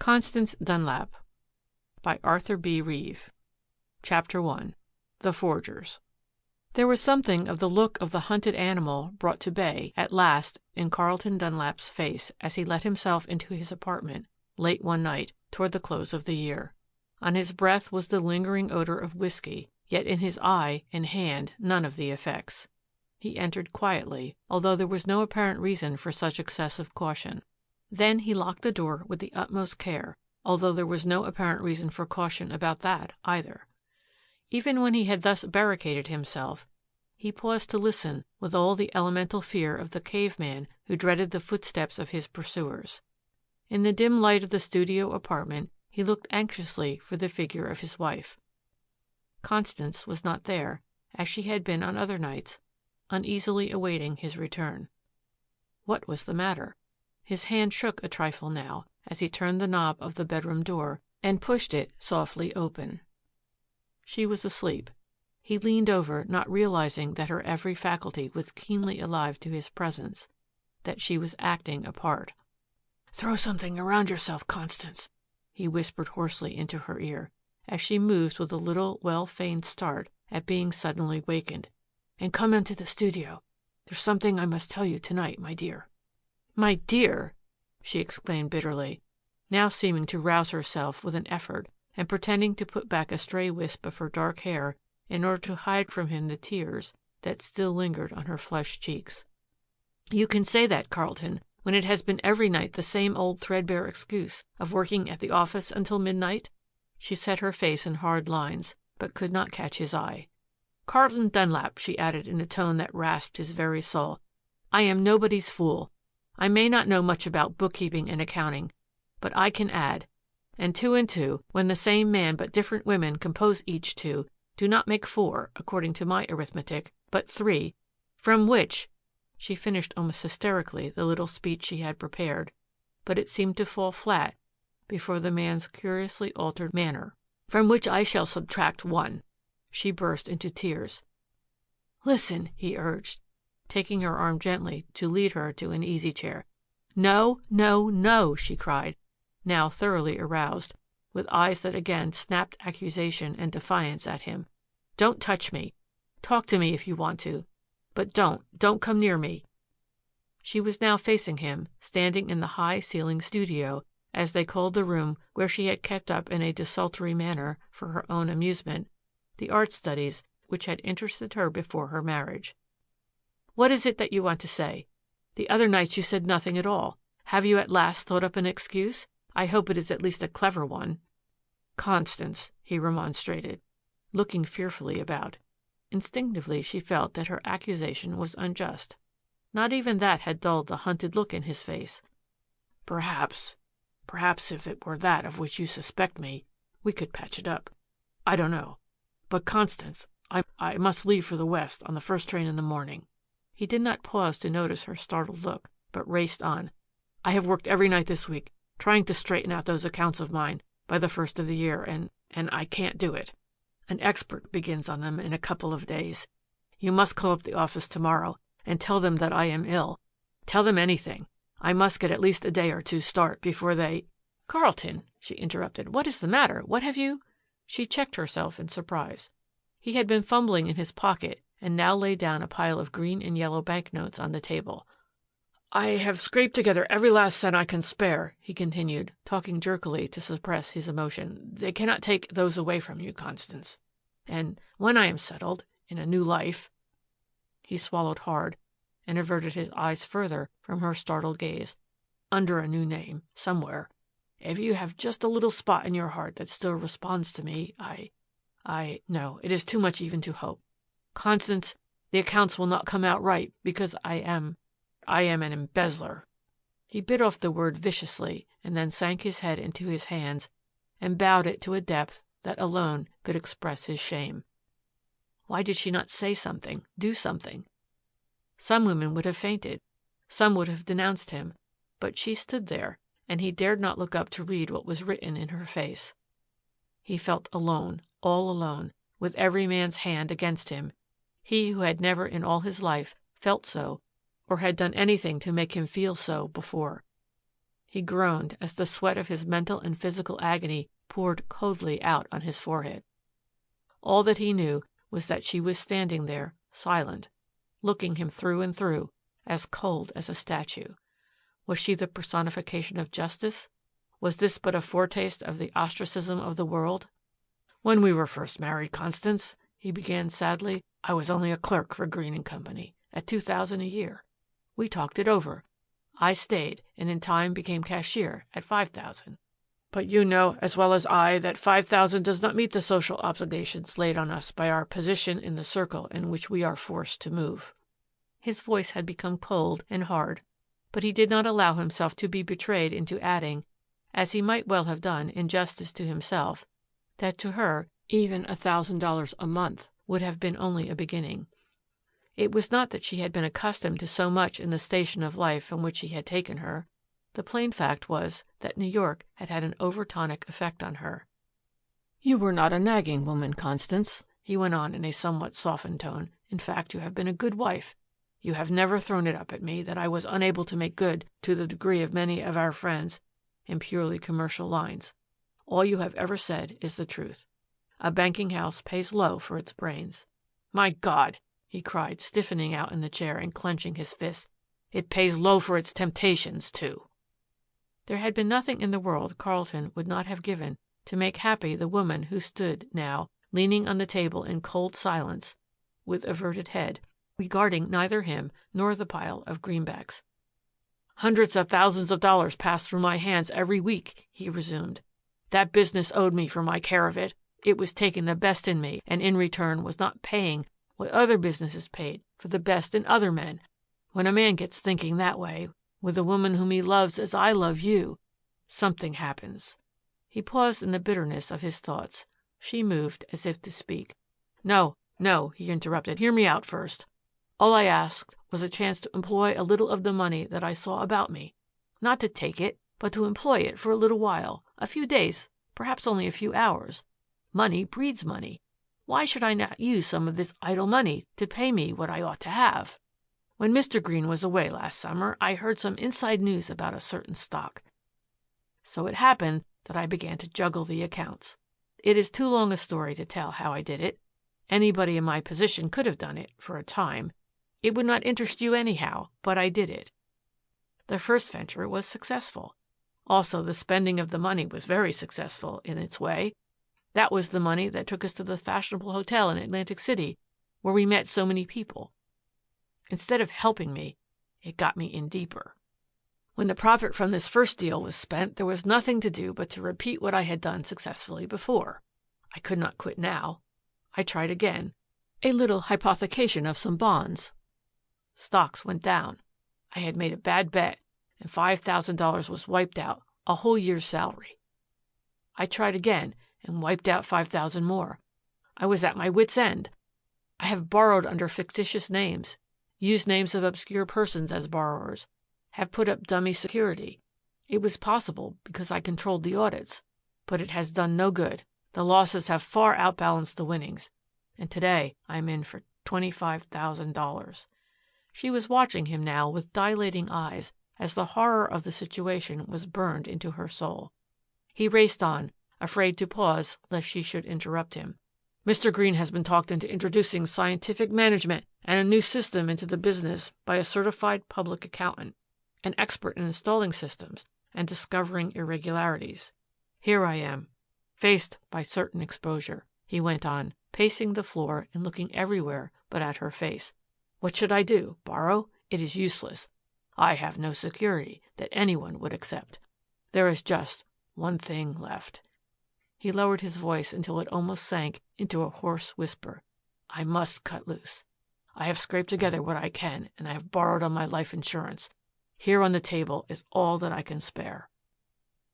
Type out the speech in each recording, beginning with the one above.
Constance Dunlap by Arthur B. Reeve. Chapter 1. The Forgers. There was something of the look of the hunted animal brought to bay at last in Carlton Dunlap's face as he let himself into his apartment late one night toward the close of the year. On his breath was the lingering odor of whiskey, yet in his eye and hand none of the effects. He entered quietly, although there was no apparent reason for such excessive caution. Then he locked the door with the utmost care, although there was no apparent reason for caution about that either. Even when he had thus barricaded himself, he paused to listen with all the elemental fear of the caveman who dreaded the footsteps of his pursuers. In the dim light of the studio apartment, he looked anxiously for the figure of his wife. Constance was not there, as she had been on other nights, uneasily awaiting his return. What was the matter? His hand shook a trifle now as he turned the knob of the bedroom door and pushed it softly open. She was asleep. He leaned over, not realizing that her every faculty was keenly alive to his presence, that she was acting a part. "Throw something around yourself, Constance," he whispered hoarsely into her ear, as she moved with a little well-feigned start at being suddenly wakened. "And come into the studio. There's something I must tell you tonight, my dear." "My dear!" she exclaimed bitterly, now seeming to rouse herself with an effort and pretending to put back a stray wisp of her dark hair in order to hide from him the tears that still lingered on her flushed cheeks. "You can say that, Carlton, when it has been every night the same old threadbare excuse of working at the office until midnight?" She set her face in hard lines, but could not catch his eye. "Carlton Dunlap," she added in a tone that rasped his very soul, "I am nobody's fool. I may not know much about bookkeeping and accounting, but I can add. And two, when the same man but different women compose each two, do not make 4, according to my arithmetic, but 3, from which," she finished almost hysterically the little speech she had prepared, but it seemed to fall flat before the man's curiously altered manner, "from which I shall subtract 1. She burst into tears. "Listen," he urged, taking her arm gently to lead her to an easy chair. "No, no, no," she cried, now thoroughly aroused, with eyes that again snapped accusation and defiance at him. "Don't touch me. Talk to me if you want to. But don't come near me." She was now facing him, standing in the high-ceilinged studio, as they called the room where she had kept up in a desultory manner, for her own amusement, the art studies which had interested her before her marriage. "What is it that you want to say? The other nights you said nothing at all. Have you at last thought up an excuse? I hope it is at least a clever one." "Constance," he remonstrated, looking fearfully about. Instinctively she felt that her accusation was unjust. Not even that had dulled the hunted look in his face. Perhaps if it were that of which you suspect me, we could patch it up. I don't know. But Constance, I must leave for the West on the first train in the morning." He did not pause to notice her startled look, but raced on. "I have worked every night this week, trying to straighten out those accounts of mine by the first of the year, and I can't do it. An expert begins on them in a couple of days. You must call up the office tomorrow and tell them that I am ill. Tell them anything. I must get at least a day or two start before they—" "Carlton," she interrupted, "what is the matter? What have you—" She checked herself in surprise. He had been fumbling in his pocket and now laid down a pile of green and yellow banknotes on the table. "I have scraped together every last cent I can spare," he continued, talking jerkily to suppress his emotion. "They cannot take those away from you, Constance. And when I am settled in a new life—" He swallowed hard and averted his eyes further from her startled gaze. "Under a new name, somewhere. If you have just a little spot in your heart that still responds to me, no, it is too much even to hope. Constance, the accounts will not come out right because I am an embezzler." He bit off the word viciously and then sank his head into his hands and bowed it to a depth that alone could express his shame. Why did she not say something, do something? Some women would have fainted. Some would have denounced him. But she stood there, and he dared not look up to read what was written in her face. He felt alone, all alone, with every man's hand against him, he who had never in all his life felt so or had done anything to make him feel so before. He groaned as the sweat of his mental and physical agony poured coldly out on his forehead. All that he knew was that she was standing there, silent, looking him through and through, as cold as a statue. Was she the personification of justice? Was this but a foretaste of the ostracism of the world? "When we were first married, Constance," he began sadly, "I was only a clerk for Green and Company, at $2,000 a year. We talked it over. I stayed, and in time became cashier at $5,000. But you know as well as I that $5,000 does not meet the social obligations laid on us by our position in the circle in which we are forced to move." His voice had become cold and hard, but he did not allow himself to be betrayed into adding, as he might well have done in justice to himself, that to her even $1,000 a month would have been only a beginning. It was not that she had been accustomed to so much in the station of life from which he had taken her. The plain fact was that New York had had an overtonic effect on her. "You were not a nagging woman, Constance," he went on in a somewhat softened tone. "In fact, you have been a good wife. You have never thrown it up at me that I was unable to make good to the degree of many of our friends in purely commercial lines. All you have ever said is the truth. A banking house pays low for its brains." "My God!" he cried, stiffening out in the chair and clenching his fists. "It pays low for its temptations, too." There had been nothing in the world Carlton would not have given to make happy the woman who stood now, leaning on the table in cold silence, with averted head, regarding neither him nor the pile of greenbacks. "Hundreds of thousands of dollars pass through my hands every week," he resumed. "That business owed me for my care of it. It was taking the best in me, and in return was not paying what other businesses paid for the best in other men. When a man gets thinking that way, with a woman whom he loves as I love you, something happens." He paused in the bitterness of his thoughts. She moved as if to speak. "No, no," he interrupted. "Hear me out first. All I asked was a chance to employ a little of the money that I saw about me. Not to take it, but to employ it for a little while, a few days, perhaps only a few hours. Money breeds money. Why should I not use some of this idle money to pay me what I ought to have? When Mr. Green was away last summer, I heard some inside news about a certain stock. So it happened that I began to juggle the accounts. It is too long a story to tell how I did it. Anybody in my position could have done it for a time. It would not interest you anyhow, but I did it. The first venture was successful. Also, the spending of the money was very successful in its way. That was the money that took us to the fashionable hotel in Atlantic City, where we met so many people. Instead of helping me, it got me in deeper. When the profit from this first deal was spent, there was nothing to do but to repeat what I had done successfully before. I could not quit now. I tried again. A little hypothecation of some bonds. Stocks went down. I had made a bad bet, and $5,000 was wiped out, a whole year's salary. I tried again and wiped out $5,000 more. I was at my wits' end. I have borrowed under fictitious names, used names of obscure persons as borrowers, have put up dummy security. It was possible because I controlled the audits, but it has done no good. The losses have far outbalanced the winnings, and today I am in for $25,000. She was watching him now with dilating eyes as the horror of the situation was burned into her soul. He raced on, afraid to pause lest she should interrupt him. "Mr. Green has been talked into introducing scientific management and a new system into the business by a certified public accountant, an expert in installing systems and discovering irregularities. Here I am, faced by certain exposure," he went on, pacing the floor and looking everywhere but at her face. "What should I do? Borrow? It is useless. I have no security that anyone would accept. There is just one thing left." He lowered his voice until it almost sank into a hoarse whisper. "I must cut loose. I have scraped together what I can, and I have borrowed on my life insurance. Here on the table is all that I can spare.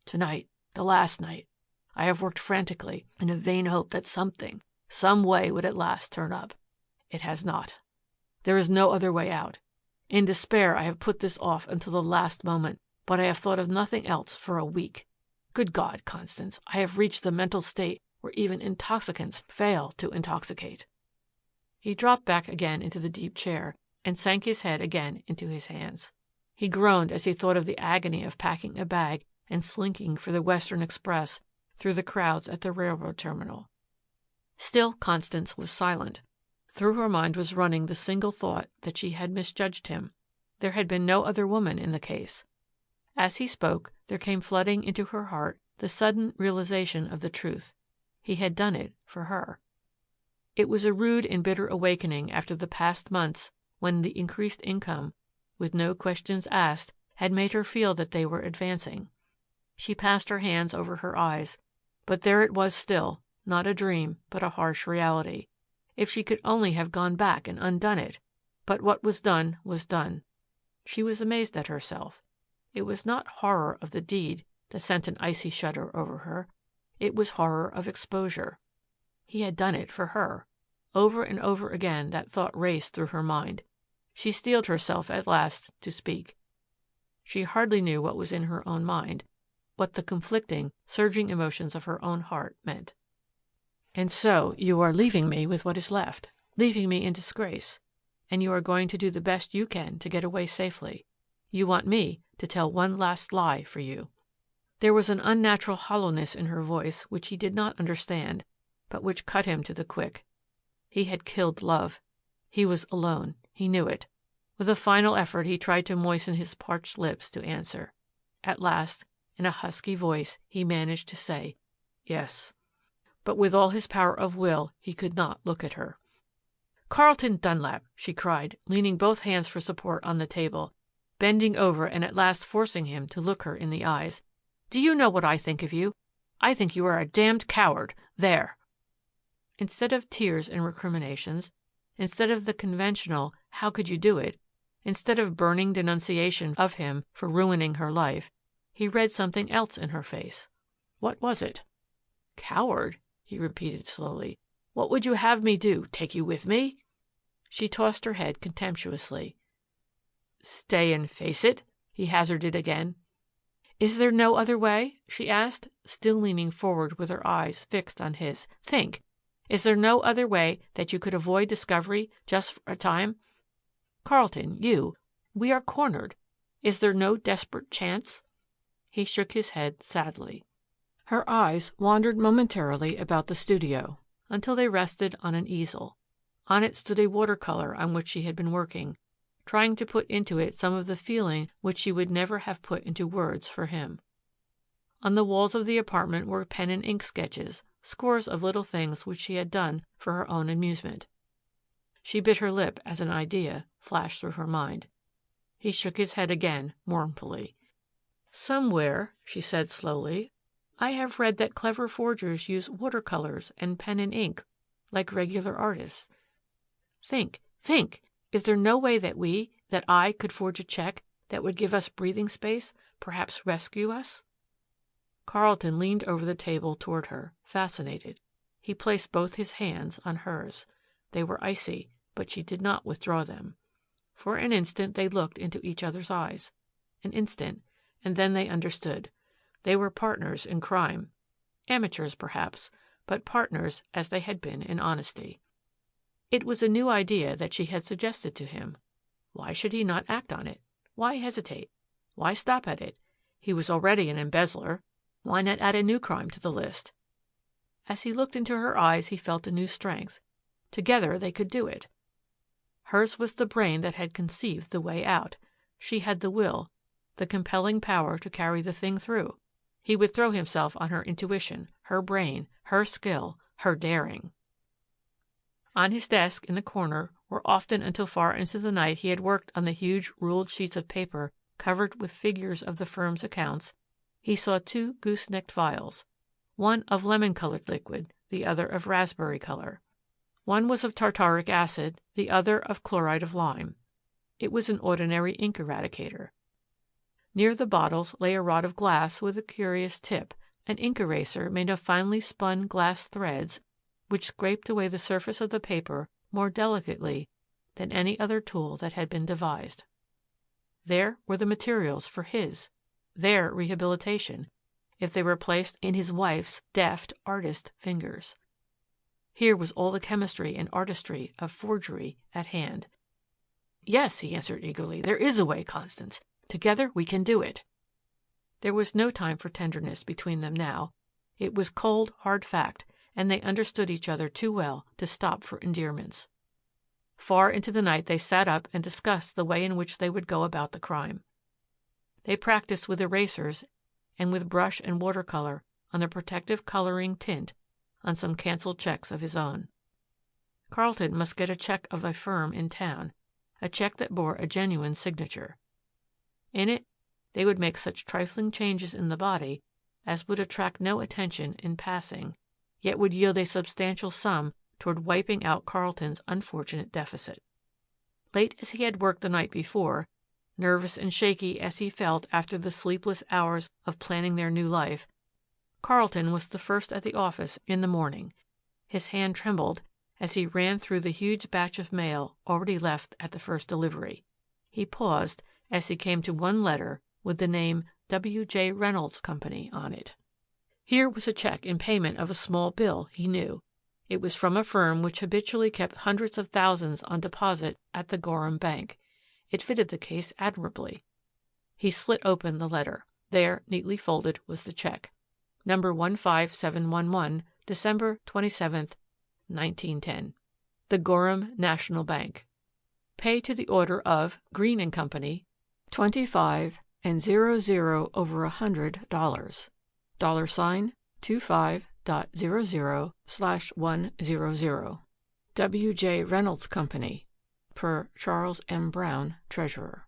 Tonight, the last night, I have worked frantically in a vain hope that something, some way would at last turn up. It has not. There is no other way out. In despair, I have put this off until the last moment, but I have thought of nothing else for a week. Good God, Constance, I have reached the mental state where even intoxicants fail to intoxicate." He dropped back again into the deep chair and sank his head again into his hands. He groaned as he thought of the agony of packing a bag and slinking for the Western Express through the crowds at the railroad terminal. Still Constance was silent. Through her mind was running the single thought that she had misjudged him. There had been no other woman in the case. As he spoke, there came flooding into her heart the sudden realization of the truth. He had done it for her. It was a rude and bitter awakening after the past months when the increased income, with no questions asked, had made her feel that they were advancing. She passed her hands over her eyes, but there it was still, not a dream, but a harsh reality. If she could only have gone back and undone it! But what was done was done. She was amazed at herself. It was not horror of the deed that sent an icy shudder over her. It was horror of exposure. He had done it for her. Over and over again that thought raced through her mind. She steeled herself at last to speak. She hardly knew what was in her own mind, what the conflicting, surging emotions of her own heart meant. "And so you are leaving me with what is left, leaving me in disgrace, and you are going to do the best you can to get away safely. You want me to tell one last lie for you." There was an unnatural hollowness in her voice which he did not understand, but which cut him to the quick. He had killed love. He was alone. He knew it. With a final effort he tried to moisten his parched lips to answer. At last, in a husky voice, he managed to say, "Yes." But with all his power of will, he could not look at her. "Carlton Dunlap," she cried, leaning both hands for support on the table, bending over and at last forcing him to look her in the eyes. "Do you know what I think of you? I think you are a damned coward. There." Instead of tears and recriminations, instead of the conventional, "How could you do it?" instead of burning denunciation of him for ruining her life, he read something else in her face. What was it? "Coward?" he repeated slowly. "What would you have me do? Take you with me?" She tossed her head contemptuously. "Stay and face it?" he hazarded again. "Is there no other way?" she asked, still leaning forward with her eyes fixed on his. "Think. Is there no other way that you could avoid discovery just for a time? Carlton, we are cornered. Is there no desperate chance?" He shook his head sadly. Her eyes wandered momentarily about the studio until they rested on an easel. On it stood a watercolor on which she had been working, trying to put into it some of the feeling which she would never have put into words for him. On the walls of the apartment were pen and ink sketches, scores of little things which she had done for her own amusement. She bit her lip as an idea flashed through her mind. He shook his head again, mournfully. "Somewhere," she said slowly, "I have read that clever forgers use watercolors and pen and ink like regular artists. Think. Is there no way that I could forge a check that would give us breathing space, perhaps rescue us?" Carlton leaned over the table toward her, fascinated. He placed both his hands on hers. They were icy, but she did not withdraw them. For an instant they looked into each other's eyes. An instant, and then they understood. They were partners in crime. Amateurs, perhaps, but partners as they had been in honesty. It was a new idea that she had suggested to him. Why should he not act on it? Why hesitate? Why stop at it? He was already an embezzler. Why not add a new crime to the list? As he looked into her eyes, he felt a new strength. Together they could do it. Hers was the brain that had conceived the way out. She had the will, the compelling power to carry the thing through. He would throw himself on her intuition, her brain, her skill, her daring. On his desk in the corner, where often until far into the night he had worked on the huge ruled sheets of paper covered with figures of the firm's accounts, he saw 2 goose-necked vials, one of lemon-colored liquid, the other of raspberry color. One was of tartaric acid, the other of chloride of lime. It was an ordinary ink eradicator. Near the bottles lay a rod of glass with a curious tip, an ink eraser made of finely spun glass threads which scraped away the surface of the paper more delicately than any other tool that had been devised. There were the materials for their rehabilitation, if they were placed in his wife's deft artist fingers. Here was all the chemistry and artistry of forgery at hand. "Yes," he answered eagerly, "there is a way, Constance. Together we can do it." There was no time for tenderness between them now. It was cold, hard fact, and they understood each other too well to stop for endearments. Far into the night they sat up and discussed the way in which they would go about the crime. They practiced with erasers and with brush and watercolor on the protective coloring tint on some canceled checks of his own. Carlton must get a check of a firm in town, a check that bore a genuine signature. In it, they would make such trifling changes in the body as would attract no attention in passing, yet would yield a substantial sum toward wiping out Carlton's unfortunate deficit. Late as he had worked the night before, nervous and shaky as he felt after the sleepless hours of planning their new life, Carlton was the first at the office in the morning. His hand trembled as he ran through the huge batch of mail already left at the first delivery. He paused as he came to one letter with the name W.J. Reynolds Company on it. Here was a check in payment of a small bill, he knew. It was from a firm which habitually kept hundreds of thousands on deposit at the Gorham Bank. It fitted the case admirably. He slit open the letter. There, neatly folded, was the check. Number 15711, December 27th, 1910. The Gorham National Bank. Pay to the order of Green & Company, $25 and 00/100. $25.00/100. W.J. Reynolds Company, per Charles M. Brown, Treasurer.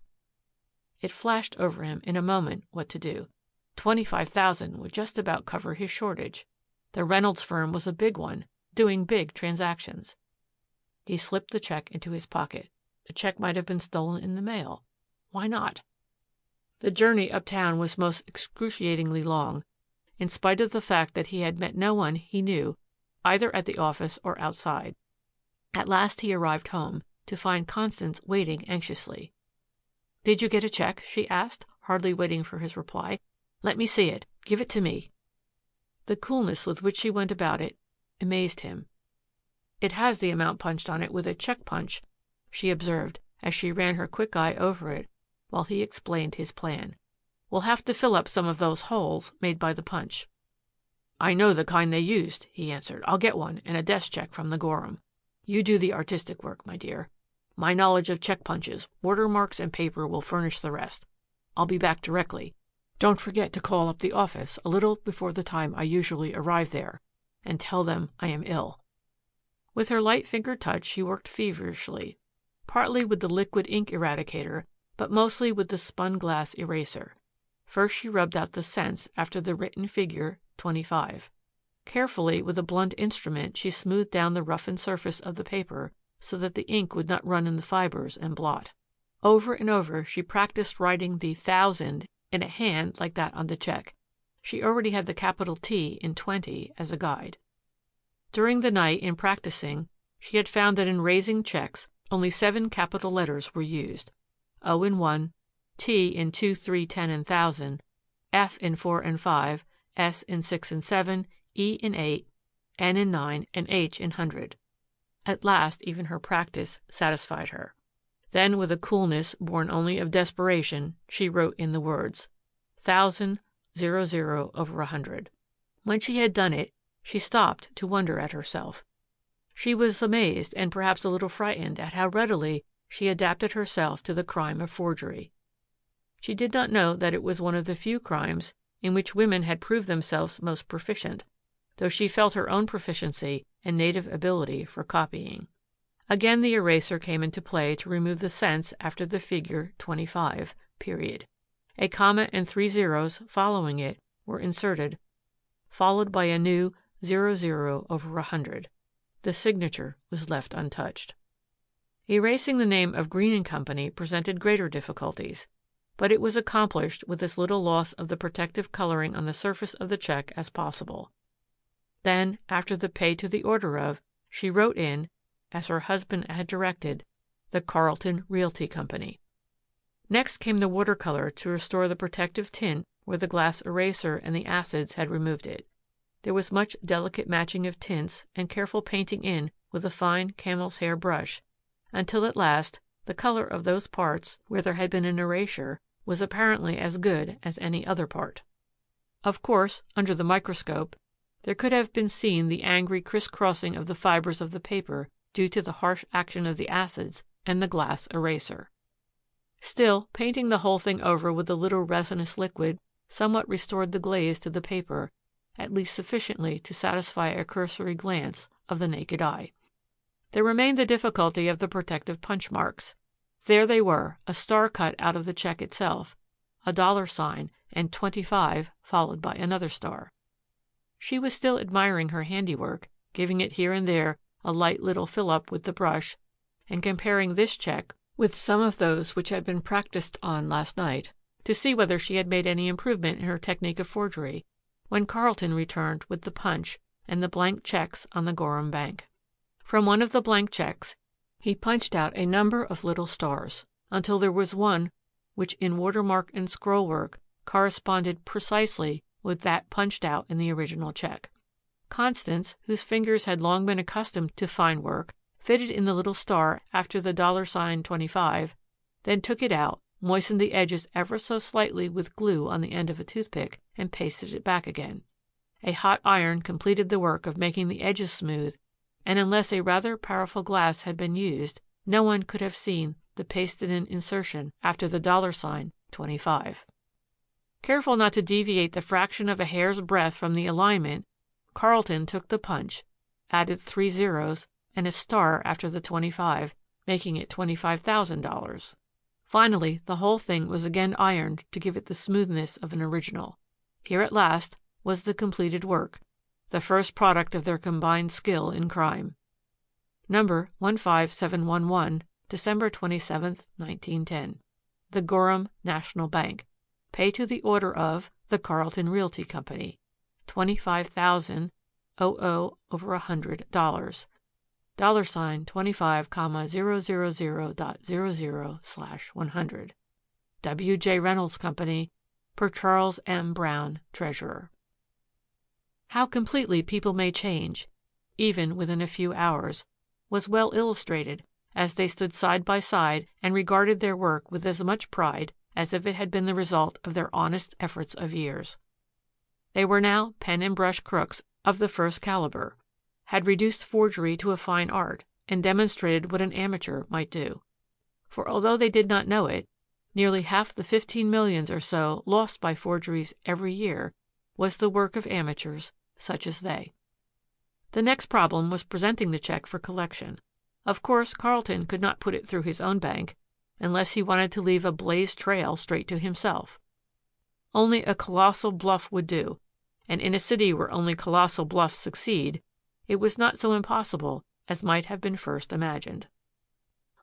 It flashed over him in a moment what to do. $25,000 would just about cover his shortage. The Reynolds firm was a big one, doing big transactions. He slipped the check into his pocket. The check might have been stolen in the mail. Why not? The journey uptown was most excruciatingly long, in spite of the fact that he had met no one he knew, either at the office or outside. At last he arrived home, to find Constance waiting anxiously. "Did you get a check?" she asked, hardly waiting for his reply. "Let me see it. Give it to me." The coolness with which she went about it amazed him. "It has the amount punched on it with a check punch," she observed as she ran her quick eye over it while he explained his plan. "We'll have to fill up some of those holes made by the punch." "I know the kind they used," he answered. "I'll get one and a desk check from the Gorham. You do the artistic work, my dear. My knowledge of check punches, watermarks, and paper will furnish the rest. I'll be back directly. Don't forget to call up the office a little before the time I usually arrive there, and tell them I am ill." With her light finger touch she worked feverishly, partly with the liquid ink eradicator, but mostly with the spun glass eraser. First she rubbed out the cents after the written figure 25. Carefully, with a blunt instrument, she smoothed down the roughened surface of the paper so that the ink would not run in the fibers and blot. Over and over she practiced writing the 1,000 in a hand like that on the check. She already had the capital T in 20 as a guide. During the night, in practicing, she had found that in raising checks only 7 capital letters were used. O in 1, T in 2, 3, 10, and 1,000, F in 4 and 5, S in 6 and 7, E in 8, N in 9, and H in 100. At last, even her practice satisfied her. Then, with a coolness born only of desperation, she wrote in the words, 1,000, 00/100. When she had done it, she stopped to wonder at herself. She was amazed and perhaps a little frightened at how readily she adapted herself to the crime of forgery. She did not know that it was one of the few crimes in which women had proved themselves most proficient, though she felt her own proficiency and native ability for copying. Again the eraser came into play to remove the cents after the figure 25, period. A comma and 3 zeros following it were inserted, followed by a new 00/100. The signature was left untouched. Erasing the name of Green & Company presented greater difficulties, but it was accomplished with as little loss of the protective coloring on the surface of the check as possible. Then, after the pay to the order of, she wrote in, as her husband had directed, the Carlton Realty Company. Next came the watercolor to restore the protective tint where the glass eraser and the acids had removed it. There was much delicate matching of tints and careful painting in with a fine camel's hair brush, until at last the color of those parts where there had been an erasure was apparently as good as any other part. Of course, under the microscope, there could have been seen the angry crisscrossing of the fibers of the paper due to the harsh action of the acids and the glass eraser. Still, painting the whole thing over with a little resinous liquid somewhat restored the glaze to the paper, at least sufficiently to satisfy a cursory glance of the naked eye. There remained the difficulty of the protective punch marks. There they were, a star cut out of the check itself, a $, and 25 followed by another star. She was still admiring her handiwork, giving it here and there a light little fill-up with the brush, and comparing this check with some of those which had been practiced on last night, to see whether she had made any improvement in her technique of forgery, when Carlton returned with the punch and the blank checks on the Gorham Bank. From one of the blank checks he punched out a number of little stars, until there was one which in watermark and scrollwork corresponded precisely with that punched out in the original check. Constance, whose fingers had long been accustomed to fine work, fitted in the little star after the $25, then took it out, moistened the edges ever so slightly with glue on the end of a toothpick, and pasted it back again. A hot iron completed the work of making the edges smooth, and unless a rather powerful glass had been used, no one could have seen the pasted-in insertion after the $25. Careful not to deviate the fraction of a hair's breadth from the alignment, Carlton took the punch, added 3 zeros, and a star after the 25, making it $25,000. Finally, the whole thing was again ironed to give it the smoothness of an original. Here at last was the completed work, the first product of their combined skill in crime. Number 15711, December 27, 1910. The Gorham National Bank. Pay to the order of the Carlton Realty Company. $25,000 over $100. $25,000.000.00/100. W. J. Reynolds Company, per Charles M. Brown, Treasurer. How completely people may change, even within a few hours, was well illustrated as they stood side by side and regarded their work with as much pride as if it had been the result of their honest efforts of years. They were now pen and brush crooks of the first caliber, had reduced forgery to a fine art, and demonstrated what an amateur might do. For although they did not know it, nearly half the 15 millions or so lost by forgeries every year was the work of amateurs such as they. The next problem was presenting the check for collection. Of course, Carlton could not put it through his own bank unless he wanted to leave a blazed trail straight to himself. Only a colossal bluff would do, and in a city where only colossal bluffs succeed, it was not so impossible as might have been first imagined.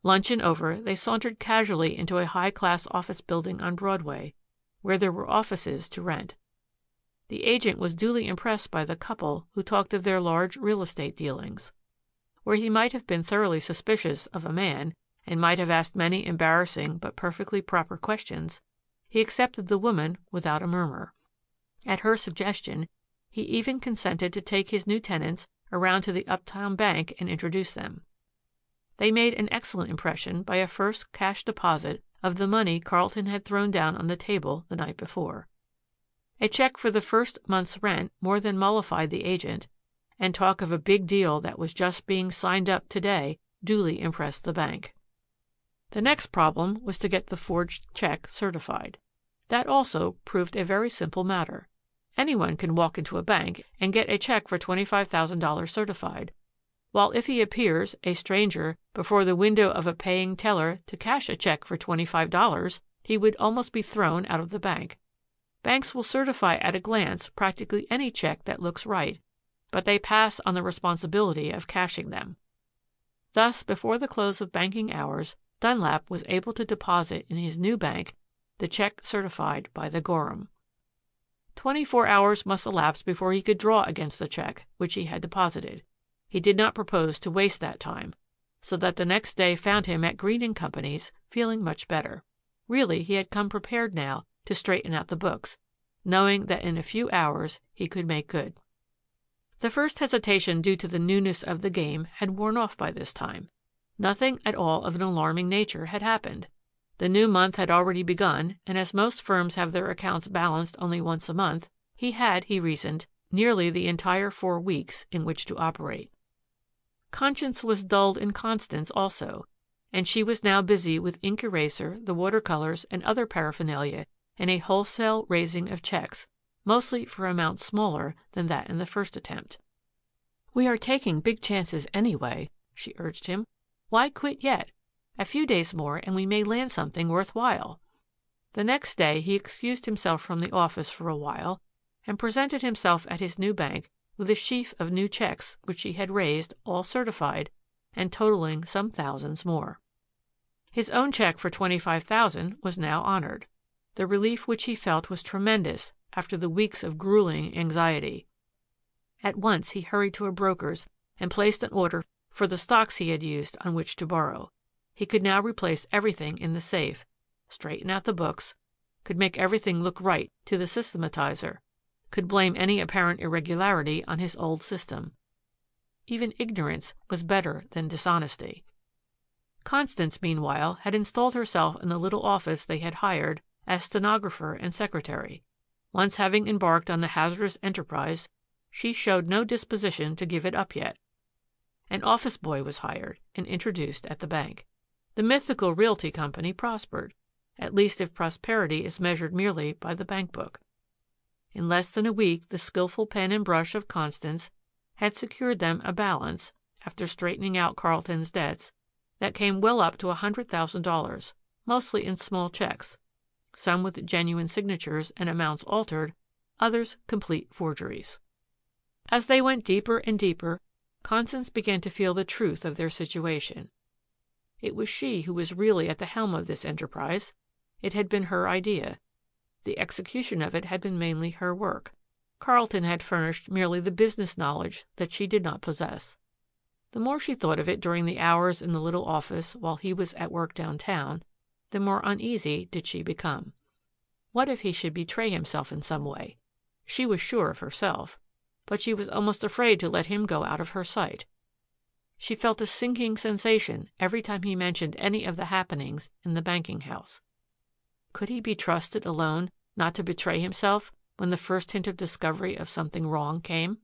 Luncheon over, they sauntered casually into a high-class office building on Broadway, where there were offices to rent. The agent was duly impressed by the couple who talked of their large real estate dealings. Where he might have been thoroughly suspicious of a man and might have asked many embarrassing but perfectly proper questions, he accepted the woman without a murmur. At her suggestion, he even consented to take his new tenants around to the Uptown Bank and introduce them. They made an excellent impression by a first cash deposit of the money Carlton had thrown down on the table the night before. A check for the first month's rent more than mollified the agent, and talk of a big deal that was just being signed up today duly impressed the bank. The next problem was to get the forged check certified. That also proved a very simple matter. Anyone can walk into a bank and get a check for $25,000 certified, while if he appears, a stranger, before the window of a paying teller to cash a check for $25, he would almost be thrown out of the bank. Banks will certify at a glance practically any check that looks right, but they pass on the responsibility of cashing them. Thus, before the close of banking hours, Dunlap was able to deposit in his new bank the check certified by the Gorham. 24 hours must elapse before he could draw against the check, which he had deposited. He did not propose to waste that time, so that the next day found him at Green & Company's, feeling much better. Really, he had come prepared now to straighten out the books, knowing that in a few hours he could make good. The first hesitation due to the newness of the game had worn off by this time. Nothing at all of an alarming nature had happened. The new month had already begun, and as most firms have their accounts balanced only once a month, he had, he reasoned, nearly the entire 4 weeks in which to operate. Conscience was dulled in Constance also, and she was now busy with ink eraser, the watercolors, and other paraphernalia in a wholesale raising of checks, mostly for amounts smaller than that in the first attempt. "We are taking big chances anyway," she urged him. "Why quit yet? A few days more and we may land something worth while." The next day he excused himself from the office for a while and presented himself at his new bank with a sheaf of new checks which he had raised, all certified, and totaling some thousands more. His own check for $25,000 was now honored. The relief which he felt was tremendous after the weeks of grueling anxiety. At once he hurried to a broker's and placed an order for the stocks he had used on which to borrow. He could now replace everything in the safe, straighten out the books, could make everything look right to the systematizer, could blame any apparent irregularity on his old system. Even ignorance was better than dishonesty. Constance, meanwhile, had installed herself in the little office they had hired as stenographer and secretary. Once having embarked on the hazardous enterprise, she showed no disposition to give it up yet. An office boy was hired and introduced at the bank. The mythical realty company prospered, at least if prosperity is measured merely by the bank book. In less than a week the skillful pen and brush of Constance had secured them a balance, after straightening out Carlton's debts, that came well up to $100,000, mostly in small checks, some with genuine signatures and amounts altered, others complete forgeries. As they went deeper and deeper, Constance began to feel the truth of their situation. It was she who was really at the helm of this enterprise. It had been her idea. The execution of it had been mainly her work. Carlton had furnished merely the business knowledge that she did not possess. The more she thought of it during the hours in the little office while he was at work downtown, the more uneasy did she become. What if he should betray himself in some way? She was sure of herself, but she was almost afraid to let him go out of her sight. She felt a sinking sensation every time he mentioned any of the happenings in the banking house. Could he be trusted alone not to betray himself when the first hint of discovery of something wrong came?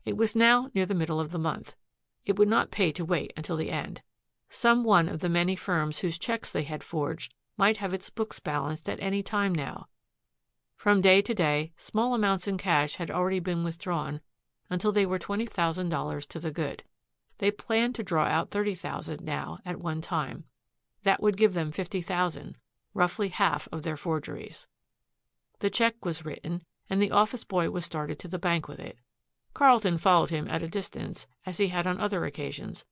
It was now near the middle of the month. It would not pay to wait until the end. Some one of the many firms whose checks they had forged might have its books balanced at any time now. From day to day, small amounts in cash had already been withdrawn until they were $20,000 to the good. They planned to draw out $30,000 now at one time. That would give them $50,000, roughly half of their forgeries. The check was written, and the office boy was started to the bank with it. Carlton followed him at a distance, as he had on other occasions,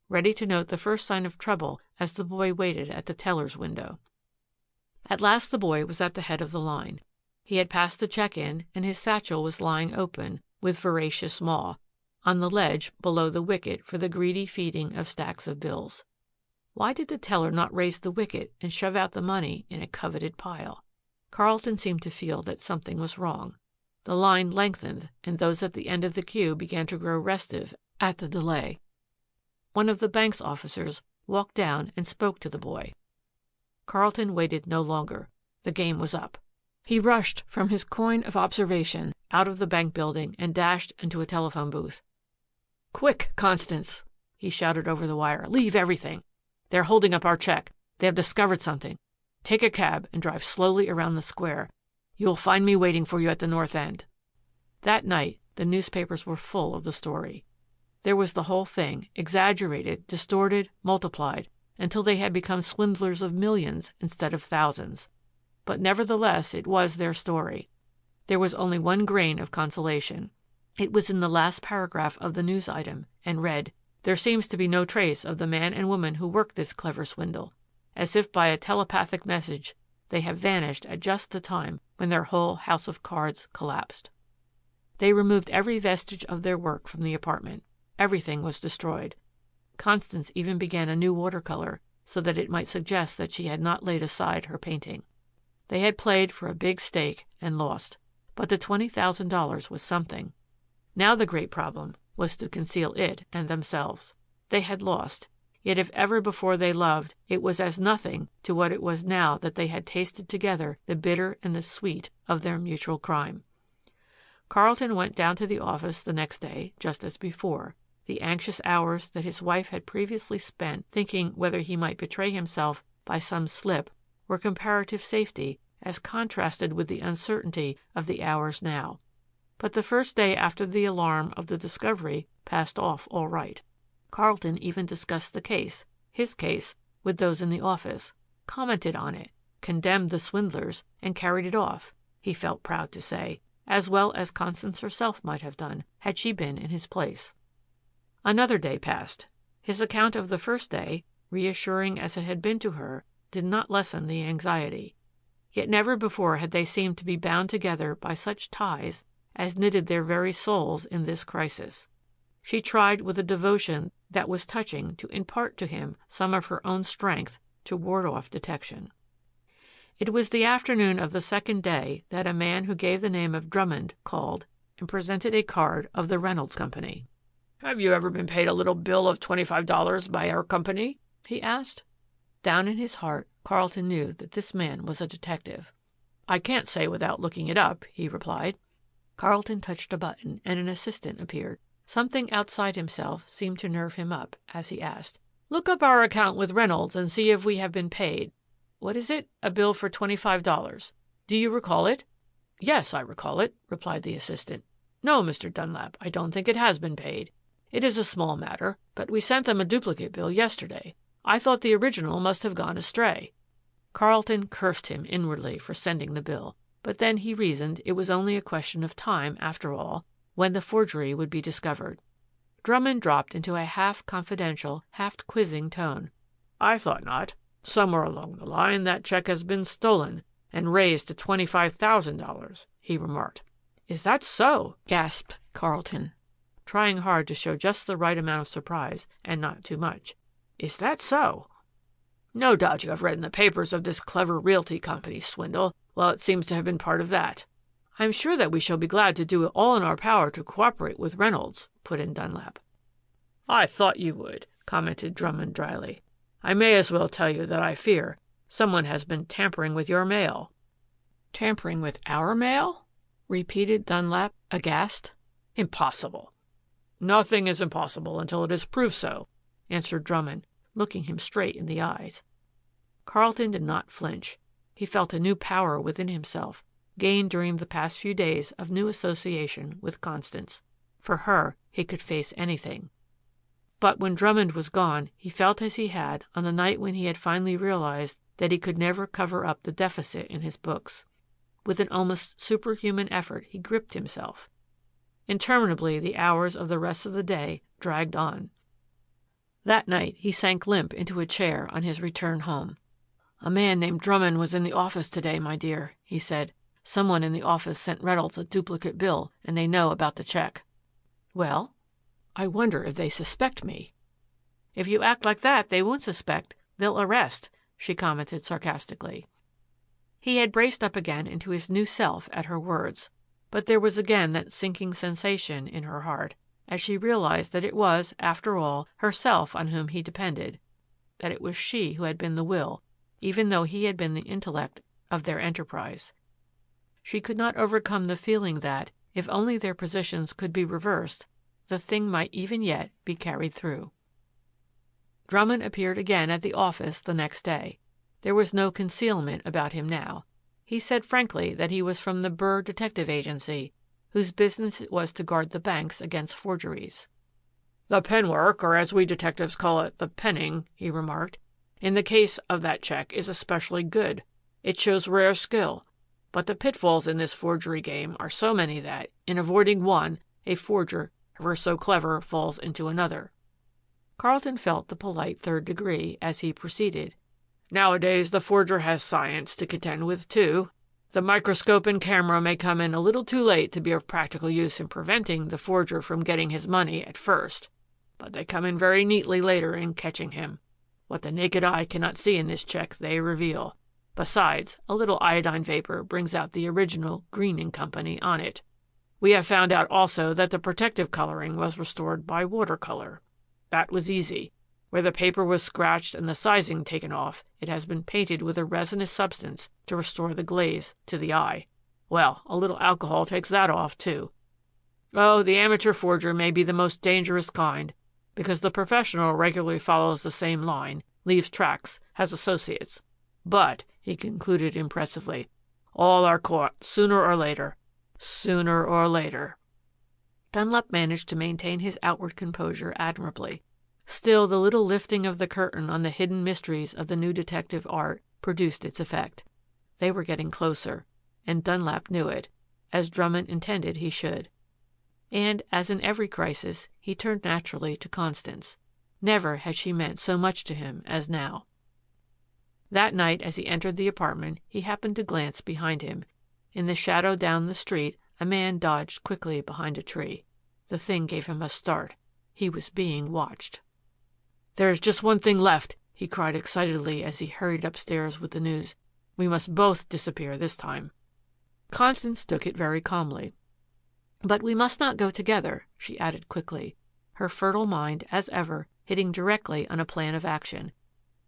ready to note the first sign of trouble as the boy waited at the teller's window. At last the boy was at the head of the line. He had passed the check in, and his satchel was lying open, with voracious maw, on the ledge below the wicket for the greedy feeding of stacks of bills. Why did the teller not raise the wicket and shove out the money in a coveted pile? Carlton seemed to feel that something was wrong. The line lengthened, and those at the end of the queue began to grow restive at the delay. One of the bank's officers walked down and spoke to the boy. Carlton waited no longer. The game was up. He rushed from his coign of observation out of the bank building and dashed into a telephone booth. "Quick, Constance," he shouted over the wire. "Leave everything. They're holding up our check. They have discovered something. Take a cab and drive slowly around the square. You'll find me waiting for you at the north end." That night the newspapers were full of the story. There was the whole thing, exaggerated, distorted, multiplied, until they had become swindlers of millions instead of thousands. But nevertheless it was their story. There was only one grain of consolation. It was in the last paragraph of the news item, and read, "There seems to be no trace of the man and woman who worked this clever swindle. As if by a telepathic message, they have vanished at just the time when their whole house of cards collapsed." They removed every vestige of their work from the apartment. Everything was destroyed. Constance even began a new watercolor so that it might suggest that she had not laid aside her painting. They had played for a big stake and lost, but the $20,000 was something. Now the great problem was to conceal it and themselves. They had lost. Yet if ever before they loved, it was as nothing to what it was now that they had tasted together the bitter and the sweet of their mutual crime. Carlton went down to the office the next day, just as before. The anxious hours that his wife had previously spent thinking whether he might betray himself by some slip were comparative safety as contrasted with the uncertainty of the hours now. But the first day after the alarm of the discovery passed off all right. Carlton even discussed the case, his case, with those in the office, commented on it, condemned the swindlers, and carried it off, he felt proud to say, as well as Constance herself might have done had she been in his place. Another day passed. His account of the first day, reassuring as it had been to her, did not lessen the anxiety. Yet never before had they seemed to be bound together by such ties as knitted their very souls in this crisis. She tried with a devotion that was touching to impart to him some of her own strength to ward off detection. It was the afternoon of the second day that a man who gave the name of Drummond called and presented a card of the Reynolds Company. "Have you ever been paid a little bill of $25 by our company?" he asked. Down in his heart, Carlton knew that this man was a detective. "I can't say without looking it up," he replied. Carlton touched a button and an assistant appeared. Something outside himself seemed to nerve him up as he asked, "Look up our account with Reynolds and see if we have been paid. What is it? A bill for $25. Do you recall it?" "Yes, I recall it," replied the assistant. "No, Mr. Dunlap, I don't think it has been paid. It is a small matter, but we sent them a duplicate bill yesterday. I thought the original must have gone astray." Carlton cursed him inwardly for sending the bill, but then he reasoned it was only a question of time, after all, when the forgery would be discovered. Drummond dropped into a half-confidential, half-quizzing tone. "I thought not. Somewhere along the line that check has been stolen and raised to $25,000, he remarked. "Is that so?" gasped Carlton, trying hard to show just the right amount of surprise and not too much. "Is that so?" "No doubt you have read in the papers of this clever realty company swindle. Well, it seems to have been part of that." "I'm sure that we shall be glad to do all in our power to cooperate with Reynolds," put in Dunlap. "I thought you would," commented Drummond dryly. "I may as well tell you that I fear someone has been tampering with your mail." "Tampering with our mail?" repeated Dunlap, aghast. "Impossible." "Nothing is impossible until it is proved so," answered Drummond, looking him straight in the eyes. Carlton did not flinch. He felt a new power within himself, gained during the past few days of new association with Constance. For her, he could face anything. But when Drummond was gone, he felt as he had on the night when he had finally realized that he could never cover up the deficit in his books. With an almost superhuman effort, he gripped himself. Interminably, the hours of the rest of the day dragged on. That night, he sank limp into a chair on his return home. "A man named Drummond was in the office today, my dear," he said. "Someone in the office sent Reynolds a duplicate bill, and they know about the check." "Well?" "I wonder if they suspect me." "If you act like that, they won't suspect. They'll arrest," she commented sarcastically. He had braced up again into his new self at her words, but there was again that sinking sensation in her heart as she realized that it was, after all, herself on whom he depended, that it was she who had been the will, even though he had been the intellect of their enterprise. She could not overcome the feeling that, if only their positions could be reversed, the thing might even yet be carried through. Drummond appeared again at the office the next day. There was no concealment about him now. He said frankly that he was from the Burr Detective Agency, whose business it was to guard the banks against forgeries. "The pen work, or as we detectives call it, the penning," he remarked, "in the case of that check is especially good. It shows rare skill. But the pitfalls in this forgery game are so many that, in avoiding one, a forger, ever so clever, falls into another." Carlton felt the polite third degree as he proceeded. "Nowadays the forger has science to contend with, too. The microscope and camera may come in a little too late to be of practical use in preventing the forger from getting his money at first, but they come in very neatly later in catching him. What the naked eye cannot see in this check they reveal. Besides, a little iodine vapor brings out the original Green & Company on it. We have found out also that the protective coloring was restored by watercolor. That was easy. Where the paper was scratched and the sizing taken off, it has been painted with a resinous substance to restore the glaze to the eye. Well, a little alcohol takes that off, too. Oh, the amateur forger may be the most dangerous kind, because the professional regularly follows the same line, leaves tracks, has associates. But, he concluded impressively, all are caught sooner or later. Sooner or later. Dunlap managed to maintain his outward composure admirably. Still, the little lifting of the curtain on the hidden mysteries of the new detective art produced its effect. They were getting closer, and Dunlap knew it, as Drummond intended he should. And, as in every crisis, he turned naturally to Constance. Never had she meant so much to him as now. That night, as he entered the apartment, he happened to glance behind him. In the shadow down the street, a man dodged quickly behind a tree. The thing gave him a start. He was being watched. "There is just one thing left," he cried excitedly as he hurried upstairs with the news. "We must both disappear this time." Constance took it very calmly. "But we must not go together," she added quickly, her fertile mind, as ever, hitting directly on a plan of action.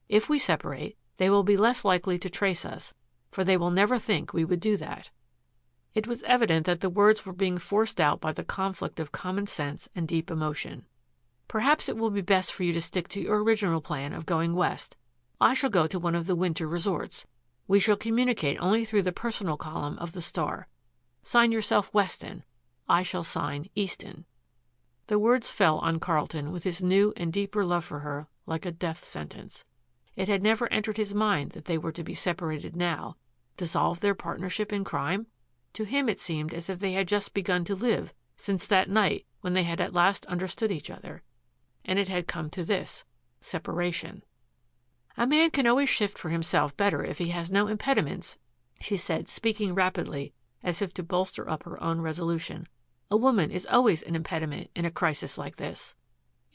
"If we separate, they will be less likely to trace us, for they will never think we would do that." It was evident that the words were being forced out by the conflict of common sense and deep emotion. "Perhaps it will be best for you to stick to your original plan of going west. I shall go to one of the winter resorts. We shall communicate only through the personal column of the Star. Sign yourself Weston. I shall sign Easton." The words fell on Carlton with his new and deeper love for her like a death sentence. It had never entered his mind that they were to be separated now, dissolve their partnership in crime. To him it seemed as if they had just begun to live since that night when they had at last understood each other. And it had come to this, separation. "A man can always shift for himself better if he has no impediments," she said, speaking rapidly as if to bolster up her own resolution. "A woman is always an impediment in a crisis like this."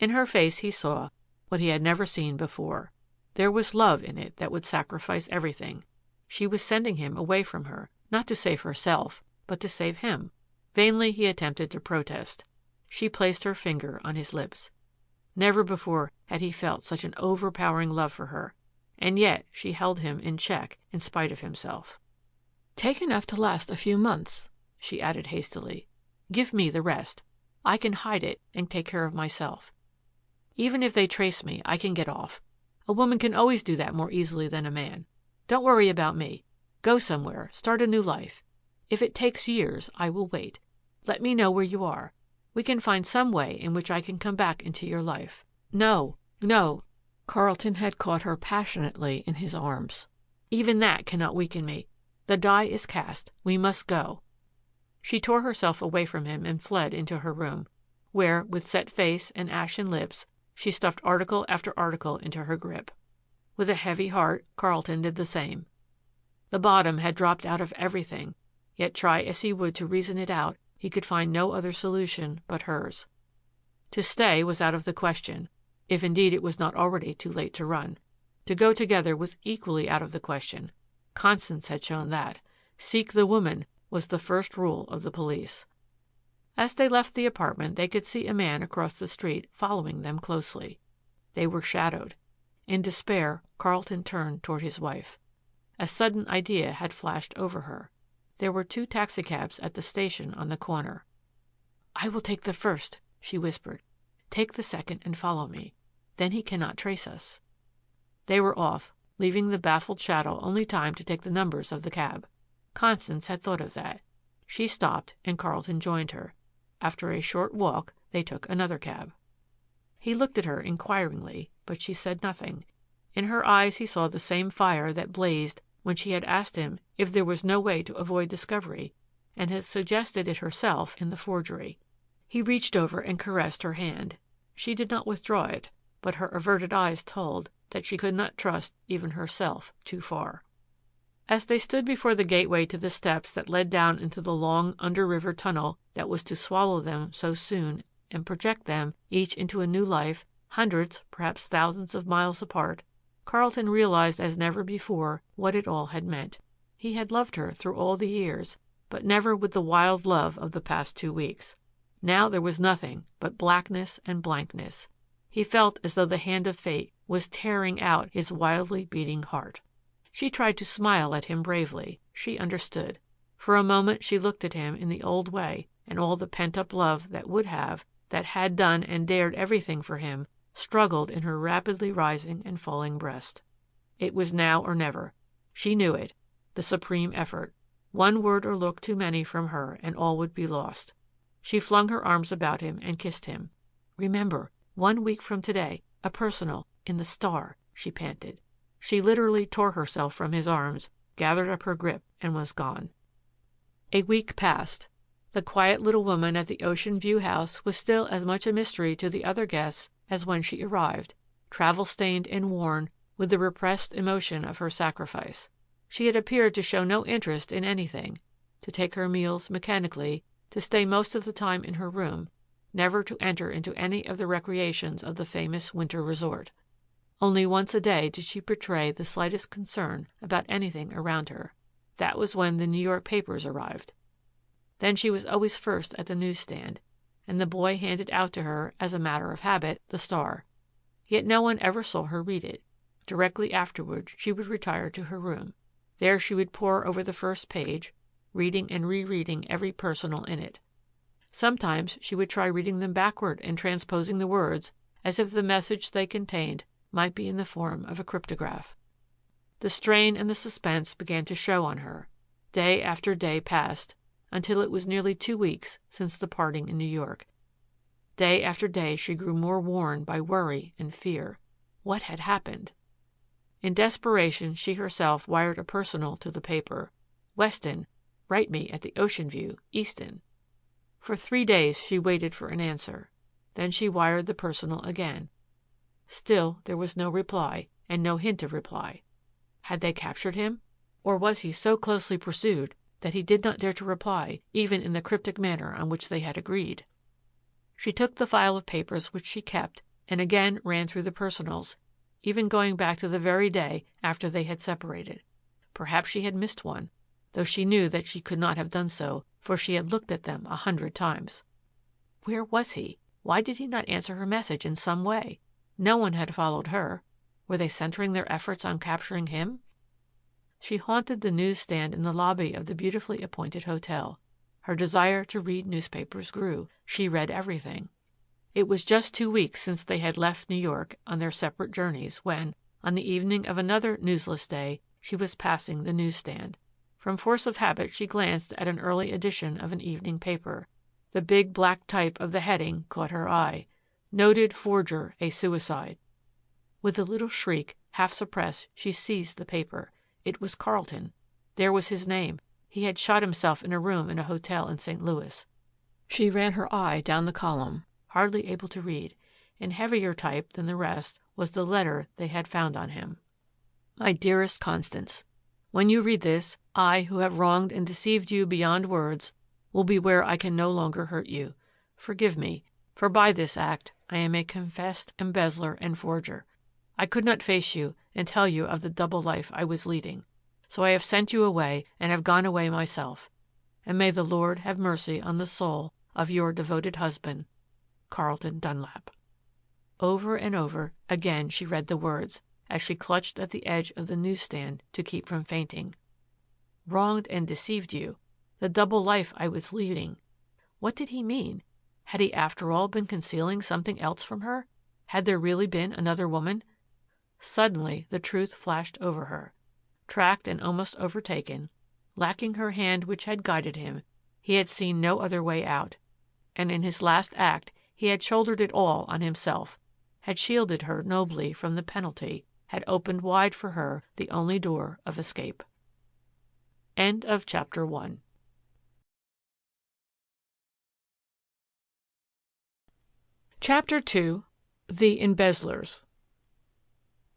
In her face he saw what he had never seen before. There was love in it that would sacrifice everything. She was sending him away from her, not to save herself, but to save him. Vainly he attempted to protest. She placed her finger on his lips. Never before had he felt such an overpowering love for her, and yet she held him in check in spite of himself. "Take enough to last a few months," she added hastily. "Give me the rest. I can hide it and take care of myself. Even if they trace me, I can get off. A woman can always do that more easily than a man. Don't worry about me. Go somewhere, start a new life. If it takes years, I will wait. Let me know where you are. We can find some way in which I can come back into your life." "No, no." Carlton had caught her passionately in his arms. "Even that cannot weaken me. The die is cast. We must go." She tore herself away from him and fled into her room, where, with set face and ashen lips, she stuffed article after article into her grip. With a heavy heart, Carlton did the same. The bottom had dropped out of everything, yet try as he would to reason it out, he could find no other solution but hers. To stay was out of the question, if indeed it was not already too late to run. To go together was equally out of the question. Constance had shown that. Seek the woman was the first rule of the police. As they left the apartment, they could see a man across the street following them closely. They were shadowed. In despair, Carlton turned toward his wife. A sudden idea had flashed over her. There were 2 taxicabs at the station on the corner. "I will take the first," she whispered. "Take the second and follow me. Then he cannot trace us." They were off, leaving the baffled shadow only time to take the numbers of the cab. Constance had thought of that. She stopped and Carlton joined her. After a short walk, they took another cab. He looked at her inquiringly, but she said nothing. In her eyes he saw the same fire that blazed when she had asked him if there was no way to avoid discovery, and had suggested it herself in the forgery. He reached over and caressed her hand. She did not withdraw it, but her averted eyes told that she could not trust even herself too far. As they stood before the gateway to the steps that led down into the long under-river tunnel that was to swallow them so soon and project them each into a new life, hundreds, perhaps thousands of miles apart, Carlton realized as never before what it all had meant. He had loved her through all the years, but never with the wild love of the past 2 weeks. Now there was nothing but blackness and blankness. He felt as though the hand of fate was tearing out his wildly beating heart. She tried to smile at him bravely. She understood. For a moment she looked at him in the old way, and all the pent-up love that would have, that had done and dared everything for him, struggled in her rapidly rising and falling breast. It was now or never. She knew it. The supreme effort. One word or look too many from her, and all would be lost. She flung her arms about him and kissed him. "Remember, 1 week from today, a personal, in the Star," she panted. She literally tore herself from his arms, gathered up her grip, and was gone. A week passed. The quiet little woman at the Ocean View house was still as much a mystery to the other guests as when she arrived, travel-stained and worn with the repressed emotion of her sacrifice. She had appeared to show no interest in anything, to take her meals mechanically, to stay most of the time in her room, never to enter into any of the recreations of the famous winter resort. Only once a day did she betray the slightest concern about anything around her. That was when the New York papers arrived. Then she was always first at the newsstand, and the boy handed out to her, as a matter of habit, the Star. Yet no one ever saw her read it. Directly afterward she would retire to her room. There she would pore over the first page, reading and rereading every personal in it. Sometimes she would try reading them backward and transposing the words, as if the message they contained might be in the form of a cryptograph. The strain and the suspense began to show on her. Day after day passed, until it was nearly 2 weeks since the parting in New York. Day after day she grew more worn by worry and fear. What had happened? In desperation she herself wired a personal to the paper. "Weston, write me at the Ocean View, Easton." For 3 days she waited for an answer. Then she wired the personal again. Still there was no reply, and no hint of reply. Had they captured him? Or was he so closely pursued that he did not dare to reply, even in the cryptic manner on which they had agreed? She took the file of papers which she kept and again ran through the personals, even going back to the very day after they had separated. Perhaps she had missed one, though she knew that she could not have done so, for she had looked at them 100 times. Where was he? Why did he not answer her message in some way? No one had followed her. Were they centering their efforts on capturing him? She haunted the newsstand in the lobby of the beautifully appointed hotel. Her desire to read newspapers grew. She read everything. It was just 2 weeks since they had left New York on their separate journeys when, on the evening of another newsless day, she was passing the newsstand. From force of habit she glanced at an early edition of an evening paper. The big black type of the heading caught her eye. "Noted forger, a suicide." With a little shriek, half suppressed, she seized the paper. It was Carlton. There was his name. He had shot himself in a room in a hotel in St. Louis. She ran her eye down the column, hardly able to read. In heavier type than the rest was the letter they had found on him. "My dearest Constance, when you read this, I, who have wronged and deceived you beyond words, will be where I can no longer hurt you. Forgive me, for by this act I am a confessed embezzler and forger. I could not face you and tell you of the double life I was leading. So I have sent you away and have gone away myself. And may the Lord have mercy on the soul of your devoted husband, Carlton Dunlap." Over and over again she read the words as she clutched at the edge of the newsstand to keep from fainting. Wronged and deceived you. The double life I was leading. What did he mean? Had he after all been concealing something else from her? Had there really been another woman? Suddenly the truth flashed over her. Tracked and almost overtaken, lacking her hand which had guided him, he had seen no other way out. And in his last act he had shouldered it all on himself, had shielded her nobly from the penalty, had opened wide for her the only door of escape. End of chapter 1. Chapter 2. The Embezzlers.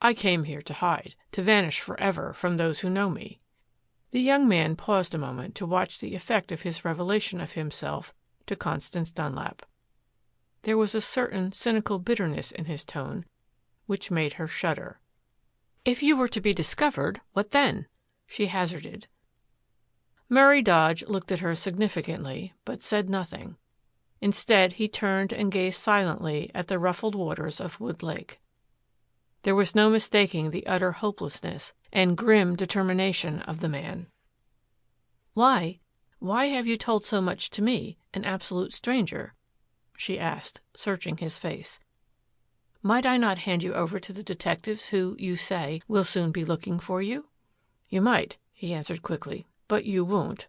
I came here to hide, to vanish forever from those who know me. The young man paused a moment to watch the effect of his revelation of himself to Constance Dunlap. There was a certain cynical bitterness in his tone which made her shudder. "If you were to be discovered, what then?" she hazarded. Murray Dodge looked at her significantly, but said nothing. Instead, he turned and gazed silently at the ruffled waters of Wood Lake. There was no mistaking the utter hopelessness and grim determination of the man. Why have you told so much to me, an absolute stranger?" she asked, searching his face. "Might I not hand you over to the detectives who, you say, will soon be looking for you?" "You might," he answered quickly, "but you won't."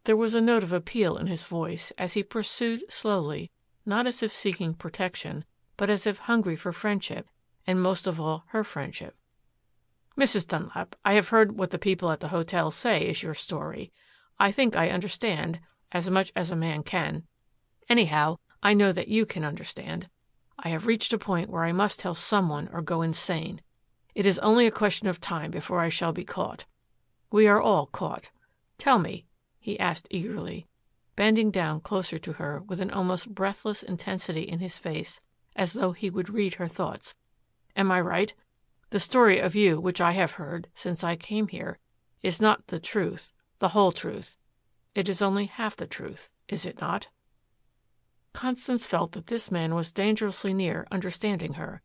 There was a note of appeal in his voice as he pursued slowly, not as if seeking protection, but as if hungry for friendship, and most of all her friendship. "Mrs. Dunlap, I have heard what the people at the hotel say is your story. I think I understand, as much as a man can. Anyhow, I know that you can understand. I have reached a point where I must tell someone or go insane. It is only a question of time before I shall be caught. We are all caught. Tell me," he asked eagerly, bending down closer to her with an almost breathless intensity in his face, as though he would read her thoughts. "Am I right? The story of you which I have heard since I came here is not the truth, the whole truth. It is only half the truth, is it not?" Constance felt that this man was dangerously near understanding her,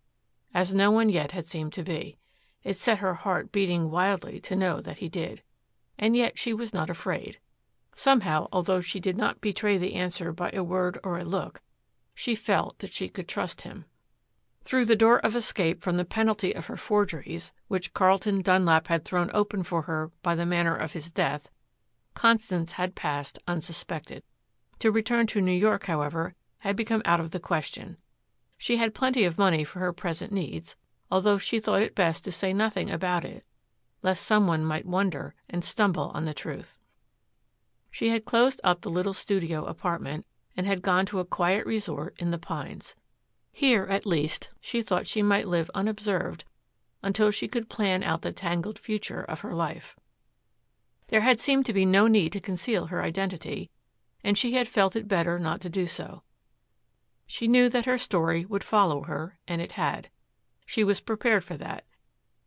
as no one yet had seemed to be. It set her heart beating wildly to know that he did. And yet she was not afraid. Somehow, although she did not betray the answer by a word or a look, she felt that she could trust him. Through the door of escape from the penalty of her forgeries, which Carlton Dunlap had thrown open for her by the manner of his death, Constance had passed unsuspected. To return to New York, however, had become out of the question. She had plenty of money for her present needs, although she thought it best to say nothing about it, lest someone might wonder and stumble on the truth. She had closed up the little studio apartment and had gone to a quiet resort in the Pines. Here, at least, she thought she might live unobserved until she could plan out the tangled future of her life. There had seemed to be no need to conceal her identity, and she had felt it better not to do so. She knew that her story would follow her, and it had. She was prepared for that.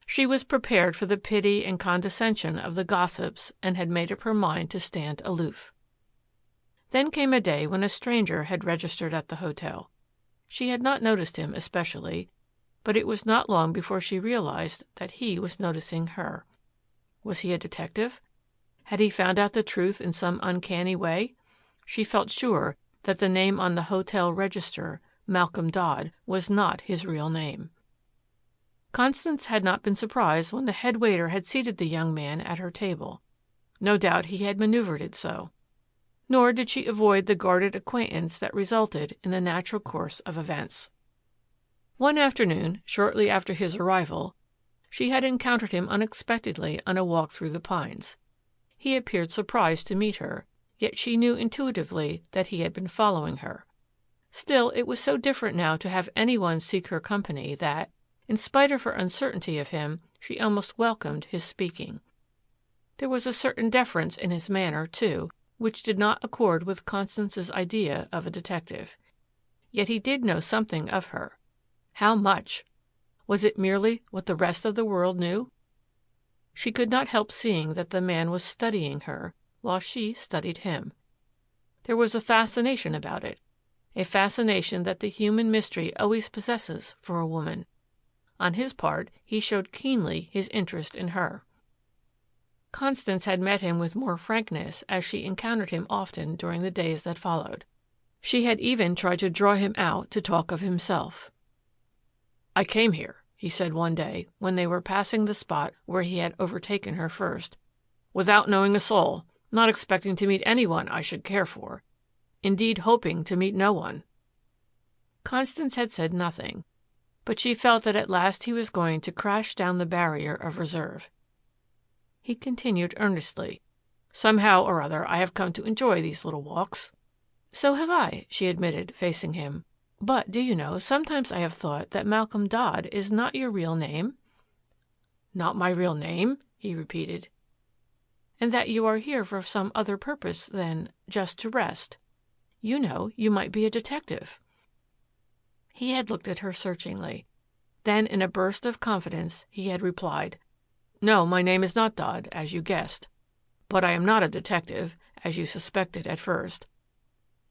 She was prepared for the pity and condescension of the gossips and had made up her mind to stand aloof. Then came a day when a stranger had registered at the hotel. She had not noticed him especially, but it was not long before she realized that he was noticing her. Was he a detective? Had he found out the truth in some uncanny way? She felt sure that the name on the hotel register, Malcolm Dodd, was not his real name. Constance had not been surprised when the head waiter had seated the young man at her table. No doubt he had maneuvered it so. Nor did she avoid the guarded acquaintance that resulted in the natural course of events. One afternoon, shortly after his arrival, she had encountered him unexpectedly on a walk through the Pines. He appeared surprised to meet her, yet she knew intuitively that he had been following her. Still, it was so different now to have anyone seek her company that, in spite of her uncertainty of him, she almost welcomed his speaking. There was a certain deference in his manner, too, which did not accord with Constance's idea of a detective. Yet he did know something of her. How much? Was it merely what the rest of the world knew? She could not help seeing that the man was studying her, while she studied him. There was a fascination about it, a fascination that the human mystery always possesses for a woman. On his part, he showed keenly his interest in her. Constance had met him with more frankness as she encountered him often during the days that followed. She had even tried to draw him out to talk of himself. "I came here," he said one day when they were passing the spot where he had overtaken her first, "without knowing a soul, not expecting to meet anyone I should care for, indeed hoping to meet no one." Constance had said nothing, but she felt that at last he was going to crash down the barrier of reserve. He continued earnestly, "Somehow or other I have come to enjoy these little walks." "So have I," she admitted, facing him. "But, do you know, sometimes I have thought that Malcolm Dodd is not your real name." "Not my real name?" he repeated. "And that you are here for some other purpose than just to rest. You know, you might be a detective." He had looked at her searchingly. Then, in a burst of confidence, he had replied, "No, my name is not Dodd, as you guessed. But I am not a detective, as you suspected at first.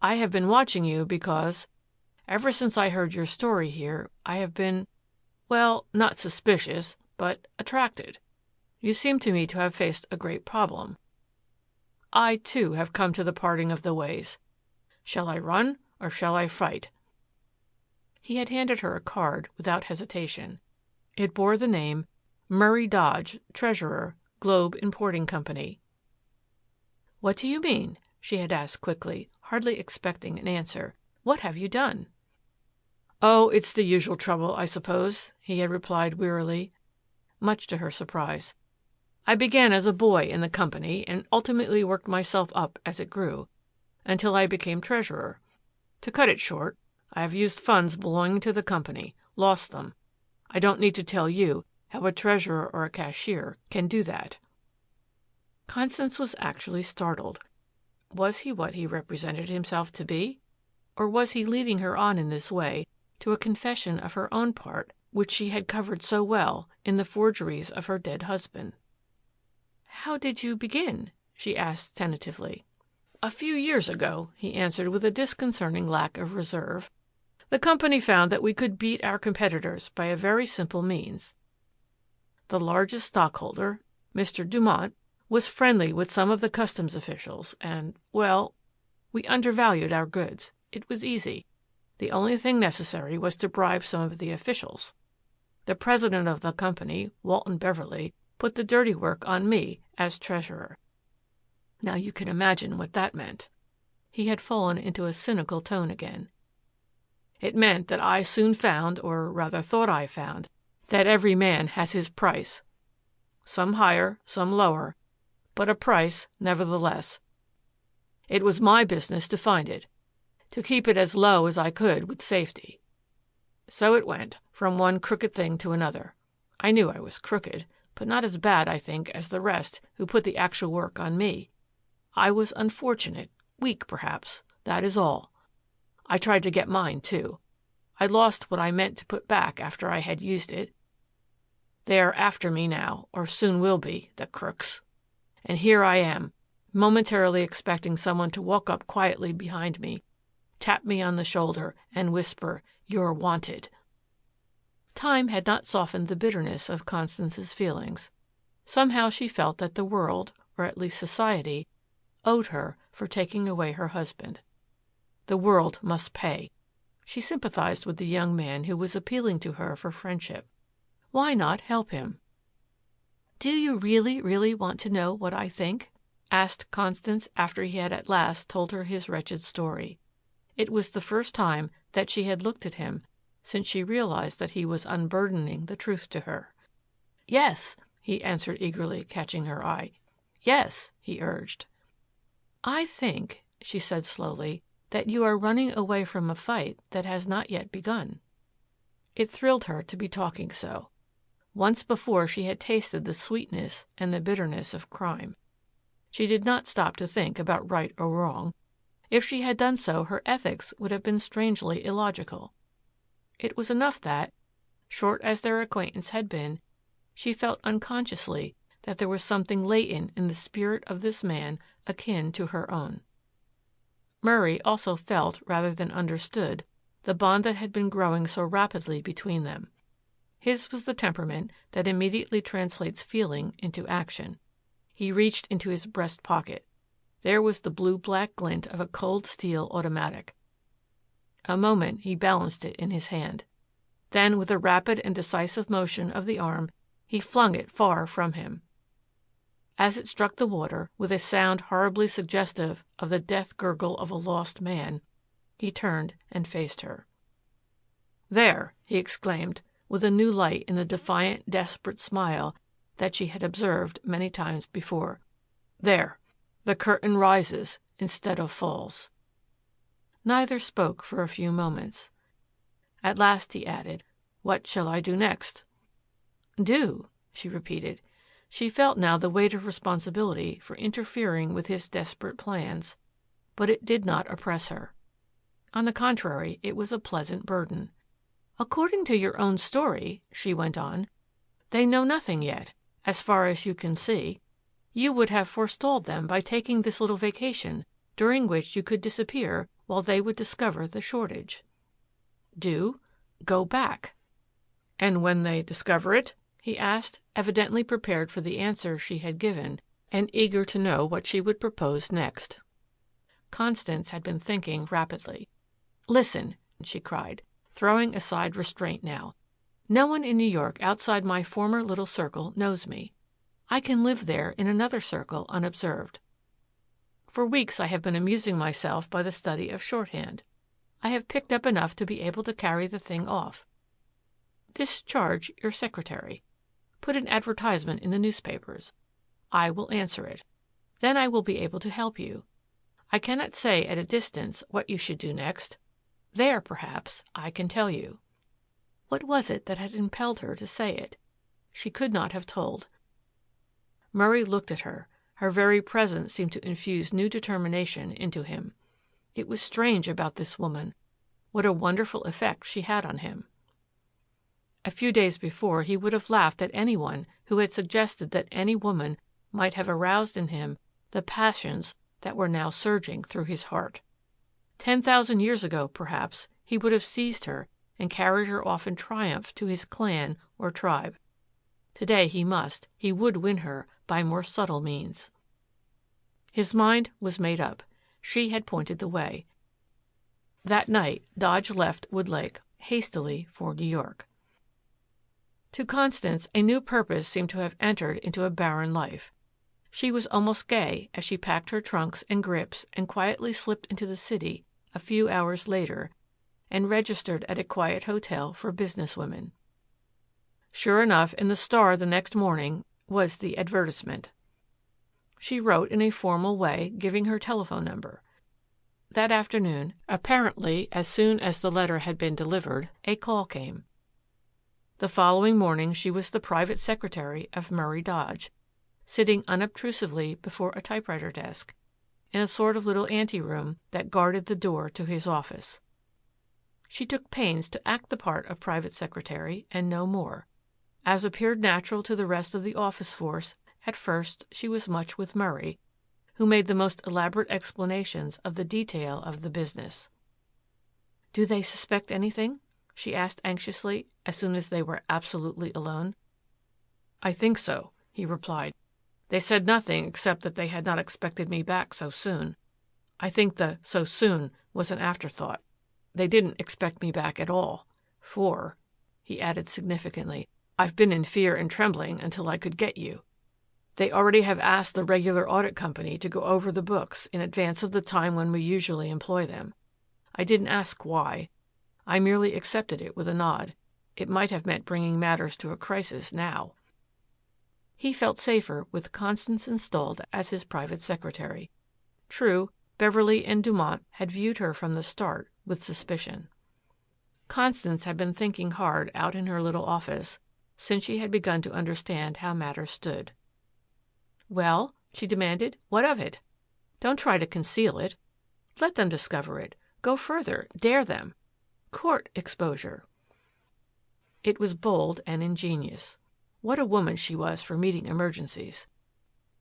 I have been watching you because, ever since I heard your story here, I have been, well, not suspicious, but attracted. You seem to me to have faced a great problem. I, too, have come to the parting of the ways. Shall I run or shall I fight?" He had handed her a card without hesitation. It bore the name Murray Dodge, Treasurer, Globe Importing Company. "What do you mean?" she had asked quickly, hardly expecting an answer. "What have you done?" "Oh, it's the usual trouble, I suppose," he had replied wearily, much to her surprise. "I began as a boy in the company and ultimately worked myself up as it grew, until I became treasurer. To cut it short, I have used funds belonging to the company, lost them. I don't need to tell you how a treasurer or a cashier can do that." Constance was actually startled. Was he what he represented himself to be? Or was he leading her on in this way to a confession of her own part, which she had covered so well, in the forgeries of her dead husband? "How did you begin?" she asked tentatively. "A few years ago," he answered with a disconcerting lack of reserve, "the company found that we could beat our competitors by a very simple means. The largest stockholder, Mr. Dumont, was friendly with some of the customs officials and, well, we undervalued our goods. It was easy. The only thing necessary was to bribe some of the officials. The president of the company, Walton Beverly, put the dirty work on me as treasurer. Now you can imagine what that meant." He had fallen into a cynical tone again. "It meant that I soon found, or rather thought I found, that every man has his price. Some higher, some lower, but a price nevertheless. It was my business to find it, to keep it as low as I could with safety. So it went, from one crooked thing to another. I knew I was crooked, but not as bad, I think, as the rest who put the actual work on me. I was unfortunate, weak perhaps, that is all. I tried to get mine, too. I lost what I meant to put back after I had used it. They are after me now, or soon will be, the crooks. And here I am, momentarily expecting someone to walk up quietly behind me, tap me on the shoulder, and whisper, 'You're wanted.'" Time had not softened the bitterness of Constance's feelings. Somehow she felt that the world, or at least society, owed her for taking away her husband. The world must pay. She sympathized with the young man who was appealing to her for friendship. Why not help him? "Do you really, really want to know what I think?" asked Constance after he had at last told her his wretched story. It was the first time that she had looked at him since she realized that he was unburdening the truth to her. "Yes," he answered eagerly, catching her eye. "Yes," he urged. "I think," she said slowly, "that you are running away from a fight that has not yet begun." It thrilled her to be talking so. Once before she had tasted the sweetness and the bitterness of crime. She did not stop to think about right or wrong. If she had done so, her ethics would have been strangely illogical. It was enough that, short as their acquaintance had been, she felt unconsciously that there was something latent in the spirit of this man akin to her own. Murray also felt rather than understood the bond that had been growing so rapidly between them. His was the temperament that immediately translates feeling into action. He reached into his breast pocket. There was the blue-black glint of a cold steel automatic. A moment he balanced it in his hand. Then, with a rapid and decisive motion of the arm, he flung it far from him. As it struck the water, with a sound horribly suggestive of the death gurgle of a lost man, he turned and faced her. "There," he exclaimed, with a new light in the defiant, desperate smile that she had observed many times before. "There. The curtain rises instead of falls." Neither spoke for a few moments. At last he added, "What shall I do next?" "Do?" she repeated. She felt now the weight of responsibility for interfering with his desperate plans, but it did not oppress her. On the contrary, it was a pleasant burden. "According to your own story," she went on, "they know nothing yet, as far as you can see. You would have forestalled them by taking this little vacation, during which you could disappear while they would discover the shortage. Do? Go back. And when they discover it? He asked, evidently prepared for the answer she had given and eager to know what she would propose next. Constance had been thinking rapidly. Listen, she cried, throwing aside restraint now. No one in New York outside my former little circle knows me. I can live there in another circle unobserved. For weeks I have been amusing myself by the study of shorthand. I have picked up enough to be able to carry the thing off. Discharge your secretary. Put an advertisement in the newspapers. I will answer it. Then I will be able to help you. I cannot say at a distance what you should do next. There, perhaps, I can tell you. What was it that had impelled her to say it? She could not have told. Murray looked at her. Her very presence seemed to infuse new determination into him. It was strange about this woman. What a wonderful effect she had on him. A few days before he would have laughed at anyone who had suggested that any woman might have aroused in him the passions that were now surging through his heart. 10,000 years ago, perhaps, he would have seized her and carried her off in triumph to his clan or tribe. Today he would win her by more subtle means. His mind was made up. She had pointed the way. That night Dodge left Woodlake hastily for New York. To Constance, a new purpose seemed to have entered into a barren life. She was almost gay as she packed her trunks and grips and quietly slipped into the city a few hours later and registered at a quiet hotel for businesswomen. Sure enough, in the Star the next morning was the advertisement. She wrote in a formal way, giving her telephone number. That afternoon, apparently as soon as the letter had been delivered, a call came. The following morning she was the private secretary of Murray Dodge, sitting unobtrusively before a typewriter desk, in a sort of little anteroom that guarded the door to his office. She took pains to act the part of private secretary and no more. As appeared natural to the rest of the office force, at first she was much with Murray, who made the most elaborate explanations of the detail of the business. "Do they suspect anything?" she asked anxiously, as soon as they were absolutely alone. "I think so," he replied. "They said nothing except that they had not expected me back so soon. I think the 'so soon' was an afterthought. They didn't expect me back at all. For," he added significantly, "I've been in fear and trembling until I could get you. They already have asked the regular audit company to go over the books in advance of the time when we usually employ them. I didn't ask why. I merely accepted it with a nod. It might have meant bringing matters to a crisis now." He felt safer with Constance installed as his private secretary. True, Beverly and Dumont had viewed her from the start with suspicion. Constance had been thinking hard out in her little office since she had begun to understand how matters stood. "Well," she demanded, "what of it? Don't try to conceal it. Let them discover it. Go further. Dare them. Court exposure." It was bold and ingenious. What a woman she was for meeting emergencies.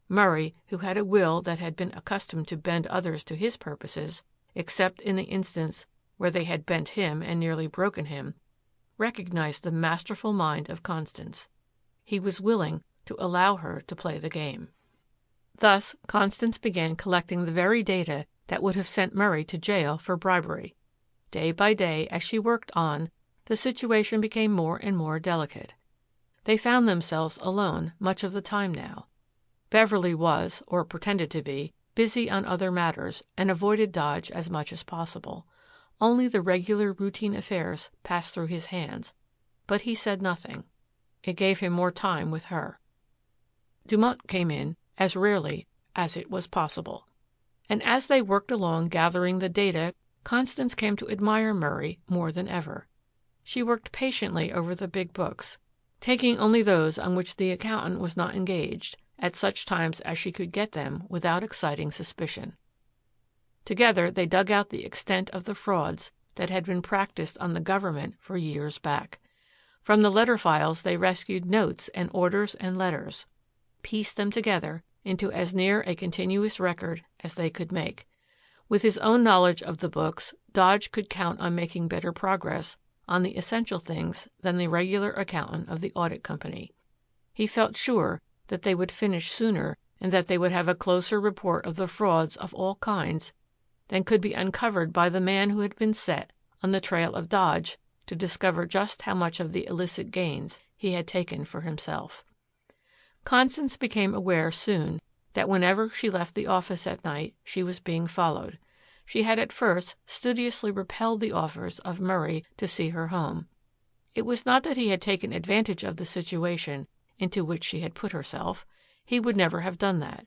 Murray, who had a will that had been accustomed to bend others to his purposes, except in the instance where they had bent him and nearly broken him, recognized the masterful mind of Constance. He was willing to allow her to play the game. Thus, Constance began collecting the very data that would have sent Murray to jail for bribery. Day by day, as she worked on, the situation became more and more delicate. They found themselves alone much of the time now. Beverly was, or pretended to be, busy on other matters and avoided Dodge as much as possible. Only the regular routine affairs passed through his hands, but he said nothing. It gave him more time with her. Dumont came in as rarely as it was possible. And as they worked along gathering the data, Constance came to admire Murray more than ever. She worked patiently over the big books, taking only those on which the accountant was not engaged, at such times as she could get them without exciting suspicion. Together they dug out the extent of the frauds that had been practiced on the government for years back. From the letter files they rescued notes and orders and letters, pieced them together into as near a continuous record as they could make. With his own knowledge of the books, Dodge could count on making better progress on the essential things than the regular accountant of the audit company. He felt sure that they would finish sooner and that they would have a closer report of the frauds of all kinds than could be uncovered by the man who had been set on the trail of Dodge to discover just how much of the illicit gains he had taken for himself. Constance became aware soon that whenever she left the office at night she was being followed. She had at first studiously repelled the offers of Murray to see her home. It was not that he had taken advantage of the situation into which she had put herself. He would never have done that.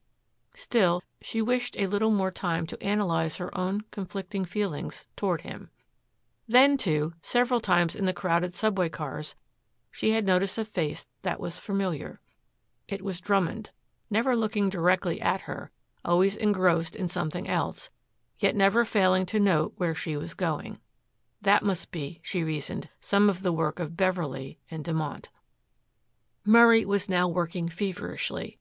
Still, she wished a little more time to analyze her own conflicting feelings toward him. Then, too, several times in the crowded subway cars, she had noticed a face that was familiar. It was Drummond, never looking directly at her, always engrossed in something else, yet never failing to note where she was going. That must be, she reasoned, some of the work of Beverly and Dumont. Murray was now working feverishly.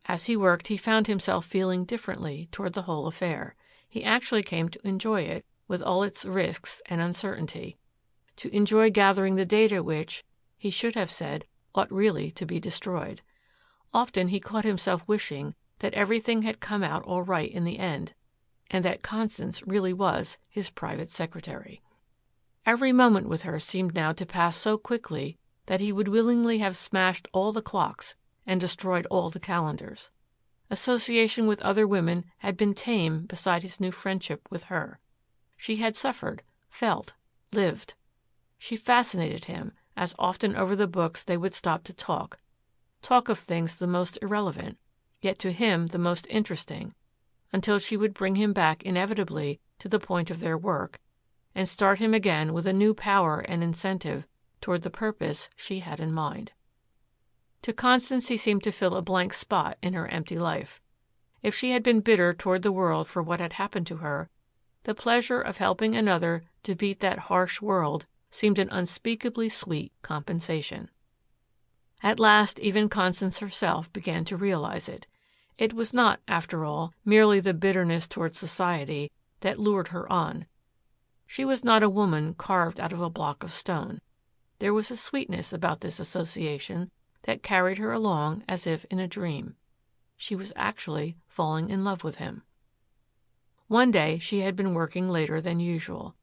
As he worked, he found himself feeling differently toward the whole affair. He actually came to enjoy it, with all its risks and uncertainty, to enjoy gathering the data which, he should have said, ought really to be destroyed. Often he caught himself wishing that everything had come out all right in the end, and that Constance really was his private secretary. Every moment with her seemed now to pass so quickly that he would willingly have smashed all the clocks and destroyed all the calendars. Association with other women had been tame beside his new friendship with her. She had suffered, felt, lived. She fascinated him, as often over the books they would stop to talk of things the most irrelevant, yet to him the most interesting, until she would bring him back inevitably to the point of their work, and start him again with a new power and incentive toward the purpose she had in mind. To Constance he seemed to fill a blank spot in her empty life. If she had been bitter toward the world for what had happened to her, the pleasure of helping another to beat that harsh world seemed an unspeakably sweet compensation. At last even Constance herself began to realize it. It was not, after all, merely the bitterness toward society that lured her on. She was not a woman carved out of a block of stone. There was a sweetness about this association that carried her along as if in a dream. She was actually falling in love with him. One day she had been working later than usual.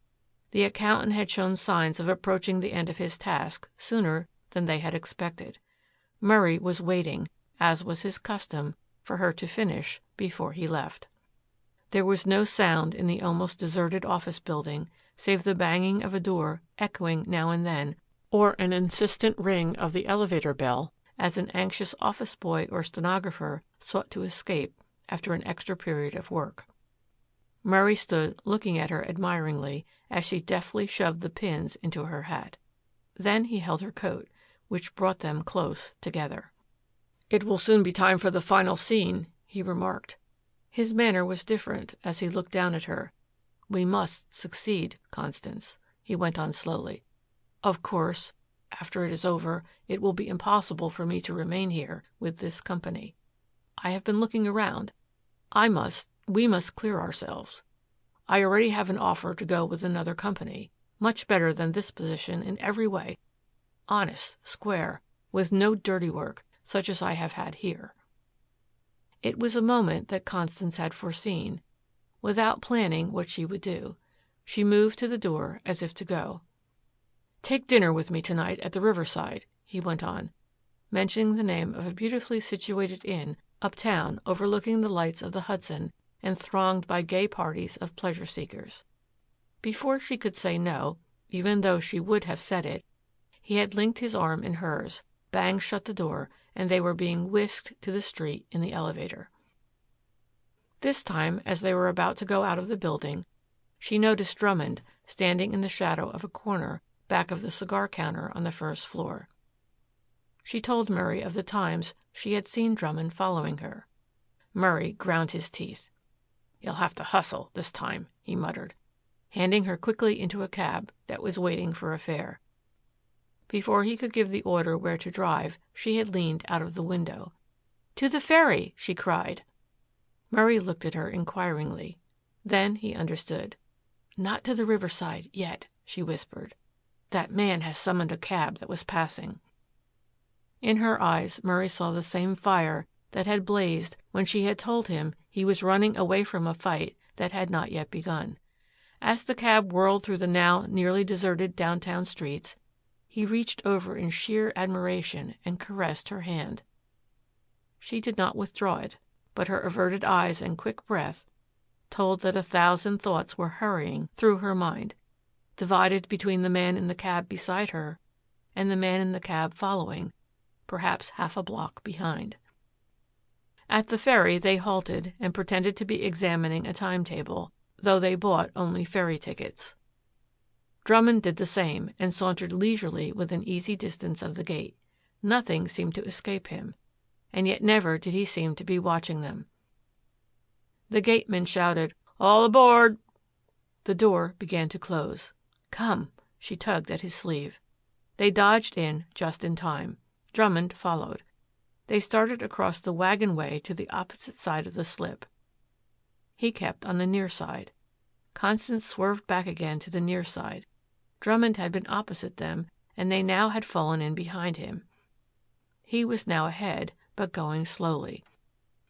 The accountant had shown signs of approaching the end of his task sooner than they had expected. Murray was waiting, as was his custom, for her to finish before he left. There was no sound in the almost deserted office building save the banging of a door echoing now and then, or an insistent ring of the elevator bell as an anxious office boy or stenographer sought to escape after an extra period of work. Murray stood looking at her admiringly as she deftly shoved the pins into her hat. Then he held her coat, which brought them close together. "It will soon be time for the final scene," he remarked. His manner was different as he looked down at her. "We must succeed, Constance," he went on slowly. "Of course, after it is over, it will be impossible for me to remain here with this company. I have been looking around. We must clear ourselves. I already have an offer to go with another company, much better than this position in every way. Honest, square, with no dirty work, such as I have had here." It was a moment that Constance had foreseen. Without planning what she would do, she moved to the door as if to go. "Take dinner with me tonight at the Riverside," he went on, mentioning the name of a beautifully situated inn uptown overlooking the lights of the Hudson and thronged by gay parties of pleasure seekers. Before she could say no, even though she would have said it, he had linked his arm in hers, banged shut the door, and they were being whisked to the street in the elevator. This time, as they were about to go out of the building, she noticed Drummond standing in the shadow of a corner back of the cigar counter on the first floor. She told Murray of the times she had seen Drummond following her. Murray ground his teeth. "You'll have to hustle this time," he muttered, handing her quickly into a cab that was waiting for a fare. Before he could give the order where to drive, she had leaned out of the window. "To the ferry!" she cried. Murray looked at her inquiringly. Then he understood. "Not to the riverside yet," she whispered. "That man has summoned a cab that was passing." In her eyes Murray saw the same fire that had blazed when she had told him he was running away from a fight that had not yet begun. As the cab whirled through the now nearly deserted downtown streets, he reached over in sheer admiration and caressed her hand. She did not withdraw it, but her averted eyes and quick breath told that 1,000 thoughts were hurrying through her mind, divided between the man in the cab beside her and the man in the cab following, perhaps half a block behind. At the ferry they halted and pretended to be examining a timetable, though they bought only ferry tickets. Drummond did the same and sauntered leisurely within easy distance of the gate. Nothing seemed to escape him, and yet never did he seem to be watching them. The gateman shouted, "All aboard!" The door began to close. "Come!" She tugged at his sleeve. They dodged in just in time. Drummond followed. They started across the wagon way to the opposite side of the slip. He kept on the near side. Constance swerved back again to the near side. Drummond had been opposite them, and they now had fallen in behind him. He was now ahead, but going slowly.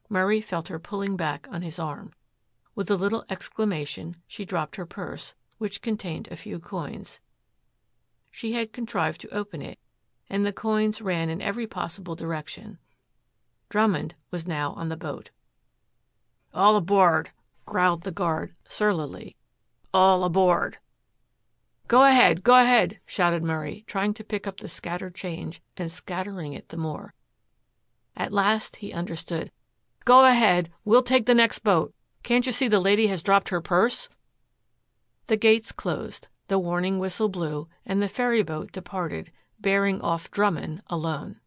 Murray felt her pulling back on his arm. With a little exclamation, she dropped her purse, which contained a few coins. She had contrived to open it, and the coins ran in every possible direction. Drummond was now on the boat. "All aboard," growled the guard surlily. "All aboard." Go ahead," shouted Murray, trying to pick up the scattered change and scattering it the more. At last he understood. "Go ahead. We'll take the next boat. Can't you see the lady has dropped her purse?" The gates closed, the warning whistle blew, and the ferry boat departed, bearing off Drummond alone.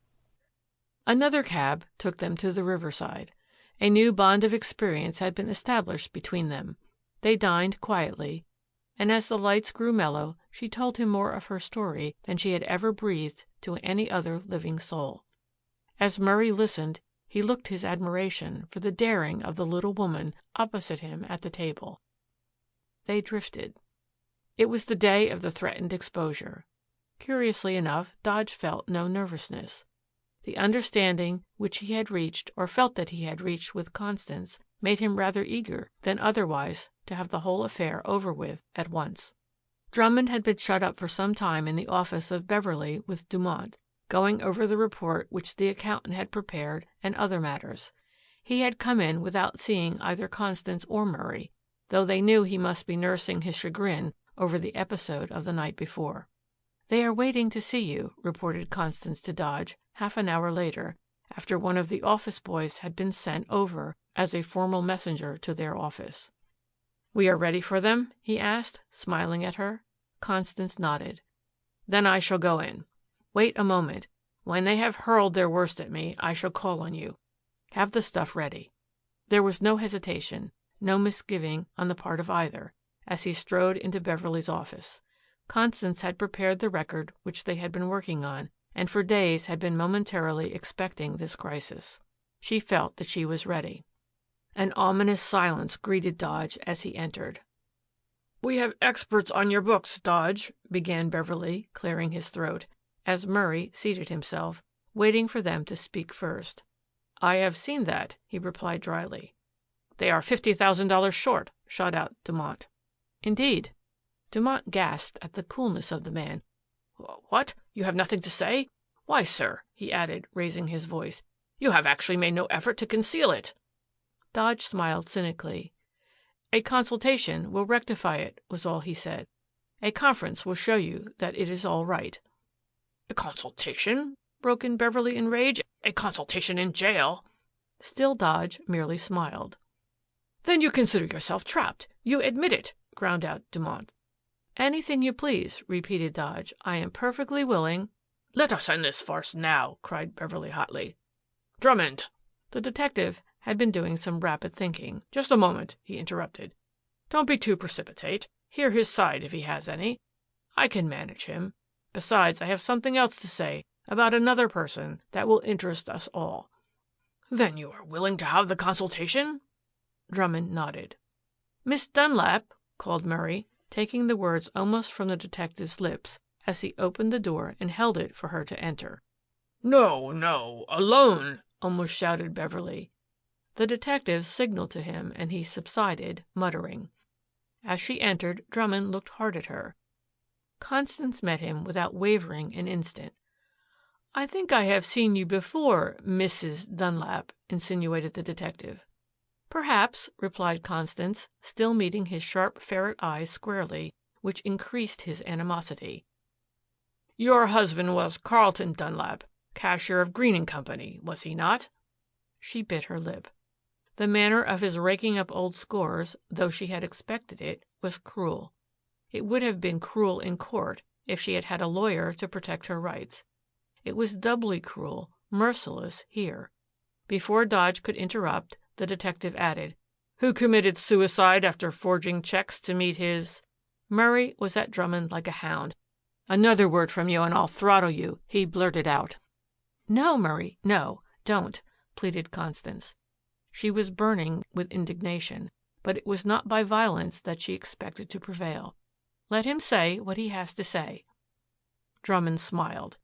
Another cab took them to the riverside. A new bond of experience had been established between them. They dined quietly, and as the lights grew mellow, she told him more of her story than she had ever breathed to any other living soul. As Murray listened, he looked his admiration for the daring of the little woman opposite him at the table. They drifted. It was the day of the threatened exposure. Curiously enough, Dodge felt no nervousness. The understanding which he had reached or felt that he had reached with Constance made him rather eager than otherwise to have the whole affair over with at once. Drummond had been shut up for some time in the office of Beverley with Dumont, going over the report which the accountant had prepared and other matters. He had come in without seeing either Constance or Murray, though they knew he must be nursing his chagrin over the episode of the night before. "They are waiting to see you," reported Constance to Dodge half an hour later, after one of the office boys had been sent over as a formal messenger to their office. "We are ready for them?" he asked, smiling at her. Constance nodded. "Then I shall go in. Wait a moment. When they have hurled their worst at me, I shall call on you. Have the stuff ready." There was no hesitation, no misgiving on the part of either, as he strode into Beverley's office. Constance had prepared the record which they had been working on, and for days had been momentarily expecting this crisis. She felt that she was ready. An ominous silence greeted Dodge as he entered. "We have experts on your books, Dodge," began Beverley, clearing his throat, as Murray seated himself, waiting for them to speak first. "I have seen that," he replied dryly. "They are $50,000 short," shot out Dumont. "Indeed." Dumont gasped at the coolness of the man. "What? You have nothing to say? Why, sir," he added, raising his voice, "you have actually made no effort to conceal it." Dodge smiled cynically. "A consultation will rectify it," was all he said. "A conference will show you that it is all right." "A consultation?" broke in Beverley in rage. "A consultation in jail?" Still Dodge merely smiled. "Then you consider yourself trapped. You admit it," ground out Dumont. "Anything you please," repeated Dodge. "I am perfectly willing—" "Let us end this farce now," cried Beverley hotly. "Drummond." The detective had been doing some rapid thinking. "Just a moment," he interrupted. "Don't be too precipitate. Hear his side if he has any. I can manage him. Besides, I have something else to say about another person that will interest us all." "Then you are willing to have the consultation?" Drummond nodded. Miss Dunlap, called Murray, taking the words almost from the detective's lips as he opened the door and held it for her to enter. No, no, alone, almost shouted Beverly. The detective signaled to him and he subsided, muttering. As she entered, Drummond looked hard at her. Constance met him without wavering an instant. I think I have seen you before, Mrs. Dunlap, insinuated the detective. Perhaps, replied Constance, still meeting his sharp ferret eyes squarely, which increased his animosity. Your husband was Carlton Dunlap, cashier of Green and Company, was he not? She bit her lip. The manner of his raking up old scores, though she had expected it, was cruel. It would have been cruel in court if she had had a lawyer to protect her rights. It was doubly cruel, merciless here. Before Dodge could interrupt, the detective added, Who committed suicide after forging checks to meet his... Murray was at Drummond like a hound. Another word from you and I'll throttle you, he blurted out. No, Murray, no, don't, pleaded Constance. She was burning with indignation, but it was not by violence that she expected to prevail. Let him say what he has to say. Drummond smiled.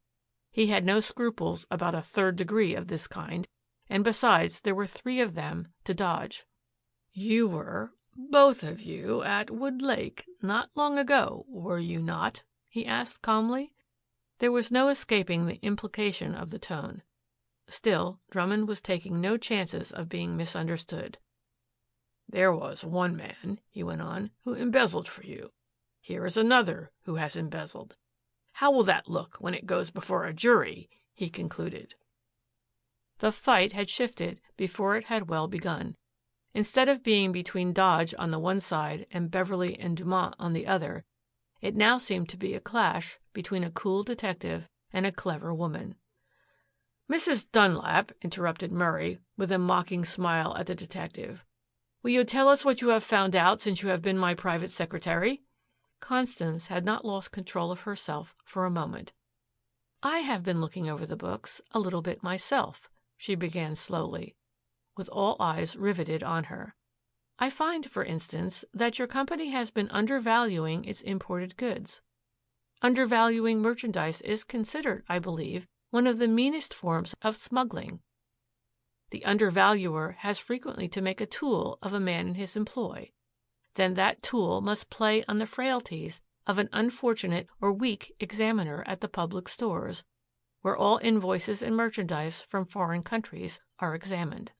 He had no scruples about a third degree of this kind, and besides, there were 3 of them to Dodge. You were, both of you, at Wood Lake not long ago, were you not? He asked calmly. There was no escaping the implication of the tone. Still, Drummond was taking no chances of being misunderstood. There was one man, he went on, who embezzled for you. Here is another who has embezzled. How will that look when it goes before a jury? He concluded. The fight had shifted before it had well begun. Instead of being between Dodge on the one side and Beverly and Dumont on the other, it now seemed to be a clash between a cool detective and a clever woman. Mrs. Dunlap, interrupted Murray, with a mocking smile at the detective, will you tell us what you have found out since you have been my private secretary? Constance had not lost control of herself for a moment. I have been looking over the books a little bit myself, she began slowly, with all eyes riveted on her. I find, for instance, that your company has been undervaluing its imported goods. Undervaluing merchandise is considered, I believe, one of the meanest forms of smuggling. The undervaluer has frequently to make a tool of a man in his employ. Then that tool must play on the frailties of an unfortunate or weak examiner at the public stores, where all invoices and merchandise from foreign countries are examined.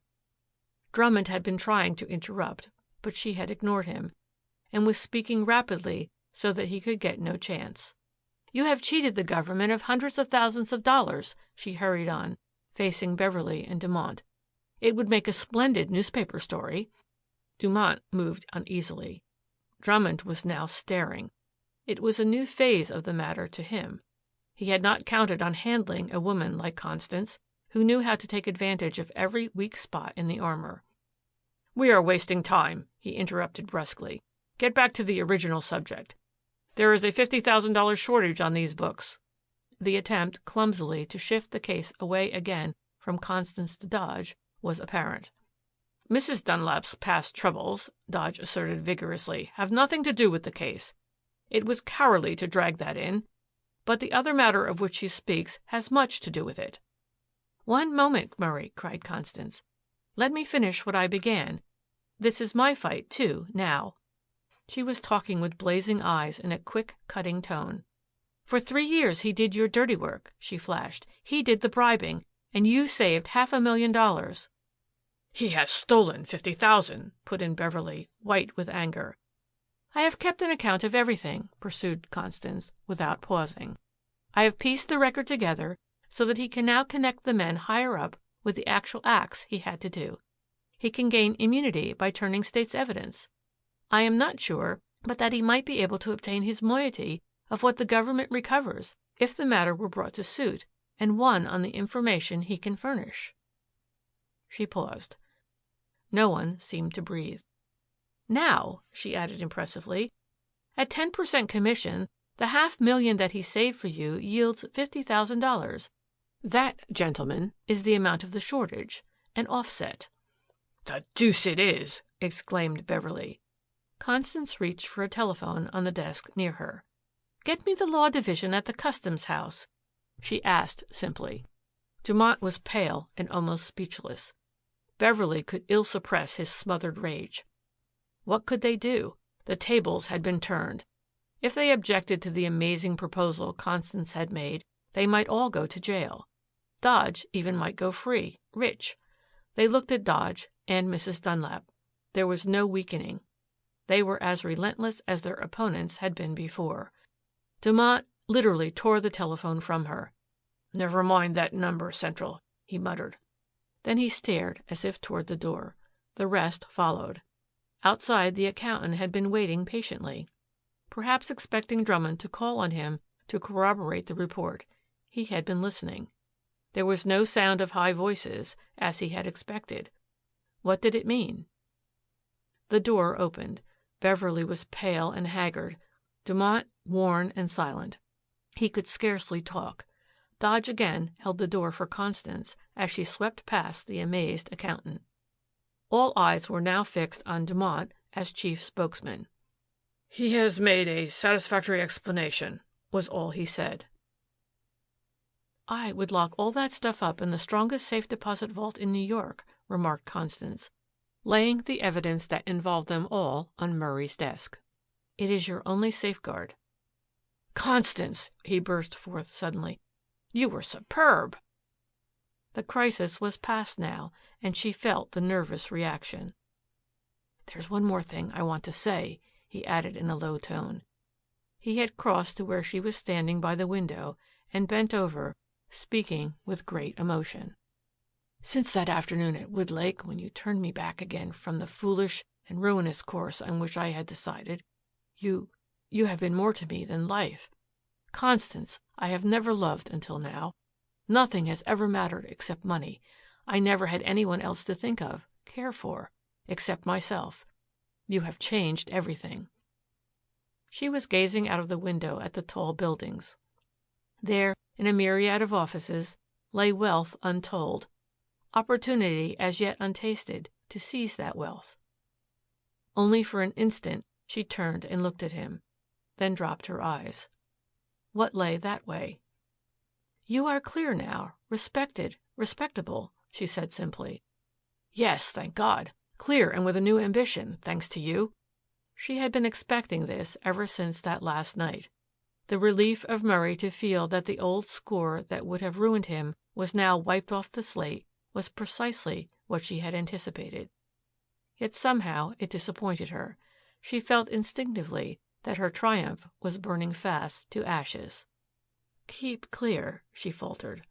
Drummond had been trying to interrupt, but she had ignored him, and was speaking rapidly so that he could get no chance. You have cheated the government of hundreds of thousands of dollars, she hurried on, facing Beverly and Dumont. It would make a splendid newspaper story. Dumont moved uneasily. Drummond was now staring. It was a new phase of the matter to him. He had not counted on handling a woman like Constance, who knew how to take advantage of every weak spot in the armor. We are wasting time, he interrupted brusquely. Get back to the original subject. There is a $50,000 shortage on these books. The attempt clumsily to shift the case away again from Constance to Dodge was apparent. Mrs. Dunlap's past troubles, Dodge asserted vigorously, have nothing to do with the case. It was cowardly to drag that in, but the other matter of which she speaks has much to do with it. One moment, Murray, cried Constance. Let me finish what I began. This is my fight, too, now. She was talking with blazing eyes in a quick, cutting tone. For 3 years he did your dirty work, she flashed. He did the bribing, and you saved $500,000. He has stolen $50,000, put in Beverly, white with anger. I have kept an account of everything, pursued Constance, without pausing. I have pieced the record together so that he can now connect the men higher up with the actual acts he had to do. He can gain immunity by turning state's evidence. I am not sure but that he might be able to obtain his moiety of what the government recovers if the matter were brought to suit and won on the information he can furnish. She paused. No one seemed to breathe. Now, she added impressively, at 10% commission, the $500,000 that he saved for you yields $50,000. That, gentlemen, is the amount of the shortage, an offset. The deuce it is, exclaimed Beverly. Constance reached for a telephone on the desk near her. "Get me the law division at the Customs House," she asked simply. Dumont was pale and almost speechless. Beverly could ill suppress his smothered rage. What could they do? The tables had been turned. If they objected to the amazing proposal Constance had made, they might all go to jail. Dodge even might go free, rich. They looked at Dodge and Mrs. Dunlap. There was no weakening. They were as relentless as their opponents had been before. Dumont literally tore the telephone from her. "Never mind that number, Central," he muttered. Then he stared as if toward the door. The rest followed. Outside, the accountant had been waiting patiently, perhaps expecting Drummond to call on him to corroborate the report. He had been listening. There was no sound of high voices, as he had expected. What did it mean? The door opened. Beverly was pale and haggard. Dumont worn and silent. He could scarcely talk. Dodge again held the door for Constance as she swept past the amazed accountant. All eyes were now fixed on Dumont as chief spokesman. "He has made a satisfactory explanation," was all he said. "I would lock all that stuff up in the strongest safe deposit vault in New York," remarked Constance, laying the evidence that involved them all on Murray's desk. "It is your only safeguard." "Constance," he burst forth suddenly, "you were superb." The crisis was past now, and she felt the nervous reaction. "There's one more thing I want to say," he added in a low tone. He had crossed to where she was standing by the window and bent over, speaking with great emotion. "Since that afternoon at Woodlake, when you turned me back again from the foolish and ruinous course on which I had decided, you have been more to me than life. Constance, I have never loved until now. Nothing has ever mattered except money. I never had anyone else to think of, care for, except myself. You have changed everything." She was gazing out of the window at the tall buildings. There, in a myriad of offices, lay wealth untold, opportunity as yet untasted to seize that wealth. Only for an instant she turned and looked at him, then dropped her eyes. What lay that way? "You are clear now, respected, respectable," she said simply. "Yes, thank God. Clear and with a new ambition, thanks to you." She had been expecting this ever since that last night. The relief of Murray to feel that the old score that would have ruined him was now wiped off the slate was precisely what she had anticipated. Yet somehow it disappointed her. She felt instinctively that her triumph was burning fast to ashes. "Keep clear," she faltered.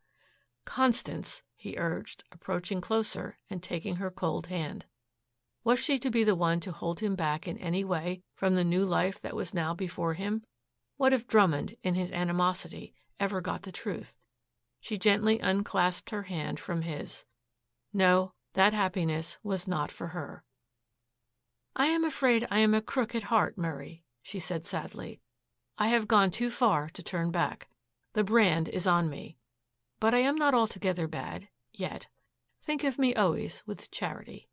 "Constance," he urged, approaching closer and taking her cold hand. Was she to be the one to hold him back in any way from the new life that was now before him? What if Drummond, in his animosity, ever got the truth? She gently unclasped her hand from his. No, that happiness was not for her. "I am afraid I am a crook at heart, Murray," she said sadly. "I have gone too far to turn back. The brand is on me. But I am not altogether bad, yet. Think of me always with charity."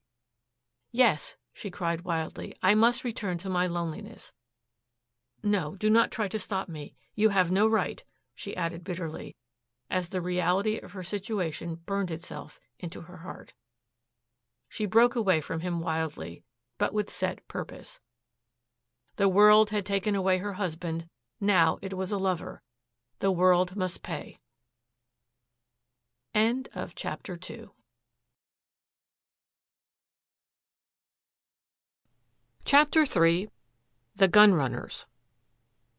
"Yes," she cried wildly, "I must return to my loneliness. No, do not try to stop me. You have no right," she added bitterly, as the reality of her situation burned itself into her heart. She broke away from him wildly, but with set purpose. The world had taken away her husband. Now it was a lover. The world must pay. End of chapter 2. Chapter 3. The Gunrunners.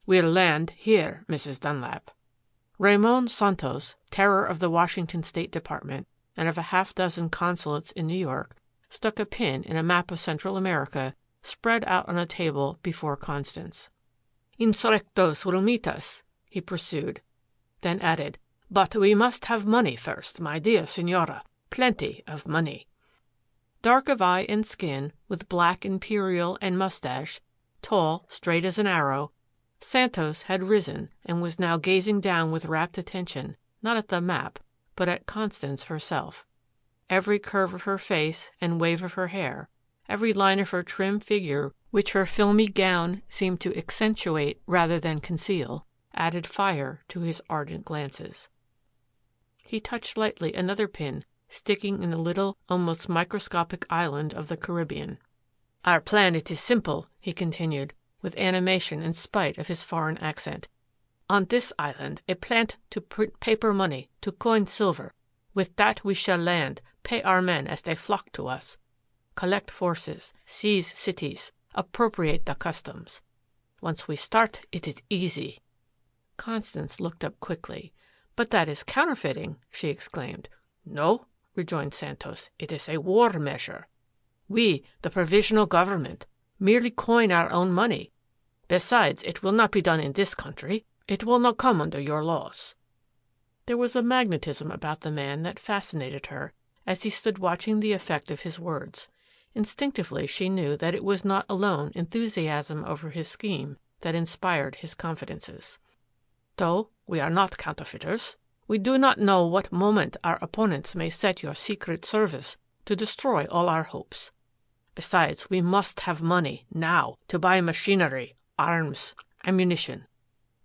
"We'll land here, Mrs. Dunlap." Ramon Santos, terror of the Washington State Department and of a half-dozen consulates in New York, stuck a pin in a map of Central America spread out on a table before Constance. "Insurrectos will meet us," he pursued, then added, "but we must have money first, my dear Senora, plenty of money." Dark of eye and skin, with black imperial and mustache, tall, straight as an arrow, Santos had risen and was now gazing down with rapt attention, not at the map, but at Constance herself. Every curve of her face and wave of her hair, every line of her trim figure which her filmy gown seemed to accentuate rather than conceal, added fire to his ardent glances. He touched lightly another pin sticking in the little, almost microscopic island of the Caribbean. "Our plan, it is simple," he continued, with animation in spite of his foreign accent. "On this island a plant to print paper money, to coin silver. With that we shall land, pay our men as they flock to us, collect forces, seize cities, appropriate the customs. Once we start, it is easy." Constance looked up quickly. "But that is counterfeiting," she exclaimed. "No," rejoined Santos, "it is a war measure. We, the provisional government, merely coin our own money. Besides, it will not be done in this country. It will not come under your laws." There was a magnetism about the man that fascinated her as he stood watching the effect of his words. Instinctively she knew that it was not alone enthusiasm over his scheme that inspired his confidences. "Though we are not counterfeiters, we do not know what moment our opponents may set your secret service to destroy all our hopes. Besides, we must have money now to buy machinery, arms, ammunition.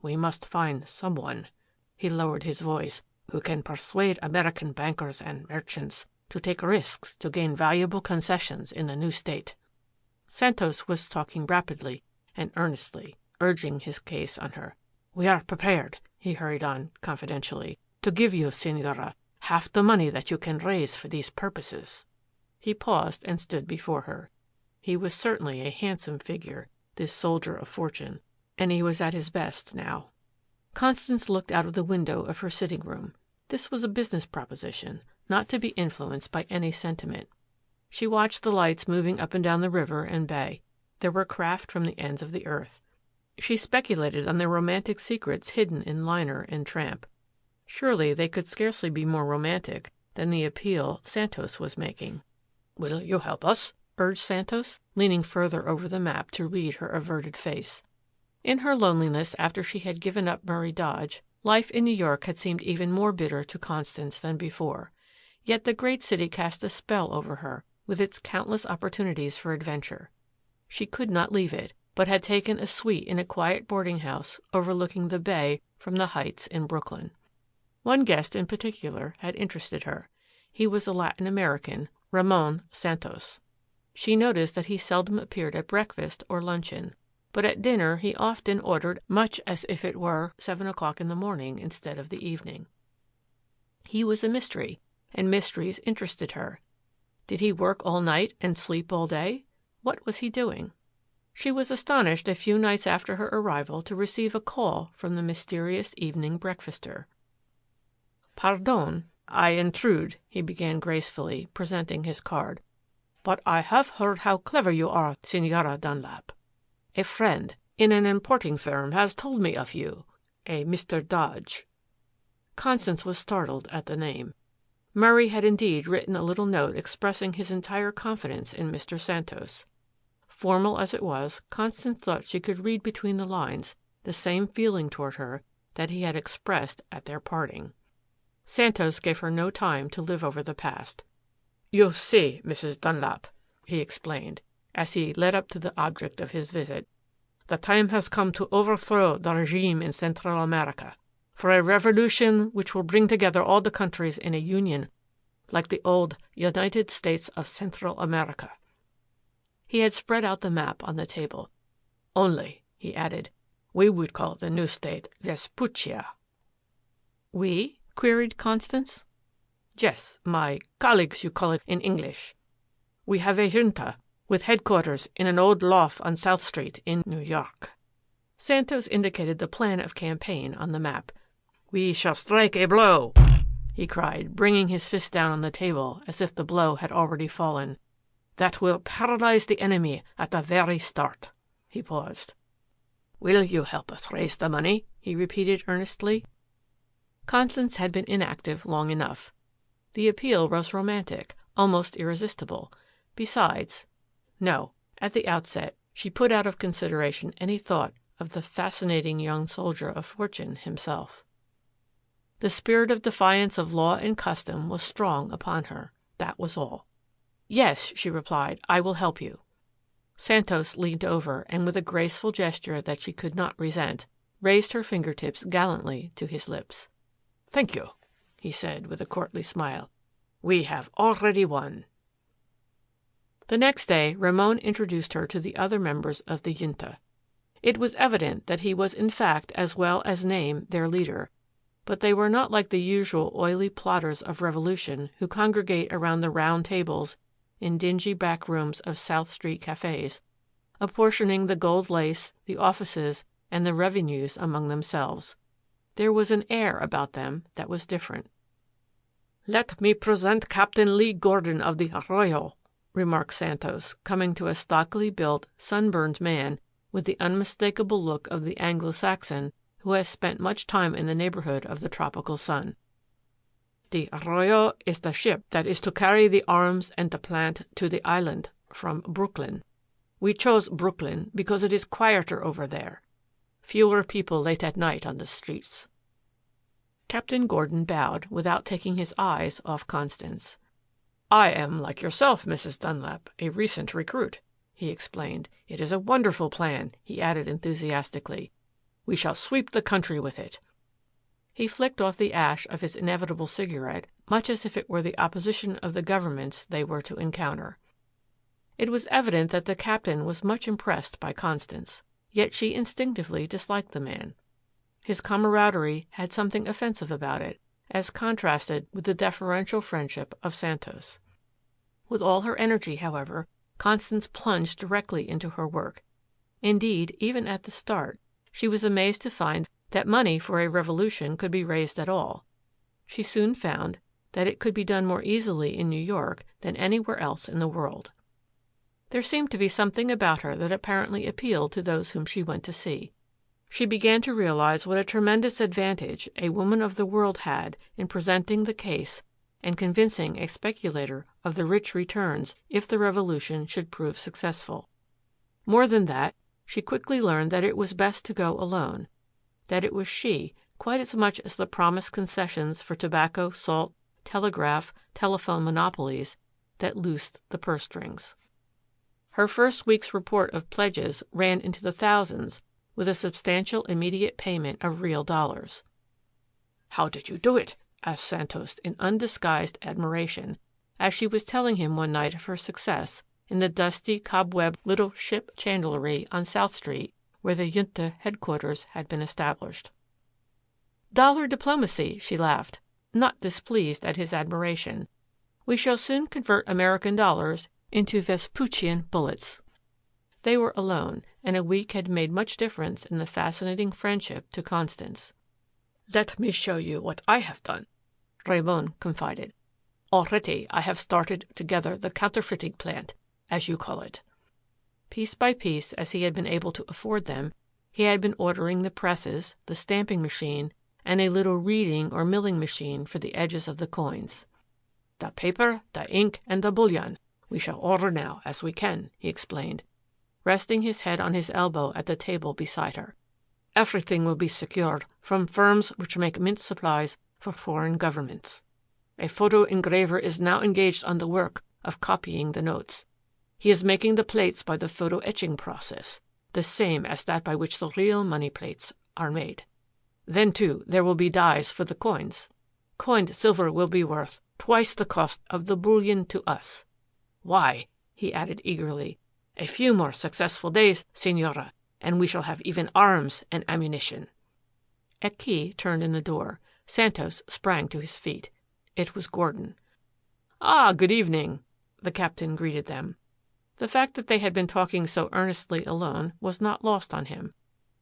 We must find someone," he lowered his voice, "who can persuade American bankers and merchants to take risks to gain valuable concessions in the new state." Santos was talking rapidly and earnestly, urging his case on her. "We are prepared," he hurried on confidentially, "to give you, Senora, half the money that you can raise for these purposes." He paused and stood before her. He was certainly a handsome figure, this soldier of fortune, and he was at his best now. Constance looked out of the window of her sitting room. This was a business proposition, not to be influenced by any sentiment. She watched the lights moving up and down the river and bay. There were craft from the ends of the earth. She speculated on the romantic secrets hidden in liner and tramp. Surely they could scarcely be more romantic than the appeal Santos was making. "Will you help us?" urged Santos, leaning further over the map to read her averted face. In her loneliness after she had given up Murray Dodge, life in New York had seemed even more bitter to Constance than before. Yet the great city cast a spell over her, with its countless opportunities for adventure. She could not leave it, but had taken a suite in a quiet boarding house overlooking the bay from the Heights in Brooklyn. One guest in particular had interested her. He was a Latin American, Ramon Santos. She noticed that he seldom appeared at breakfast or luncheon, but at dinner he often ordered much as if it were 7 o'clock in the morning instead of the evening. He was a mystery, and mysteries interested her. Did he work all night and sleep all day? What was he doing? She was astonished a few nights after her arrival to receive a call from the mysterious evening breakfaster. "Pardon, I intrude," he began gracefully, presenting his card. "But I have heard how clever you are, Senora Dunlap. A friend in an importing firm has told me of you, a Mr. Dodge." Constance was startled at the name. Murray had indeed written a little note expressing his entire confidence in Mr. Santos. Formal as it was, Constance thought she could read between the lines the same feeling toward her that he had expressed at their parting. Santos gave her no time to live over the past. "You see, Mrs. Dunlap," he explained, as he led up to the object of his visit, "the time has come to overthrow the regime in Central America, for a revolution which will bring together all the countries in a union like the old United States of Central America." He had spread out the map on the table. "Only," he added, "we would call the new state Vespuccia." "We?" queried Constance. "Yes, my colleagues you call it in English. We have a junta with headquarters in an old loft on South Street in New York." Santos indicated the plan of campaign on the map. "We shall strike a blow," he cried, bringing his fist down on the table as if the blow had already fallen. "That will paralyze the enemy at the very start." He paused. "Will you help us raise the money?" he repeated earnestly. Constance had been inactive long enough. The appeal was romantic, almost irresistible. Besides, no, at the outset she put out of consideration any thought of the fascinating young soldier of fortune himself. The spirit of defiance of law and custom was strong upon her. That was all. "Yes," she replied, "I will help you." Santos leaned over and with a graceful gesture that she could not resent, raised her fingertips gallantly to his lips. "Thank you," he said with a courtly smile. "We have already won." The next day Ramon introduced her to the other members of the Junta. It was evident that he was in fact as well as name their leader, but they were not like the usual oily plotters of revolution who congregate around the round tables in dingy back rooms of South Street cafes, apportioning the gold lace, the offices, and the revenues among themselves. There was an air about them that was different. "Let me present Captain Lee Gordon of the Arroyo," remarked Santos, coming to a stockily built, sunburned man with the unmistakable look of the Anglo-Saxon who has spent much time in the neighborhood of the tropical sun. "The Arroyo is the ship that is to carry the arms and the plant to the island from Brooklyn. We chose Brooklyn because it is quieter over there. Fewer people late at night on the streets." Captain Gordon bowed without taking his eyes off Constance. "I am, like yourself, Mrs. Dunlap, a recent recruit," he explained. "It is a wonderful plan," he added enthusiastically. "We shall sweep the country with it." He flicked off the ash of his inevitable cigarette, much as if it were the opposition of the governments they were to encounter. It was evident that the captain was much impressed by Constance, yet she instinctively disliked the man. His camaraderie had something offensive about it, as contrasted with the deferential friendship of Santos. With all her energy, however, Constance plunged directly into her work. Indeed, even at the start, she was amazed to find that money for a revolution could be raised at all. She soon found that it could be done more easily in New York than anywhere else in the world. There seemed to be something about her that apparently appealed to those whom she went to see. She began to realize what a tremendous advantage a woman of the world had in presenting the case and convincing a speculator of the rich returns if the revolution should prove successful. More than that, she quickly learned that it was best to go alone, that it was she, quite as much as the promised concessions for tobacco, salt, telegraph, telephone monopolies, that loosed the purse strings. Her first week's report of pledges ran into the thousands with a substantial immediate payment of real dollars. "How did you do it?" asked Santos in undisguised admiration, as she was telling him one night of her success in the dusty, cobwebbed little ship chandlery on South Street where the Junta headquarters had been established. "Dollar diplomacy," she laughed, not displeased at his admiration. "We shall soon convert American dollars into Vespuccian bullets." They were alone, and a week had made much difference in the fascinating friendship to Constance. "Let me show you what I have done," Ramon confided. "Already I have started together the counterfeiting plant, as you call it." Piece by piece, as he had been able to afford them, he had been ordering the presses, the stamping machine, and a little reading or milling machine for the edges of the coins. "The paper, the ink, and the bullion we shall order now as we can," he explained, resting his head on his elbow at the table beside her. "Everything will be secured from firms which make mint supplies for foreign governments. A photo engraver is now engaged on the work of copying the notes. He is making the plates by the photo etching process, the same as that by which the real money plates are made. Then, too, there will be dies for the coins. Coined silver will be worth twice the cost of the bullion to us. Why," he added eagerly, "a few more successful days, Señora, and we shall have even arms and ammunition." A key turned in the door. Santos sprang to his feet. It was Gordon. "Ah, good evening," the captain greeted them. The fact that they had been talking so earnestly alone was not lost on him.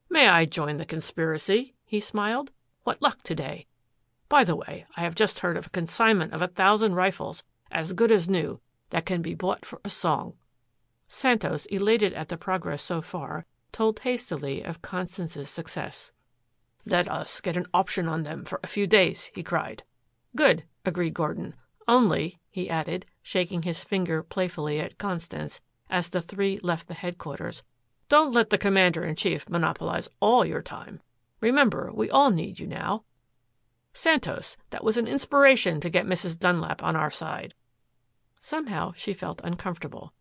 "May I join the conspiracy?" he smiled. "What luck today? By the way, I have just heard of a consignment of 1,000 rifles, as good as new, that can be bought for a song." Santos, elated at the progress so far, told hastily of Constance's success. "Let us get an option on them for a few days," he cried. "Good," agreed Gordon. "Only," he added, shaking his finger playfully at Constance as the three left the headquarters, "don't let the commander-in-chief monopolize all your time. Remember, we all need you now. Santos, that was an inspiration to get Mrs. Dunlap on our side." Somehow she felt uncomfortable.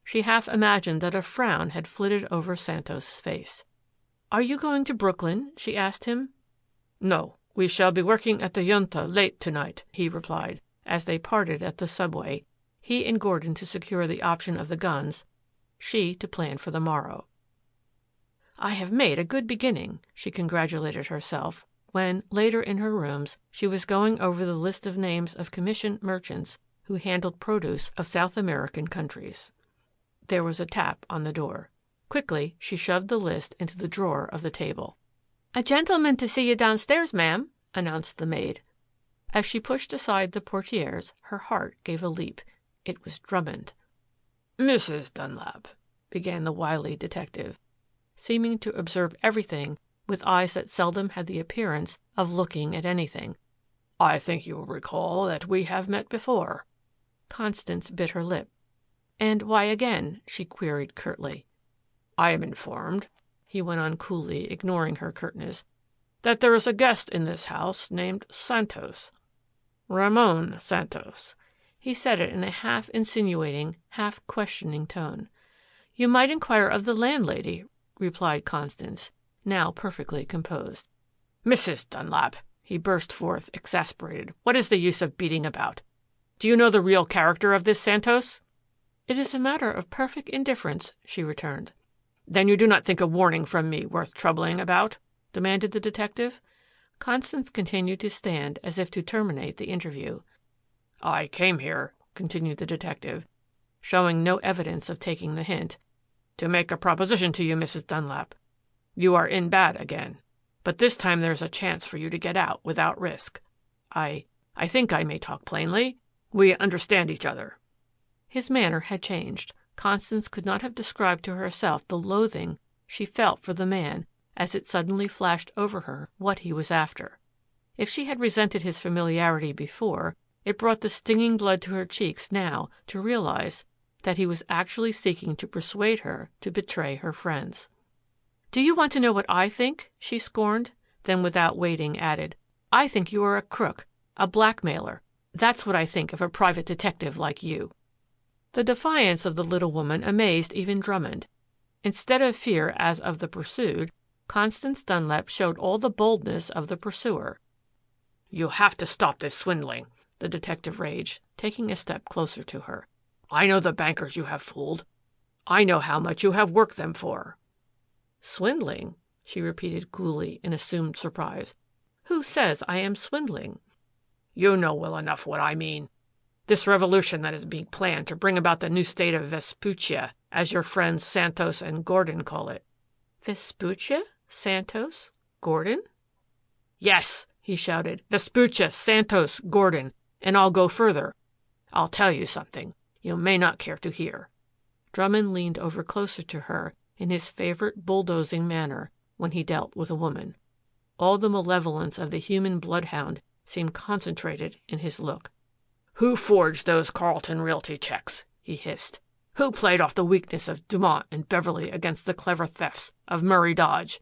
She half imagined that a frown had flitted over Santos' face. "Are you going to Brooklyn?" she asked him. "No, we shall be working at the Junta late tonight," he replied, as they parted at the subway, he and Gordon to secure the option of the guns, she to plan for the morrow. "I have made a good beginning," she congratulated herself, when, later in her rooms, she was going over the list of names of commissioned merchants who handled produce of South American countries. There was a tap on the door. Quickly, she shoved the list into the drawer of the table. "A gentleman to see you downstairs, ma'am," announced the maid. As she pushed aside the portieres, her heart gave a leap. It was Drummond. "Mrs. Dunlap," began the wily detective, seeming to observe everything with eyes that seldom had the appearance of looking at anything. "I think you will recall that we have met before." Constance bit her lip. "And why again?" she queried curtly. "I am informed," he went on coolly, ignoring her curtness, "that there is a guest in this house named Santos. Ramon Santos." He said it in a half insinuating, half questioning tone. "You might inquire of the landlady," replied Constance, now perfectly composed. "Mrs. Dunlap," he burst forth, exasperated, "what is the use of beating about? Do you know the real character of this Santos?" "It is a matter of perfect indifference," she returned. "Then you do not think a warning from me worth troubling about?" demanded the detective. Constance continued to stand as if to terminate the interview. "I came here," continued the detective, showing no evidence of taking the hint, "to make a proposition to you, Mrs. Dunlap. You are in bad again, but this time there is a chance for you to get out without risk. I think I may talk plainly. We understand each other." His manner had changed. Constance could not have described to herself the loathing she felt for the man as it suddenly flashed over her what he was after. If she had resented his familiarity before, it brought the stinging blood to her cheeks now to realize that he was actually seeking to persuade her to betray her friends. "Do you want to know what I think?" she scorned, then without waiting added, "I think you are a crook, a blackmailer. That's what I think of a private detective like you." The defiance of the little woman amazed even Drummond. Instead of fear as of the pursued, Constance Dunlap showed all the boldness of the pursuer. "You have to stop this swindling," the detective raged, taking a step closer to her. "I know the bankers you have fooled. I know how much you have worked them for." "Swindling?" she repeated coolly in assumed surprise. "Who says I am swindling?" "You know well enough what I mean. This revolution that is being planned to bring about the new state of Vespuccia, as your friends Santos and Gordon call it." "Vespuccia? Santos? Gordon?" "Yes," he shouted. "Vespuccia, Santos, Gordon. And I'll go further. I'll tell you something you may not care to hear." Drummond leaned over closer to her in his favorite bulldozing manner when he dealt with a woman. All the malevolence of the human bloodhound seemed concentrated in his look. "Who forged those Carlton Realty checks?" he hissed. "Who played off the weakness of Dumont and Beverly against the clever thefts of Murray Dodge?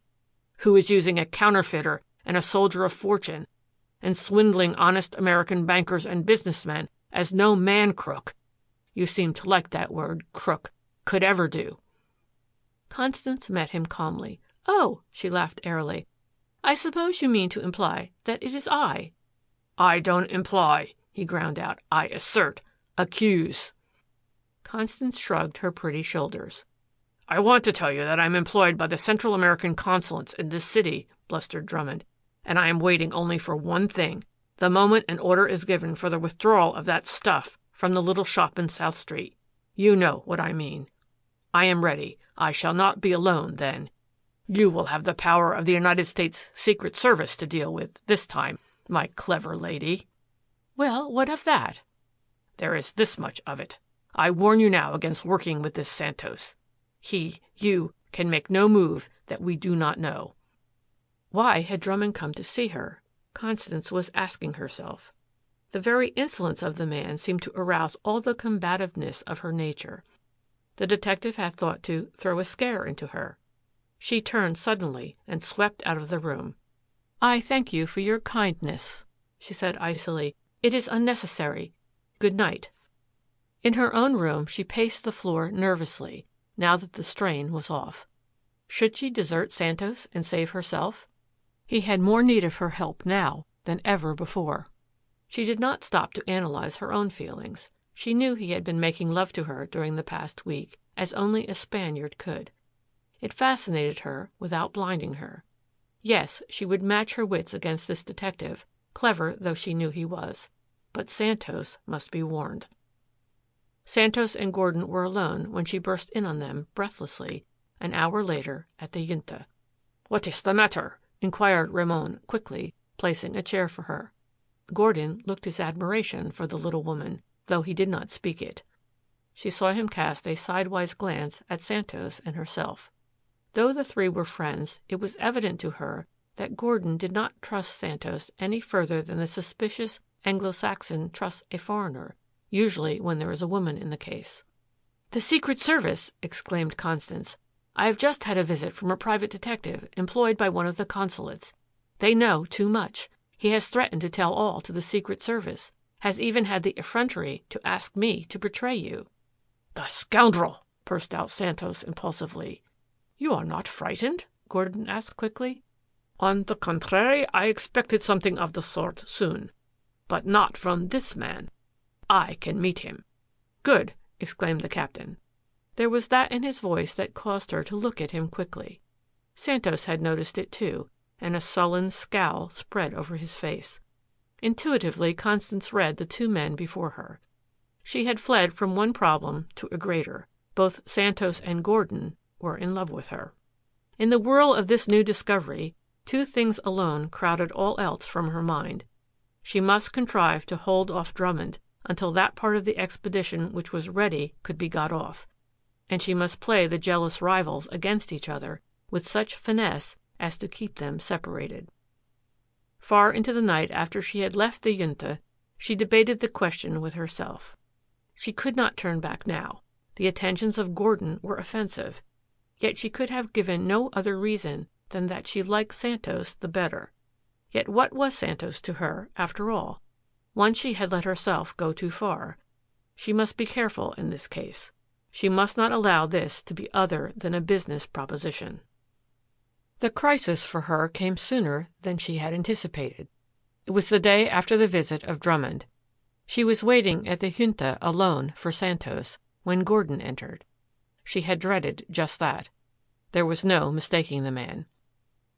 Who is using a counterfeiter and a soldier of fortune and swindling honest American bankers and businessmen as no man crook, you seem to like that word, crook, could ever do?" Constance met him calmly. "Oh," she laughed airily, "I suppose you mean to imply that it is I." "I don't imply," he ground out. "I assert, accuse." Constance shrugged her pretty shoulders. "I want to tell you that I'm employed by the Central American consulates in this city," blustered Drummond, "and I am waiting only for one thing, the moment an order is given for the withdrawal of that stuff from the little shop in South Street. You know what I mean. I am ready. I shall not be alone then. You will have the power of the United States Secret Service to deal with this time, my clever lady." "Well, what of that?" "There is this much of it. I warn you now against working with this Santos. You can make no move that we do not know." Why had Drummond come to see her? Constance was asking herself. The very insolence of the man seemed to arouse all the combativeness of her nature. The detective had thought to throw a scare into her. She turned suddenly and swept out of the room. "I thank you for your kindness," she said icily. "It is unnecessary. Good night." In her own room she paced the floor nervously, now that the strain was off. Should she desert Santos and save herself? He had more need of her help now than ever before. She did not stop to analyze her own feelings. She knew he had been making love to her during the past week, as only a Spaniard could. It fascinated her without blinding her. Yes, she would match her wits against this detective, clever though she knew he was. But Santos must be warned. Santos and Gordon were alone when she burst in on them breathlessly, an hour later at the Junta. "What is the matter?" inquired Ramon quickly, placing a chair for her. Gordon looked his admiration for the little woman, though he did not speak it. She saw him cast a sidewise glance at Santos and herself. Though the three were friends, it was evident to her that Gordon did not trust Santos any further than the suspicious Anglo-Saxon trusts a foreigner, usually when there is a woman in the case. "The Secret Service!" exclaimed Constance. "I have just had a visit from a private detective employed by one of the consulates. They know too much. He has threatened to tell all to the Secret Service, has even had the effrontery to ask me to betray you." "The scoundrel!" burst out Santos impulsively. "You are not frightened?" Gordon asked quickly. "On the contrary, I expected something of the sort soon. But not from this man. I can meet him." "Good!" exclaimed the captain. There was that in his voice that caused her to look at him quickly. Santos had noticed it too, and a sullen scowl spread over his face. Intuitively, Constance read the two men before her. She had fled from one problem to a greater. Both Santos and Gordon were in love with her. In the whirl of this new discovery, two things alone crowded all else from her mind. She must contrive to hold off Drummond until that part of the expedition which was ready could be got off. And she must play the jealous rivals against each other with such finesse as to keep them separated. Far into the night after she had left the Junta, she debated the question with herself. She could not turn back now. The attentions of Gordon were offensive. Yet she could have given no other reason than that she liked Santos the better. Yet what was Santos to her, after all? Once she had let herself go too far. She must be careful in this case. She must not allow this to be other than a business proposition. The crisis for her came sooner than she had anticipated. It was the day after the visit of Drummond. She was waiting at the Junta alone for Santos when Gordon entered. She had dreaded just that. There was no mistaking the man.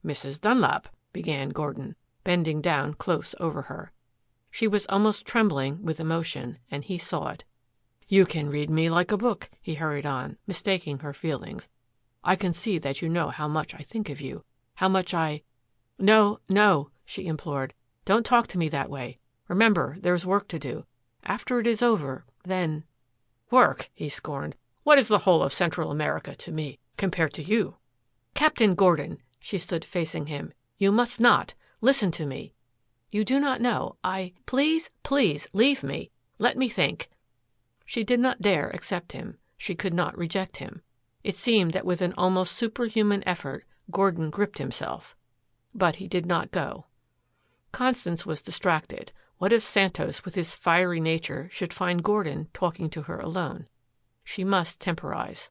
"Mrs. Dunlap," began Gordon, bending down close over her. She was almost trembling with emotion, and he saw it. "You can read me like a book," he hurried on, mistaking her feelings. "I can see that you know how much I think of you, how much I—" "No, no," she implored. "Don't talk to me that way. Remember, there's work to do. After it is over, then—" "Work!" he scorned. "What is the whole of Central America to me, compared to you?" "Captain Gordon," she stood facing him, "you must not. Listen to me. You do not know. Please, please, leave me. Let me think." She did not dare accept him. She could not reject him. It seemed that with an almost superhuman effort, Gordon gripped himself. But he did not go. Constance was distracted. What if Santos, with his fiery nature, should find Gordon talking to her alone? She must temporize.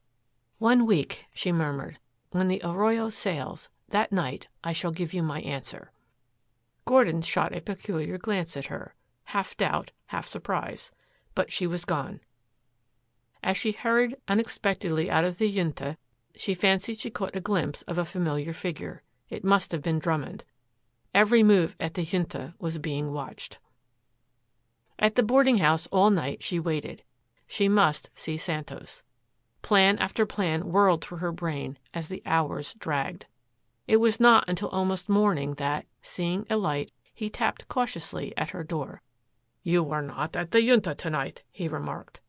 "1 week," she murmured. "When the Arroyo sails, that night I shall give you my answer." Gordon shot a peculiar glance at her, half doubt, half surprise. But she was gone. As she hurried unexpectedly out of the Junta, she fancied she caught a glimpse of a familiar figure. It must have been Drummond. Every move at the Junta was being watched. At the boarding house all night she waited. She must see Santos. Plan after plan whirled through her brain as the hours dragged. It was not until almost morning that, seeing a light, he tapped cautiously at her door. "You are not at the Junta tonight," he remarked.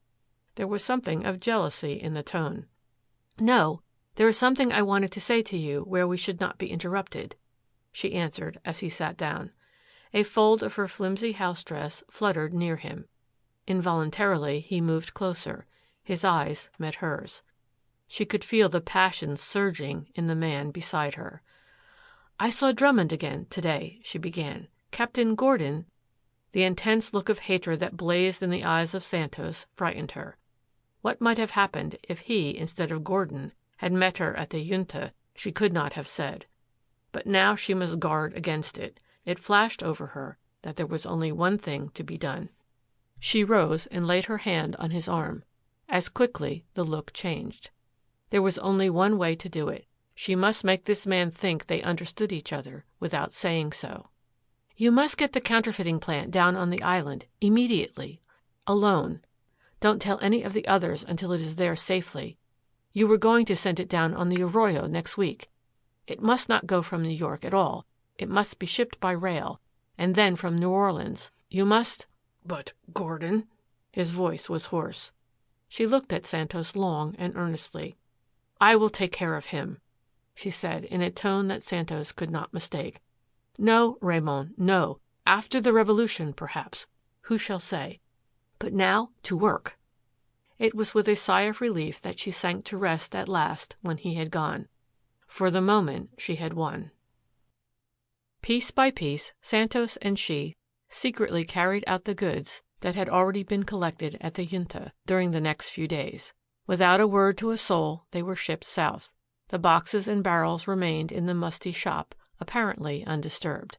There was something of jealousy in the tone. "No, there is something I wanted to say to you where we should not be interrupted," she answered as he sat down. A fold of her flimsy house dress fluttered near him. Involuntarily he moved closer. His eyes met hers. She could feel the passion surging in the man beside her. "I saw Drummond again today," she began. "Captain Gordon—" The intense look of hatred that blazed in the eyes of Santos frightened her. What might have happened if he, instead of Gordon, had met her at the Junta, she could not have said. But now she must guard against it. It flashed over her that there was only one thing to be done. She rose and laid her hand on his arm. As quickly the look changed. There was only one way to do it. She must make this man think they understood each other without saying so. You must get the counterfeiting plant down on the island immediately. Alone. Don't tell any of the others until it is there safely. You were going to send it down on the Arroyo next week. It must not go from New York at all. It must be shipped by rail, and then from New Orleans. You must— But Gordon? His voice was hoarse. She looked at Santos long and earnestly. I will take care of him, she said in a tone that Santos could not mistake. No, Raymond, no. After the revolution, perhaps. Who shall say? But now to work. It was with a sigh of relief that she sank to rest at last when he had gone. For the moment she had won. Piece by piece, Santos and she secretly carried out the goods that had already been collected at the Junta during the next few days. Without a word to a soul, they were shipped south. The boxes and barrels remained in the musty shop, apparently undisturbed.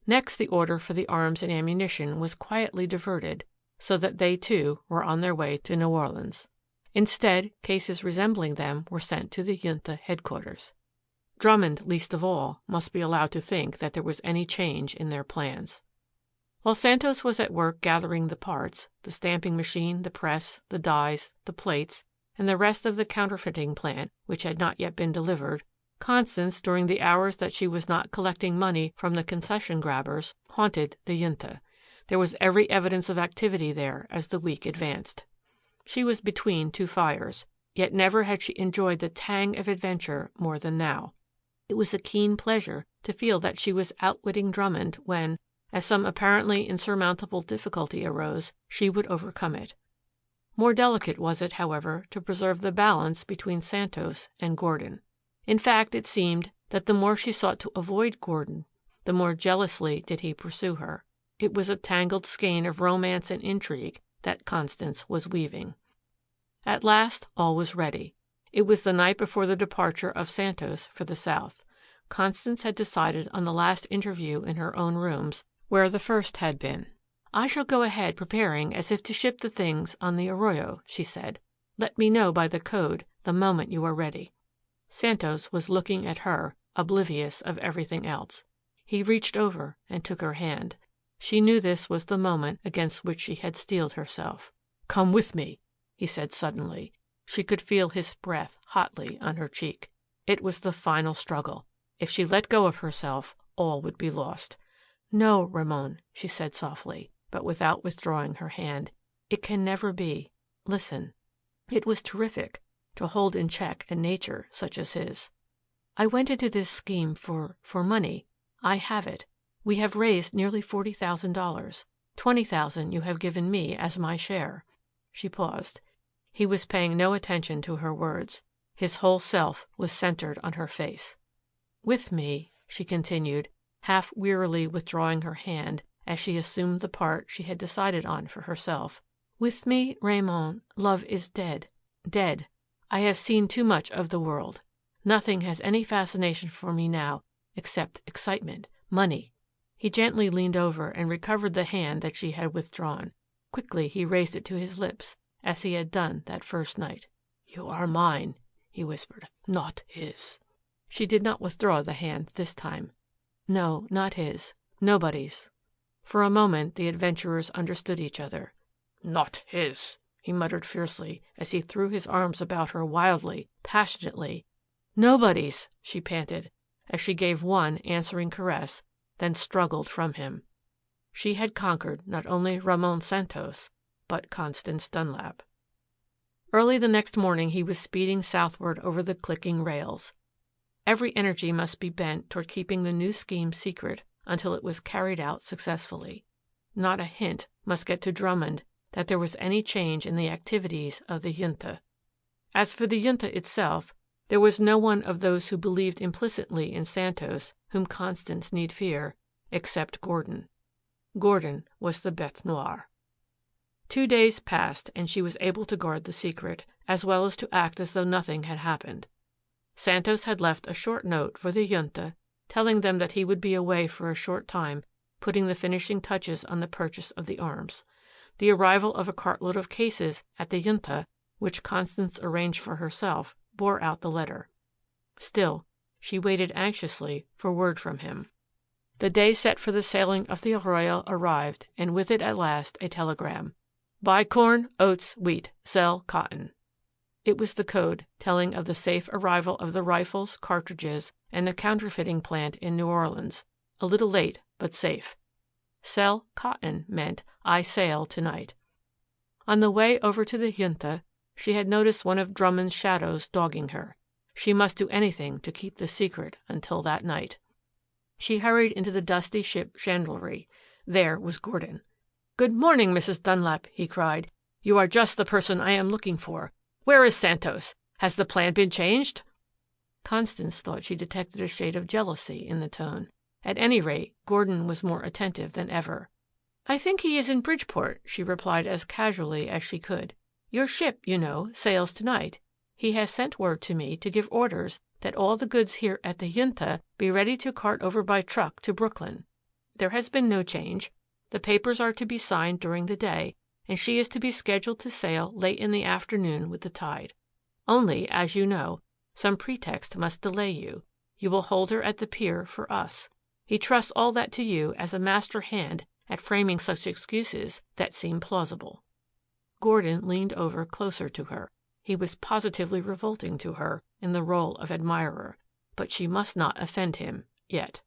Next, the order for the arms and ammunition was quietly diverted, so that they, too, were on their way to New Orleans. Instead, cases resembling them were sent to the Junta headquarters. Drummond, least of all, must be allowed to think that there was any change in their plans. While Santos was at work gathering the parts, the stamping machine, the press, the dies, the plates, and the rest of the counterfeiting plant, which had not yet been delivered, Constance, during the hours that she was not collecting money from the concession grabbers, haunted the Junta. There was every evidence of activity there as the week advanced. She was between two fires, yet never had she enjoyed the tang of adventure more than now. It was a keen pleasure to feel that she was outwitting Drummond when, as some apparently insurmountable difficulty arose, she would overcome it. More delicate was it, however, to preserve the balance between Santos and Gordon. In fact, it seemed that the more she sought to avoid Gordon, the more jealously did he pursue her. It was a tangled skein of romance and intrigue that Constance was weaving. At last all was ready. It was the night before the departure of Santos for the South. Constance had decided on the last interview in her own rooms, where the first had been. I shall go ahead preparing as if to ship the things on the Arroyo, she said. Let me know by the code the moment you are ready. Santos was looking at her, oblivious of everything else. He reached over and took her hand. She knew this was the moment against which she had steeled herself. Come with me, he said suddenly. She could feel his breath hotly on her cheek. It was the final struggle. If she let go of herself, all would be lost. No, Ramon, she said softly, but without withdrawing her hand. It can never be. Listen. It was terrific to hold in check a nature such as his. I went into this scheme for money. I have it. We have raised nearly $40,000. $20,000 you have given me as my share. She paused. He was paying no attention to her words. His whole self was centered on her face. With me, she continued, half wearily withdrawing her hand as she assumed the part she had decided on for herself. With me, Raymond, love is dead. Dead. I have seen too much of the world. Nothing has any fascination for me now except excitement, money. He gently leaned over and recovered the hand that she had withdrawn. Quickly he raised it to his lips, as he had done that first night. You are mine, he whispered, not his. She did not withdraw the hand this time. No, not his. Nobody's. For a moment the adventurers understood each other. Not his, he muttered fiercely as he threw his arms about her wildly, passionately. Nobody's, she panted, as she gave one answering caress, then struggled from him. She had conquered not only Ramon Santos, but Constance Dunlap. Early the next morning he was speeding southward over the clicking rails. Every energy must be bent toward keeping the new scheme secret until it was carried out successfully. Not a hint must get to Drummond that there was any change in the activities of the Junta. As for the Junta itself, there was no one of those who believed implicitly in Santos whom Constance need fear, except Gordon. Gordon was the bête noire. 2 days passed and she was able to guard the secret, as well as to act as though nothing had happened. Santos had left a short note for the Junta, telling them that he would be away for a short time, putting the finishing touches on the purchase of the arms. The arrival of a cartload of cases at the Junta, which Constance arranged for herself, bore out the letter. Still, she waited anxiously for word from him. The day set for the sailing of the Arroyo arrived, and with it at last a telegram. Buy corn, oats, wheat, sell cotton. It was the code telling of the safe arrival of the rifles, cartridges, and the counterfeiting plant in New Orleans. A little late, but safe. Sell cotton meant I sail tonight. On the way over to the Junta, she had noticed one of Drummond's shadows dogging her. She must do anything to keep the secret until that night. She hurried into the dusty ship chandlery. There was Gordon. "Good morning, Mrs. Dunlap," he cried. "You are just the person I am looking for. Where is Santos? Has the plan been changed?" Constance thought she detected a shade of jealousy in the tone. At any rate, Gordon was more attentive than ever. "I think he is in Bridgeport," she replied as casually as she could. "Your ship, you know, sails tonight. He has sent word to me to give orders that all the goods here at the Junta be ready to cart over by truck to Brooklyn. There has been no change. The papers are to be signed during the day, and she is to be scheduled to sail late in the afternoon with the tide. Only, as you know, some pretext must delay you. You will hold her at the pier for us. He trusts all that to you as a master hand at framing such excuses that seem plausible." Gordon leaned over closer to her. He was positively revolting to her in the role of admirer, but she must not offend him yet.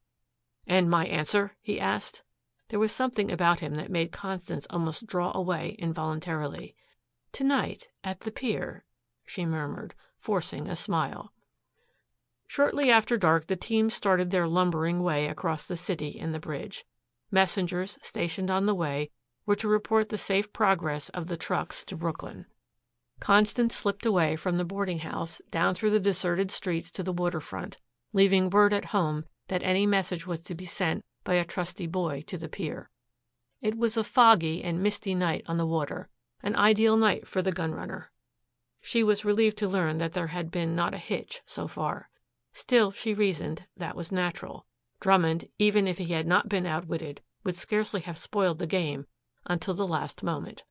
"And my answer?" he asked. There was something about him that made Constance almost draw away involuntarily. "Tonight, at the pier," she murmured, forcing a smile. Shortly after dark the team started their lumbering way across the city and the bridge. Messengers stationed on the way were to report the safe progress of the trucks to Brooklyn. Constance slipped away from the boarding house down through the deserted streets to the waterfront, leaving word at home that any message was to be sent by a trusty boy to the pier. It was a foggy and misty night on the water, an ideal night for the gunrunner. She was relieved to learn that there had been not a hitch so far. Still, she reasoned, that was natural. Drummond, even if he had not been outwitted, would scarcely have spoiled the game until the last moment.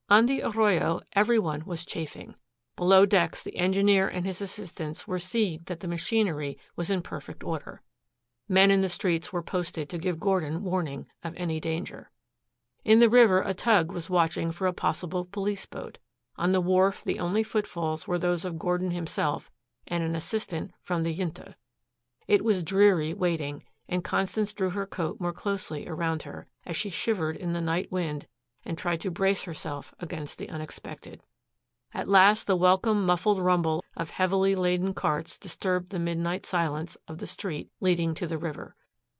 On the Arroyo, everyone was chafing. Below decks, the engineer and his assistants were seeing that the machinery was in perfect order. Men in the streets were posted to give Gordon warning of any danger. In the river, a tug was watching for a possible police boat. On the wharf, the only footfalls were those of Gordon himself and an assistant from the Junta. It was dreary waiting, and Constance drew her coat more closely around her as she shivered in the night wind and tried to brace herself against the unexpected. At last the welcome muffled rumble of heavily laden carts disturbed the midnight silence of the street leading to the river.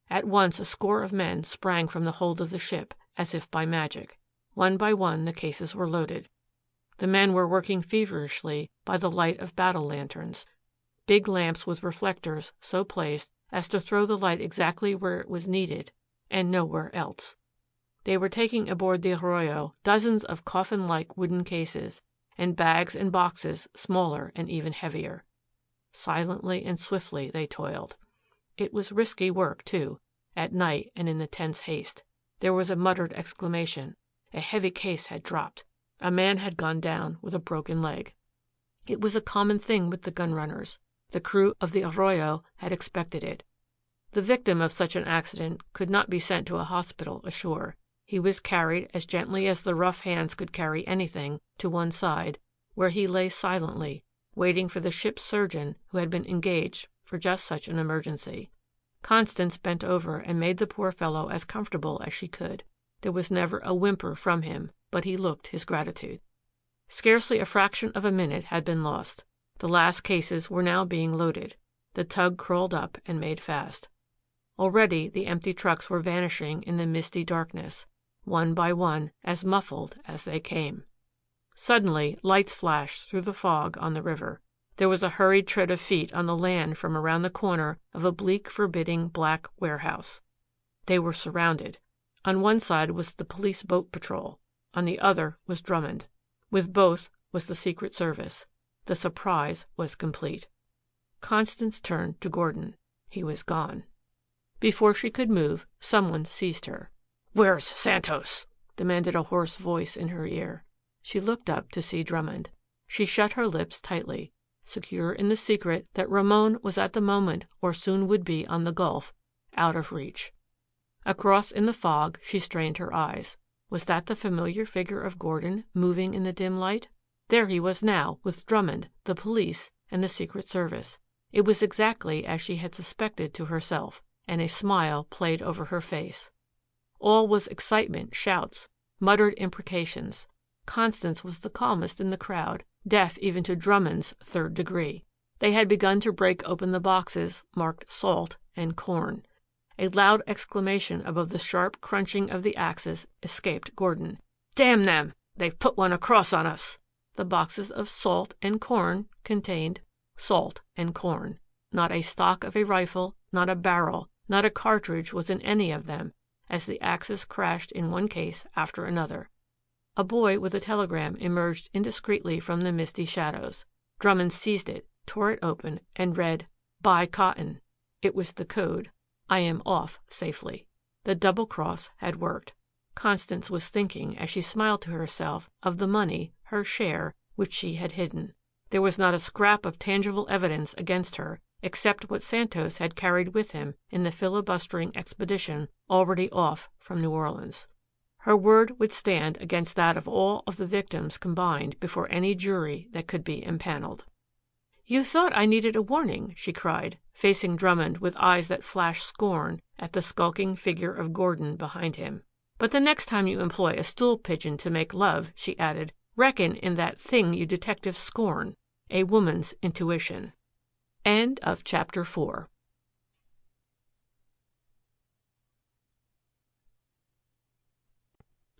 At once a score of men sprang from the hold of the ship, as if by magic. One by one the cases were loaded. The men were working feverishly by the light of battle lanterns, big lamps with reflectors so placed as to throw the light exactly where it was needed and nowhere else. They were taking aboard the Arroyo dozens of coffin-like wooden cases and bags and boxes smaller and even heavier. Silently and swiftly they toiled. It was risky work, too, at night and in the tense haste. There was a muttered exclamation. A heavy case had dropped. A man had gone down with a broken leg. It was a common thing with the gunrunners. The crew of the Arroyo had expected it. The victim of such an accident could not be sent to a hospital ashore. He was carried as gently as the rough hands could carry anything to one side, where he lay silently, waiting for the ship's surgeon who had been engaged for just such an emergency. Constance bent over and made the poor fellow as comfortable as she could. There was never a whimper from him, but he looked his gratitude. Scarcely a fraction of a minute had been lost. The last cases were now being loaded. The tug crawled up and made fast. Already the empty trucks were vanishing in the misty darkness, one by one, as muffled as they came. Suddenly, lights flashed through the fog on the river. There was a hurried tread of feet on the land from around the corner of a bleak, forbidding black warehouse. They were surrounded. On one side was the police boat patrol. On the other was Drummond. With both was the Secret Service. The surprise was complete. Constance turned to Gordon. He was gone. Before she could move, someone seized her. "Where's Santos?" demanded a hoarse voice in her ear. She looked up to see Drummond. She shut her lips tightly, secure in the secret that Ramon was at the moment or soon would be on the Gulf, out of reach. Across in the fog she strained her eyes. Was that the familiar figure of Gordon moving in the dim light? There he was now, with Drummond, the police, and the Secret Service. It was exactly as she had suspected to herself, and a smile played over her face. All was excitement, shouts, muttered imprecations. Constance was the calmest in the crowd, deaf even to Drummond's third degree. They had begun to break open the boxes marked salt and corn. A loud exclamation above the sharp crunching of the axes escaped Gordon. "Damn them! They've put one across on us!" The boxes of salt and corn contained salt and corn. Not a stock of a rifle, not a barrel, not a cartridge was in any of them, as the axes crashed in one case after another. A boy with a telegram emerged indiscreetly from the misty shadows. Drummond seized it, tore it open, and read, "Buy cotton." It was the code. "I am off safely." The double cross had worked. Constance was thinking, as she smiled to herself, of the money, her share, which she had hidden. There was not a scrap of tangible evidence against her, except what Santos had carried with him in the filibustering expedition already off from New Orleans. Her word would stand against that of all of the victims combined before any jury that could be impaneled. "You thought I needed a warning," she cried, facing Drummond with eyes that flashed scorn at the skulking figure of Gordon behind him. "But the next time you employ a stool pigeon to make love," she added, "reckon in that thing you detectives scorn, a woman's intuition." End of chapter 4.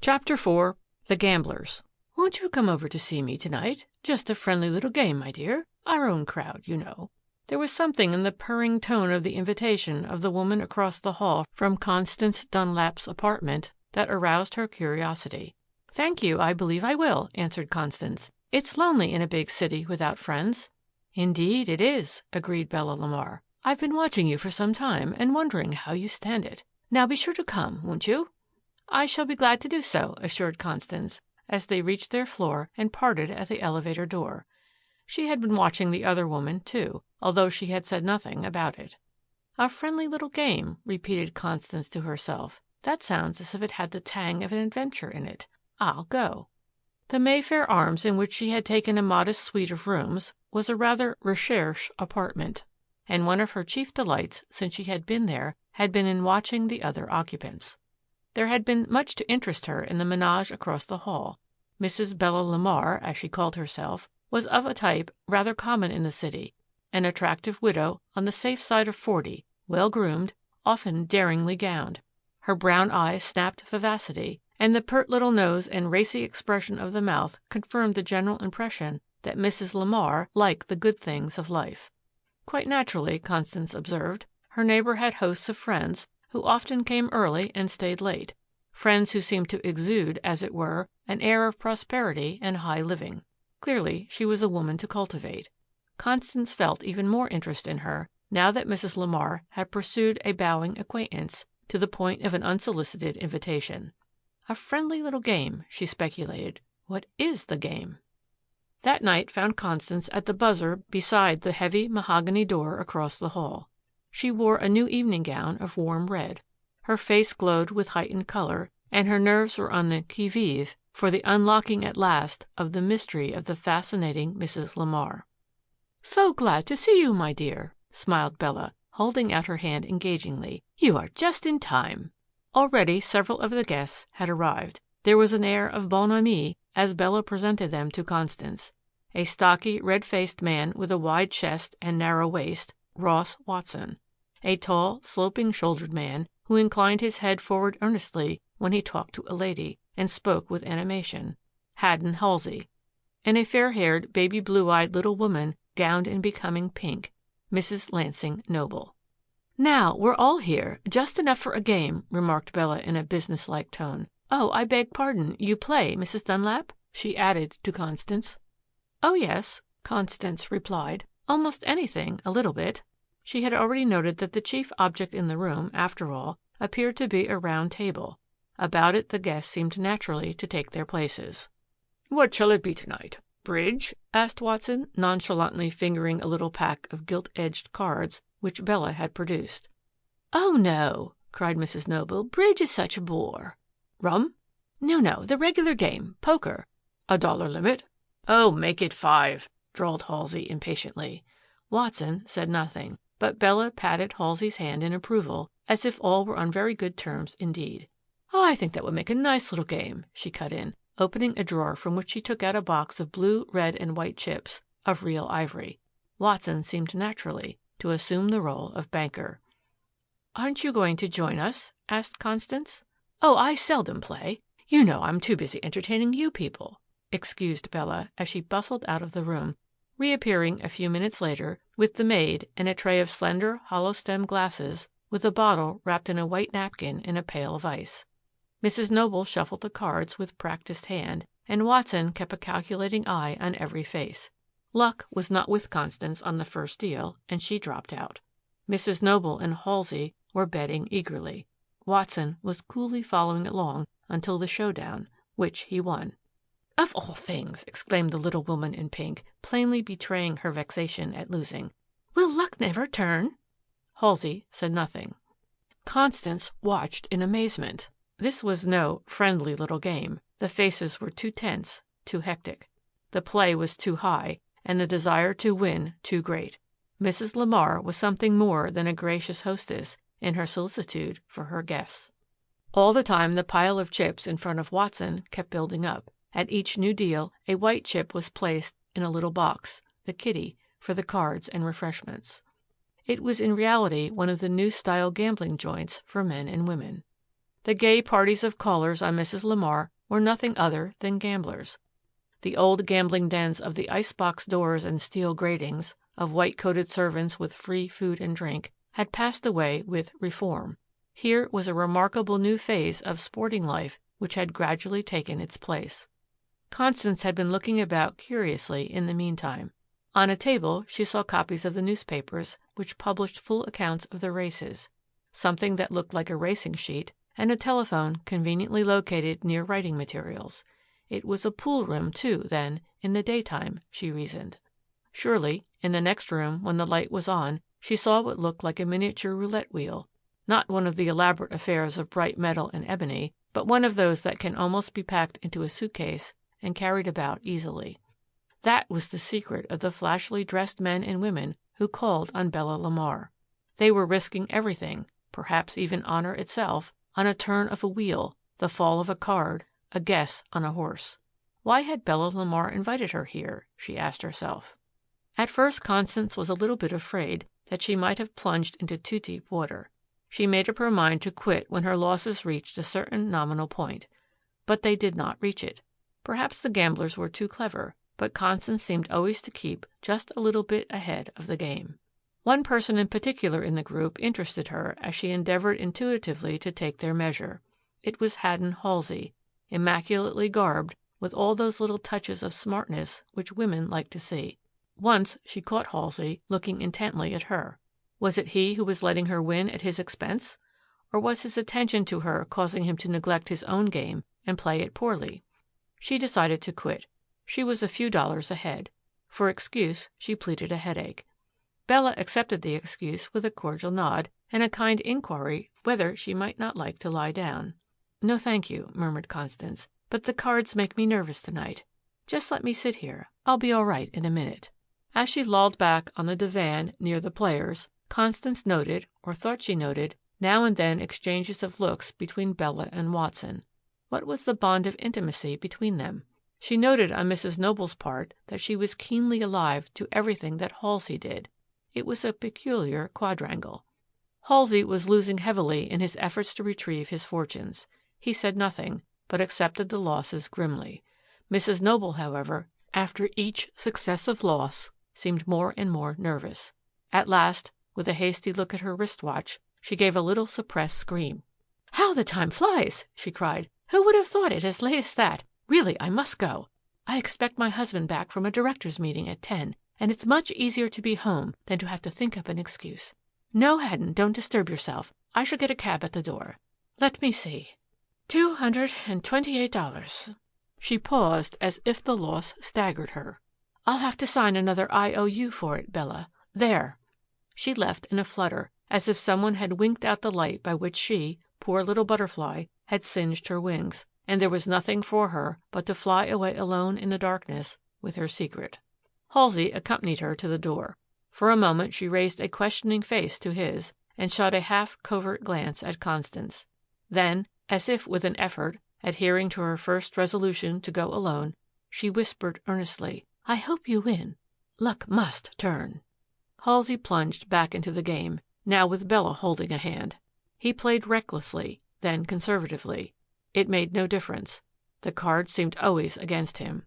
Chapter 4. The Gamblers. "Won't you come over to see me tonight? Just a friendly little game, my dear. Our own crowd, you know." There was something in the purring tone of the invitation of the woman across the hall from Constance Dunlap's apartment that aroused her curiosity. "Thank you, I believe I will," answered Constance. "It's lonely in a big city without friends." "Indeed it is," agreed Bella Lamar. "I've been watching you for some time and wondering how you stand it. Now be sure to come, won't you?" "I shall be glad to do so," assured Constance, as they reached their floor and parted at the elevator door. She had been watching the other woman, too, although she had said nothing about it. "A friendly little game," repeated Constance to herself. "That sounds as if it had the tang of an adventure in it. I'll go." The Mayfair Arms, in which she had taken a modest suite of rooms, was a rather recherche apartment, and one of her chief delights since she had been there had been in watching the other occupants. There had been much to interest her in the menage across the hall. Mrs. Bella Lamar, as she called herself, was of a type rather common in the city, an attractive widow on the safe side of 40, well-groomed, often daringly gowned. Her brown eyes snapped vivacity, and the pert little nose and racy expression of the mouth confirmed the general impression that Mrs. Lamar liked the good things of life. Quite naturally, Constance observed, her neighbor had hosts of friends who often came early and stayed late, friends who seemed to exude, as it were, an air of prosperity and high living. Clearly, she was a woman to cultivate. Constance felt even more interest in her now that Mrs. Lamar had pursued a bowing acquaintance to the point of an unsolicited invitation. A friendly little game, she speculated. What is the game? That night found Constance at the buzzer beside the heavy mahogany door across the hall. She wore a new evening gown of warm red. Her face glowed with heightened color, and her nerves were on the qui vive for the unlocking at last of the mystery of the fascinating Mrs. Lamar. "So glad to see you, my dear," smiled Bella, holding out her hand engagingly. "You are just in time." Already several of the guests had arrived. There was an air of bonhomie as Bella presented them to Constance. A stocky, red-faced man with a wide chest and narrow waist, Ross Watson. A tall, sloping-shouldered man who inclined his head forward earnestly when he talked to a lady and spoke with animation, Haddon Halsey. And a fair-haired, baby blue-eyed little woman gowned in becoming pink, Mrs. Lansing Noble. "Now, we're all here, just enough for a game," remarked Bella in a businesslike tone. "Oh, I beg pardon, you play, Mrs. Dunlap?" she added to Constance. "Oh, yes," Constance replied. "Almost anything, a little bit." She had already noted that the chief object in the room, after all, appeared to be a round table. About it the guests seemed naturally to take their places. "What shall it be tonight? Bridge?" asked Watson, nonchalantly fingering a little pack of gilt-edged cards which Bella had produced. "Oh, no," cried Mrs. Noble. "Bridge is such a bore." "Rum?" No, the regular game. Poker." $1 limit?" "Oh, make it 5," drawled Halsey impatiently. Watson said nothing, but Bella patted Halsey's hand in approval, as if all were on very good terms indeed. "Oh, I think that would make a nice little game," she cut in, opening a drawer from which she took out a box of blue, red, and white chips of real ivory. Watson seemed naturally to assume the role of banker. "Aren't you going to join us?" asked Constance. "Oh, I seldom play. You know I'm too busy entertaining you people," excused Bella as she bustled out of the room, reappearing a few minutes later with the maid and a tray of slender, hollow-stem glasses with a bottle wrapped in a white napkin in a pail of ice. Mrs. Noble shuffled the cards with practiced hand, and Watson kept a calculating eye on every face. Luck was not with Constance on the first deal, and she dropped out. Mrs. Noble and Halsey were betting eagerly. Watson was coolly following along until the showdown, which he won. "Of all things!" exclaimed the little woman in pink, plainly betraying her vexation at losing. "Will luck never turn?" Halsey said nothing. Constance watched in amazement. This was no friendly little game. The faces were too tense, too hectic. The play was too high, and the desire to win too great. Mrs. Lamar was something more than a gracious hostess in her solicitude for her guests. All the time the pile of chips in front of Watson kept building up. At each new deal a white chip was placed in a little box, the kitty, for the cards and refreshments. It was in reality one of the new-style gambling joints for men and women. The gay parties of callers on Mrs. Lamar were nothing other than gamblers. The old gambling dens of the icebox doors and steel gratings, of white-coated servants with free food and drink, had passed away with reform. Here was a remarkable new phase of sporting life which had gradually taken its place. Constance had been looking about curiously in the meantime. On a table she saw copies of the newspapers which published full accounts of the races, something that looked like a racing sheet, and a telephone conveniently located near writing materials. It was a pool room, too, then, in the daytime, she reasoned. Surely, in the next room, when the light was on, she saw what looked like a miniature roulette wheel, not one of the elaborate affairs of bright metal and ebony, but one of those that can almost be packed into a suitcase and carried about easily. That was the secret of the flashily dressed men and women who called on Bella Lamar. They were risking everything, perhaps even honor itself, on a turn of a wheel, the fall of a card, a guess on a horse. Why had Bella Lamar invited her here, she asked herself. At first Constance was a little bit afraid that she might have plunged into too deep water. She made up her mind to quit when her losses reached a certain nominal point. But they did not reach it. Perhaps the gamblers were too clever, but Constance seemed always to keep just a little bit ahead of the game. One person in particular in the group interested her as she endeavored intuitively to take their measure. It was Haddon Halsey, immaculately garbed with all those little touches of smartness which women like to see. Once she caught Halsey looking intently at her. Was it he who was letting her win at his expense? Or was his attention to her causing him to neglect his own game and play it poorly? She decided to quit. She was a few dollars ahead. For excuse, she pleaded a headache. Bella accepted the excuse with a cordial nod and a kind inquiry whether she might not like to lie down. "No, thank you," murmured Constance, "but the cards make me nervous tonight. Just let me sit here. I'll be all right in a minute." As she lolled back on the divan near the players, Constance noted, or thought she noted, now and then exchanges of looks between Bella and Watson. What was the bond of intimacy between them? She noted on Mrs. Noble's part that she was keenly alive to everything that Halsey did. It was a peculiar quadrangle. Halsey was losing heavily in his efforts to retrieve his fortunes. He said nothing, but accepted the losses grimly. Mrs. Noble, however, after each successive loss, seemed more and more nervous. At last, With a hasty look at her wristwatch, she gave a little suppressed scream. "How the time flies!" she cried. "Who would have thought it as late as that? Really, I must go. I expect my husband back from a directors' meeting at 10, and it's much easier to be home than to have to think up an excuse. No, Haddon, don't disturb yourself. I shall get a cab at the door. Let me see. $228. She paused as if the loss staggered her. "I'll have to sign another IOU for it, Bella. There." She left in a flutter, as if someone had winked out the light by which she, poor little butterfly, had singed her wings, and there was nothing for her but to fly away alone in the darkness with her secret. Halsey accompanied her to the door. For a moment she raised a questioning face to his and shot a half-covert glance at Constance. Then, as if with an effort, adhering to her first resolution to go alone, she whispered earnestly, "I hope you win. Luck must turn." Halsey plunged back into the game, now with Bella holding a hand. He played recklessly, then conservatively. It made no difference. The cards seemed always against him.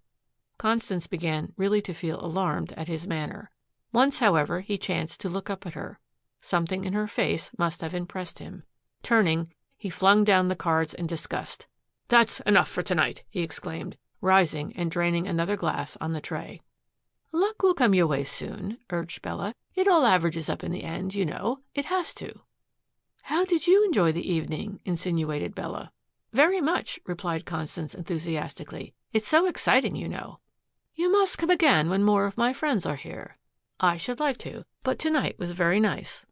Constance began really to feel alarmed at his manner. Once, however, he chanced to look up at her. Something in her face must have impressed him. Turning, he flung down the cards in disgust. "That's enough for tonight," he exclaimed, rising and draining another glass on the tray. "Luck will come your way soon," urged Bella. "It all averages up in the end, you know. It has to." "How did you enjoy the evening?" insinuated Bella. "Very much," replied Constance enthusiastically. "It's so exciting, you know." "You must come again when more of my friends are here." "I should like to, but tonight was very nice."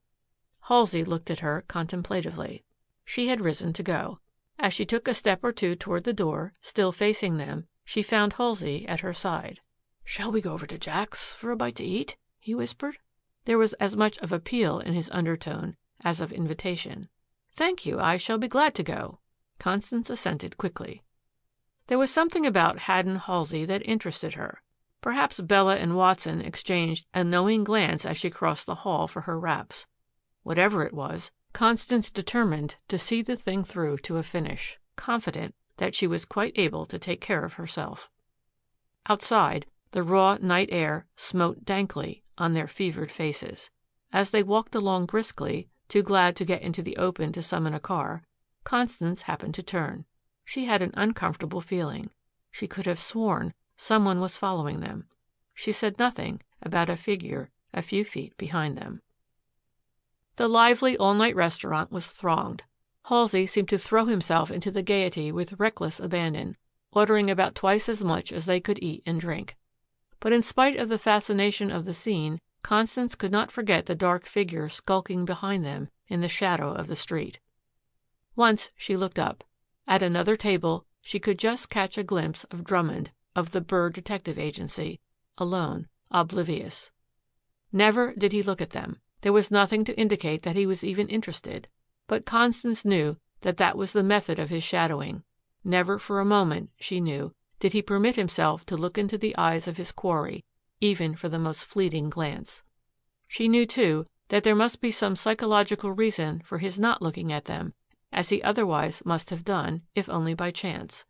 Halsey looked at her contemplatively. She had risen to go. As she took a step or two toward the door, still facing them, she found Halsey at her side. "Shall we go over to Jack's for a bite to eat?" he whispered. There was as much of appeal in his undertone as of invitation. "Thank you, I shall be glad to go." Constance assented quickly. There was something about Haddon Halsey that interested her. Perhaps Bella and Watson exchanged a knowing glance as she crossed the hall for her wraps. Whatever it was, Constance determined to see the thing through to a finish, confident that she was quite able to take care of herself. Outside, the raw night air smote dankly on their fevered faces. As they walked along briskly, too glad to get into the open to summon a car, Constance happened to turn. She had an uncomfortable feeling. She could have sworn someone was following them. She said nothing about a figure a few feet behind them. The lively all-night restaurant was thronged. Halsey seemed to throw himself into the gaiety with reckless abandon, ordering about twice as much as they could eat and drink. But in spite of the fascination of the scene, Constance could not forget the dark figure skulking behind them in the shadow of the street. Once she looked up. At another table she could just catch a glimpse of Drummond, of the Bird Detective Agency, alone, oblivious. Never did he look at them. There was nothing to indicate that he was even interested. But Constance knew that that was the method of his shadowing. Never for a moment, she knew, did he permit himself to look into the eyes of his quarry, even for the most fleeting glance. She knew, too, that there must be some psychological reason for his not looking at them, as he otherwise must have done, if only by chance.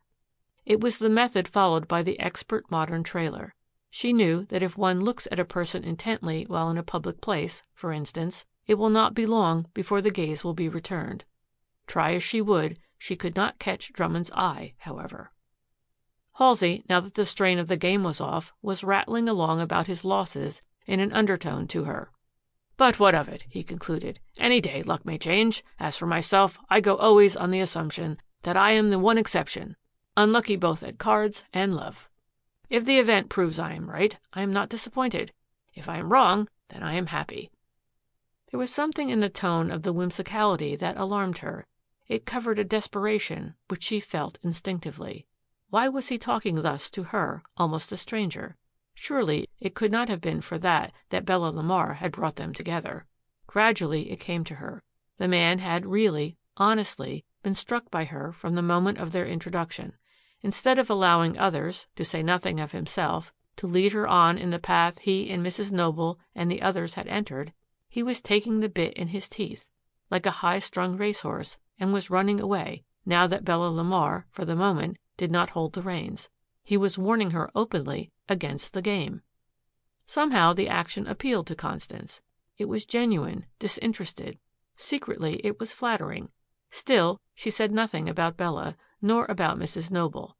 It was the method followed by the expert modern trailer. She knew that if one looks at a person intently while in a public place, for instance, it will not be long before the gaze will be returned. Try as she would, she could not catch Drummond's eye, however. Halsey, now that the strain of the game was off, was rattling along about his losses in an undertone to her. "But what of it?" he concluded. "Any day luck may change. As for myself, I go always on the assumption that I am the one exception, unlucky both at cards and love. If the event proves I am right, I am not disappointed. If I am wrong, then I am happy." There was something in the tone of the whimsicality that alarmed her. It covered a desperation which she felt instinctively. Why was he talking thus to her, almost a stranger? Surely it could not have been for that Bella Lamar had brought them together. Gradually it came to her. The man had really, honestly, been struck by her from the moment of their introduction. Instead of allowing others, to say nothing of himself, to lead her on in the path he and Mrs. Noble and the others had entered, he was taking the bit in his teeth, like a high-strung racehorse, and was running away, now that Bella Lamar, for the moment, did not hold the reins. He was warning her openly against the game. Somehow the action appealed to Constance. It was genuine, disinterested. Secretly, it was flattering. Still, she said nothing about Bella, nor about Mrs. Noble.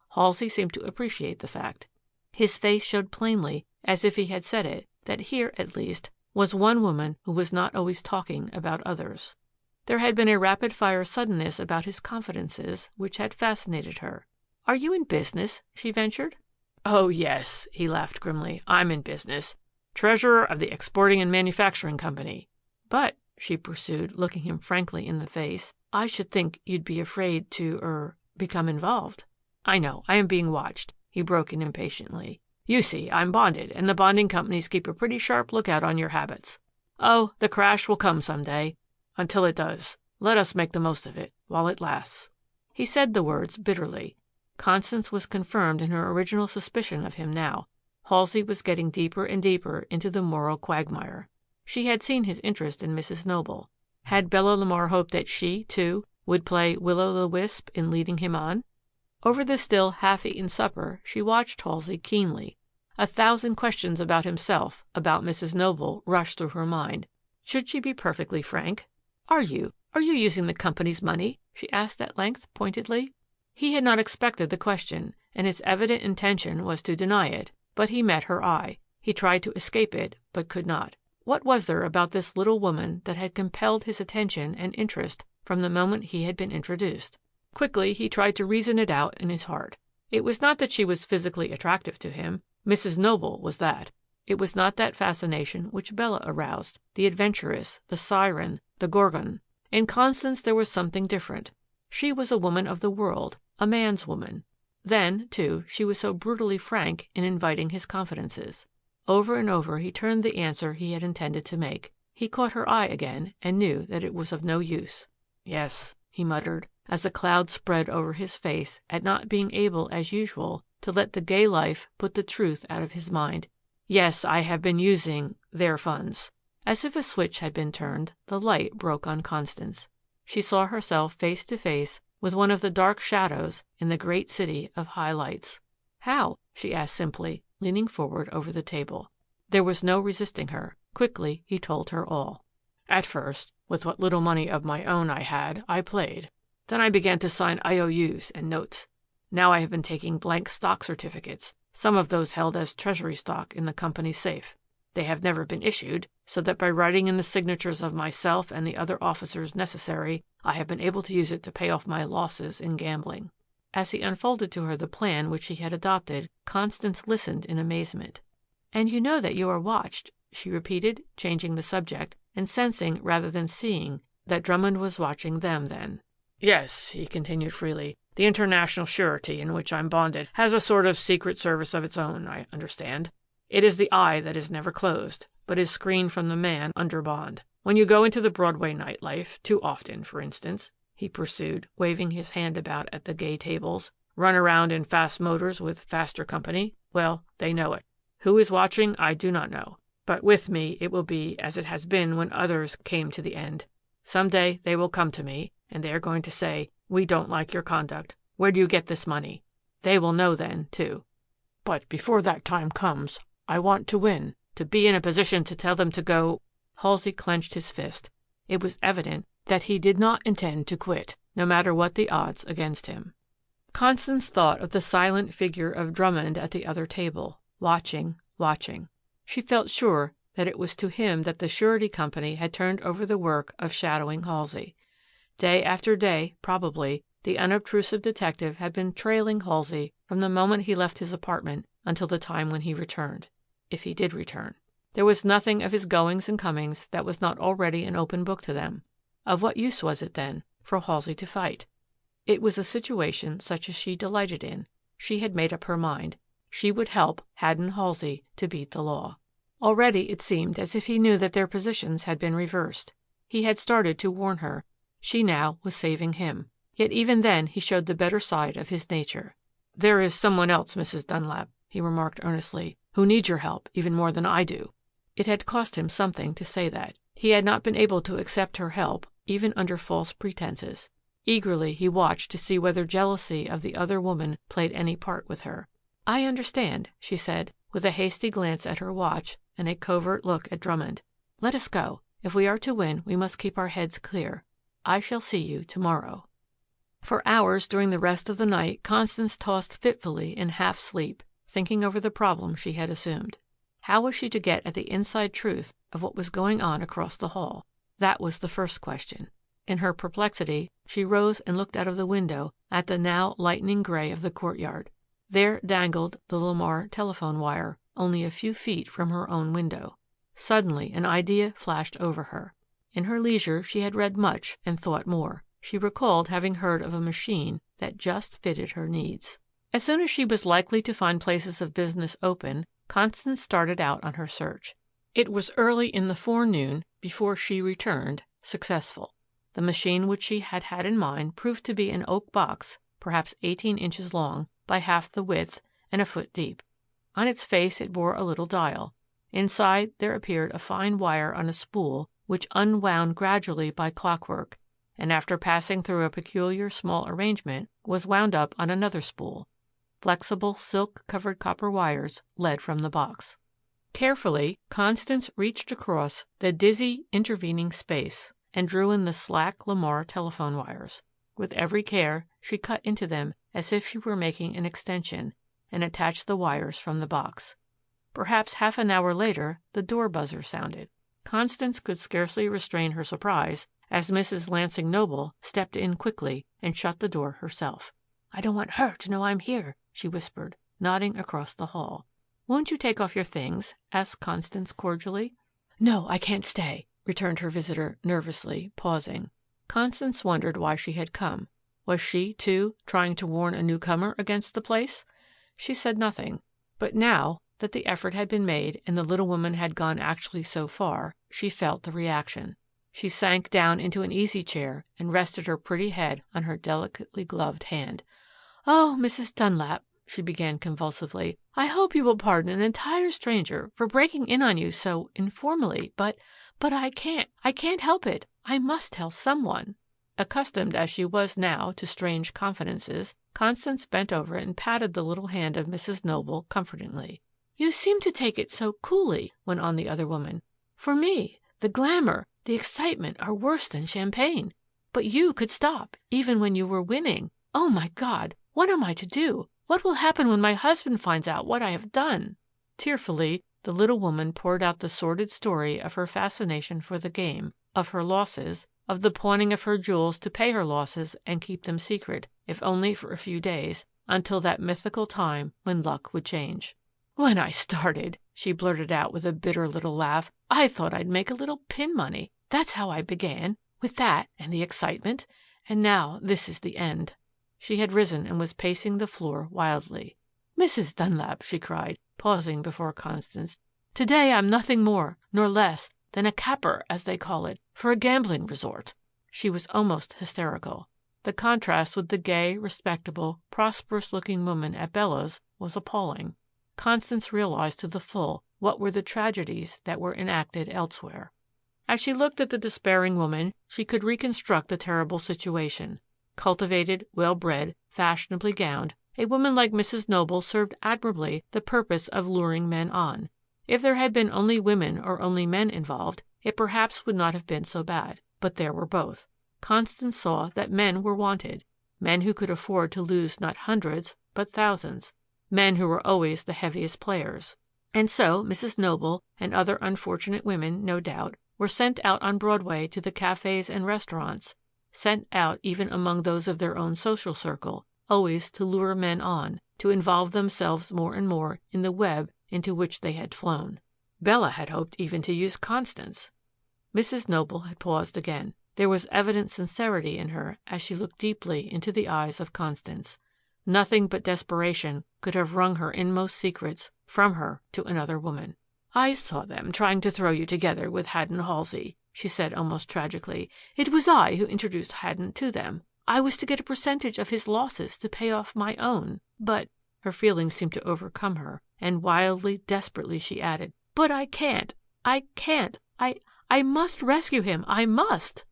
Halsey seemed to appreciate the fact. His face showed plainly, as if he had said it, that here, at least, was one woman who was not always talking about others. There had been a rapid-fire suddenness about his confidences which had fascinated her. "Are you in business?" she ventured. "Oh, yes," he laughed grimly. "I'm in business. Treasurer of the Exporting and Manufacturing Company." "But," she pursued, looking him frankly in the face, "I should think you'd be afraid to become involved." "I know. I am being watched," he broke in impatiently. "You see, I'm bonded, and the bonding companies keep a pretty sharp lookout on your habits. Oh, the crash will come some day. Until it does, let us make the most of it while it lasts." He said the words bitterly. Constance was confirmed in her original suspicion of him now. Halsey was getting deeper and deeper into the moral quagmire. She had seen his interest in Mrs. Noble. Had Bella LeMar hoped that she, too, would play will-o'-the-wisp in leading him on? Over the still half-eaten supper she watched Halsey keenly. 1,000 questions about himself, about Mrs. Noble, rushed through her mind. Should she be perfectly frank? Are you using the company's money?" she asked at length, pointedly. He had not expected the question, and his evident intention was to deny it, but he met her eye. He tried to escape it, but could not. What was there about this little woman that had compelled his attention and interest from the moment he had been introduced? Quickly he tried to reason it out in his heart. It was not that she was physically attractive to him. Mrs. Noble was that. It was not that fascination which Bella aroused, the adventuress, the siren, the gorgon. In Constance there was something different. She was a woman of the world, a man's woman. Then, too, she was so brutally frank in inviting his confidences. Over and over he turned the answer he had intended to make. He caught her eye again and knew that it was of no use. "Yes," he muttered, as a cloud spread over his face at not being able, as usual, to let the gay life put the truth out of his mind. "Yes, I have been using their funds." As if a switch had been turned, the light broke on Constance. She saw herself face to face with one of the dark shadows in the great city of high lights. "How?" she asked simply, leaning forward over the table. There was no resisting her. Quickly he told her all. "At first, with what little money of my own I had, I played. Then I began to sign IOUs and notes. Now I have been taking blank stock certificates, some of those held as treasury stock in the company's safe. They have never been issued, so that by writing in the signatures of myself and the other officers necessary, I have been able to use it to pay off my losses in gambling." As he unfolded to her the plan which he had adopted, Constance listened in amazement. "And you know that you are watched," she repeated, changing the subject, and sensing rather than seeing that Drummond was watching them then. "Yes," he continued freely. "The international surety in which I'm bonded has a sort of secret service of its own, I understand. It is the eye that is never closed, but is screened from the man under bond. When you go into the Broadway nightlife, too often, for instance," he pursued, waving his hand about at the gay tables, "run around in fast motors with faster company, well, they know it. Who is watching, I do not know. But with me it will be as it has been when others came to the end. Some day they will come to me, and they are going to say, 'We don't like your conduct. Where do you get this money?' They will know then, too. But before that time comes, I want to win, to be in a position to tell them to go." Halsey clenched his fist. It was evident that he did not intend to quit, no matter what the odds against him. Constance thought of the silent figure of Drummond at the other table, watching, watching. She felt sure that it was to him that the surety company had turned over the work of shadowing Halsey. Day after day, probably, the unobtrusive detective had been trailing Halsey from the moment he left his apartment until the time when he returned, if he did return. There was nothing of his goings and comings that was not already an open book to them. Of what use was it, then, for Halsey to fight? It was a situation such as she delighted in. She had made up her mind. She would help Haddon Halsey to beat the law. Already it seemed as if he knew that their positions had been reversed. He had started to warn her. She now was saving him. Yet even then he showed the better side of his nature. "There is someone else, Mrs. Dunlap," he remarked earnestly, "who needs your help even more than I do." It had cost him something to say that. He had not been able to accept her help, even under false pretenses. Eagerly he watched to see whether jealousy of the other woman played any part with her. "I understand," she said, with a hasty glance at her watch and a covert look at Drummond. Let us go. If we are to win, we must keep our heads clear. I shall see you tomorrow." For hours during the rest of the night, Constance tossed fitfully in half sleep, thinking over the problem she had assumed. How was she to get at the inside truth of what was going on across the hall? That was the first question. In her perplexity, she rose and looked out of the window at the now lightening gray of the courtyard. There dangled the Lamar telephone wire, only a few feet from her own window. Suddenly an idea flashed over her. In her leisure she had read much and thought more. She recalled having heard of a machine that just fitted her needs. As soon as she was likely to find places of business open, Constance started out on her search. It was early in the forenoon before she returned, successful. The machine which she had had in mind proved to be an oak box, perhaps 18 inches long by half the width and a foot deep. On its face it bore a little dial. Inside there appeared a fine wire on a spool which unwound gradually by clockwork, and after passing through a peculiar small arrangement was wound up on another spool. Flexible silk-covered copper wires led from the box. Carefully, Constance reached across the dizzy intervening space and drew in the slack Lamar telephone wires. With every care, she cut into them as if she were making an extension and attached the wires from the box. Perhaps half an hour later, the door buzzer sounded. Constance could scarcely restrain her surprise as Mrs. Lansing Noble stepped in quickly and shut the door herself. "I don't want her to know I'm here," she whispered, nodding across the hall. "Won't you take off your things?" asked Constance cordially. "No, I can't stay," returned her visitor nervously, pausing. Constance wondered why she had come. Was she, too, trying to warn a newcomer against the place? She said nothing. But now that the effort had been made and the little woman had gone actually so far, she felt the reaction. She sank down into an easy chair and rested her pretty head on her delicately gloved hand. "Oh, Mrs. Dunlap," she began convulsively, "I hope you will pardon an entire stranger for breaking in on you so informally, but I can't help it. I must tell someone." Accustomed as she was now to strange confidences, Constance bent over and patted the little hand of Mrs. Noble comfortingly. "You seem to take it so coolly," went on the other woman. "For me, the glamour, the excitement are worse than champagne. But you could stop, even when you were winning. Oh, my God, what am I to do? What will happen when my husband finds out what I have done?" Tearfully, the little woman poured out the sordid story of her fascination for the game, of her losses, of the pawning of her jewels to pay her losses and keep them secret, if only for a few days, until that mythical time when luck would change. "When I started," she blurted out with a bitter little laugh, "I thought I'd make a little pin money. That's how I began, with that and the excitement. And now this is the end." She had risen and was pacing the floor wildly. "Mrs. Dunlap," she cried, pausing before Constance, "today I'm nothing more nor less than a capper, as they call it, for a gambling resort." She was almost hysterical. The contrast with the gay, respectable, prosperous-looking woman at Bella's was appalling. Constance realized to the full what were the tragedies that were enacted elsewhere. As she looked at the despairing woman, she could reconstruct the terrible situation. Cultivated, well-bred, fashionably gowned, a woman like Mrs. Noble served admirably the purpose of luring men on. If there had been only women or only men involved, it perhaps would not have been so bad. But there were both. Constance saw that men were wanted, men who could afford to lose not hundreds but thousands, men who were always the heaviest players. And so Mrs. Noble and other unfortunate women, no doubt, were sent out on Broadway to the cafes and restaurants, sent out even among those of their own social circle, always to lure men on, to involve themselves more and more in the web into which they had flown. Bella had hoped even to use Constance. Mrs. Noble had paused again. There was evident sincerity in her as she looked deeply into the eyes of Constance. Nothing but desperation could have wrung her inmost secrets from her to another woman. "I saw them trying to throw you together with Haddon Halsey," she said almost tragically. "It was I who introduced Haddon to them. I was to get a percentage of his losses to pay off my own. But," her feelings seemed to overcome her, and wildly, desperately she added, "but I can't. I must rescue him. I must."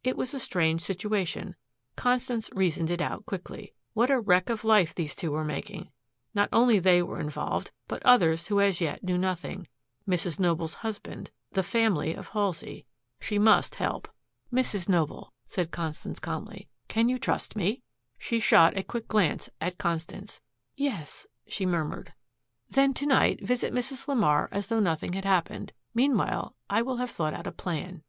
It was a strange situation. Constance reasoned it out quickly. What a wreck of life these two were making. Not only they were involved, but others who as yet knew nothing. Mrs. Noble's husband, The family of Halsey. She must help. "Mrs. Noble," said Constance calmly, "can you trust me?" She shot a quick glance at Constance. "Yes," she murmured. "Then tonight visit Mrs. LeMar as though nothing had happened. Meanwhile, I will have thought out a plan."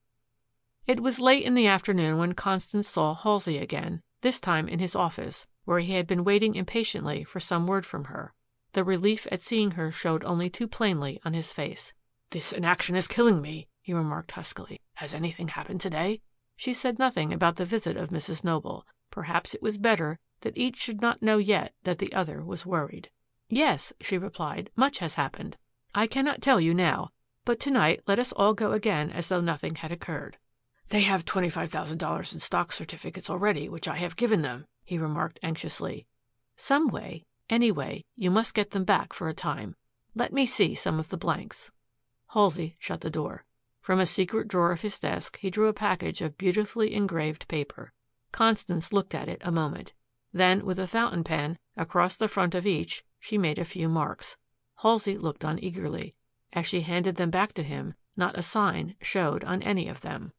It was late in the afternoon when Constance saw Halsey again, this time in his office, where he had been waiting impatiently for some word from her. The relief at seeing her showed only too plainly on his face. "This inaction is killing me," he remarked huskily. "Has anything happened today?" She said nothing about the visit of Mrs. Noble. Perhaps it was better that each should not know yet that the other was worried. "Yes," she replied, "much has happened. I cannot tell you now, but tonight let us all go again as though nothing had occurred." "They have $25,000 in stock certificates already, which I have given them," he remarked anxiously. "Some way, any way, you must get them back for a time. Let me see some of the blanks." Halsey shut the door. From a secret drawer of his desk he drew a package of beautifully engraved paper. Constance looked at it a moment. Then, with a fountain pen, across the front of each, she made a few marks. Halsey looked on eagerly. As she handed them back to him, not a sign showed on any of them.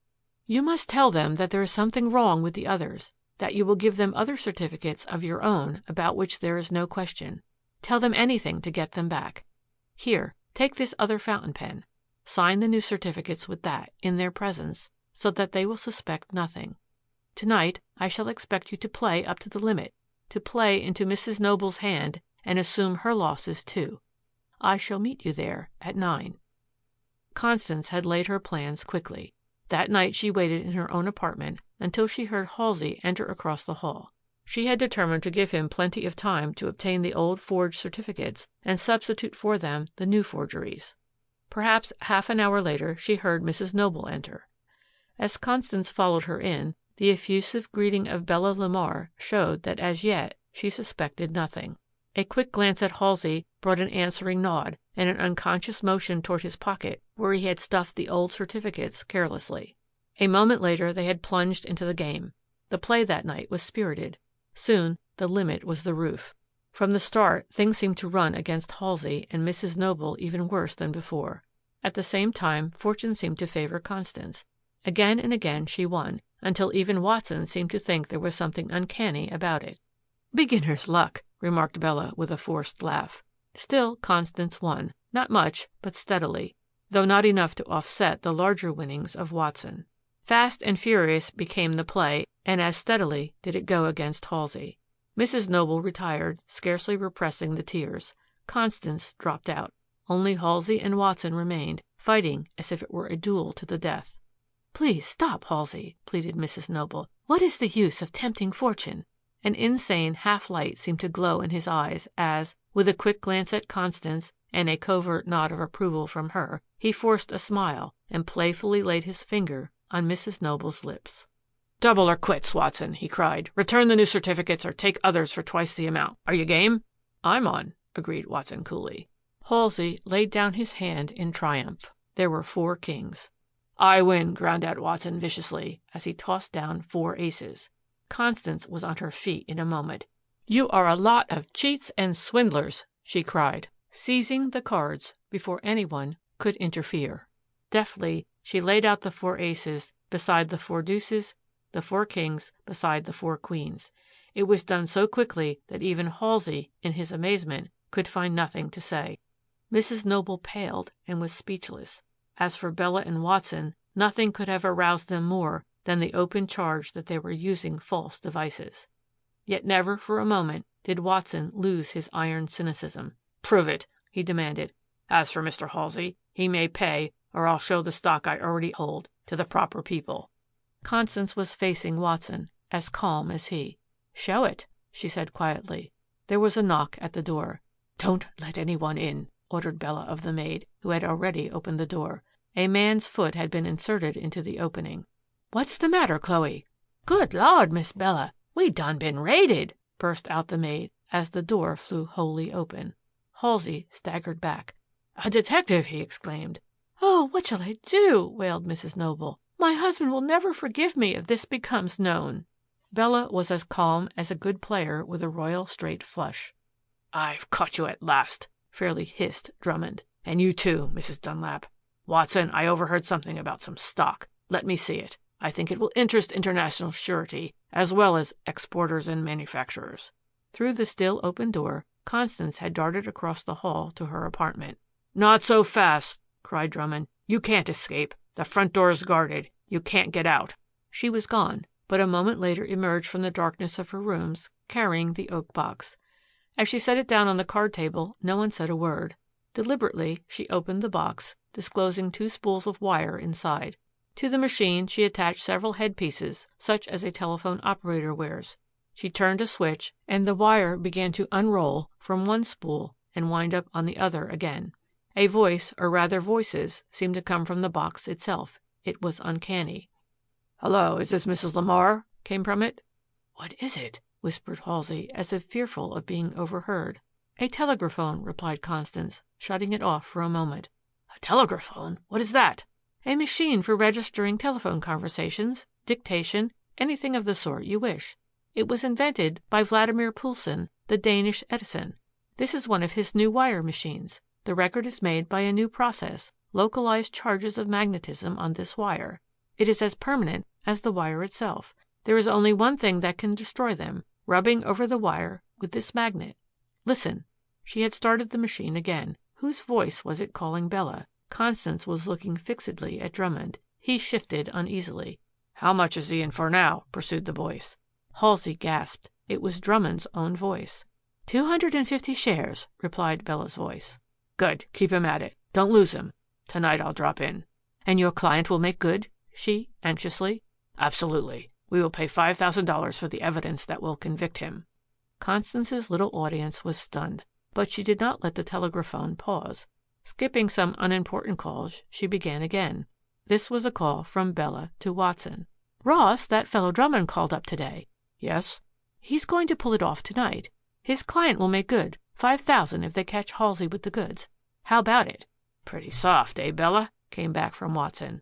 "You must tell them that there is something wrong with the others, that you will give them other certificates of your own about which there is no question. Tell them anything to get them back. Here, take this other fountain pen. Sign the new certificates with that, in their presence, so that they will suspect nothing. Tonight, I shall expect you to play up to the limit, to play into Mrs. Noble's hand and assume her losses too. I shall meet you there at 9. Constance had laid her plans quickly. That night she waited in her own apartment until she heard Halsey enter across the hall. She had determined to give him plenty of time to obtain the old forged certificates and substitute for them the new forgeries. Perhaps half an hour later she heard Mrs. Noble enter. As Constance followed her in, the effusive greeting of Bella LeMar showed that as yet she suspected nothing. A quick glance at Halsey brought an answering nod and an unconscious motion toward his pocket where he had stuffed the old certificates carelessly. A moment later they had plunged into the game. The play that night was spirited. Soon the limit was the roof. From the start things seemed to run against Halsey and Mrs. Noble even worse than before. At the same time fortune seemed to favor Constance. Again and again she won, until even Watson seemed to think there was something uncanny about it. "Beginner's luck," remarked Bella with a forced laugh. Still Constance won, not much, but steadily, though not enough to offset the larger winnings of Watson. Fast and furious became the play, and as steadily did it go against Halsey. Mrs. Noble retired, scarcely repressing the tears. Constance dropped out. Only Halsey and Watson remained, fighting as if it were a duel to the death. "Please stop, Halsey," pleaded Mrs. Noble. "What is the use of tempting fortune?" An insane half-light seemed to glow in his eyes as, with a quick glance at Constance and a covert nod of approval from her, he forced a smile and playfully laid his finger on Mrs. Noble's lips. "Double or quits, Watson," he cried. "Return the new certificates or take others for twice the amount. Are you game?" "I'm on," agreed Watson coolly. Halsey laid down his hand in triumph. There were 4 kings. "I win," ground out Watson viciously as he tossed down 4 aces. Constance was on her feet in a moment. "You are a lot of cheats and swindlers," she cried, seizing the cards before anyone could interfere. Deftly she laid out the 4 aces beside the 4 deuces, the 4 kings beside the 4 queens. It was done so quickly that even Halsey, in his amazement, could find nothing to say. Mrs. Noble paled and was speechless. As for Bella and Watson, nothing could have aroused them more than the open charge that they were using false devices. Yet never for a moment did Watson lose his iron cynicism. "Prove it," he demanded. "As for Mr. Halsey, he may pay, or I'll show the stock I already hold to the proper people." Constance was facing Watson, as calm as he. "Show it," she said quietly. There was a knock at the door. "Don't let anyone in," ordered Bella of the maid, who had already opened the door. A man's foot had been inserted into the opening. "What's the matter, Chloe?" "Good Lord, Miss Bella, we done been raided," burst out the maid as the door flew wholly open. Halsey staggered back. "A detective!" he exclaimed. "Oh, what shall I do?" wailed Mrs. Noble. "My husband will never forgive me if this becomes known." Bella was as calm as a good player with a royal straight flush. "I've caught you at last," fairly hissed Drummond. "And you too, Mrs. Dunlap." Watson, I overheard something about some stock. Let me see it. I think it will interest international surety as well as exporters and manufacturers." Through the still open door, Constance had darted across the hall to her apartment. "Not so fast," cried Drummond. "You can't escape. The front door is guarded. You can't get out." She was gone, but a moment later emerged from the darkness of her rooms, carrying the oak box. As she set it down on the card table, no one said a word. Deliberately, she opened the box, disclosing 2 spools of wire inside. To the machine she attached several headpieces, such as a telephone operator wears. She turned a switch, and the wire began to unroll from one spool and wind up on the other again. A voice, or rather voices, seemed to come from the box itself. It was uncanny. "Hello, is this Mrs. Lamar?" came from it. "What is it?" whispered Halsey, as if fearful of being overheard. "A telegraphone," replied Constance, shutting it off for a moment. "A telegraphone? What is that?" "A machine for registering telephone conversations, dictation, anything of the sort you wish. It was invented by Vladimir Poulsen, the Danish Edison. This is one of his new wire machines. The record is made by a new process, localized charges of magnetism on this wire. It is as permanent as the wire itself. There is only one thing that can destroy them, rubbing over the wire with this magnet. Listen." She had started the machine again. Whose voice was it calling Bella? Constance was looking fixedly at Drummond. He shifted uneasily. "How much is he in for now?" pursued the voice. Halsey gasped. It was Drummond's own voice. 250 shares, replied Bella's voice. "Good. Keep him at it. Don't lose him. Tonight I'll drop in." "And your client will make good?" she, anxiously. "Absolutely. We will pay $5,000 for the evidence that will convict him." Constance's little audience was stunned, but she did not let the telegraphone pause. Skipping some unimportant calls, she began again. This was a call from Bella to Watson. "Ross, that fellow Drummond called up today." "Yes?" "He's going to pull it off tonight. His client will make good. 5,000 if they catch Halsey with the goods. How about it?" "Pretty soft, eh, Bella?" came back from Watson.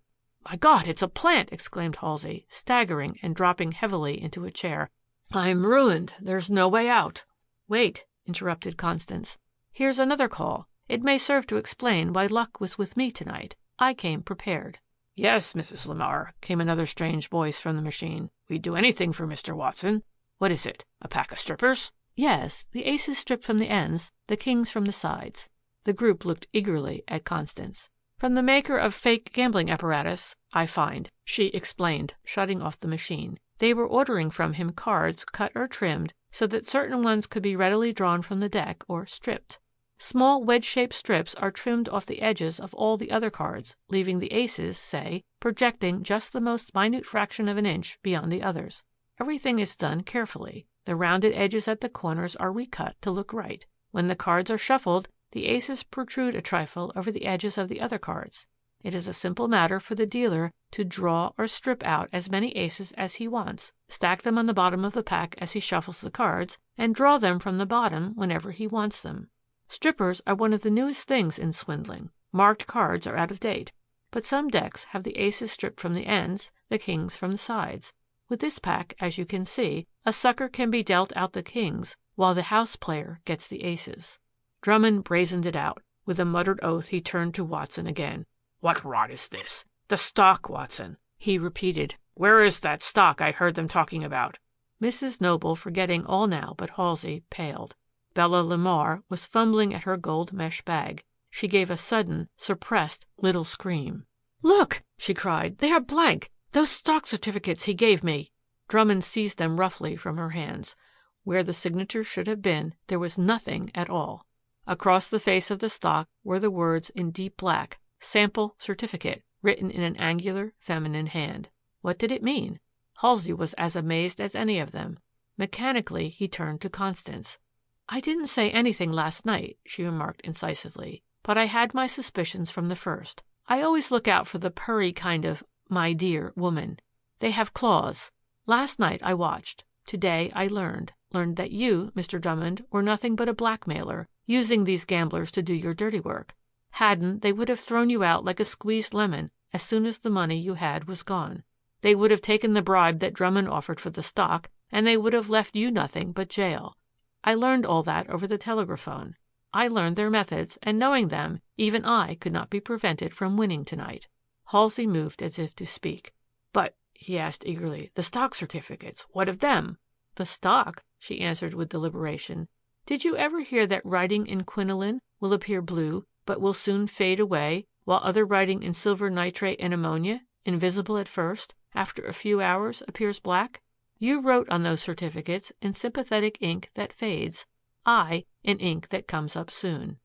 "My God, it's a plant!" exclaimed Halsey, staggering and dropping heavily into a chair. "I'm ruined. There's no way out." "Wait," interrupted Constance. "Here's another call. It may serve to explain why luck was with me tonight. I came prepared." "Yes, Mrs. Lamar," came another strange voice from the machine. "We'd do anything for Mr. Watson. What is it? A pack of strippers?" "Yes, the aces stripped from the ends, the kings from the sides." The group looked eagerly at Constance. "From the maker of fake gambling apparatus, I find," she explained, shutting off the machine. "They were ordering from him cards cut or trimmed so that certain ones could be readily drawn from the deck or stripped. Small wedge-shaped strips are trimmed off the edges of all the other cards, leaving the aces, say, projecting just the most minute fraction of an inch beyond the others. Everything is done carefully. The rounded edges at the corners are recut to look right. When the cards are shuffled, the aces protrude a trifle over the edges of the other cards. It is a simple matter for the dealer to draw or strip out as many aces as he wants, stack them on the bottom of the pack as he shuffles the cards, and draw them from the bottom whenever he wants them. Strippers are one of the newest things in swindling. Marked cards are out of date. But some decks have the aces stripped from the ends, the kings from the sides. With this pack, as you can see, a sucker can be dealt out the kings while the house player gets the aces." Drummond brazened it out. With a muttered oath he turned to Watson again. "What rot is this? The stock, Watson," he repeated. "Where is that stock I heard them talking about?" Mrs. Noble, forgetting all now but Halsey, paled. Bella Lamar was fumbling at her gold mesh bag. She gave a sudden, suppressed little scream. "Look!" she cried. "They are blank. Those stock certificates he gave me." Drummond seized them roughly from her hands. Where the signature should have been, there was nothing at all. Across the face of the stock were the words in deep black, "Sample Certificate," written in an angular, feminine hand. What did it mean? Halsey was as amazed as any of them. Mechanically he turned to Constance. "I didn't say anything last night," she remarked incisively, "but I had my suspicions from the first. I always look out for the purry kind of 'my dear' woman. They have claws. Last night I watched. Today I learned that you, Mr. Drummond, were nothing but a blackmailer, using these gamblers to do your dirty work. Hadn't, they would have thrown you out like a squeezed lemon as soon as the money you had was gone. They would have taken the bribe that Drummond offered for the stock, and they would have left you nothing but jail. I learned all that over the telegraphone. I learned their methods, and knowing them, even I could not be prevented from winning tonight." Halsey moved as if to speak. "But," he asked eagerly, "the stock certificates, what of them?" "The stock," she answered with deliberation. "Did you ever hear that writing in quinoline will appear blue, but will soon fade away, while other writing in silver nitrate and ammonia, invisible at first, after a few hours appears black? You wrote on those certificates in sympathetic ink that fades, I in ink that comes up soon."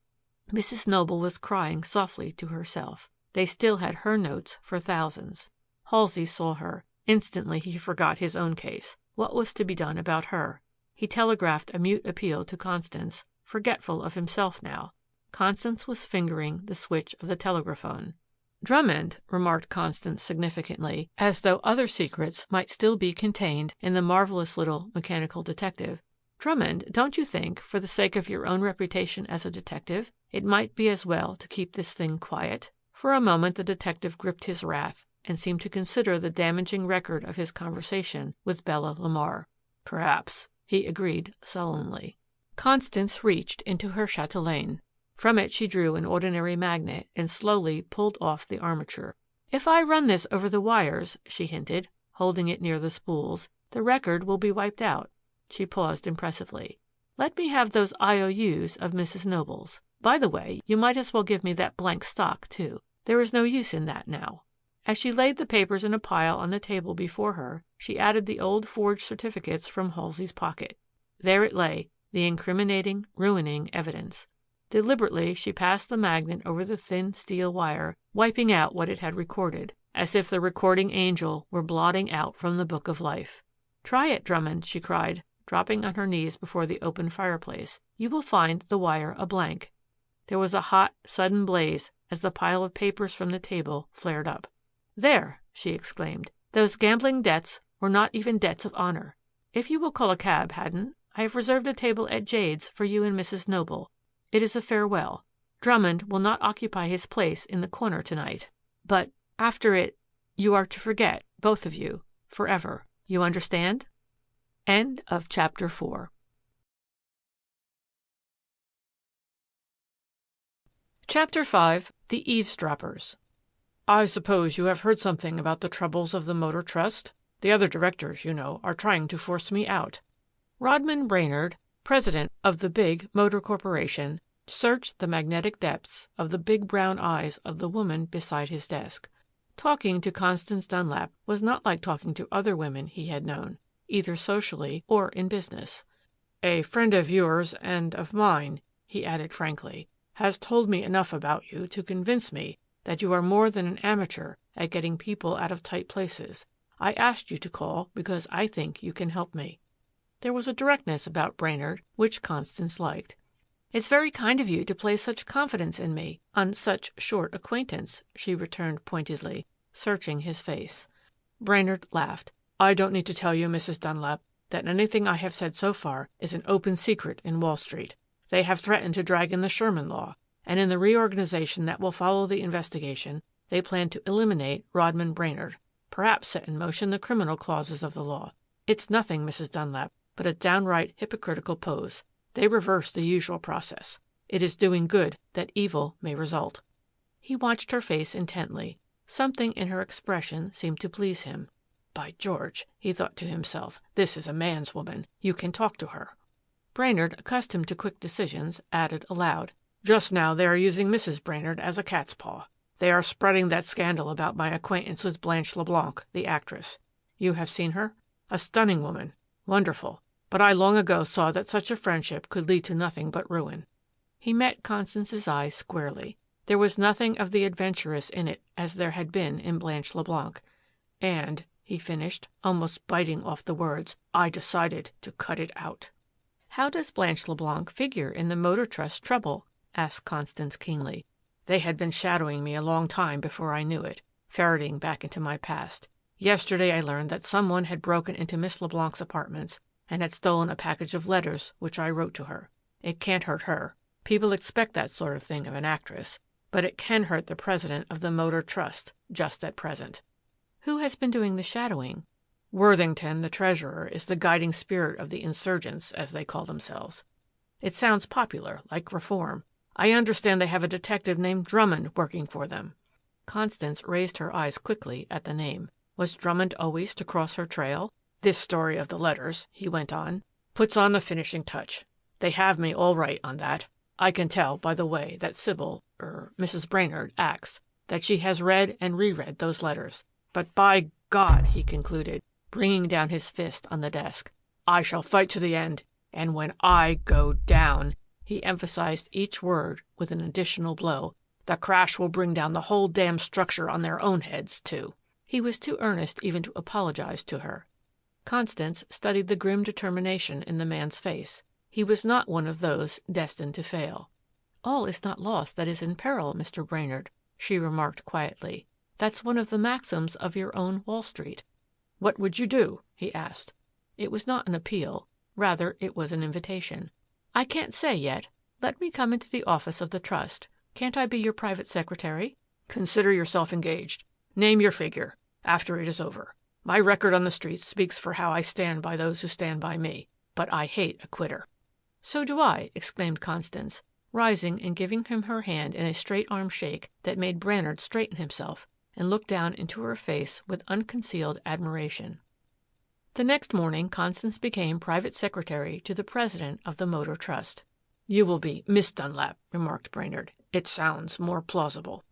Mrs. Noble was crying softly to herself. They still had her notes for thousands. Halsey saw her. Instantly he forgot his own case. What was to be done about her? He telegraphed a mute appeal to Constance, forgetful of himself now. Constance was fingering the switch of the telegraphone. "Drummond," remarked Constance significantly, as though other secrets might still be contained in the marvelous little mechanical detective. "Drummond, don't you think, for the sake of your own reputation as a detective, it might be as well to keep this thing quiet?" For a moment the detective gripped his wrath and seemed to consider the damaging record of his conversation with Bella LeMar. "Perhaps," he agreed sullenly. Constance reached into her chatelaine. From it she drew an ordinary magnet and slowly pulled off the armature. "If I run this over the wires," she hinted, holding it near the spools, "the record will be wiped out." She paused impressively. "Let me have those IOUs of Mrs. Noble's. By the way, you might as well give me that blank stock, too. There is no use in that now." As she laid the papers in a pile on the table before her, she added the old forged certificates from Halsey's pocket. There it lay, the incriminating, ruining evidence. Deliberately she passed the magnet over the thin steel wire, wiping out what it had recorded, as if the recording angel were blotting out from the book of life. "Try it, Drummond," she cried, dropping on her knees before the open fireplace. "You will find the wire a blank." There was a hot, sudden blaze as the pile of papers from the table flared up. "There!" she exclaimed. "Those gambling debts were not even debts of honor. If you will call a cab, Haddon, I have reserved a table at Jade's for you and Mrs. Noble. It is a farewell. Drummond will not occupy his place in the corner tonight. But after it, you are to forget, both of you, forever. You understand?" End of chapter 4. Chapter 5. The Eavesdroppers. "I suppose you have heard something about the troubles of the Motor Trust? The other directors, you know, are trying to force me out." Rodman Brainard, president of the big Motor Corporation, searched the magnetic depths of the big brown eyes of the woman beside his desk. Talking to Constance Dunlap was not like talking to other women he had known, either socially or in business. "A friend of yours and of mine," he added frankly, "has told me enough about you to convince me that you are more than an amateur at getting people out of tight places. I asked you to call because I think you can help me." There was a directness about Brainard which Constance liked. "It's very kind of you to place such confidence in me on such short acquaintance," she returned pointedly, searching his face. Brainard laughed. "I don't need to tell you, Mrs. Dunlap, that anything I have said so far is an open secret in Wall Street. They have threatened to drag in the Sherman Law, and in the reorganization that will follow the investigation, they plan to eliminate Rodman Brainard, perhaps set in motion the criminal clauses of the law. It's nothing, Mrs. Dunlap, but a downright hypocritical pose. They reverse the usual process. It is doing good that evil may result." He watched her face intently. Something in her expression seemed to please him. "By George," he thought to himself, "this is a man's woman. You can talk to her." Brainard, accustomed to quick decisions, added aloud, "Just now they are using Mrs. Brainard as a cat's paw. They are spreading that scandal about my acquaintance with Blanche LeBlanc, the actress. You have seen her? A stunning woman. Wonderful. But I long ago saw that such a friendship could lead to nothing but ruin." He met Constance's eye squarely. There was nothing of the adventuress in it as there had been in Blanche LeBlanc. "And," he finished, almost biting off the words, "I decided to cut it out." "How does Blanche LeBlanc figure in the Motor Trust trouble?" asked Constance keenly. "They had been shadowing me a long time before I knew it, ferreting back into my past. Yesterday I learned that someone had broken into Miss LeBlanc's apartments and had stolen a package of letters which I wrote to her. It can't hurt her. People expect that sort of thing of an actress. But it can hurt the president of the Motor Trust, just at present." "Who has been doing the shadowing?" "Worthington, the treasurer, is the guiding spirit of the insurgents, as they call themselves. It sounds popular, like reform. I understand they have a detective named Drummond working for them." Constance raised her eyes quickly at the name. Was Drummond always to cross her trail? "This story of the letters," he went on, "puts on the finishing touch. They have me all right on that. I can tell by the way that Mrs. Brainard acts, that she has read and reread those letters. But by God," he concluded, bringing down his fist on the desk, "I shall fight to the end, and when I go down," he emphasized each word with an additional blow, "the crash will bring down the whole damn structure on their own heads, too." He was too earnest even to apologize to her. Constance studied the grim determination in the man's face. He was not one of those destined to fail. "All is not lost that is in peril, Mr. Brainard," she remarked quietly. "That's one of the maxims of your own Wall Street." "What would you do?" he asked. It was not an appeal. Rather, it was an invitation. "I can't say yet. Let me come into the office of the trust. Can't I be your private secretary?" "Consider yourself engaged. Name your figure. After it is over. My record on the streets speaks for how I stand by those who stand by me. But I hate a quitter." "So do I," exclaimed Constance, rising and giving him her hand in a straight-arm shake that made Brainard straighten himself and look down into her face with unconcealed admiration. The next morning Constance became private secretary to the president of the Motor Trust. "You will be Miss Dunlap," remarked Brainard. "It sounds more plausible."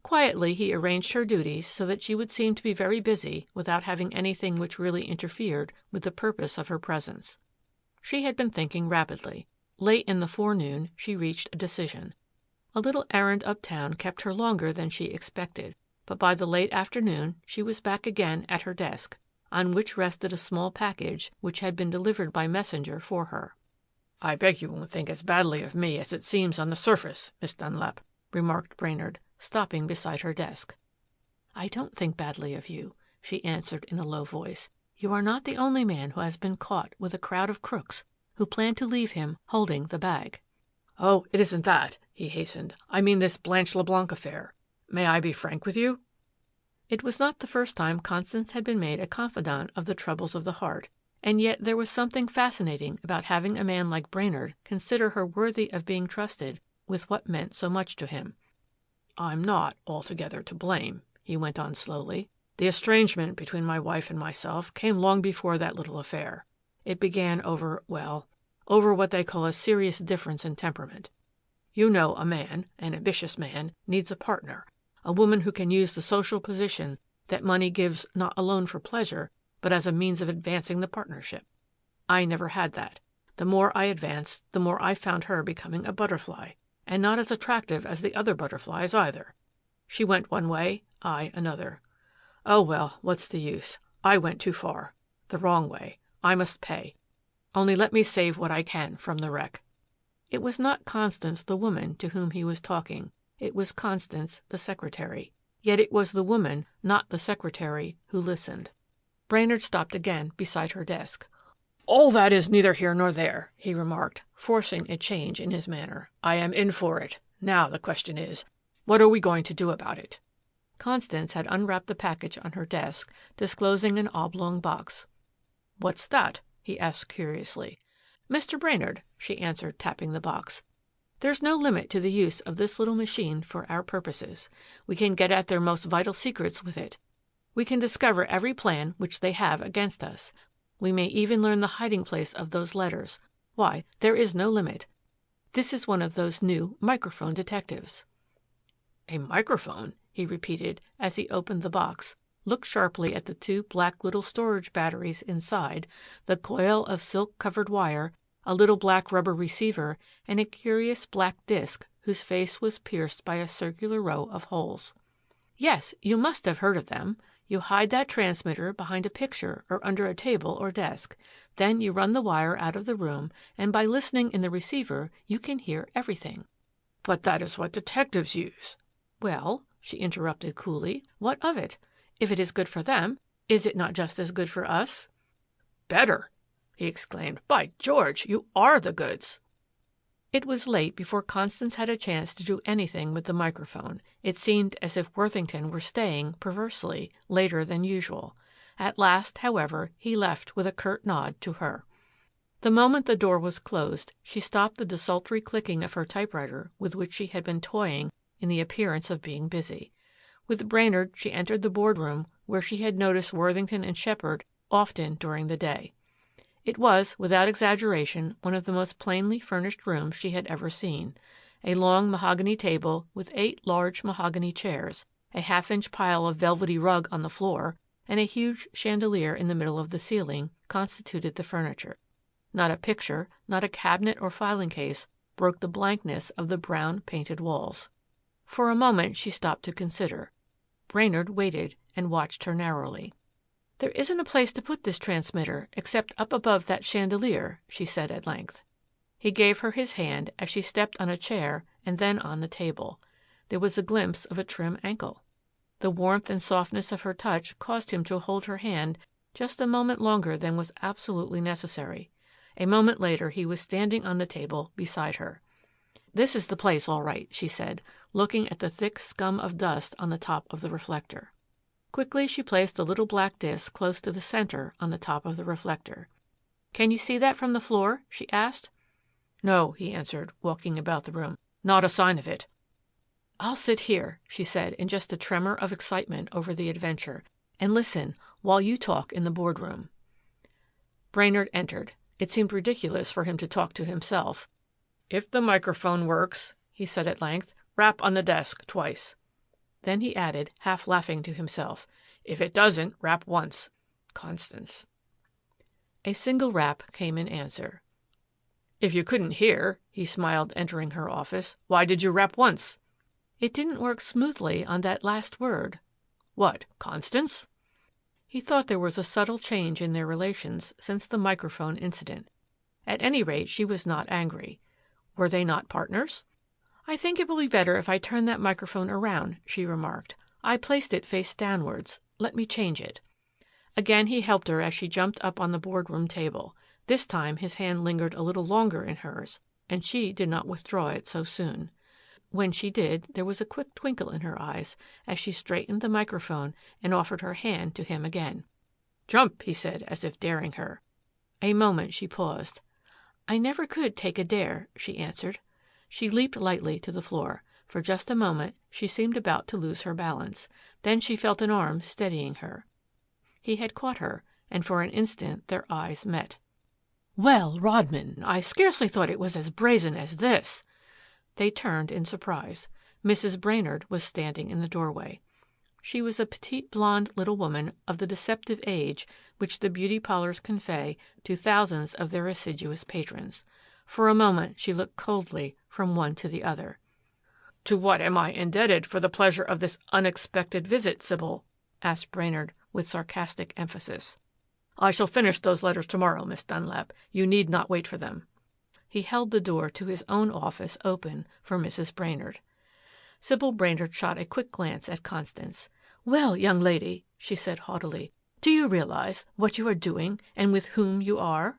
Quietly he arranged her duties so that she would seem to be very busy without having anything which really interfered with the purpose of her presence. She had been thinking rapidly. Late in the forenoon she reached a decision. A little errand uptown kept her longer than she expected, but by the late afternoon she was back again at her desk, on which rested a small package which had been delivered by messenger for her. "I beg you won't think as badly of me as it seems on the surface, Miss Dunlap," remarked Brainard, stopping beside her desk. "I don't think badly of you," she answered in a low voice. "You are not the only man who has been caught with a crowd of crooks who plan to leave him holding the bag." "Oh, it isn't that," he hastened. "I mean this Blanche LeBlanc affair. May I be frank with you?" It was not the first time Constance had been made a confidant of the troubles of the heart, and yet there was something fascinating about having a man like Brainard consider her worthy of being trusted with what meant so much to him. "I'm not altogether to blame," he went on slowly. "The estrangement between my wife and myself came long before that little affair. It began over what they call a serious difference in temperament. You know, a man, an ambitious man, needs a partner, a woman who can use the social position that money gives not alone for pleasure, but as a means of advancing the partnership. I never had that. The more I advanced, the more I found her becoming a butterfly, and not as attractive as the other butterflies either. She went one way, I another. Oh, well, what's the use? I went too far. The wrong way. I must pay. Only let me save what I can from the wreck." It was not Constance the woman to whom he was talking. It was Constance the secretary. Yet it was the woman, not the secretary, who listened. Brainard stopped again beside her desk. "All that is neither here nor there," he remarked, forcing a change in his manner. "I am in for it. Now the question is, what are we going to do about it?" Constance had unwrapped the package on her desk, disclosing an oblong box. "What's that?" he asked curiously. "Mr. Brainard," she answered, tapping the box. "There's no limit to the use of this little machine for our purposes. We can get at their most vital secrets with it. We can discover every plan which they have against us. We may even learn the hiding place of those letters. Why, there is no limit. This is one of those new microphone detectives." "A microphone?" he repeated as he opened the box, looked sharply at the two black little storage batteries inside, the coil of silk-covered wire, a little black rubber receiver, and a curious black disc whose face was pierced by a circular row of holes. "Yes, you must have heard of them. You hide that transmitter behind a picture or under a table or desk. Then you run the wire out of the room, and by listening in the receiver you can hear everything." "But that is what detectives use." "Well," she interrupted coolly, "what of it? If it is good for them, is it not just as good for us?" "Better!" he exclaimed. "By George, you are the goods." It was late before Constance had a chance to do anything with the microphone. It seemed as if Worthington were staying, perversely, later than usual. At last, however, he left with a curt nod to her. The moment the door was closed, she stopped the desultory clicking of her typewriter with which she had been toying in the appearance of being busy. With Brainard she entered the boardroom where she had noticed Worthington and Sheppard often during the day. It was, without exaggeration, one of the most plainly furnished rooms she had ever seen. A long mahogany table with 8 large mahogany chairs, a half-inch pile of velvety rug on the floor, and a huge chandelier in the middle of the ceiling constituted the furniture. Not a picture, not a cabinet or filing case broke the blankness of the brown painted walls. For a moment she stopped to consider. Brainard waited and watched her narrowly. "There isn't a place to put this transmitter except up above that chandelier," she said at length. He gave her his hand as she stepped on a chair and then on the table. There was a glimpse of a trim ankle. The warmth and softness of her touch caused him to hold her hand just a moment longer than was absolutely necessary. A moment later he was standing on the table beside her. "This is the place, all right," she said, looking at the thick scum of dust on the top of the reflector. Quickly she placed the little black disk close to the center on the top of the reflector. "Can you see that from the floor?" she asked. "No," he answered, walking about the room. "Not a sign of it." "I'll sit here," she said in just a tremor of excitement over the adventure, "and listen while you talk in the boardroom." Brainard entered. It seemed ridiculous for him to talk to himself. "If the microphone works," he said at length, "rap on the desk twice." Then he added, half laughing to himself, "If it doesn't, rap once. Constance." A single rap came in answer. "If you couldn't hear," he smiled, entering her office, "why did you rap once?" "It didn't work smoothly on that last word." "What, Constance?" He thought there was a subtle change in their relations since the microphone incident. At any rate, she was not angry. Were they not partners? "I think it will be better if I turn that microphone around," she remarked. "I placed it face downwards. Let me change it." Again he helped her as she jumped up on the boardroom table. This time his hand lingered a little longer in hers, and she did not withdraw it so soon. When she did, there was a quick twinkle in her eyes as she straightened the microphone and offered her hand to him again. "Jump," he said, as if daring her. A moment she paused. "I never could take a dare," she answered. She leaped lightly to the floor. For just a moment she seemed about to lose her balance. Then she felt an arm steadying her. He had caught her, and for an instant their eyes met. "Well, Rodman, I scarcely thought it was as brazen as this." They turned in surprise. Mrs. Brainard was standing in the doorway. She was a petite blonde little woman of the deceptive age which the beauty parlors convey to thousands of their assiduous patrons. For a moment she looked coldly from one to the other. "To what am I indebted for the pleasure of this unexpected visit, Sybil?" asked Brainard with sarcastic emphasis. "I shall finish those letters tomorrow, Miss Dunlap. You need not wait for them." He held the door to his own office open for Mrs. Brainard. Sybil Brainard shot a quick glance at Constance. "Well, young lady," she said haughtily, "do you realize what you are doing and with whom you are?"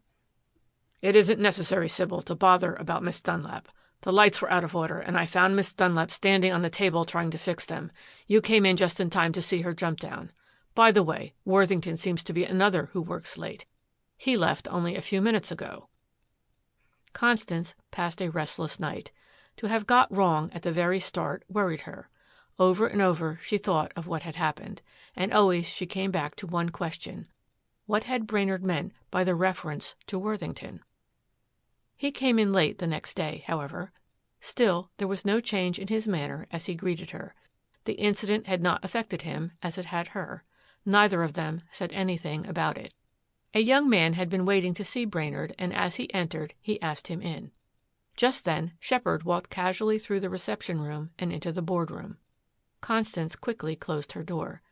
"It isn't necessary, Sybil, to bother about Miss Dunlap. The lights were out of order, and I found Miss Dunlap standing on the table trying to fix them. You came in just in time to see her jump down. By the way, Worthington seems to be another who works late. He left only a few minutes ago." Constance passed a restless night. To have got wrong at the very start worried her. Over and over she thought of what had happened, and always she came back to one question. What had Brainard meant by the reference to Worthington? He came in late the next day, however. Still, there was no change in his manner as he greeted her. The incident had not affected him as it had her. Neither of them said anything about it. A young man had been waiting to see Brainard, and as he entered, he asked him in. Just then, Sheppard walked casually through the reception room and into the boardroom. Constance quickly closed her door.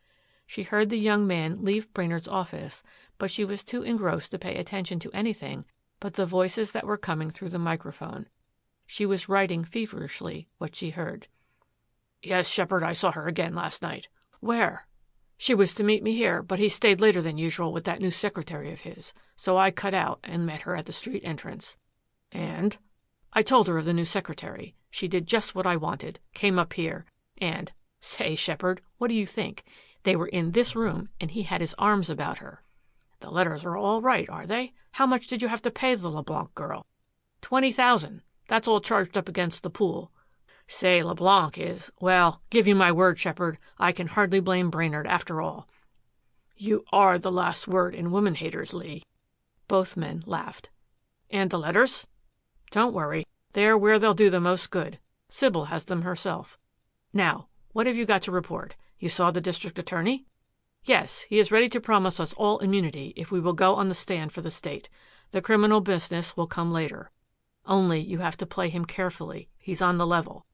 She heard the young man leave Brainard's office, but she was too engrossed to pay attention to anything but the voices that were coming through the microphone. She was writing feverishly what she heard. "Yes, Sheppard, I saw her again last night." "Where?" "She was to meet me here, but he stayed later than usual with that new secretary of his. So I cut out and met her at the street entrance." "And?" "I told her of the new secretary. She did just what I wanted, came up here, and, say, Sheppard, what do you think? They were in this room and he had his arms about her." The letters are all right, are they? How much did you have to pay the LeBlanc girl? 20,000. That's all charged up against the pool. Say, LeBlanc is, well, give you my word, Shepard, I can hardly blame Brainard after all. You are the last word in woman haters, Lee. Both men laughed. And the letters? Don't worry. They're where they'll do the most good. Sybil has them herself. Now, what have you got to report? You saw the district attorney? Yes, he is ready to promise us all immunity if we will go on the stand for the state. The criminal business will come later. Only you have to play him carefully. He's on the level.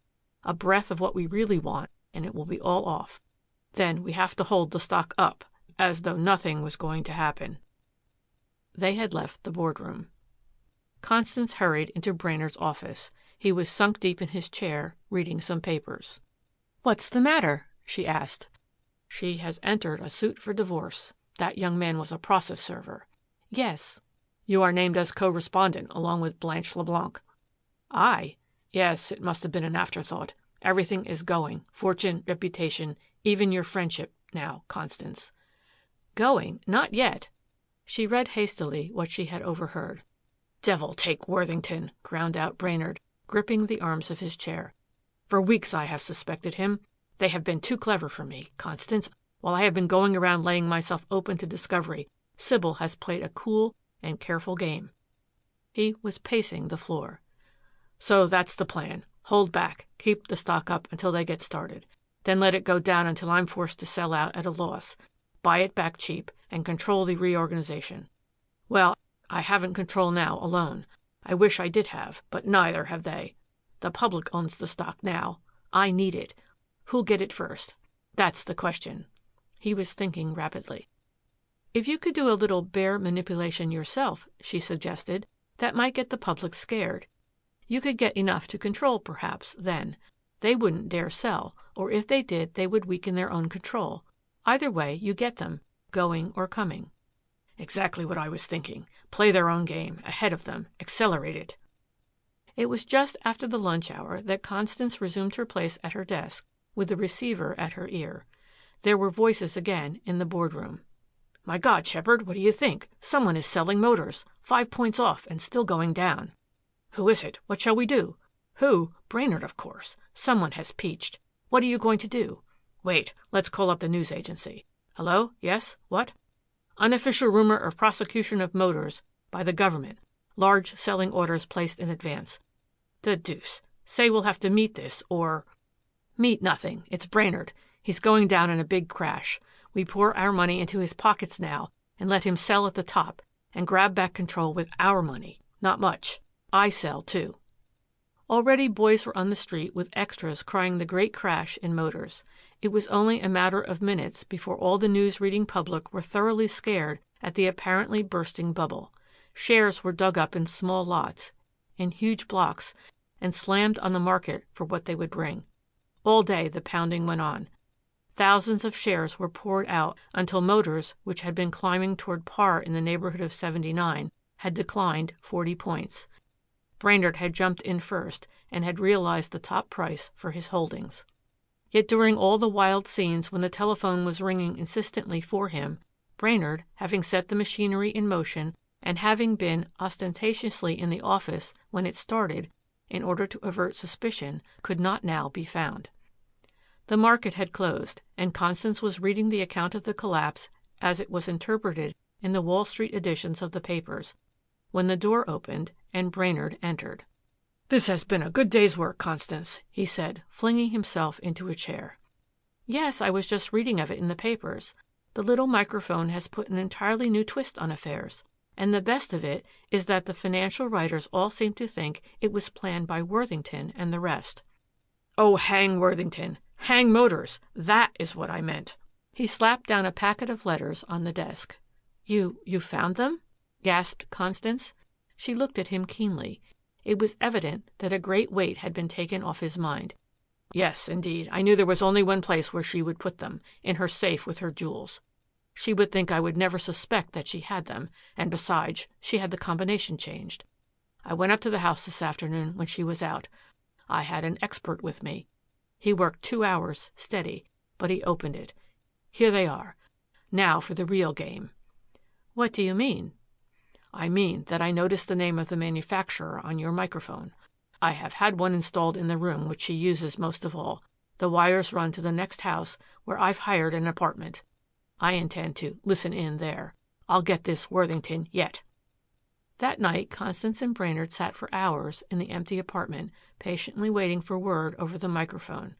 A breath of what we really want, and it will be all off. Then we have to hold the stock up, as though nothing was going to happen. They had left the boardroom. Constance hurried into Brainard's office. He was sunk deep in his chair, reading some papers. What's the matter? She asked. She has entered a suit for divorce. That young man was a process server. Yes. You are named as co-respondent along with Blanche LeBlanc. I? Yes, it must have been an afterthought. Everything is going. Fortune, reputation, even your friendship now, Constance. Going? Not yet. She read hastily what she had overheard. Devil take Worthington, ground out Brainard, gripping the arms of his chair. For weeks I have suspected him. They have been too clever for me, Constance. While I have been going around laying myself open to discovery, Sybil has played a cool and careful game. He was pacing the floor. So that's the plan. Hold back. Keep the stock up until they get started. Then let it go down until I'm forced to sell out at a loss. Buy it back cheap and control the reorganization. Well, I haven't control now alone. I wish I did have, but neither have they. The public owns the stock now. I need it. Who'll get it first? That's the question. He was thinking rapidly. If you could do a little bear manipulation yourself, she suggested, that might get the public scared. You could get enough to control, perhaps, then. They wouldn't dare sell, or if they did, they would weaken their own control. Either way, you get them, going or coming. Exactly what I was thinking. Play their own game, ahead of them, accelerate it. It was just after the lunch hour that Constance resumed her place at her desk, with the receiver at her ear. There were voices again in the boardroom. My God, Shepard, what do you think? Someone is selling Motors, 5 points off and still going down. Who is it? What shall we do? Who? Brainard, of course. Someone has peached. What are you going to do? Wait, let's call up the news agency. Hello? Yes? What? Unofficial rumor of prosecution of Motors by the government. Large selling orders placed in advance. The deuce. Say we'll have to meet this or... Meet nothing. It's Brainard. He's going down in a big crash. We pour our money into his pockets now and let him sell at the top and grab back control with our money. Not much. I sell, too. Already boys were on the street with extras crying the great crash in Motors. It was only a matter of minutes before all the news-reading public were thoroughly scared at the apparently bursting bubble. Shares were dug up in small lots, in huge blocks, and slammed on the market for what they would bring. All day the pounding went on. Thousands of shares were poured out until Motors, which had been climbing toward par in the neighborhood of 79, had declined 40 points. Brainard had jumped in first and had realized the top price for his holdings. Yet during all the wild scenes when the telephone was ringing insistently for him, Brainard, having set the machinery in motion and having been ostentatiously in the office when it started in order to avert suspicion, could not now be found. The market had closed, and Constance was reading the account of the collapse as it was interpreted in the Wall Street editions of the papers, when the door opened and Brainard entered. This has been a good day's work, Constance, he said, flinging himself into a chair. Yes, I was just reading of it in the papers. The little microphone has put an entirely new twist on affairs, and the best of it is that the financial writers all seem to think it was planned by Worthington and the rest. Oh, hang Worthington! Hang Motors! That is what I meant. He slapped down a packet of letters on the desk. You found them? Gasped Constance. She looked at him keenly. It was evident that a great weight had been taken off his mind. Yes, indeed. I knew there was only one place where she would put them, in her safe with her jewels. She would think I would never suspect that she had them, and besides, she had the combination changed. I went up to the house this afternoon when she was out. I had an expert with me. He worked 2 hours, steady, but he opened it. Here they are. Now for the real game. What do you mean? I mean that I noticed the name of the manufacturer on your microphone. I have had one installed in the room which she uses most of all. The wires run to the next house where I've hired an apartment. I intend to listen in there. I'll get this Worthington yet." That night Constance and Brainard sat for hours in the empty apartment, patiently waiting for word over the microphone.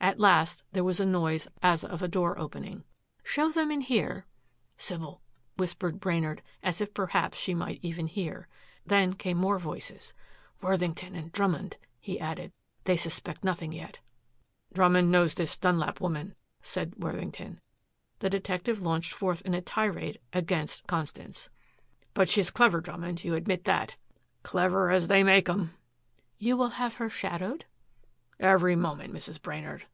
At last there was a noise as of a door opening. "Show them in here." "Sybil," whispered Brainard, as if perhaps she might even hear. Then came more voices. "Worthington and Drummond," he added. "They suspect nothing yet." "Drummond knows this Dunlap woman," said Worthington. The detective launched forth in a tirade against Constance. "But she's clever, Drummond, you admit that." "Clever as they make 'em." "You will have her shadowed?" "Every moment, Mrs. Brainard."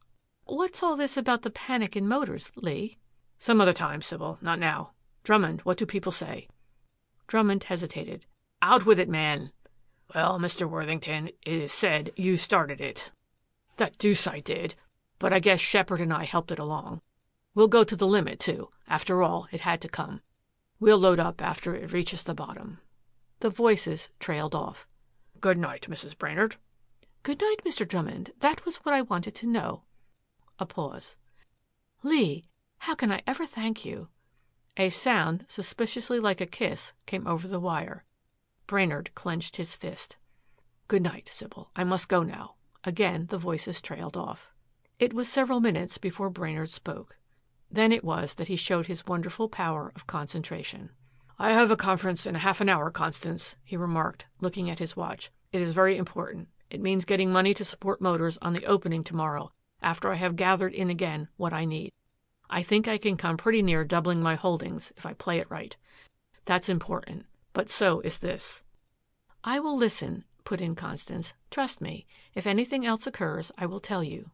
"What's all this about the panic in Motors, Lee?" "Some other time, Sybil, not now. Drummond, what do people say?" Drummond hesitated. "Out with it, man." "Well, Mr. Worthington, it is said you started it." "The deuce I did. But I guess Sheppard and I helped it along. We'll go to the limit, too. After all, it had to come. We'll load up after it reaches the bottom." The voices trailed off. "Good night, Mrs. Brainard." "Good night, Mr. Drummond. That was what I wanted to know." A pause. "Lee, how can I ever thank you?" A sound suspiciously like a kiss came over the wire. Brainard clenched his fist. "Good night, Sybil. I must go now." Again the voices trailed off. It was several minutes before Brainard spoke. Then it was that he showed his wonderful power of concentration. "I have a conference in half an hour, Constance," he remarked, looking at his watch. "It is very important. It means getting money to support Motors on the opening tomorrow, after I have gathered in again what I need. I think I can come pretty near doubling my holdings if I play it right. That's important. But so is this." "I will listen," put in Constance. "Trust me. If anything else occurs, I will tell you."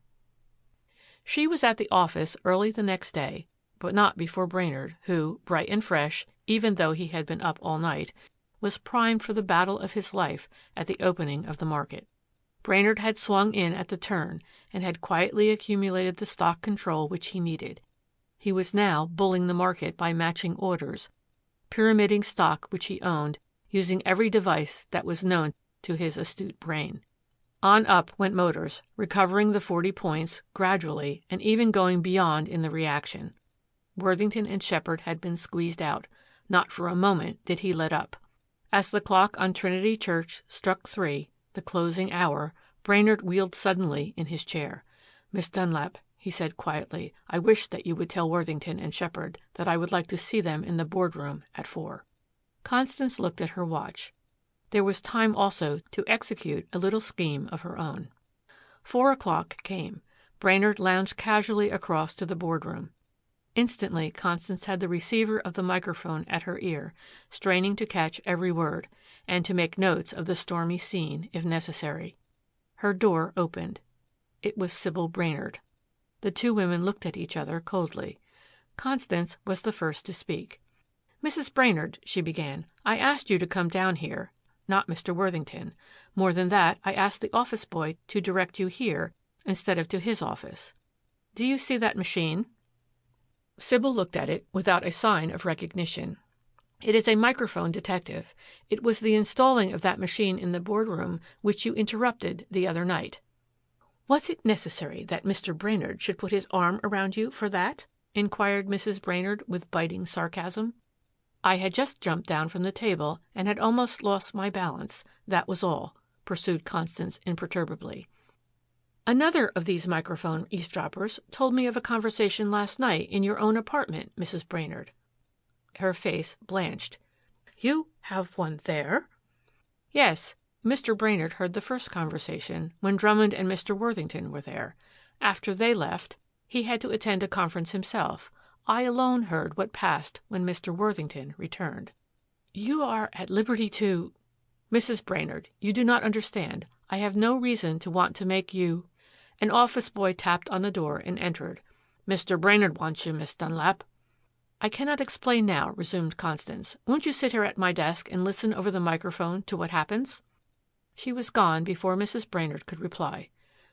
She was at the office early the next day, but not before Brainard, who, bright and fresh, even though he had been up all night, was primed for the battle of his life at the opening of the market. Brainard had swung in at the turn and had quietly accumulated the stock control which he needed. He was now bulling the market by matching orders, pyramiding stock which he owned, using every device that was known to his astute brain. On up went Motors, recovering the 40 points gradually and even going beyond in the reaction. Worthington and Sheppard had been squeezed out. Not for a moment did he let up. As the clock on Trinity Church struck 3, the closing hour, Brainard wheeled suddenly in his chair. "Miss Dunlap," he said quietly, "I wish that you would tell Worthington and Sheppard that I would like to see them in the boardroom at 4. Constance looked at her watch. There was time also to execute a little scheme of her own. 4 o'clock came. Brainard lounged casually across to the boardroom. Instantly Constance had the receiver of the microphone at her ear, straining to catch every word, and to make notes of the stormy scene, if necessary. Her door opened. It was Sybil Brainard. The two women looked at each other coldly. Constance was the first to speak. "Mrs. Brainard," she began, "I asked you to come down here, not Mr. Worthington. More than that, I asked the office boy to direct you here instead of to his office. Do you see that machine?" Sybil looked at it without a sign of recognition. "It is a microphone, detective. It was the installing of that machine in the boardroom which you interrupted the other night." "Was it necessary that Mr. Brainard should put his arm around you for that?" inquired Mrs. Brainard with biting sarcasm. "I had just jumped down from the table and had almost lost my balance. That was all," pursued Constance imperturbably. "Another of these microphone eavesdroppers told me of a conversation last night in your own apartment, Mrs. Brainard." Her face blanched. "You have one there?" "Yes. Mr. Brainard heard the first conversation when Drummond and Mr. Worthington were there. After they left, he had to attend a conference himself. I alone heard what passed when Mr. Worthington returned." "You are at liberty to—" "Mrs. Brainard, you do not understand. I have no reason to want to make you—" An office boy tapped on the door and entered. "Mr. Brainard wants you, Miss Dunlap." "I cannot explain now," resumed Constance. "Won't you sit here at my desk and listen over the microphone to what happens?" She was gone before Mrs. Brainard could reply.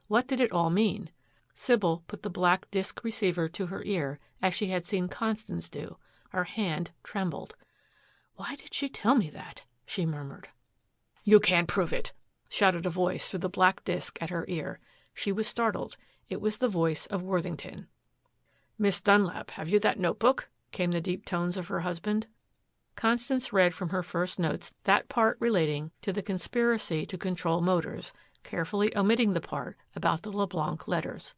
What did it all mean? Sybil put the black disc receiver to her ear as she had seen Constance do. Her hand trembled. Why did she tell me that? She murmured. You can't prove it, shouted a voice through the black disk at her ear. She was startled. It was the voice of Worthington. Miss Dunlap, have you that notebook? Came the deep tones of her husband. Constance read from her first notes that part relating to the conspiracy to control motors, carefully omitting the part about the LeBlanc letters.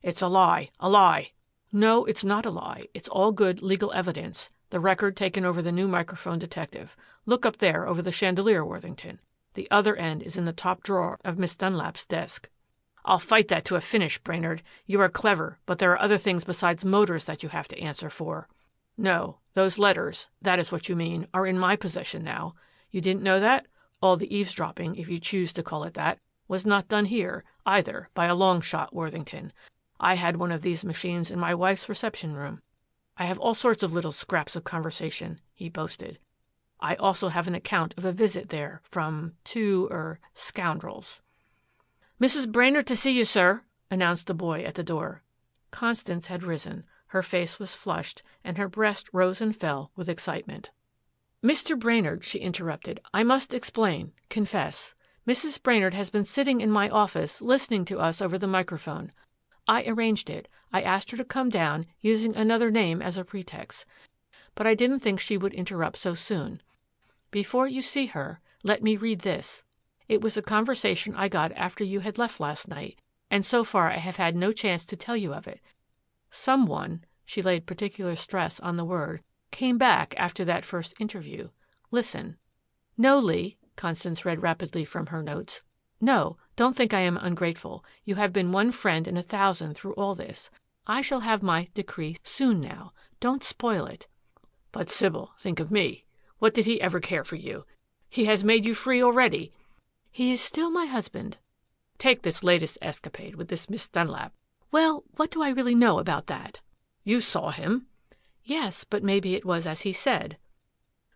It's a lie, a lie. No, it's not a lie. It's all good legal evidence. The record taken over the new microphone detective. Look up there over the chandelier, Worthington. The other end is in the top drawer of Miss Dunlap's desk. I'll fight that to a finish, Brainerd. You are clever, but there are other things besides motors that you have to answer for. No, those letters, that is what you mean, are in my possession now. You didn't know that? All the eavesdropping, if you choose to call it that, was not done here, either, by a long shot, Worthington. I had one of these machines in my wife's reception room. I have all sorts of little scraps of conversation, he boasted. I also have an account of a visit there from two scoundrels. Mrs. Brainerd to see you, sir, announced the boy at the door. Constance had risen. Her face was flushed, and her breast rose and fell with excitement. Mr. Brainerd, she interrupted, I must explain, confess. Mrs. Brainerd has been sitting in my office listening to us over the microphone. I arranged it. I asked her to come down, using another name as a pretext. But I didn't think she would interrupt so soon. Before you see her, let me read this. It was a conversation I got after you had left last night, and so far I have had no chance to tell you of it. Someone, she laid particular stress on the word, came back after that first interview. Listen. No, Lee, Constance read rapidly from her notes. No, don't think I am ungrateful. You have been one friend in 1,000 through all this. I shall have my decree soon now. Don't spoil it. But, Sybil, think of me. What did he ever care for you? He has made you free already. He is still my husband. Take this latest escapade with this Miss Dunlap. Well, what do I really know about that? You saw him. Yes, but maybe it was as he said.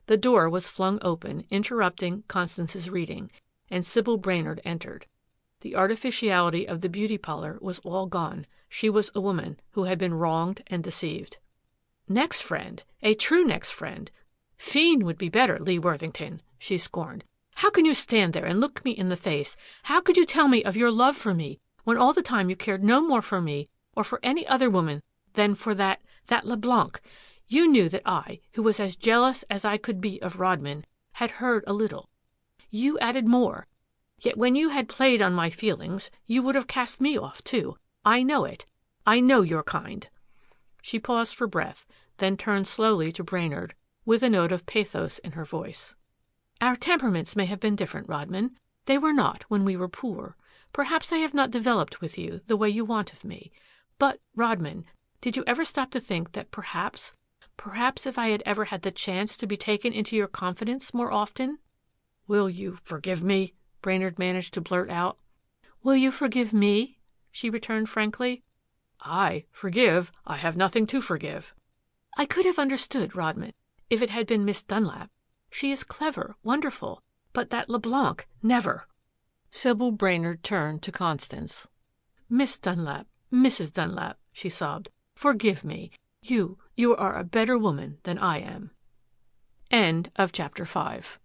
The door was flung open, interrupting Constance's reading, and Sybil Brainerd entered. The artificiality of the beauty parlor was all gone. She was a woman who had been wronged and deceived. Next friend, a true next friend. Fiend would be better, Lee Worthington, she scorned. How can you stand there and look me in the face? How could you tell me of your love for me when all the time you cared no more for me or for any other woman than for that LeBlanc? You knew that I, who was as jealous as I could be of Rodman, had heard a little. You added more. Yet when you had played on my feelings, you would have cast me off, too. I know it. I know your kind. She paused for breath, then turned slowly to Brainerd, with a note of pathos in her voice. Our temperaments may have been different, Rodman. They were not when we were poor. Perhaps I have not developed with you the way you want of me. But, Rodman, did you ever stop to think that perhaps if I had ever had the chance to be taken into your confidence more often? Will you forgive me? Brainerd managed to blurt out. Will you forgive me? She returned frankly. I forgive? I have nothing to forgive. I could have understood, Rodman, if it had been Miss Dunlap. She is clever, wonderful, but that LeBlanc, never. Sybil Brainerd turned to Constance. Miss Dunlap, Mrs. Dunlap, she sobbed, forgive me. You are a better woman than I am. End of chapter 5.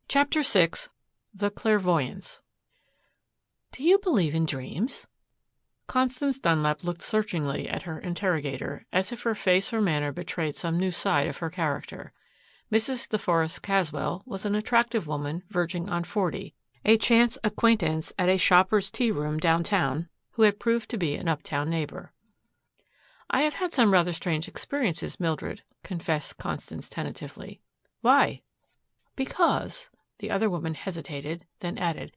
Chapter 6. The Clairvoyants. Do you believe in dreams? Constance Dunlap looked searchingly at her interrogator, as if her face or manner betrayed some new side of her character. Mrs. DeForest Caswell was an attractive woman verging on 40, a chance acquaintance at a shopper's tea-room downtown, who had proved to be an uptown neighbor. I have had some rather strange experiences, Mildred, confessed Constance tentatively. Why? Because, the other woman hesitated, then added,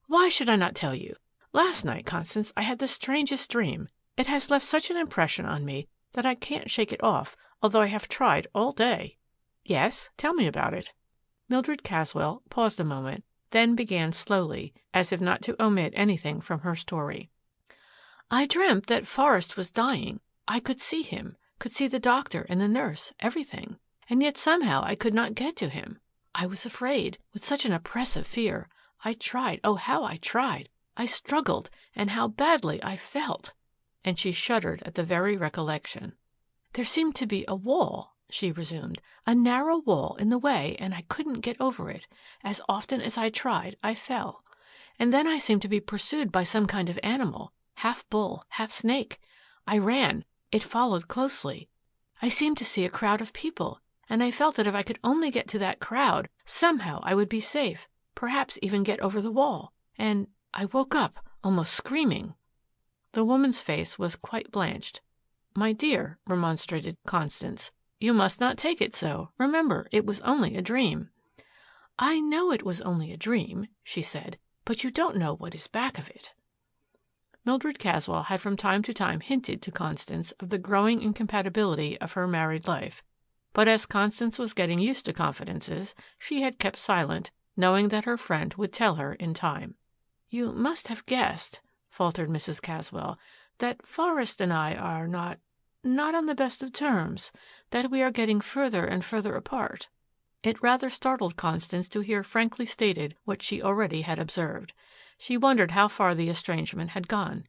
why should I not tell you? Last night, Constance, I had the strangest dream. It has left such an impression on me that I can't shake it off, although I have tried all day. Yes, tell me about it. Mildred Caswell paused a moment, then began slowly, as if not to omit anything from her story. I dreamt that Forrest was dying. I could see him, could see the doctor and the nurse, everything. And yet somehow I could not get to him. I was afraid, with such an oppressive fear. I tried, oh, how I tried. I struggled, and how badly I felt. and she shuddered at the very recollection. "There seemed to be a wall," she resumed, "a narrow wall in the way, and I couldn't get over it. As often as I tried, I fell. And then I seemed to be pursued by some kind of animal, half bull, half snake. I ran. It followed closely. I seemed to see a crowd of people, and I felt that if I could only get to that crowd, somehow I would be safe, perhaps even get over the wall. And I woke up, almost screaming." The woman's face was quite blanched. "My dear," remonstrated Constance, "you must not take it so. Remember, it was only a dream." "I know it was only a dream," she said, "but you don't know what is back of it." Mildred Caswell had from time to time hinted to Constance of the growing incompatibility of her married life, but as Constance was getting used to confidences, she had kept silent, knowing that her friend would tell her in time. "You must have guessed," faltered Mrs. Caswell, "that Forest and I are not on the best of terms, that we are getting further and further apart." It rather startled Constance to hear frankly stated what she already had observed. She wondered how far the estrangement had gone.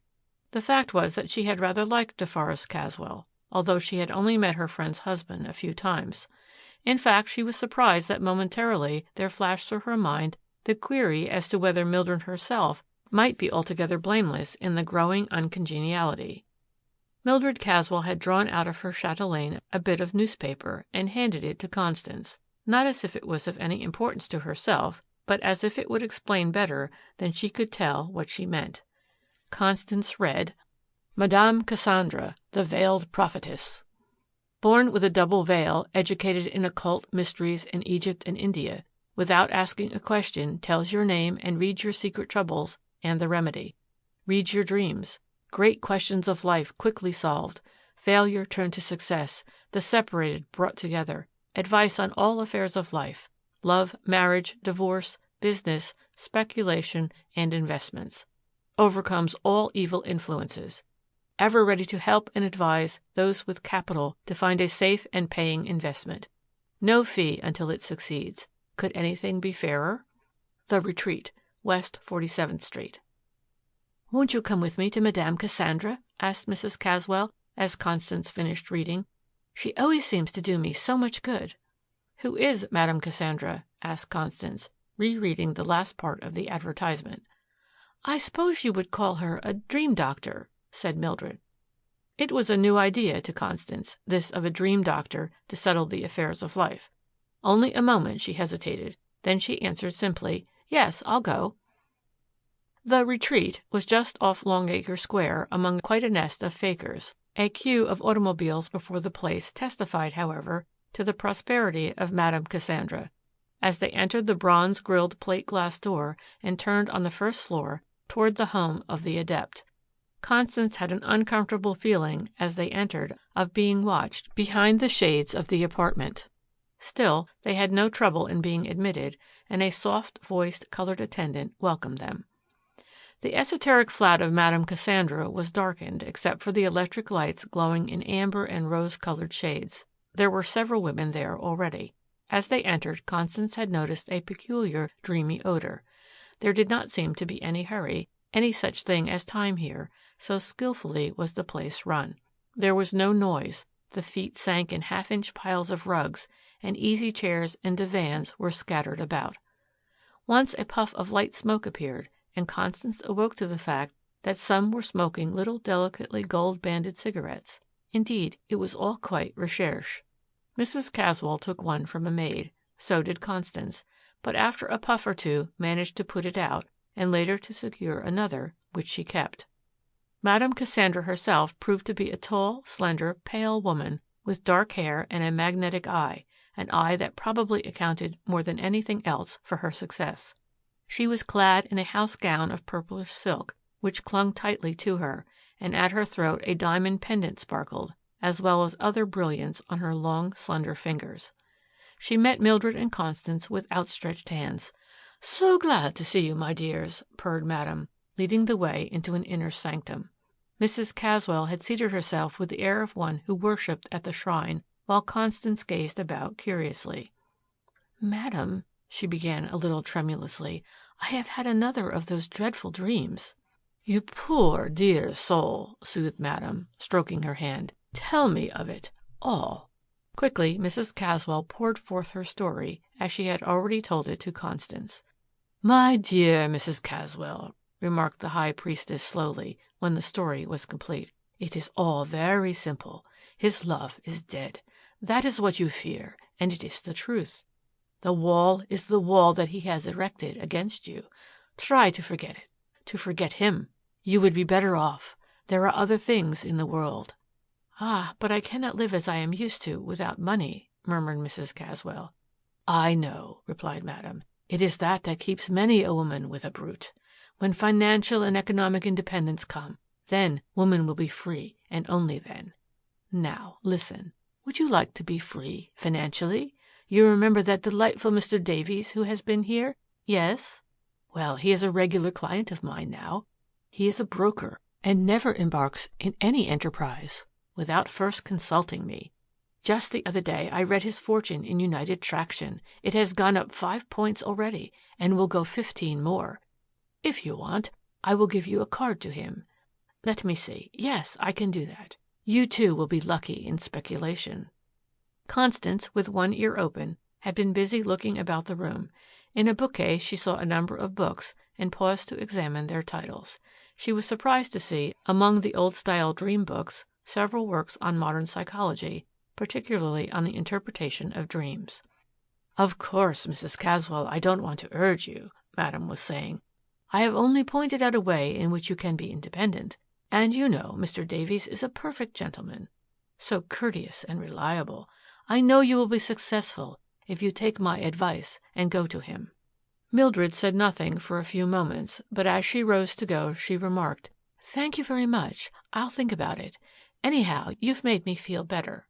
The fact was that she had rather liked DeForest Caswell, although she had only met her friend's husband a few times. In fact, she was surprised that momentarily there flashed through her mind the query as to whether Mildred herself might be altogether blameless in the growing uncongeniality. Mildred Caswell had drawn out of her chatelaine a bit of newspaper and handed it to Constance, not as if it was of any importance to herself, but as if it would explain better than she could tell what she meant. Constance read, "Madame Cassandra, the Veiled Prophetess. Born with a double veil, educated in occult mysteries in Egypt and India, without asking a question, tells your name and reads your secret troubles and the remedy. Reads your dreams. Great questions of life quickly solved. Failure turned to success. The separated brought together. Advice on all affairs of life. Love, marriage, divorce, business, speculation, and investments. Overcomes all evil influences. Ever ready to help and advise those with capital to find a safe and paying investment. No fee until it succeeds. Could anything be fairer? The Retreat, West 47th Street. "Won't you come with me to Madame Cassandra?" asked Mrs. Caswell as Constance finished reading. "She always seems to do me so much good." "Who is Madame Cassandra?" asked Constance, rereading the last part of the advertisement. "I suppose you would call her a dream doctor," said Mildred. It was a new idea to Constance, this of a dream doctor to settle the affairs of life. Only a moment she hesitated. Then she answered simply, "Yes, I'll go." The Retreat was just off Longacre Square among quite a nest of fakirs. A queue of automobiles before the place testified, however, to the prosperity of Madame Cassandra. As they entered the bronze-grilled plate-glass door and turned on the first floor toward the home of the adept, Constance had an uncomfortable feeling as they entered of being watched behind the shades of the apartment. Still, they had no trouble in being admitted, and a soft-voiced colored attendant welcomed them. The esoteric flat of Madame Cassandra was darkened except for the electric lights glowing in amber and rose-colored shades. There were several women there already. As they entered, Constance had noticed a peculiar, dreamy odor. There did not seem to be any hurry, any such thing as time here, so skillfully was the place run. There was no noise. The feet sank in half-inch piles of rugs, and easy chairs and divans were scattered about. Once a puff of light smoke appeared, and Constance awoke to the fact that some were smoking little delicately gold-banded cigarettes. Indeed, it was all quite recherche. Mrs. Caswell took one from a maid. So did Constance, but after a puff or two managed to put it out, and later to secure another, which she kept. Madame Cassandra herself proved to be a tall, slender, pale woman with dark hair and a magnetic eye, an eye that probably accounted more than anything else for her success. She was clad in a house gown of purplish silk, which clung tightly to her, and at her throat a diamond pendant sparkled, as well as other brilliants on her long, slender fingers. She met Mildred and Constance with outstretched hands. "So glad to see you, my dears," purred Madame, leading the way into an inner sanctum. Mrs. Caswell had seated herself with the air of one who worshipped at the shrine, while Constance gazed about curiously. "Madame," she began a little tremulously, "I have had another of those dreadful dreams." You poor dear soul, soothed Madame, stroking her hand. Tell me of it, all. Quickly Mrs. Caswell poured forth her story, as she had already told it to Constance. My dear Mrs. Caswell, remarked the high priestess slowly, when the story was complete, it is all very simple. His love is dead. That is what you fear, and it is the truth. The wall is the wall that he has erected against you. Try to forget it, to forget him. You would be better off. There are other things in the world. Ah, but I cannot live as I am used to without money, murmured Mrs. Caswell. I know, replied Madame. It is that keeps many a woman with a brute. When financial and economic independence come, then woman will be free, and only then. Now, listen. Would you like to be free financially? You remember that delightful Mr. Davies who has been here? Yes? Well, he is a regular client of mine now. He is a broker and never embarks in any enterprise without first consulting me. Just the other day I read his fortune in United Traction. It has gone up 5 points already and will go 15 more. If you want, I will give you a card to him. Let me see. Yes, I can do that. You too will be lucky in speculation. Constance, with one ear open, had been busy looking about the room. In a bookcase she saw a number of books and paused to examine their titles. She was surprised to see, among the old-style dream books, several works on modern psychology, particularly on the interpretation of dreams. Of course, Mrs. Caswell, I don't want to urge you, Madame was saying. I have only pointed out a way in which you can be independent. And you know Mr. Davies is a perfect gentleman, so courteous and reliable. I know you will be successful if you take my advice and go to him. Mildred said nothing for a few moments, but as she rose to go, she remarked, Thank you very much. I'll think about it. Anyhow, you've made me feel better.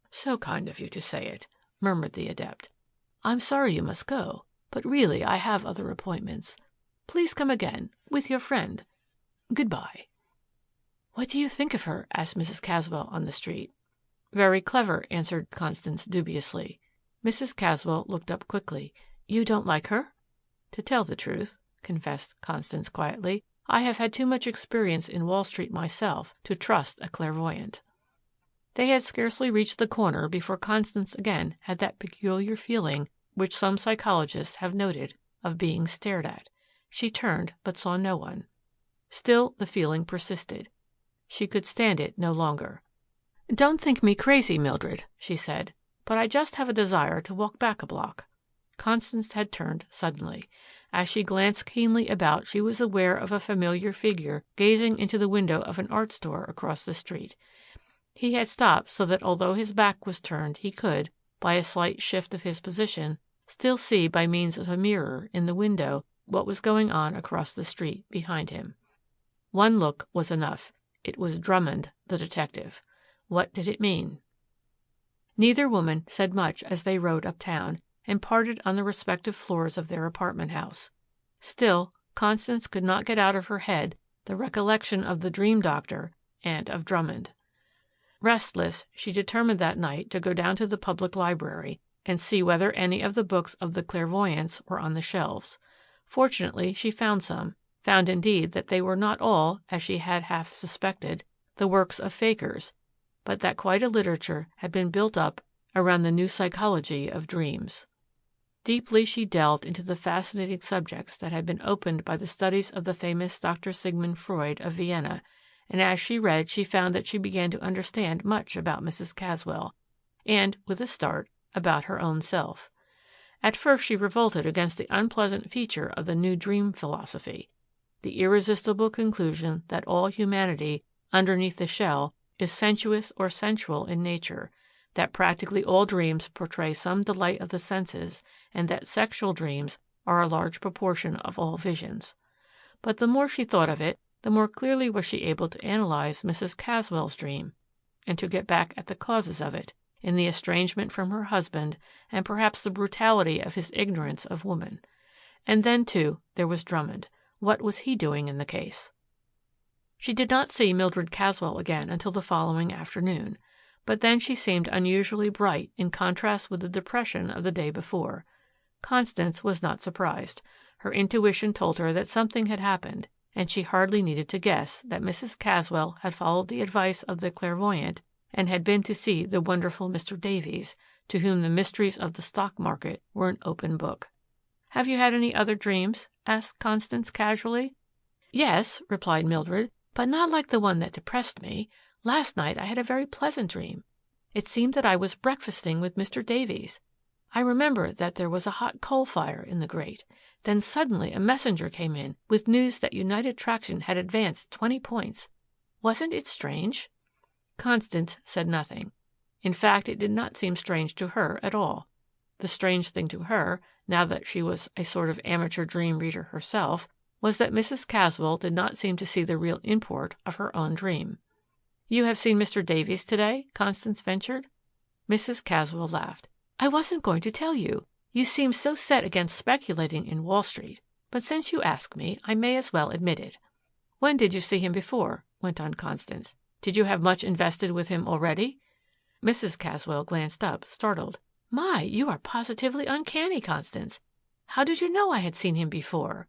So kind of you to say it, murmured the adept. I'm sorry you must go, but really I have other appointments. Please come again, with your friend. Goodbye. What do you think of her? Asked Mrs. Caswell on the street. Very clever, answered Constance dubiously. Mrs. Caswell looked up quickly. You don't like her? To tell the truth, confessed Constance quietly, I have had too much experience in Wall Street myself to trust a clairvoyant. They had scarcely reached the corner before Constance again had that peculiar feeling which some psychologists have noted of being stared at. She turned but saw no one. Still the feeling persisted. She could stand it no longer. Don't think me crazy, Mildred, she said, but I just have a desire to walk back a block. Constance had turned suddenly. As she glanced keenly about, she was aware of a familiar figure gazing into the window of an art store across the street. He had stopped so that although his back was turned, he could, by a slight shift of his position, still see by means of a mirror in the window what was going on across the street behind him. One look was enough. It was Drummond, the detective. What did it mean? Neither woman said much as they rode uptown and parted on the respective floors of their apartment house. Still, Constance could not get out of her head the recollection of the dream doctor and of Drummond. Restless, she determined that night to go down to the public library and see whether any of the books of the clairvoyants were on the shelves. Fortunately, she found some, found indeed that they were not all, as she had half suspected, the works of fakers, but that quite a literature had been built up around the new psychology of dreams. Deeply she delved into the fascinating subjects that had been opened by the studies of the famous Dr. Sigmund Freud of Vienna, and as she read she found that she began to understand much about Mrs. Caswell, and, with a start, about her own self. At first she revolted against the unpleasant feature of the new dream philosophy, the irresistible conclusion that all humanity, underneath the shell, is sensuous or sensual in nature, that practically all dreams portray some delight of the senses, and that sexual dreams are a large proportion of all visions. But the more she thought of it, the more clearly was she able to analyze Mrs. Caswell's dream, and to get back at the causes of it, in the estrangement from her husband, and perhaps the brutality of his ignorance of woman. And then, too, there was Drummond. What was he doing in the case? She did not see Mildred Caswell again until the following afternoon, but then she seemed unusually bright in contrast with the depression of the day before. Constance was not surprised. Her intuition told her that something had happened, and she hardly needed to guess that Mrs. Caswell had followed the advice of the clairvoyant and had been to see the wonderful Mr. Davies, to whom the mysteries of the stock market were an open book. "Have you had any other dreams?" asked Constance casually. "Yes," replied Mildred, "but not like the one that depressed me. Last night I had a very pleasant dream. It seemed that I was breakfasting with Mr. Davies. I remember that there was a hot coal fire in the grate. Then suddenly a messenger came in with news that United Traction had advanced 20 points. Wasn't it strange?" Constance said nothing. In fact, it did not seem strange to her at all. The strange thing to her, now that she was a sort of amateur dream reader herself, was that Mrs. Caswell did not seem to see the real import of her own dream. "You have seen Mr. Davies today?" Constance ventured. Mrs. Caswell laughed. "I wasn't going to tell you. You seem so set against speculating in Wall Street. But since you ask me, I may as well admit it." "When did you see him before?" went on Constance. "Did you have much invested with him already?" Mrs. Caswell glanced up, startled. "My, you are positively uncanny, Constance. How did you know I had seen him before?"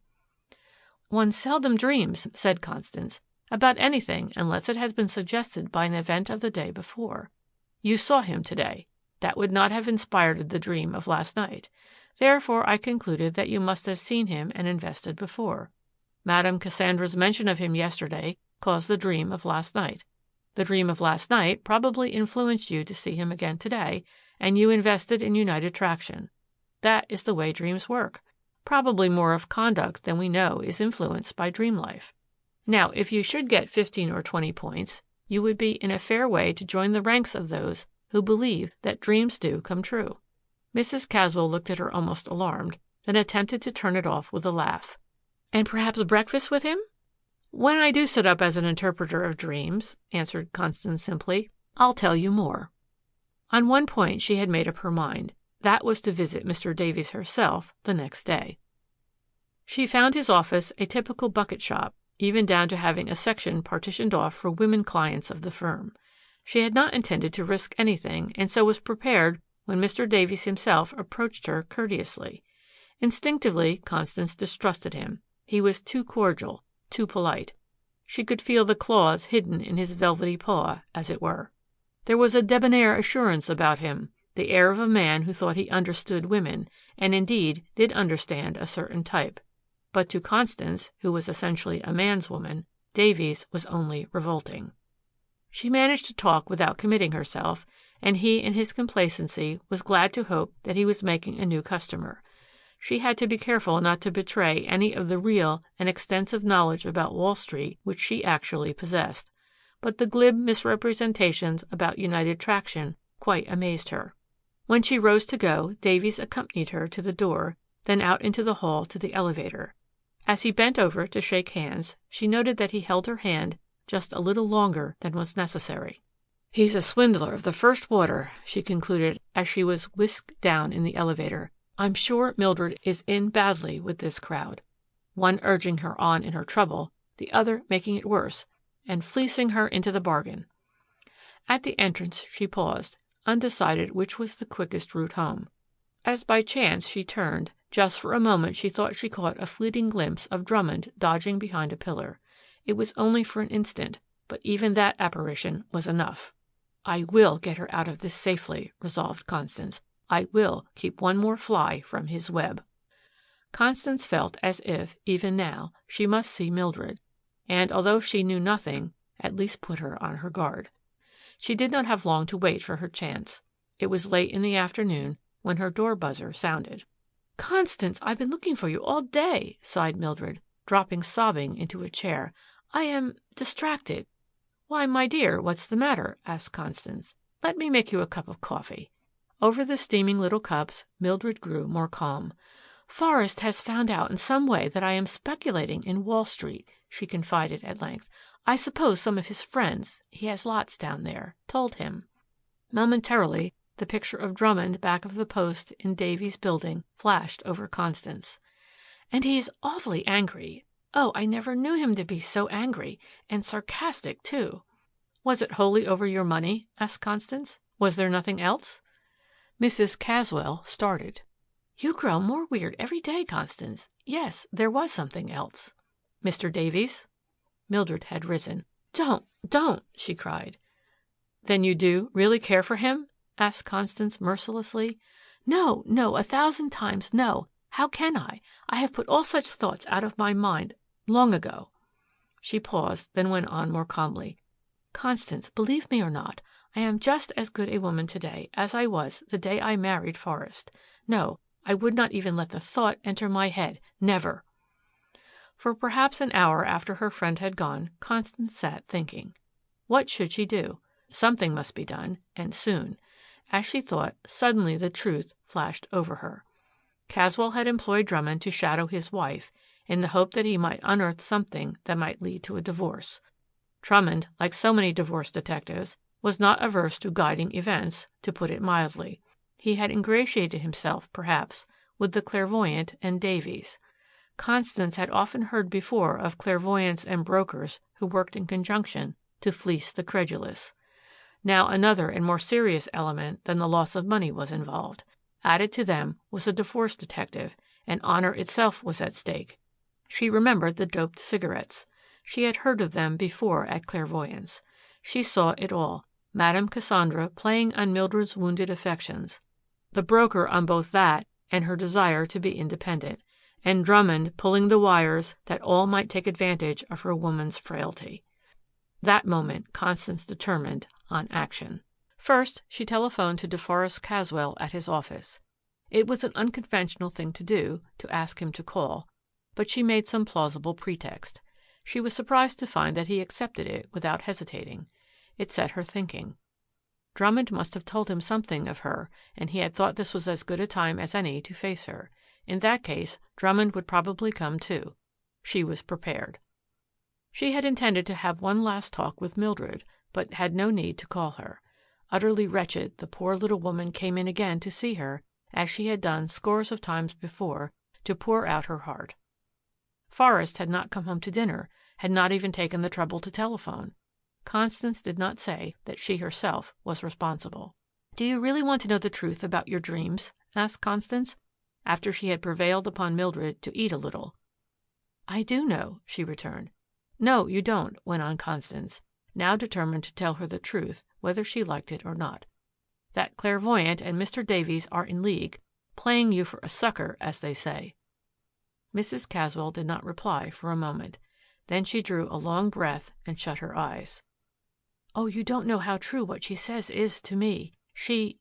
"One seldom dreams," said Constance, "about anything unless it has been suggested by an event of the day before. You saw him today. That would not have inspired the dream of last night. Therefore I concluded that you must have seen him and invested before. Madame Cassandra's mention of him yesterday caused the dream of last night. The dream of last night probably influenced you to see him again today, and you invested in United Traction. That is the way dreams work. Probably more of conduct than we know is influenced by dream life. Now, if you should get 15 or 20 points, you would be in a fair way to join the ranks of those who believe that dreams do come true." Mrs. Caswell looked at her almost alarmed, then attempted to turn it off with a laugh. "And perhaps breakfast with him?" "When I do sit up as an interpreter of dreams," answered Constance simply, "I'll tell you more." On one point she had made up her mind. That was to visit Mr. Davies herself the next day. She found his office a typical bucket shop, even down to having a section partitioned off for women clients of the firm. She had not intended to risk anything, and so was prepared when Mr. Davies himself approached her courteously. Instinctively, Constance distrusted him. He was too cordial, too polite. She could feel the claws hidden in his velvety paw, as it were. There was a debonair assurance about him, the air of a man who thought he understood women, and indeed did understand a certain type. But to Constance, who was essentially a man's woman, Davies was only revolting. She managed to talk without committing herself, and he in his complacency was glad to hope that he was making a new customer. She had to be careful not to betray any of the real and extensive knowledge about Wall Street which she actually possessed. But the glib misrepresentations about United Traction quite amazed her. When she rose to go, Davies accompanied her to the door, then out into the hall to the elevator. As he bent over to shake hands, she noted that he held her hand just a little longer than was necessary. "He's a swindler of the first water," she concluded as she was whisked down in the elevator. "I'm sure Mildred is in badly with this crowd. One urging her on in her trouble, the other making it worse, and fleecing her into the bargain." At the entrance she paused, undecided which was the quickest route home. As by chance she turned, just for a moment she thought she caught a fleeting glimpse of Drummond dodging behind a pillar. It was only for an instant, but even that apparition was enough. "I will get her out of this safely," resolved Constance. "I will keep one more fly from his web." Constance felt as if, even now, she must see Mildred, and, although she knew nothing, at least put her on her guard. She did not have long to wait for her chance. It was late in the afternoon when her door buzzer sounded. "Constance, I've been looking for you all day," sighed Mildred, dropping sobbing into a chair. "I am distracted." "Why, my dear, what's the matter?" asked Constance. "Let me make you a cup of coffee." Over the steaming little cups, Mildred grew more calm. "Forrest has found out in some way that I am speculating in Wall Street," she confided at length. "I suppose some of his friends, he has lots down there, told him." Momentarily, the picture of Drummond back of the post in Davies' building flashed over Constance. "And he is awfully angry. Oh, I never knew him to be so angry, and sarcastic, too." "Was it wholly over your money?" asked Constance. "Was there nothing else?" Mrs. Caswell started. "You grow more weird every day, Constance. Yes, there was something else." Mr. Davies? Mildred had risen. Don't, she cried. Then you do really care for him? Asked Constance mercilessly. No, 1,000 times no. How can I? I have put all such thoughts out of my mind long ago. She paused, then went on more calmly. Constance, believe me or not, I am just as good a woman today as I was the day I married Forrest. No, I would not even let the thought enter my head. Never. For perhaps an hour after her friend had gone, Constance sat thinking. What should she do? Something must be done, and soon. As she thought, suddenly the truth flashed over her. Caswell had employed Drummond to shadow his wife, in the hope that he might unearth something that might lead to a divorce. Drummond, like so many divorce detectives, was not averse to guiding events, to put it mildly. He had ingratiated himself, perhaps, with the clairvoyant and Davies. Constance had often heard before of clairvoyants and brokers who worked in conjunction to fleece the credulous. Now another and more serious element than the loss of money was involved. Added to them was a divorce detective, and honor itself was at stake. She remembered the doped cigarettes. She had heard of them before at clairvoyance. She saw it all. Madame Cassandra playing on Mildred's wounded affections, the broker on both that and her desire to be independent, and Drummond pulling the wires that all might take advantage of her woman's frailty. That moment Constance determined on action. First, she telephoned to DeForest Caswell at his office. It was an unconventional thing to do, to ask him to call, but she made some plausible pretext. She was surprised to find that he accepted it without hesitating. It set her thinking. Drummond must have told him something of her, and he had thought this was as good a time as any to face her. In that case, Drummond would probably come too. She was prepared. She had intended to have one last talk with Mildred, but had no need to call her. Utterly wretched, the poor little woman came in again to see her, as she had done scores of times before, to pour out her heart. Forrest had not come home to dinner, had not even taken the trouble to telephone. Constance did not say that she herself was responsible. "Do you really want to know the truth about your dreams?" asked Constance, after she had prevailed upon Mildred to eat a little. "I do know," she returned. "No, you don't," went on Constance, now determined to tell her the truth, whether she liked it or not. "That clairvoyant and Mr. Davies are in league, playing you for a sucker, as they say." Mrs. Caswell did not reply for a moment. Then she drew a long breath and shut her eyes. "Oh, you don't know how true what she says is to me. She—"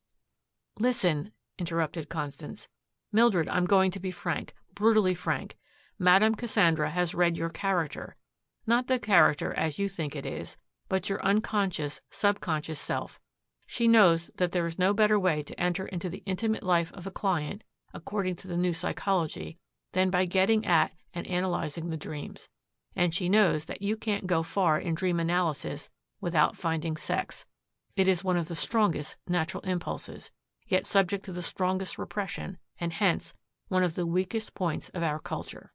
"Listen," interrupted Constance. "Mildred, I'm going to be frank, brutally frank. Madame Cassandra has read your character. Not the character as you think it is, but your unconscious, subconscious self. She knows that there is no better way to enter into the intimate life of a client, according to the new psychology, than by getting at and analyzing the dreams. And she knows that you can't go far in dream analysis without finding sex. It is one of the strongest natural impulses, yet subject to the strongest repression, and hence one of the weakest points of our culture.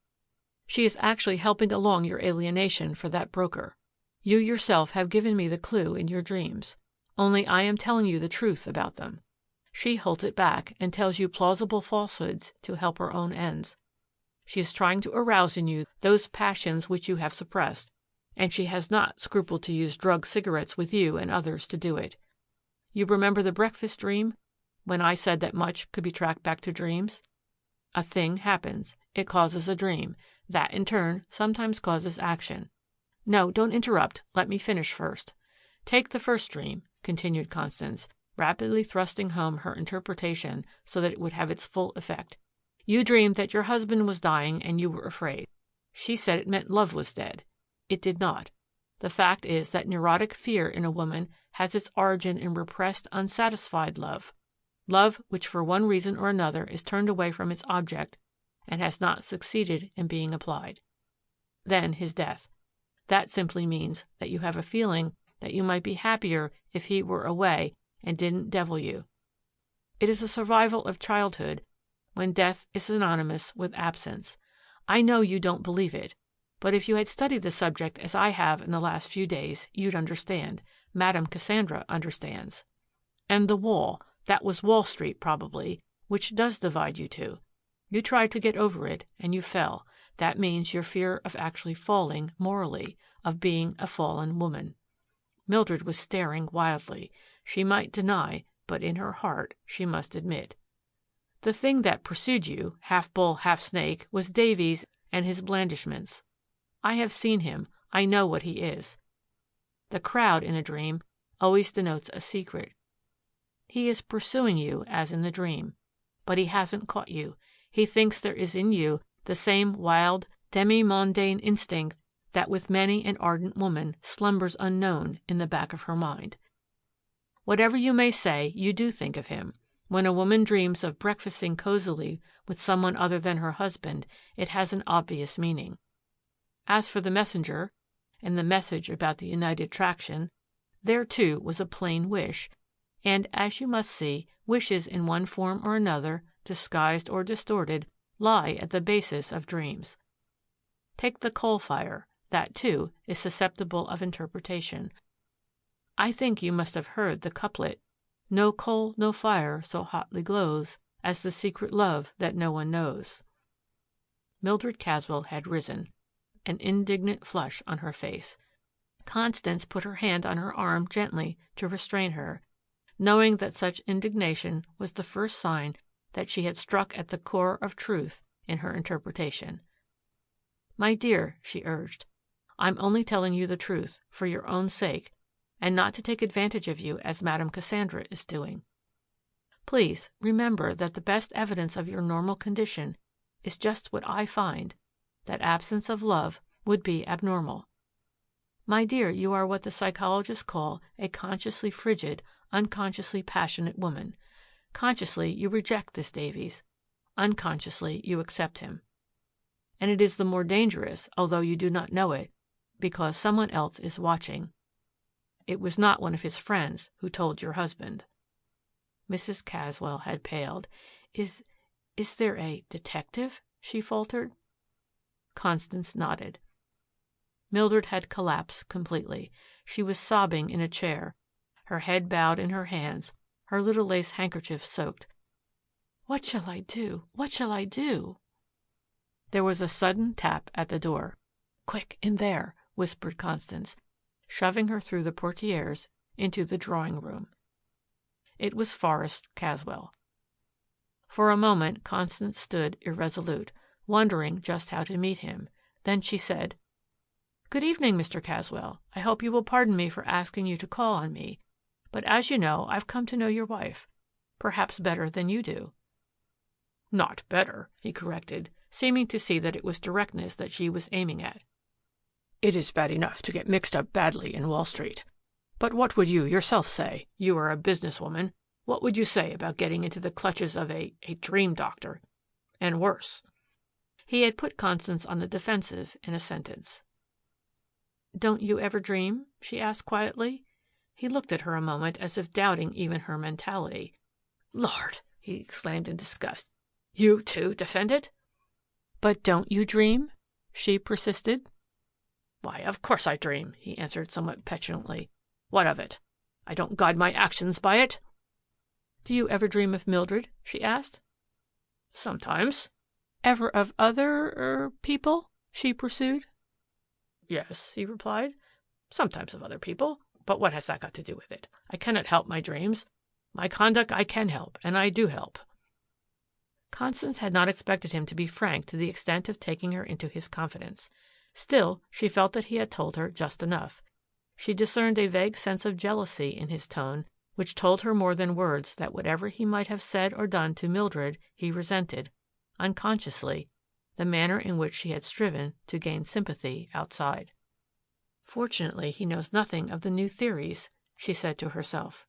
She is actually helping along your alienation for that broker. You yourself have given me the clue in your dreams. Only I am telling you the truth about them. She holds it back and tells you plausible falsehoods to help her own ends. She is trying to arouse in you those passions which you have suppressed, and she has not scrupled to use drug cigarettes with you and others to do it. You remember the breakfast dream, when I said that much could be tracked back to dreams? A thing happens. It causes a dream. That, in turn, sometimes causes action. No, don't interrupt. Let me finish first. Take the first dream," continued Constance, rapidly thrusting home her interpretation so that it would have its full effect. "You dreamed that your husband was dying and you were afraid. She said it meant love was dead. It did not. The fact is that neurotic fear in a woman has its origin in repressed, unsatisfied love. Love which for one reason or another is turned away from its object and has not succeeded in being applied. Then his death. That simply means that you have a feeling that you might be happier if he were away and didn't devil you. It is a survival of childhood when death is synonymous with absence. I know you don't believe it, but if you had studied the subject as I have in the last few days, you'd understand. Madame Cassandra understands. And the wall, that was Wall Street probably, which does divide you two. You tried to get over it, and you fell. That means your fear of actually falling morally, of being a fallen woman." Mildred was staring wildly. She might deny, but in her heart she must admit. "The thing that pursued you, half bull, half snake, was Davies and his blandishments. I have seen him. I know what he is. The crowd in a dream always denotes a secret. He is pursuing you as in the dream. But he hasn't caught you. He thinks there is in you the same wild, demi-mondaine instinct that with many an ardent woman slumbers unknown in the back of her mind. Whatever you may say, you do think of him. When a woman dreams of breakfasting cozily with someone other than her husband, it has an obvious meaning. As for the messenger, and the message about the united traction, there too was a plain wish, and as you must see, wishes in one form or another, disguised or distorted, lie at the basis of dreams. Take the coal fire. That, too, is susceptible of interpretation. I think you must have heard the couplet, "No coal, no fire so hotly glows as the secret love that no one knows." Mildred Caswell had risen, an indignant flush on her face. Constance put her hand on her arm gently to restrain her, knowing that such indignation was the first sign that she had struck at the core of truth in her interpretation. "My dear," she urged, "I'm only telling you the truth, for your own sake, and not to take advantage of you as Madame Cassandra is doing. Please remember that the best evidence of your normal condition is just what I find, that absence of love would be abnormal. My dear, you are what the psychologists call a consciously frigid, unconsciously passionate woman. Consciously you reject this Davies. Unconsciously you accept him. And it is the more dangerous, although you do not know it, because someone else is watching. It was not one of his friends who told your husband." Mrs. Caswell had paled. Is there a detective?" she faltered. Constance nodded. Mildred had collapsed completely. She was sobbing in a chair, her head bowed in her hands, her little lace handkerchief soaked. "What shall I do? What shall I do?" There was a sudden tap at the door. "Quick, in there," whispered Constance, shoving her through the portieres into the drawing-room. It was Forrest Caswell. For a moment Constance stood irresolute, wondering just how to meet him. Then she said, "Good evening, Mr. Caswell. I hope you will pardon me for asking you to call on me. But as you know, I've come to know your wife. Perhaps better than you do." "Not better," he corrected, seeming to see that it was directness that she was aiming at. "It is bad enough to get mixed up badly in Wall Street. But what would you yourself say? You are a businesswoman. What would you say about getting into the clutches of a dream doctor? And worse." He had put Constance on the defensive in a sentence. "Don't you ever dream?" she asked quietly. He looked at her a moment as if doubting even her mentality. "Lord!" he exclaimed in disgust. "You, too, defend it?" "But don't you dream?" she persisted. "Why, of course I dream," he answered somewhat petulantly. "What of it? I don't guide my actions by it." "Do you ever dream of Mildred?" she asked. "Sometimes." "Ever of other people?" she pursued. "Yes," he replied. "Sometimes of other people. But what has that got to do with it? I cannot help my dreams. My conduct I can help, and I do help." Constance had not expected him to be frank to the extent of taking her into his confidence. Still, she felt that he had told her just enough. She discerned a vague sense of jealousy in his tone, which told her more than words that whatever he might have said or done to Mildred, he resented, unconsciously, the manner in which she had striven to gain sympathy outside. "Fortunately, he knows nothing of the new theories," she said to herself.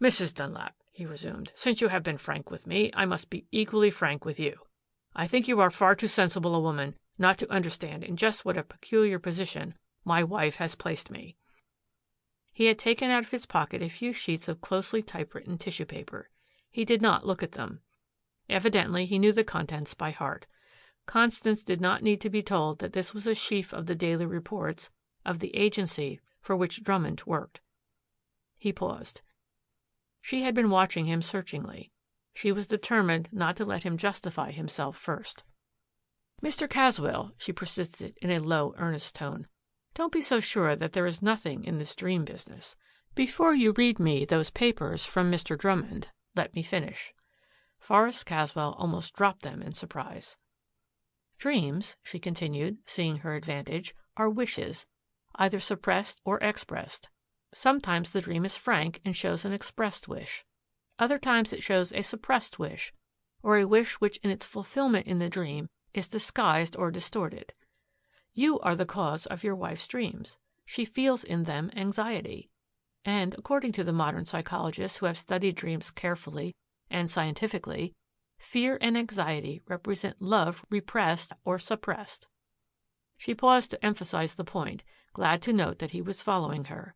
"Mrs. Dunlap," he resumed, "since you have been frank with me, I must be equally frank with you. I think you are far too sensible a woman not to understand in just what a peculiar position my wife has placed me." He had taken out of his pocket a few sheets of closely typewritten tissue paper. He did not look at them. Evidently he knew the contents by heart. Constance did not need to be told that this was a sheaf of the daily reports of the agency for which Drummond worked. He paused. She had been watching him searchingly. She was determined not to let him justify himself first. Mr. Caswell, she persisted in a low, earnest tone, don't be so sure that there is nothing in this dream business. Before you read me those papers from Mr. Drummond, let me finish. Forrest Caswell almost dropped them in surprise. Dreams, she continued, seeing her advantage, are wishes, either suppressed or expressed. Sometimes the dream is frank and shows an expressed wish. Other times it shows a suppressed wish, or a wish which in its fulfillment in the dream is disguised or distorted. You are the cause of your wife's dreams. She feels in them anxiety. And, according to the modern psychologists who have studied dreams carefully and scientifically, fear and anxiety represent love repressed or suppressed. She paused to emphasize the point, glad to note that he was following her.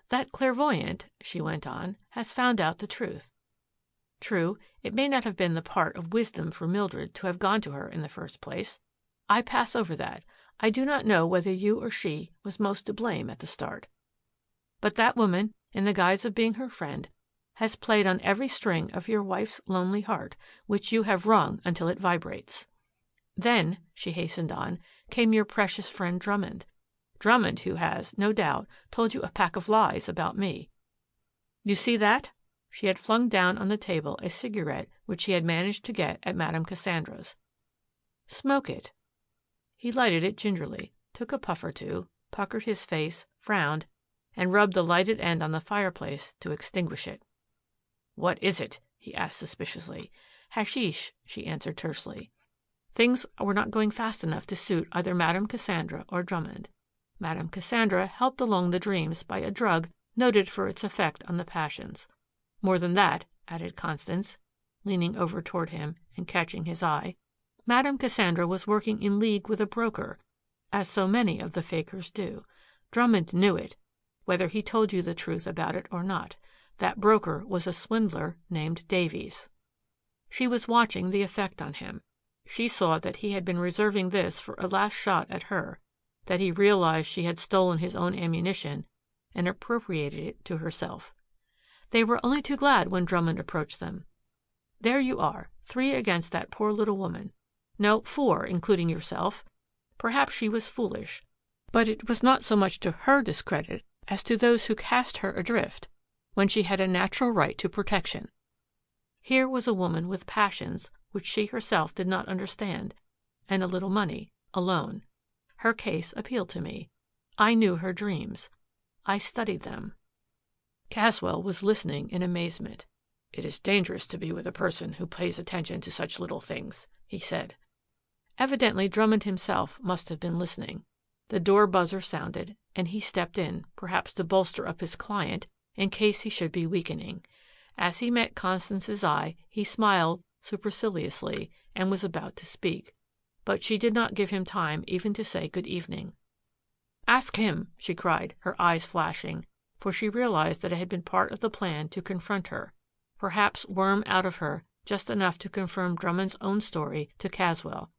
That clairvoyant, she went on, has found out the truth. True, it may not have been the part of wisdom for Mildred to have gone to her in the first place. I pass over that. I do not know whether you or she was most to blame at the start. But that woman, in the guise of being her friend, has played on every string of your wife's lonely heart, which you have wrung until it vibrates. Then, she hastened on, came your precious friend Drummond. Drummond who has, no doubt, told you a pack of lies about me. You see that? She had flung down on the table a cigarette which she had managed to get at Madame Cassandra's. Smoke it. He lighted it gingerly, took a puff or two, puckered his face, frowned, and rubbed the lighted end on the fireplace to extinguish it. What is it? He asked suspiciously. Hashish, she answered tersely. Things were not going fast enough to suit either Madame Cassandra or Drummond. Madame Cassandra helped along the dreams by a drug noted for its effect on the passions. More than that, added Constance, leaning over toward him and catching his eye, Madame Cassandra was working in league with a broker, as so many of the fakers do. Drummond knew it, whether he told you the truth about it or not. That broker was a swindler named Davies. She was watching the effect on him. She saw that he had been reserving this for a last shot at her, that he realized she had stolen his own ammunition and appropriated it to herself. They were only too glad when Drummond approached them. There you are, 3 against that poor little woman. No, 4, including yourself. Perhaps she was foolish, but it was not so much to her discredit as to those who cast her adrift when she had a natural right to protection. Here was a woman with passions which she herself did not understand, and a little money, alone. Her case appealed to me. I knew her dreams. I studied them. Caswell was listening in amazement. It is dangerous to be with a person who pays attention to such little things, he said. Evidently Drummond himself must have been listening. The door buzzer sounded, and he stepped in, perhaps to bolster up his client in case he should be weakening. As he met Constance's eye, he smiled superciliously and was about to speak. But she did not give him time even to say good evening. Ask him, she cried, her eyes flashing, for she realized that it had been part of the plan to confront her, perhaps worm out of her just enough to confirm Drummond's own story to Caswell.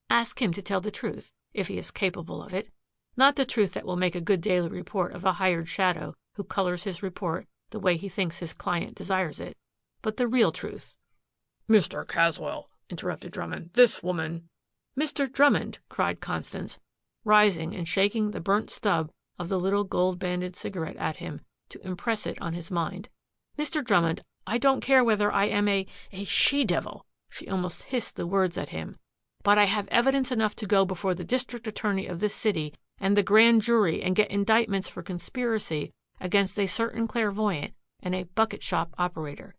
Ask him to tell the truth, if he is capable of it, not the truth that will make a good daily report of a hired shadow who colors his report the way he thinks his client desires it, but the real truth. Mr. Caswell, interrupted Drummond, this woman— Mr. Drummond, cried Constance, rising and shaking the burnt stub of the little gold-banded cigarette at him to impress it on his mind. Mr. Drummond, I don't care whether I am a she-devil, she almost hissed the words at him, but I have evidence enough to go before the district attorney of this city and the grand jury and get indictments for conspiracy against a certain clairvoyant and a bucket shop operator.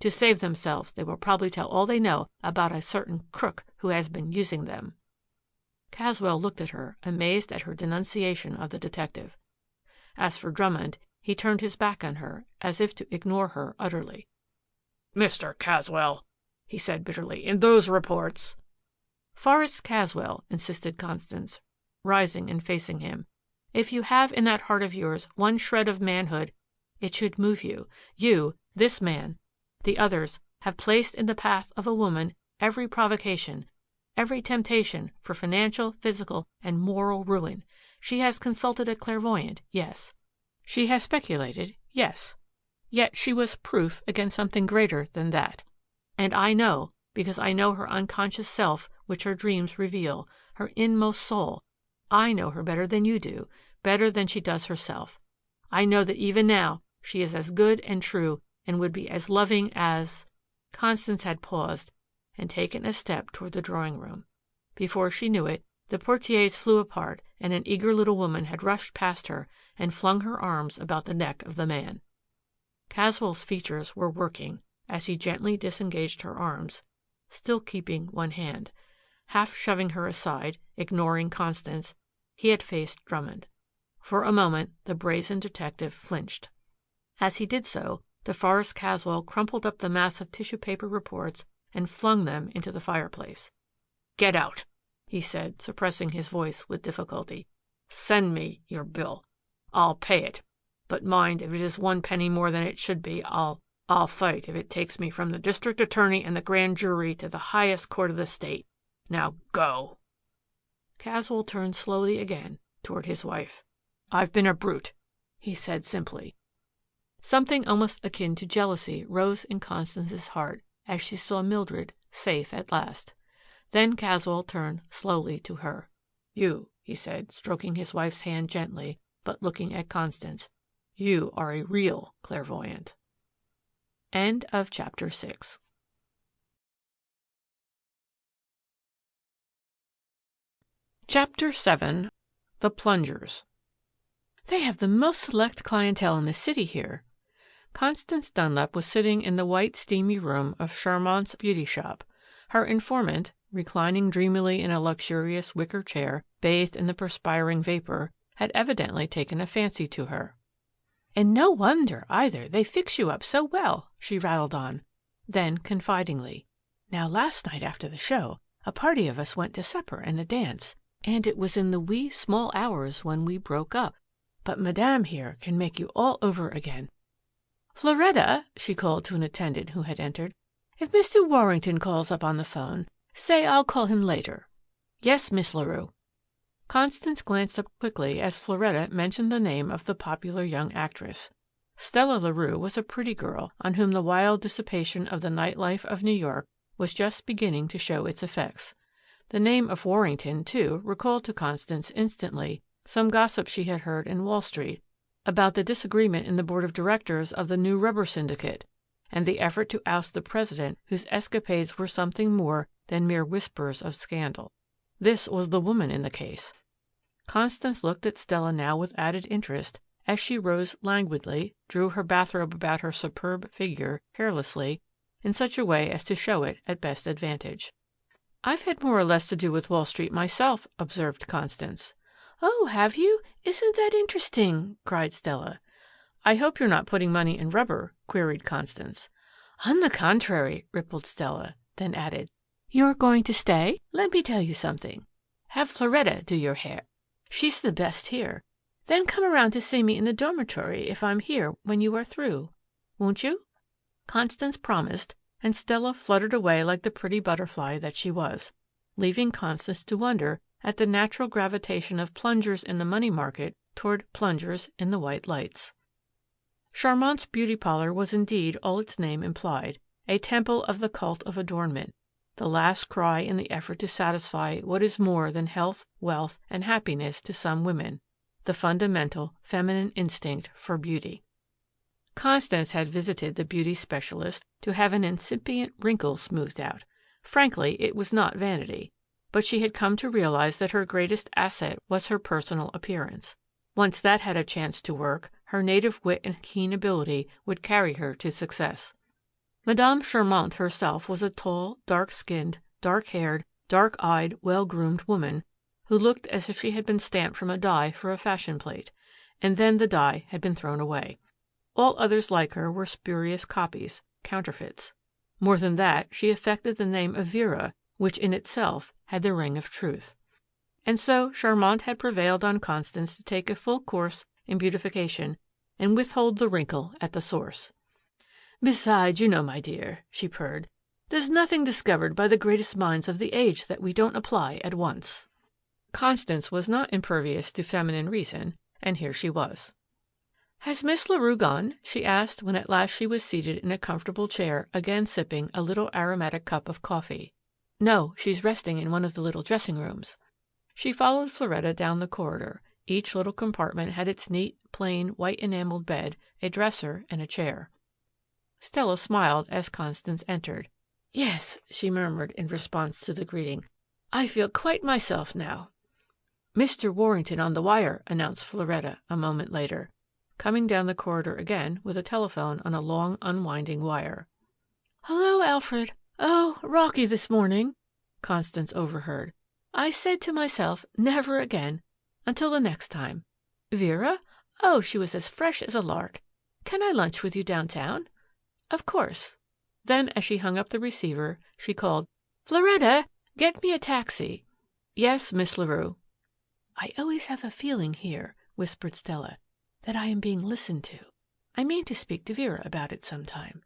To save themselves, they will probably tell all they know about a certain crook who has been using them. Caswell looked at her, amazed at her denunciation of the detective. As for Drummond, he turned his back on her, as if to ignore her utterly. Mr. Caswell, he said bitterly, in those reports— Forrest Caswell, insisted Constance, rising and facing him, if you have in that heart of yours one shred of manhood, it should move you. You, this man, the others, have placed in the path of a woman every provocation, every temptation for financial, physical, and moral ruin. She has consulted a clairvoyant, yes. She has speculated, yes. Yet she was proof against something greater than that. And I know, because I know her unconscious self which her dreams reveal, her inmost soul. I know her better than you do, better than she does herself. I know that even now she is as good and true and would be as loving as—" Constance had paused and taken a step toward the drawing room. Before she knew it, the portieres flew apart and an eager little woman had rushed past her and flung her arms about the neck of the man. Caswell's features were working as he gently disengaged her arms, still keeping one hand. Half shoving her aside, ignoring Constance, he had faced Drummond. For a moment the brazen detective flinched. As he did so, DeForest Caswell crumpled up the mass of tissue paper reports and flung them into the fireplace. "Get out," he said, suppressing his voice with difficulty. "Send me your bill. I'll pay it. But mind, if it is 1 penny more than it should be, I'll fight if it takes me from the district attorney and the grand jury to the highest court of the state. Now go." Caswell turned slowly again toward his wife. "I've been a brute," he said simply. Something almost akin to jealousy rose in Constance's heart as she saw Mildred safe at last. Then Caswell turned slowly to her. "You," he said, stroking his wife's hand gently, but looking at Constance, "you are a real clairvoyant." End of chapter 6. Chapter 7. The Plungers. "They have the most select clientele in the city here." Constance Dunlap was sitting in the white, steamy room of Charmant's beauty shop. Her informant, reclining dreamily in a luxurious wicker chair, bathed in the perspiring vapor, had evidently taken a fancy to her. "And no wonder, either. They fix you up so well," she rattled on. Then, confidingly, "Now, last night after the show, a party of us went to supper and a dance, and it was in the wee small hours when we broke up. But Madame here can make you all over again. Floretta," she called to an attendant who had entered, "if Mr. Warrington calls up on the phone, say I'll call him later." "Yes, Miss Larue." Constance glanced up quickly as Floretta mentioned the name of the popular young actress. Stella Larue was a pretty girl on whom the wild dissipation of the night life of New York was just beginning to show its effects. The name of Warrington, too, recalled to Constance instantly some gossip she had heard in Wall Street about the disagreement in the board of directors of the new rubber syndicate and the effort to oust the president whose escapades were something more than mere whispers of scandal. This was the woman in the case. Constance looked at Stella now with added interest as she rose languidly, drew her bathrobe about her superb figure carelessly in such a way as to show it at best advantage. "I've had more or less to do with Wall Street myself," observed Constance. "Oh, have you? Isn't that interesting?" cried Stella. "I hope you're not putting money in rubber?" queried Constance. "On the contrary," rippled Stella, then added, "You're going to stay? Let me tell you something. Have Floretta do your hair. She's the best here. Then come around to see me in the dormitory if I'm here when you are through. Won't you?" Constance promised, and Stella fluttered away like the pretty butterfly that she was, leaving Constance to wonder at the natural gravitation of plungers in the money market toward plungers in the white lights. Charmant's beauty parlor was indeed all its name implied, a temple of the cult of adornment, the last cry in the effort to satisfy what is more than health, wealth, and happiness to some women, the fundamental feminine instinct for beauty. Constance had visited the beauty specialist to have an incipient wrinkle smoothed out. Frankly, it was not vanity, but she had come to realize that her greatest asset was her personal appearance. Once that had a chance to work, her native wit and keen ability would carry her to success. Madame Charmant herself was a tall, dark-skinned, dark-haired, dark-eyed, well-groomed woman who looked as if she had been stamped from a die for a fashion plate, and then the die had been thrown away. All others like her were spurious copies, counterfeits. More than that, she affected the name of Vera, which in itself had the ring of truth. And so Charmant had prevailed on Constance to take a full course in beautification and withhold the wrinkle at the source. "Besides, you know, my dear," she purred, "there's nothing discovered by the greatest minds of the age that we don't apply at once." Constance was not impervious to feminine reason, and here she was. "Has Miss Larue gone?" she asked when at last she was seated in a comfortable chair, again sipping a little aromatic cup of coffee. "No, she's resting in one of the little dressing rooms." She followed Floretta down the corridor. Each little compartment had its neat, plain, white enameled bed, a dresser, and a chair. Stella smiled as Constance entered. "Yes," she murmured in response to the greeting. "I feel quite myself now." "Mr. Warrington on the wire," announced Floretta a moment later, coming down the corridor again with a telephone on a long, unwinding wire. "Hello, Alfred. Oh, rocky this morning," Constance overheard. "I said to myself, never again, until the next time. Vera? Oh, she was as fresh as a lark. Can I lunch with you downtown? Of course." Then, as she hung up the receiver, she called, "Floretta, get me a taxi." "Yes, Miss Larue." "I always have a feeling here," whispered Stella, "that I am being listened to. I mean to speak to Vera about it sometime.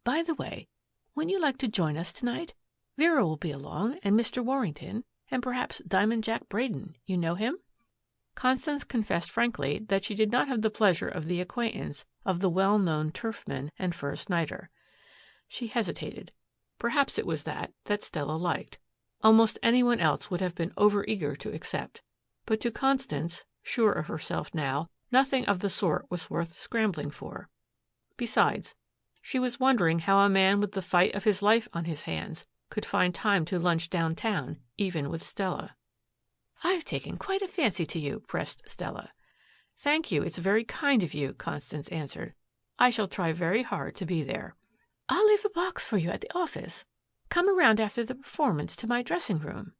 By the way, wouldn't you like to join us tonight? Vera will be along, and Mr. Warrington, and perhaps Diamond Jack Braden. You know him?" Constance confessed frankly that she did not have the pleasure of the acquaintance of the well-known turfman and first nighter. She hesitated. Perhaps it was that Stella liked. Almost anyone else would have been overeager to accept. But to Constance, sure of herself now, nothing of the sort was worth scrambling for. Besides, she was wondering how a man with the fight of his life on his hands could find time to lunch downtown, even with Stella. "I've taken quite a fancy to you," pressed Stella. "Thank you. It's very kind of you," Constance answered. "I shall try very hard to be there." "I'll leave a box for you at the office. Come around after the performance to my dressing room."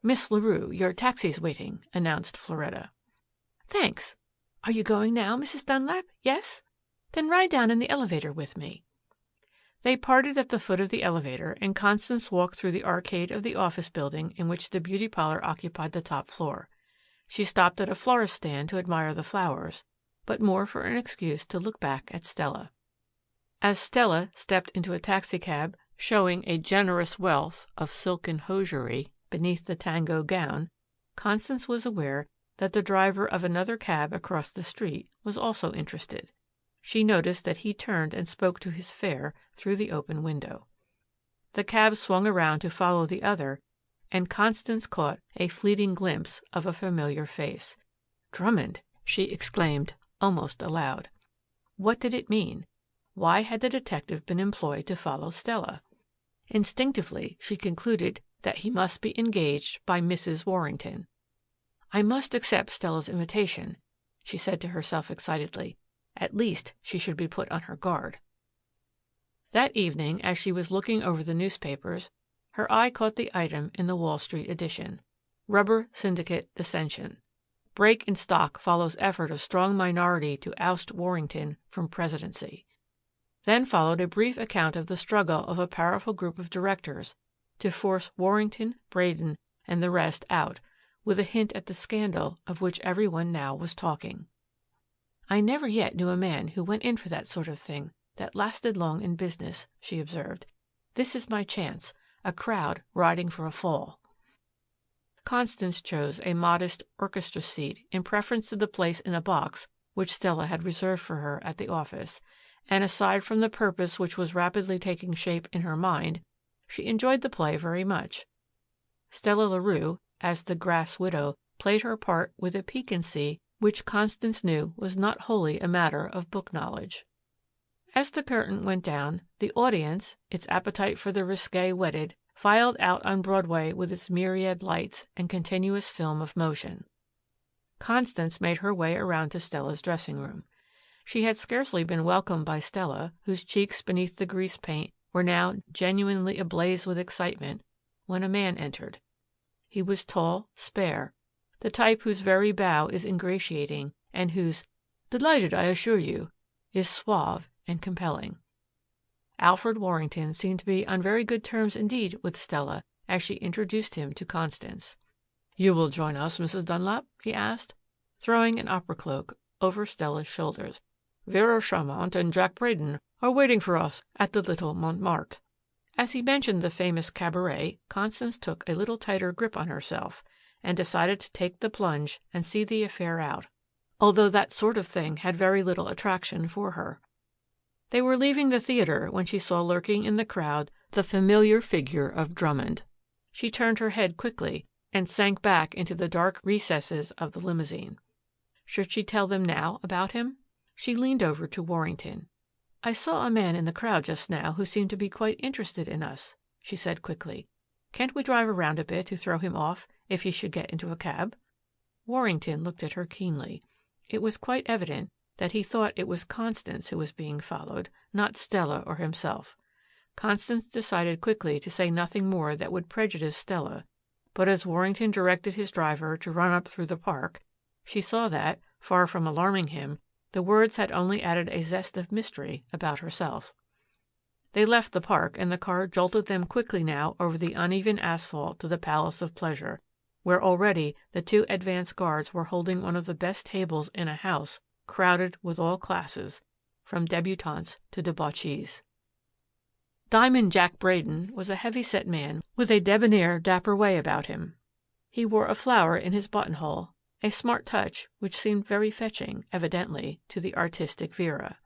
"Miss Larue, your taxi's waiting," announced Floretta. "Thanks. Are you going now, Mrs. Dunlap? Yes? Then ride down in the elevator with me." They parted at the foot of the elevator, and Constance walked through the arcade of the office building in which the beauty parlor occupied the top floor. She stopped at a florist's stand to admire the flowers, but more for an excuse to look back at Stella. As Stella stepped into a taxicab, showing a generous wealth of silken hosiery beneath the tango gown, Constance was aware that the driver of another cab across the street was also interested. She noticed that he turned and spoke to his fare through the open window. The cab swung around to follow the other, and Constance caught a fleeting glimpse of a familiar face. "Drummond!" she exclaimed, almost aloud. What did it mean? Why had the detective been employed to follow Stella? Instinctively, she concluded that he must be engaged by Mrs. Warrington. "I must accept Stella's invitation," she said to herself excitedly. At least she should be put on her guard. That evening, as she was looking over the newspapers, her eye caught the item in the Wall Street edition. Rubber Syndicate Dissension. Break in stock follows effort of strong minority to oust Warrington from presidency. Then followed a brief account of the struggle of a powerful group of directors to force Warrington, Braden, and the rest out, with a hint at the scandal of which everyone now was talking. "I never yet knew a man who went in for that sort of thing that lasted long in business," she observed. "This is my chance, a crowd riding for a fall." Constance chose a modest orchestra seat in preference to the place in a box which Stella had reserved for her at the office, and aside from the purpose which was rapidly taking shape in her mind, she enjoyed the play very much. Stella Larue, as the grass widow, played her part with a piquancy which Constance knew was not wholly a matter of book knowledge. As the curtain went down, the audience, its appetite for the risque whetted, filed out on Broadway with its myriad lights and continuous film of motion. Constance made her way around to Stella's dressing room. She had scarcely been welcomed by Stella, whose cheeks beneath the grease paint were now genuinely ablaze with excitement, when a man entered. He was tall, spare, the type whose very bow is ingratiating and whose "delighted, I assure you" is suave and compelling. Alfred Warrington seemed to be on very good terms indeed with Stella as she introduced him to Constance. "You will join us, Mrs. Dunlap?" he asked, throwing an opera cloak over Stella's shoulders. "Vera Charmant and Jack Braden are waiting for us at the Little Montmartre." As he mentioned the famous cabaret, Constance took a little tighter grip on herself and decided to take the plunge and see the affair out. although that sort of thing had very little attraction for her. They were leaving the theater when she saw lurking in the crowd the familiar figure of Drummond. She turned her head quickly and sank back into the dark recesses of the limousine. Should she tell them now about him? She leaned over to Warrington. "I saw a man in the crowd just now who seemed to be quite interested in us," she said quickly. "Can't we drive around a bit to throw him off if he should get into a cab?" Warrington looked at her keenly. It was quite evident that he thought it was Constance who was being followed, not Stella or himself. Constance decided quickly to say nothing more that would prejudice Stella, but as Warrington directed his driver to run up through the park, she saw that, far from alarming him, the words had only added a zest of mystery about herself. They left the park, and the car jolted them quickly now over the uneven asphalt to the Palace of Pleasure, where already the 2 advance guards were holding one of the best tables in a house crowded with all classes, from debutantes to debauchees. Diamond Jack Braden was a heavy-set man with a debonair, dapper way about him. He wore a flower in his buttonhole, a smart touch which seemed very fetching, evidently, to the artistic Vera.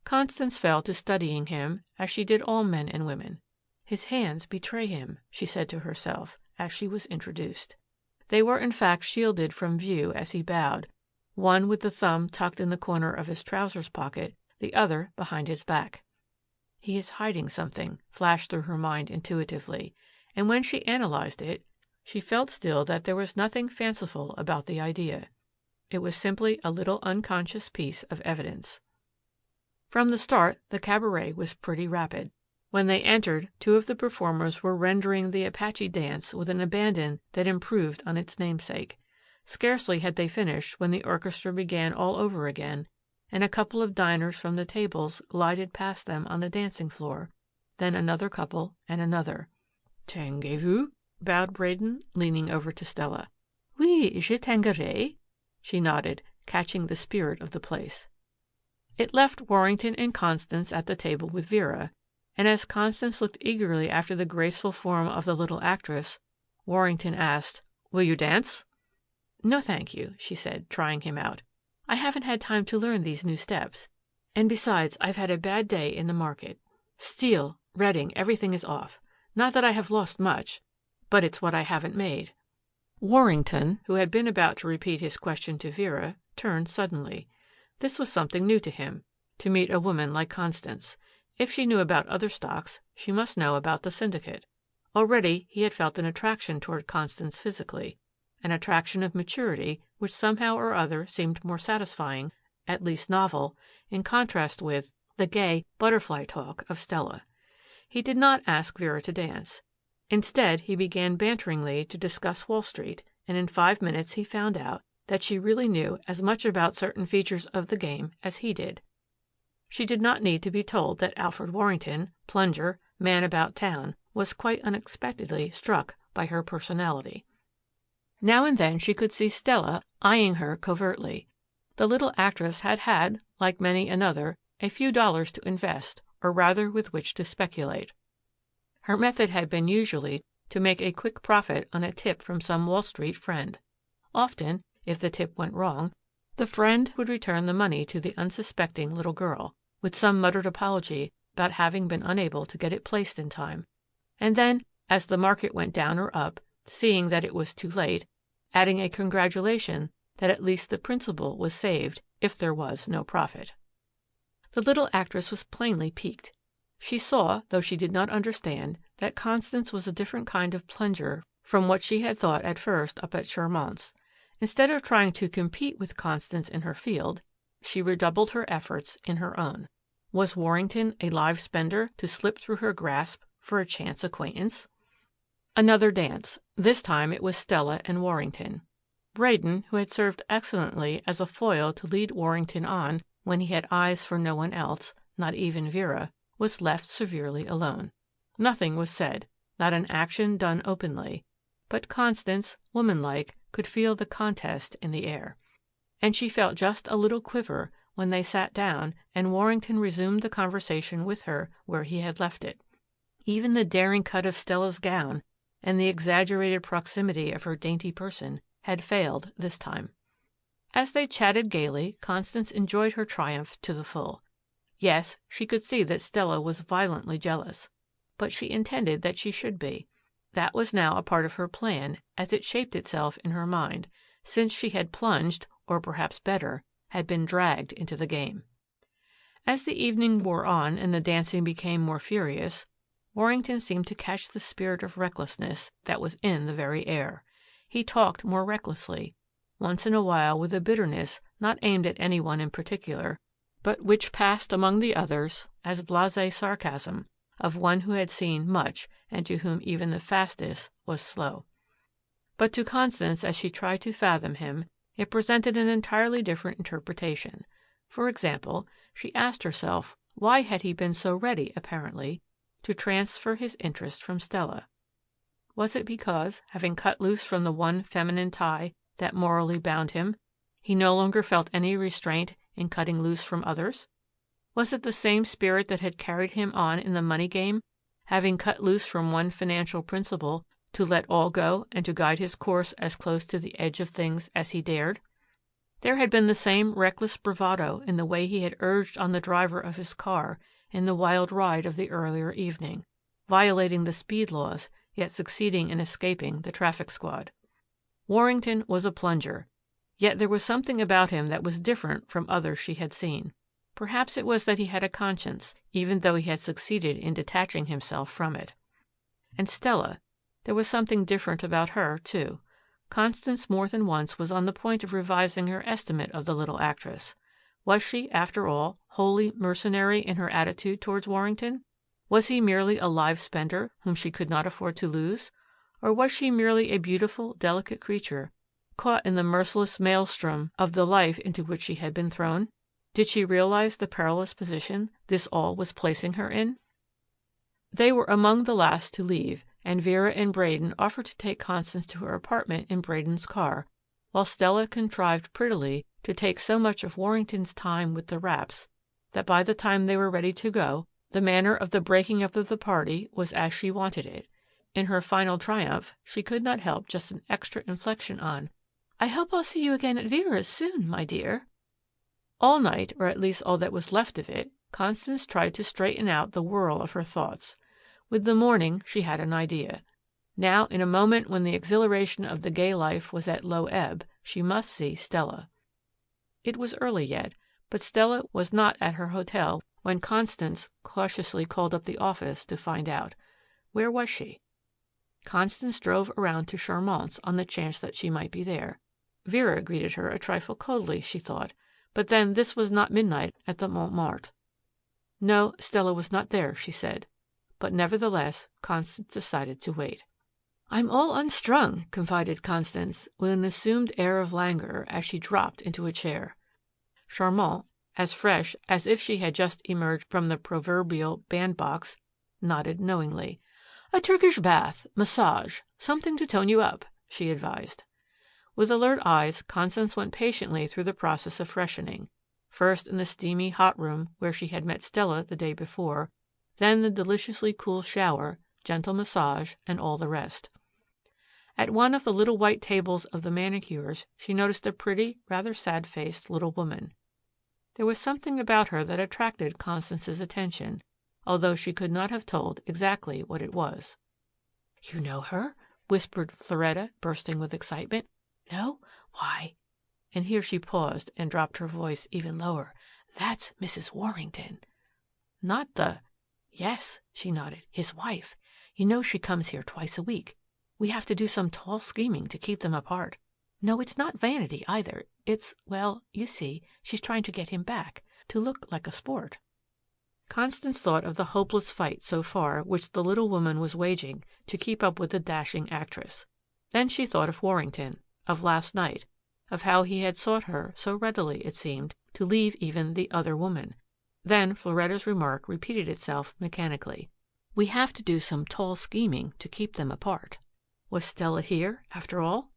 Constance fell to studying him, as she did all men and women. "His hands betray him," she said to herself, as she was introduced. They were in fact shielded from view as he bowed, one with the thumb tucked in the corner of his trousers pocket, the other behind his back. "He is hiding something," flashed through her mind intuitively, and when she analyzed it, she felt still that there was nothing fanciful about the idea. It was simply a little unconscious piece of evidence. From the start, the cabaret was pretty rapid. When they entered, 2 of the performers were rendering the Apache dance with an abandon that improved on its namesake. Scarcely had they finished when the orchestra began all over again, and a couple of diners from the tables glided past them on the dancing floor, then another couple and another. "Tanguez-vous?" bowed Braden, leaning over to Stella. "Oui, je tanguerai," she nodded, catching the spirit of the place. It left Warrington and Constance at the table with Vera, and as Constance looked eagerly after the graceful form of the little actress, Warrington asked, "Will you dance?" "No, thank you," she said, trying him out. "I haven't had time to learn these new steps. And besides, I've had a bad day in the market. Steel, Reading, everything is off. Not that I have lost much, but it's what I haven't made." Warrington, who had been about to repeat his question to Vera, turned suddenly. This was something new to him, to meet a woman like Constance. If she knew about other stocks, she must know about the syndicate. Already he had felt an attraction toward Constance physically, an attraction of maturity which somehow or other seemed more satisfying, at least novel, in contrast with the gay butterfly talk of Stella. He did not ask Vera to dance. Instead, he began banteringly to discuss Wall Street, and in 5 minutes he found out that she really knew as much about certain features of the game as he did. She did not need to be told that Alfred Warrington, plunger, man about town, was quite unexpectedly struck by her personality. Now and then she could see Stella eyeing her covertly. The little actress had had, like many another, a few dollars to invest, or rather with which to speculate. Her method had been usually to make a quick profit on a tip from some Wall Street friend. Often, if the tip went wrong, the friend would return the money to the unsuspecting little girl, with some muttered apology about having been unable to get it placed in time. And then, as the market went down or up, seeing that it was too late, adding a congratulation that at least the principal was saved if there was no profit. The little actress was plainly piqued. She saw, though she did not understand, that Constance was a different kind of plunger from what she had thought at first up at Charmant's. Instead of trying to compete with Constance in her field, she redoubled her efforts in her own. Was Warrington a live spender to slip through her grasp for a chance acquaintance? Another dance. This time it was Stella and Warrington. Braden, who had served excellently as a foil to lead Warrington on when he had eyes for no one else, not even Vera, was left severely alone. Nothing was said, not an action done openly, but Constance, womanlike, could feel the contest in the air. And she felt just a little quiver when they sat down and Warrington resumed the conversation with her where he had left it. Even the daring cut of Stella's gown and the exaggerated proximity of her dainty person had failed this time. As they chatted gaily, Constance enjoyed her triumph to the full. Yes, she could see that Stella was violently jealous, but she intended that she should be. That was now a part of her plan as it shaped itself in her mind, since she had plunged, or perhaps better, had been dragged into the game. As the evening wore on and the dancing became more furious, Warrington seemed to catch the spirit of recklessness that was in the very air. He talked more recklessly, once in a while with a bitterness not aimed at anyone in particular, but which passed among the others as blasé sarcasm of one who had seen much and to whom even the fastest was slow. But to Constance, as she tried to fathom him, it presented an entirely different interpretation. For example, she asked herself why had he been so ready, apparently, to transfer his interest from Stella? Was it because, having cut loose from the one feminine tie that morally bound him, he no longer felt any restraint in cutting loose from others? Was it the same spirit that had carried him on in the money game, having cut loose from one financial principle to let all go and to guide his course as close to the edge of things as he dared? There had been the same reckless bravado in the way he had urged on the driver of his car in the wild ride of the earlier evening, violating the speed laws yet succeeding in escaping the traffic squad. Warrington was a plunger, yet there was something about him that was different from others she had seen. Perhaps it was that he had a conscience, even though he had succeeded in detaching himself from it. And Stella, there was something different about her, too. Constance more than once was on the point of revising her estimate of the little actress. Was she, after all, wholly mercenary in her attitude towards Warrington? Was he merely a live spender whom she could not afford to lose? Or was she merely a beautiful, delicate creature, caught in the merciless maelstrom of the life into which she had been thrown? Did she realize the perilous position this all was placing her in? They were among the last to leave, and Vera and Braden offered to take Constance to her apartment in Braden's car, while Stella contrived prettily to take so much of Warrington's time with the wraps that by the time they were ready to go, the manner of the breaking up of the party was as she wanted it. In her final triumph, she could not help just an extra inflection on, "I hope I'll see you again at Vera's soon, my dear." All night, or at least all that was left of it, Constance tried to straighten out the whirl of her thoughts. With the morning, she had an idea. Now, in a moment when the exhilaration of the gay life was at low ebb, she must see Stella. It was early yet, but Stella was not at her hotel when Constance cautiously called up the office to find out. Where was she? Constance drove around to Charmant's on the chance that she might be there. Vera greeted her a trifle coldly, she thought, but then this was not midnight at the Montmartre. No, Stella was not there, she said. But nevertheless, Constance decided to wait. "I'm all unstrung," confided Constance, with an assumed air of languor as she dropped into a chair. Charmant, as fresh as if she had just emerged from the proverbial bandbox, nodded knowingly. "A Turkish bath, massage, something to tone you up," she advised. With alert eyes, Constance went patiently through the process of freshening, first in the steamy hot room where she had met Stella the day before, then the deliciously cool shower, gentle massage, and all the rest. At one of the little white tables of the manicures, she noticed a pretty, rather sad-faced little woman. There was something about her that attracted Constance's attention, although she could not have told exactly what it was. "You know her?" whispered Floretta, bursting with excitement. "No? Why," and here she paused and dropped her voice even lower, "that's Mrs. Warrington." "Not the—" "Yes," she nodded, "his wife. You know she comes here twice a week. We have to do some tall scheming to keep them apart. No, it's not vanity either. It's, well, you see, she's trying to get him back, to look like a sport." Constance thought of the hopeless fight so far which the little woman was waging to keep up with the dashing actress. Then she thought of Warrington, of last night, of how he had sought her so readily, it seemed, to leave even the other woman. Then Floretta's remark repeated itself mechanically. "We have to do some tall scheming to keep them apart." Was Stella here, after all?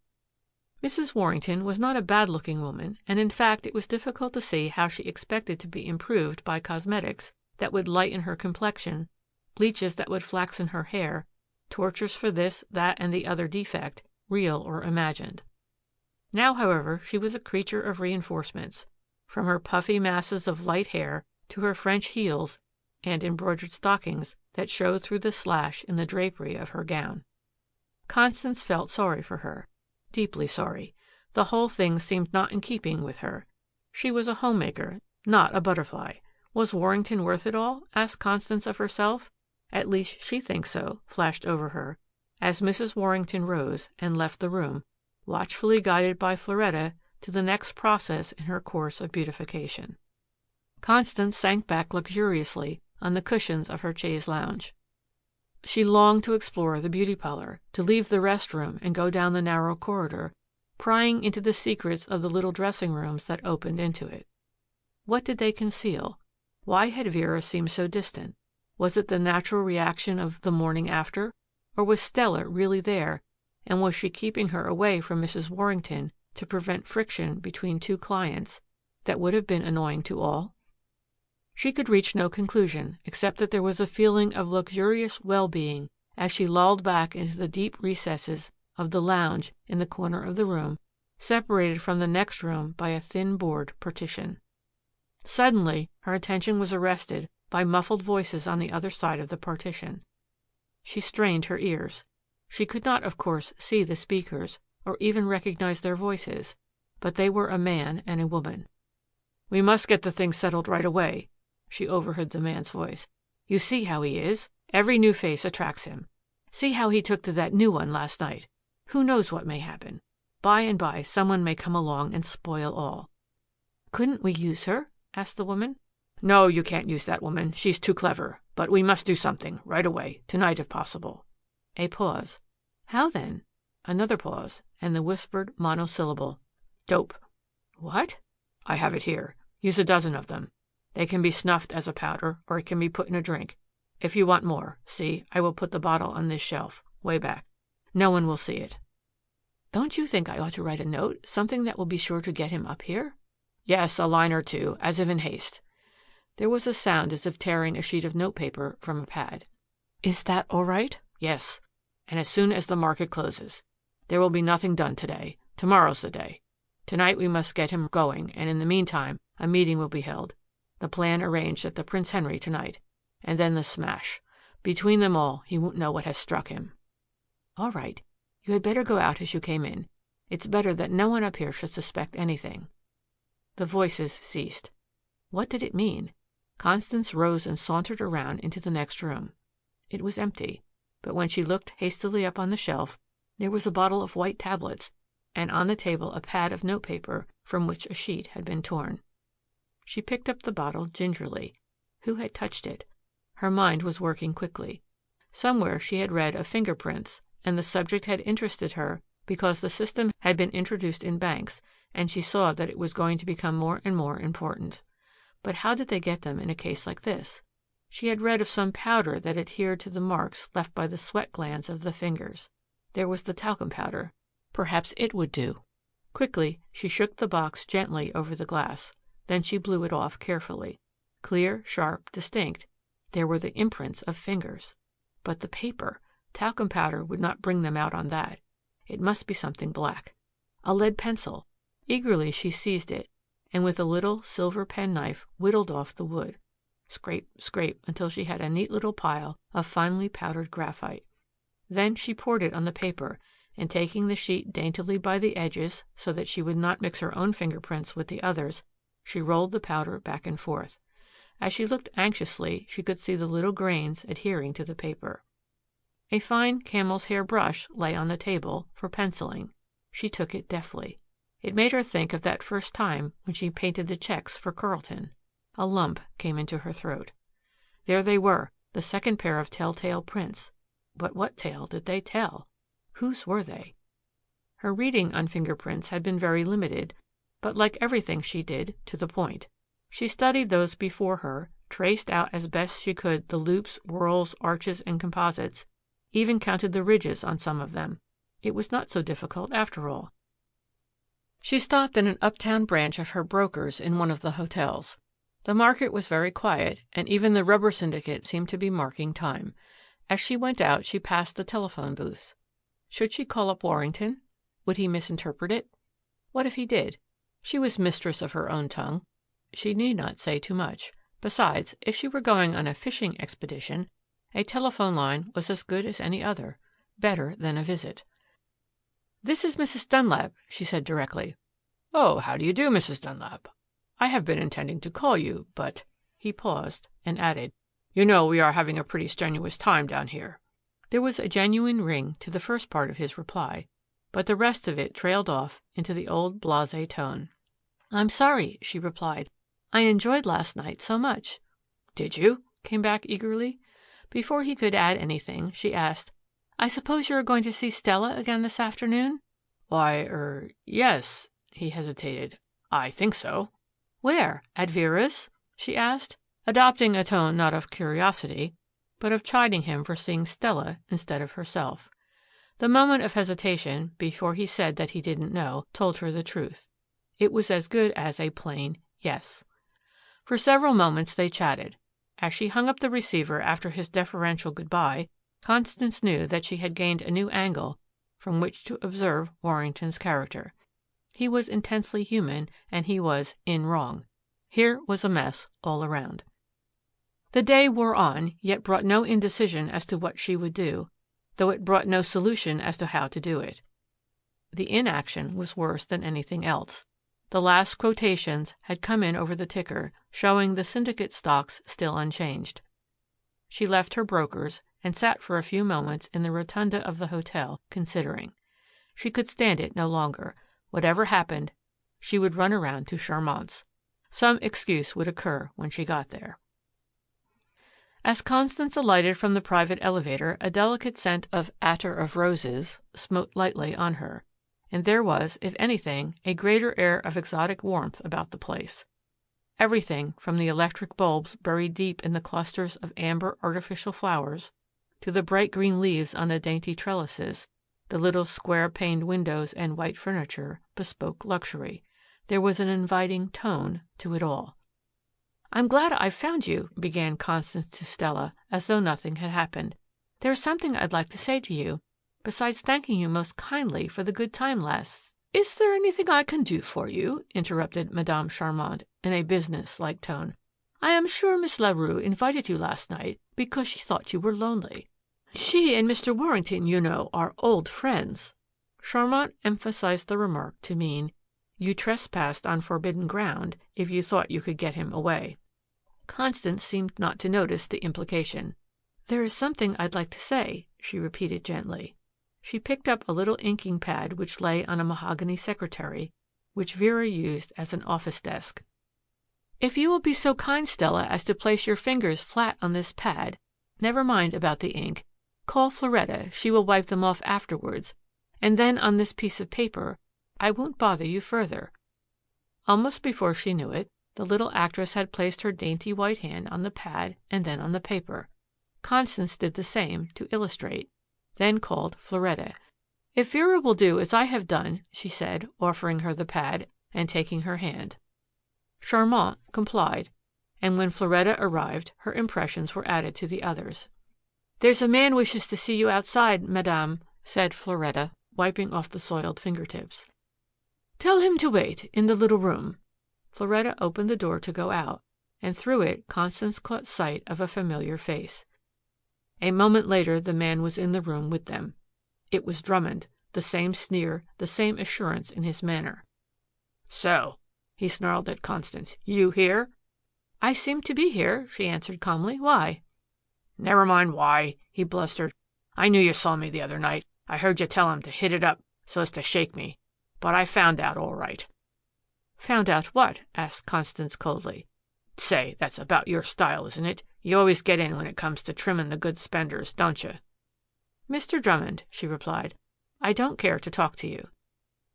Mrs. Warrington was not a bad-looking woman, and in fact it was difficult to see how she expected to be improved by cosmetics that would lighten her complexion, bleaches that would flaxen her hair, tortures for this, that, and the other defect, real or imagined. Now, however, she was a creature of reinforcements, from her puffy masses of light hair to her French heels and embroidered stockings that showed through the slash in the drapery of her gown. Constance felt sorry for her, deeply sorry. The whole thing seemed not in keeping with her. She was a homemaker, not a butterfly. Was Warrington worth it all? Asked Constance of herself. At least she thinks so, flashed over her, as Mrs. Warrington rose and left the room, watchfully guided by Floretta to the next process in her course of beautification. Constance sank back luxuriously on the cushions of her chaise lounge. She longed to explore the beauty parlor, to leave the rest room and go down the narrow corridor, prying into the secrets of the little dressing rooms that opened into it. What did they conceal? Why had Vera seemed so distant? Was it the natural reaction of the morning after? Or was Stella really there, and was she keeping her away from Mrs. Warrington to prevent friction between two clients that would have been annoying to all? She could reach no conclusion, except that there was a feeling of luxurious well-being as she lolled back into the deep recesses of the lounge in the corner of the room, separated from the next room by a thin board partition. Suddenly, her attention was arrested by muffled voices on the other side of the partition. She strained her ears. She could not, of course, see the speakers or even recognize their voices, but they were a man and a woman. "We must get the thing settled right away," she overheard the man's voice. "You see how he is. Every new face attracts him. See how he took to that new one last night. Who knows what may happen? By and by someone may come along and spoil all." "Couldn't we use her?" asked the woman. "No, you can't use that woman. She's too clever. But we must do something, right away, tonight if possible." A pause. "How then?" Another pause, and the whispered monosyllable. "Dope." "What?" "I have it here. Use a dozen of them. They can be snuffed as a powder, or it can be put in a drink. If you want more, see, I will put the bottle on this shelf, way back. No one will see it." "Don't you think I ought to write a note, something that will be sure to get him up here?" "Yes, a line or two, as if in haste." There was a sound as if tearing a sheet of notepaper from a pad. "Is that all right?" "Yes, and as soon as the market closes. There will be nothing done today. Tomorrow's the day. Tonight we must get him going, and in the meantime a meeting will be held. The plan arranged at the Prince Henry tonight. And then the smash. Between them all, he won't know what has struck him." "All right. You had better go out as you came in. It's better that no one up here should suspect anything." The voices ceased. What did it mean? Constance rose and sauntered around into the next room. It was empty, but when she looked hastily up on the shelf, there was a bottle of white tablets, and on the table a pad of notepaper from which a sheet had been torn. She picked up the bottle gingerly. Who had touched it? Her mind was working quickly. Somewhere she had read of fingerprints, and the subject had interested her because the system had been introduced in banks, and she saw that it was going to become more and more important. But how did they get them in a case like this? She had read of some powder that adhered to the marks left by the sweat glands of the fingers. There was the talcum powder. Perhaps it would do. Quickly, she shook the box gently over the glass. Then she blew it off carefully. Clear, sharp, distinct. There were the imprints of fingers. But the paper. Talcum powder would not bring them out on that. It must be something black. A lead pencil. Eagerly she seized it, and with a little silver penknife whittled off the wood. Scrape, scrape, until she had a neat little pile of finely powdered graphite. Then she poured it on the paper, and taking the sheet daintily by the edges so that she would not mix her own fingerprints with the others, she rolled the powder back and forth. As she looked anxiously, she could see the little grains adhering to the paper. A fine camel's hair brush lay on the table for penciling. She took it deftly. It made her think of that first time when she painted the checks for Carlton. A lump came into her throat. There they were, the second pair of telltale prints. But what tale did they tell? Whose were they? Her reading on fingerprints had been very limited, but like everything she did, to the point. She studied those before her, traced out as best she could the loops, whorls, arches, and composites, even counted the ridges on some of them. It was not so difficult after all. She stopped in an uptown branch of her brokers in one of the hotels. The market was very quiet, and even the rubber syndicate seemed to be marking time. As she went out, she passed the telephone booths. Should she call up Warrington? Would he misinterpret it? What if he did? She was mistress of her own tongue. She need not say too much. Besides, if she were going on a fishing expedition, a telephone line was as good as any other, better than a visit. "This is Mrs. Dunlap," she said directly. "Oh, how do you do, Mrs. Dunlap? I have been intending to call you, but—" He paused and added, "You know we are having a pretty strenuous time down here." There was a genuine ring to the first part of his reply, but the rest of it trailed off into the old blasé tone. "I'm sorry," she replied. "I enjoyed last night so much." "Did you?" came back eagerly. Before he could add anything, she asked, "I suppose you are going to see Stella again this afternoon?" Yes," he hesitated. "I think so." "Where? At Vera's?" she asked, adopting a tone not of curiosity, but of chiding him for seeing Stella instead of herself. The moment of hesitation, before he said that he didn't know, told her the truth. It was as good as a plain yes. For several moments they chatted. As she hung up the receiver after his deferential goodbye, Constance knew that she had gained a new angle from which to observe Warrington's character. He was intensely human, and he was in wrong. Here was a mess all around. The day wore on, yet brought no indecision as to what she would do, though it brought no solution as to how to do it. The inaction was worse than anything else. The last quotations had come in over the ticker, showing the syndicate stocks still unchanged. She left her brokers and sat for a few moments in the rotunda of the hotel, considering. She could stand it no longer. Whatever happened, she would run around to Charmant's. Some excuse would occur when she got there. As Constance alighted from the private elevator, a delicate scent of attar of roses smote lightly on her, and there was, if anything, a greater air of exotic warmth about the place. Everything, from the electric bulbs buried deep in the clusters of amber artificial flowers, to the bright green leaves on the dainty trellises, the little square-paned windows and white furniture, bespoke luxury. There was an inviting tone to it all. "I'm glad I've found you," began Constance to Stella, as though nothing had happened. "There's something I'd like to say to you, besides thanking you most kindly for the good time last—" "Is there anything I can do for you?" interrupted Madame Charmant in a business-like tone. "I am sure Miss Larue invited you last night because she thought you were lonely. She and Mr. Warrington, you know, are old friends." Charmant emphasized the remark to mean, "You trespassed on forbidden ground if you thought you could get him away." Constance seemed not to notice the implication. "There is something I'd like to say," she repeated gently. She picked up a little inking pad which lay on a mahogany secretary, which Vera used as an office desk. "If you will be so kind, Stella, as to place your fingers flat on this pad, never mind about the ink, call Floretta, she will wipe them off afterwards, and then on this piece of paper, I won't bother you further." Almost before she knew it, the little actress had placed her dainty white hand on the pad and then on the paper. Constance did the same to illustrate, then called Floretta. "If Vera will do as I have done," she said, offering her the pad and taking her hand. Charmant complied, and when Floretta arrived, her impressions were added to the others. "There's a man wishes to see you outside, Madame," said Floretta, wiping off the soiled fingertips. "Tell him to wait in the little room." Floretta opened the door to go out, and through it Constance caught sight of a familiar face. A moment later the man was in the room with them. It was Drummond, the same sneer, the same assurance in his manner. "So," he snarled at Constance, "you here?" "I seem to be here," she answered calmly. "Why?" "Never mind why," he blustered. "I knew you saw me the other night. I heard you tell him to hit it up so as to shake me. But I found out all right." "Found out what?" asked Constance coldly. "Say, that's about your style, isn't it? You always get in when it comes to trimming the good spenders, don't you?" "Mr. Drummond," she replied, "I don't care to talk to you."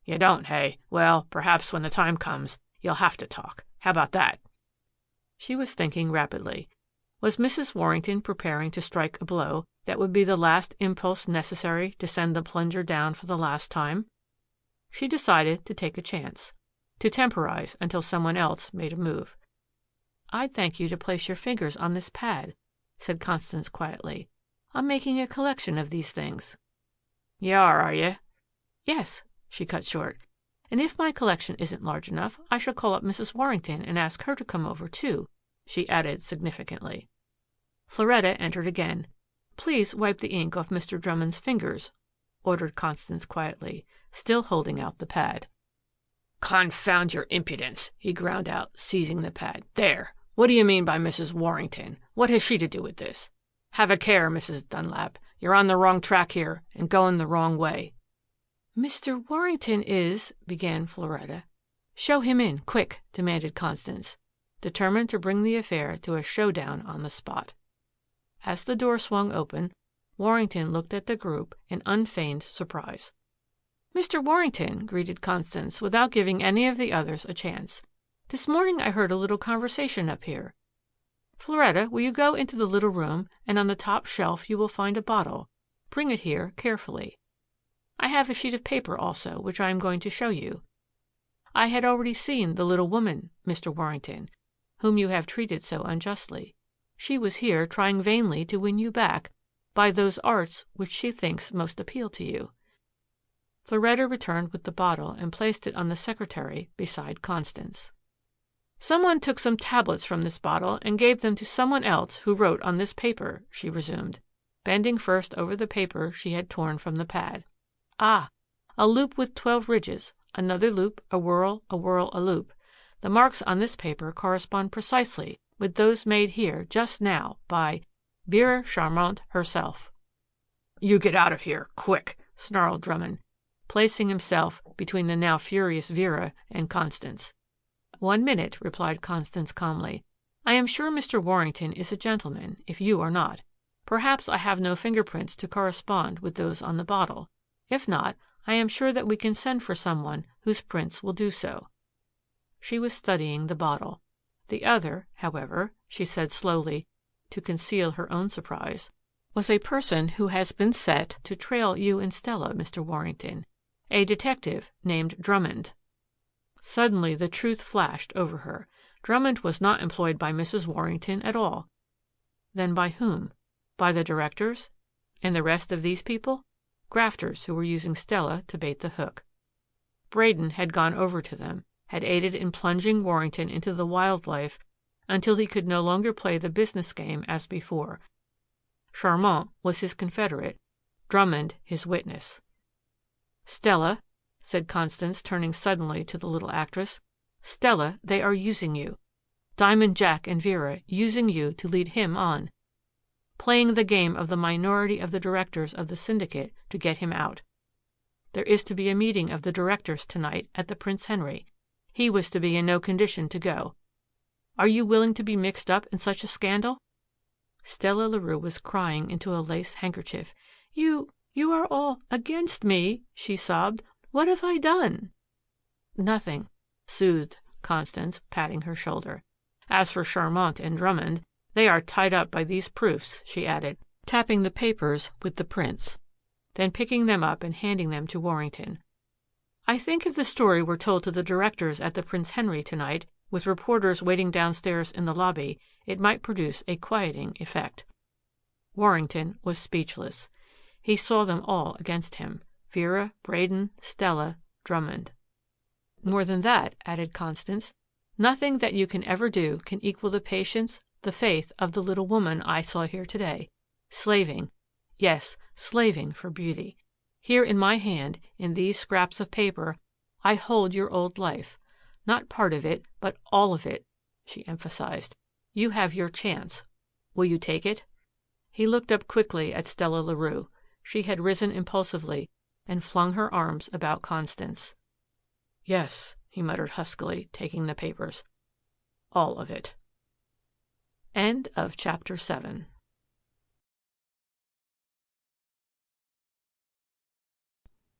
"You don't, hey? Well, perhaps when the time comes, you'll have to talk. How about that?" She was thinking rapidly. Was Mrs. Warrington preparing to strike a blow that would be the last impulse necessary to send the plunger down for the last time? She decided to take a chance, to temporize until someone else made a move. "I'd thank you to place your fingers on this pad," said Constance quietly. "I'm making a collection of these things." "You are you?" "Yes," she cut short. And if my collection isn't large enough, I shall call up Mrs. Warrington and ask her to come over, too," she added significantly. Floretta entered again. "Please wipe the ink off Mr. Drummond's fingers," ordered Constance quietly, still holding out the pad. "Confound your impudence," he ground out, seizing the pad. "There! What do you mean by Mrs. Warrington? What has she to do with this? Have a care, Mrs. Dunlap. You're on the wrong track here and going the wrong way." "Mr. Warrington is," began Floretta. "Show him in, quick," demanded Constance, determined to bring the affair to a showdown on the spot. As the door swung open, Warrington looked at the group in unfeigned surprise. "Mr. Warrington," greeted Constance without giving any of the others a chance. "This morning I heard a little conversation up here. Floretta, will you go into the little room, and on the top shelf you will find a bottle. Bring it here carefully. I have a sheet of paper also, which I am going to show you. I had already seen the little woman, Mr. Warrington, whom you have treated so unjustly. She was here trying vainly to win you back by those arts which she thinks most appeal to you." Floretta returned with the bottle and placed it on the secretary beside Constance. "Someone took some tablets from this bottle and gave them to someone else who wrote on this paper," she resumed, bending first over the paper she had torn from the pad. "Ah, a loop with 12 ridges, another loop, a whirl, a loop. The marks on this paper correspond precisely with those made here just now by Vera Charmant herself." "You get out of here, quick," snarled Drummond, placing himself between the now furious Vera and Constance. "1 minute," replied Constance calmly. "I am sure Mr. Warrington is a gentleman, if you are not. Perhaps I have no fingerprints to correspond with those on the bottle. If not, I am sure that we can send for someone whose prints will do so." She was studying the bottle. "The other, however," she said slowly, to conceal her own surprise, "was a person who has been set to trail you and Stella, Mr. Warrington, a detective named Drummond." Suddenly the truth flashed over her. Drummond was not employed by Mrs. Warrington at all. Then by whom? By the directors? And the rest of these people? Grafters who were using Stella to bait the hook. Braden had gone over to them, had aided in plunging Warrington into the wild life until he could no longer play the business game as before. Charmant was his confederate, Drummond his witness. "Stella," said Constance, turning suddenly to the little actress, "Stella, they are using you. Diamond Jack and Vera using you to lead him on. Playing the game of the minority of the directors of the syndicate to get him out. There is to be a meeting of the directors tonight at the Prince Henry. He was to be in no condition to go. Are you willing to be mixed up in such a scandal?" Stella Larue was crying into a lace handkerchief. You are all against me," she sobbed. "What have I done?" "Nothing," soothed Constance, patting her shoulder. "As for Charmant and Drummond, they are tied up by these proofs," she added, tapping the papers with the prints, then picking them up and handing them to Warrington. "I think if the story were told to the directors at the Prince Henry tonight, with reporters waiting downstairs in the lobby, it might produce a quieting effect." Warrington was speechless. He saw them all against him. Vera, Braden, Stella, Drummond. "More than that," added Constance, "nothing that you can ever do can equal the patience, the faith of the little woman I saw here today, slaving, yes, slaving for beauty. Here in my hand, in these scraps of paper, I hold your old life. Not part of it, but all of it," she emphasized. "You have your chance. Will you take it?" He looked up quickly at Stella Larue. She had risen impulsively and flung her arms about Constance. "Yes," he muttered huskily, taking the papers. "All of it." End of chapter 7.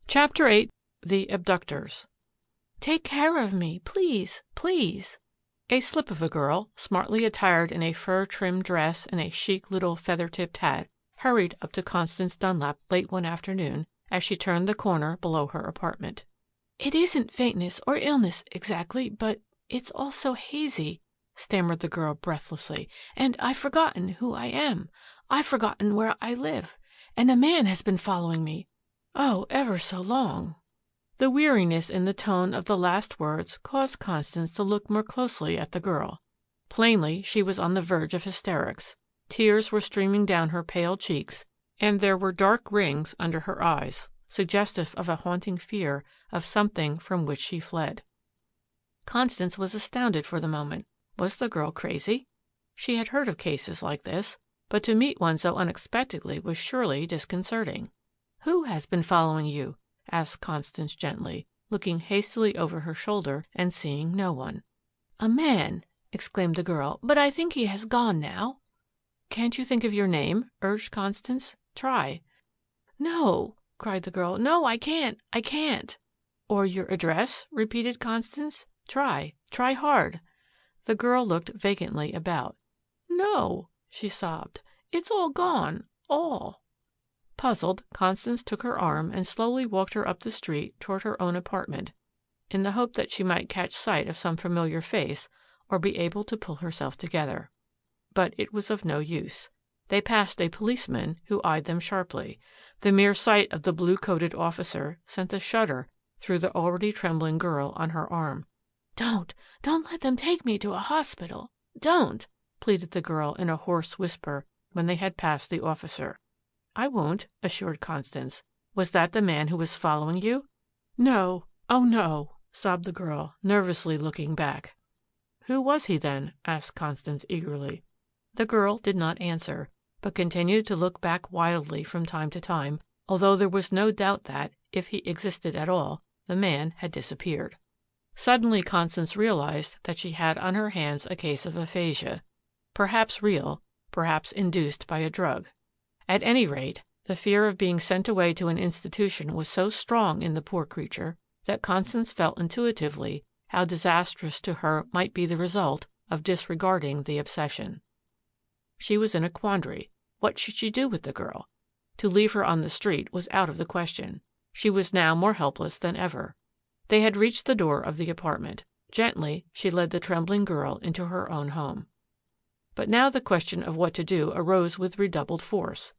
Chapter 8. The Abductors. "Take care of me, please, please." A slip of a girl, smartly attired in a fur-trimmed dress and a chic little feather-tipped hat, hurried up to Constance Dunlap late one afternoon as she turned the corner below her apartment. "It isn't faintness or illness exactly, but it's all so hazy," stammered the girl breathlessly. "And I've forgotten who I am. I've forgotten where I live. And a man has been following me. Oh, ever so long." The weariness in the tone of the last words caused Constance to look more closely at the girl. Plainly, she was on the verge of hysterics. Tears were streaming down her pale cheeks, and there were dark rings under her eyes, suggestive of a haunting fear of something from which she fled. Constance was astounded for the moment. Was the girl crazy? She had heard of cases like this, but to meet one so unexpectedly was surely disconcerting. "Who has been following you?" asked Constance gently, looking hastily over her shoulder and seeing no one. "A man," exclaimed the girl, "but I think he has gone now." "Can't you think of your name?" urged Constance. "Try." "No," cried the girl. "No, I can't. I can't." "Or your address?" repeated Constance. "Try. Try hard." The girl looked vacantly about. "No," she sobbed. "It's all gone. All." Puzzled, Constance took her arm and slowly walked her up the street toward her own apartment, in the hope that she might catch sight of some familiar face or be able to pull herself together. But it was of no use. They passed a policeman who eyed them sharply. The mere sight of the blue-coated officer sent a shudder through the already trembling girl on her arm. Don't let them take me to a hospital. Don't," pleaded the girl in a hoarse whisper when they had passed the officer. "I won't," assured Constance. "Was that the man who was following you?" "No. Oh, no," sobbed the girl, nervously looking back. "Who was he then?" asked Constance eagerly. The girl did not answer, but continued to look back wildly from time to time, although there was no doubt that, if he existed at all, the man had disappeared. Suddenly Constance realized that she had on her hands a case of aphasia, perhaps real, perhaps induced by a drug. At any rate, the fear of being sent away to an institution was so strong in the poor creature that Constance felt intuitively how disastrous to her might be the result of disregarding the obsession. She was in a quandary. What should she do with the girl? To leave her on the street was out of the question. She was now more helpless than ever. They had reached the door of the apartment. Gently, she led the trembling girl into her own home. But now the question of what to do arose with redoubled force.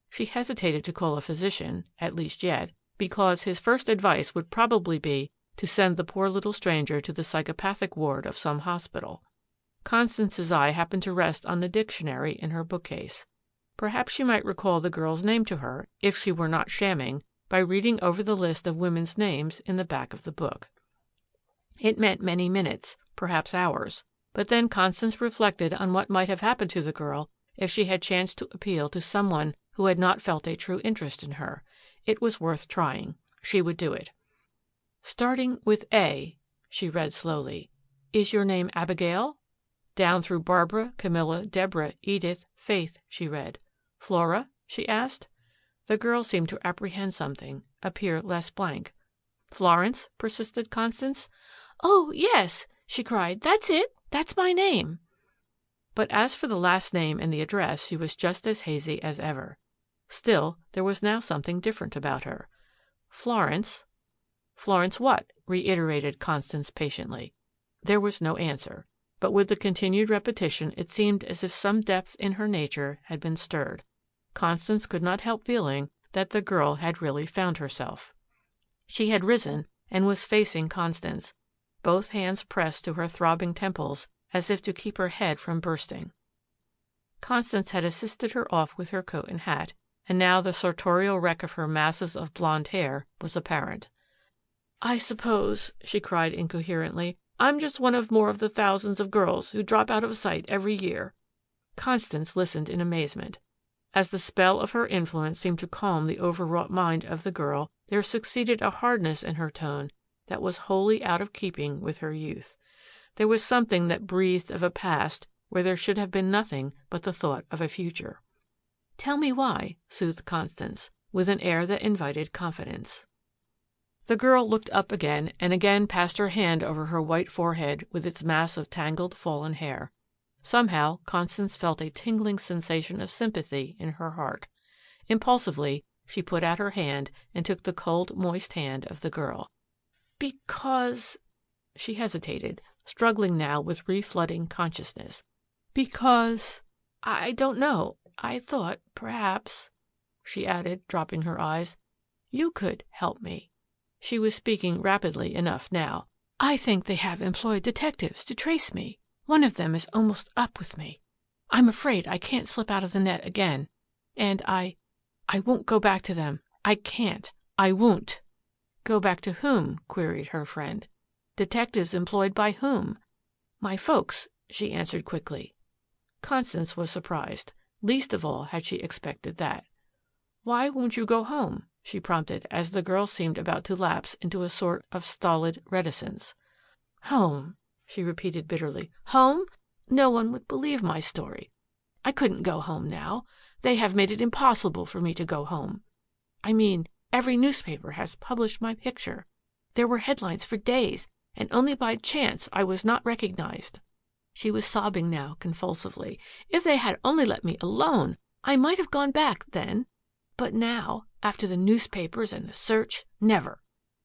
She hesitated to call a physician, at least yet, because his first advice would probably be to send the poor little stranger to the psychopathic ward of some hospital. Constance's eye happened to rest on the dictionary in her bookcase. Perhaps she might recall the girl's name to her, if she were not shamming, by reading over the list of women's names in the back of the book. It meant many minutes, perhaps hours. But then Constance reflected on what might have happened to the girl if she had chanced to appeal to someone who had not felt a true interest in her. It was worth trying. She would do it. "Starting with A," she read slowly. "Is your name Abigail?" Down through Barbara, Camilla, Deborah, Edith, Faith, she read. "Flora?" she asked. The girl seemed to apprehend something, appear less blank. "Florence?" persisted Constance. "Oh, yes," she cried. "That's it. That's my name." But as for the last name and the address, she was just as hazy as ever. Still, there was now something different about her. "Florence." "Florence what?" reiterated Constance patiently. There was no answer, but with the continued repetition it seemed as if some depth in her nature had been stirred. Constance could not help feeling that the girl had really found herself. She had risen and was facing Constance, both hands pressed to her throbbing temples as if to keep her head from bursting. Constance had assisted her off with her coat and hat, and now the sartorial wreck of her masses of blonde hair was apparent. "I suppose," she cried incoherently, "I'm just one of more of the thousands of girls who drop out of sight every year." Constance listened in amazement. As the spell of her influence seemed to calm the overwrought mind of the girl, there succeeded a hardness in her tone that was wholly out of keeping with her youth. There was something that breathed of a past where there should have been nothing but the thought of a future. "Tell me why," soothed Constance, with an air that invited confidence. The girl looked up again and again passed her hand over her white forehead with its mass of tangled fallen hair. Somehow Constance felt a tingling sensation of sympathy in her heart. Impulsively, she put out her hand and took the cold, moist hand of the girl. "Because," she hesitated, struggling now with reflooding consciousness. "Because I don't know. I thought, perhaps," she added, dropping her eyes, "you could help me." She was speaking rapidly enough now. "I think they have employed detectives to trace me. One of them is almost up with me. I'm afraid I can't slip out of the net again. And I won't go back to them. I can't. I won't." "Go back to whom?" queried her friend. "Detectives employed by whom?" "My folks," she answered quickly. Constance was surprised. Least of all had she expected that. "Why won't you go home?" she prompted as the girl seemed about to lapse into a sort of stolid reticence. "Home," she repeated bitterly. "Home? No one would believe my story. I couldn't go home now. They have made it impossible for me to go home. I mean, every newspaper has published my picture. There were headlines for days, and only by chance I was not recognized." She was sobbing now convulsively. "If they had only let me alone, I might have gone back then. But now, after the newspapers and the search, never.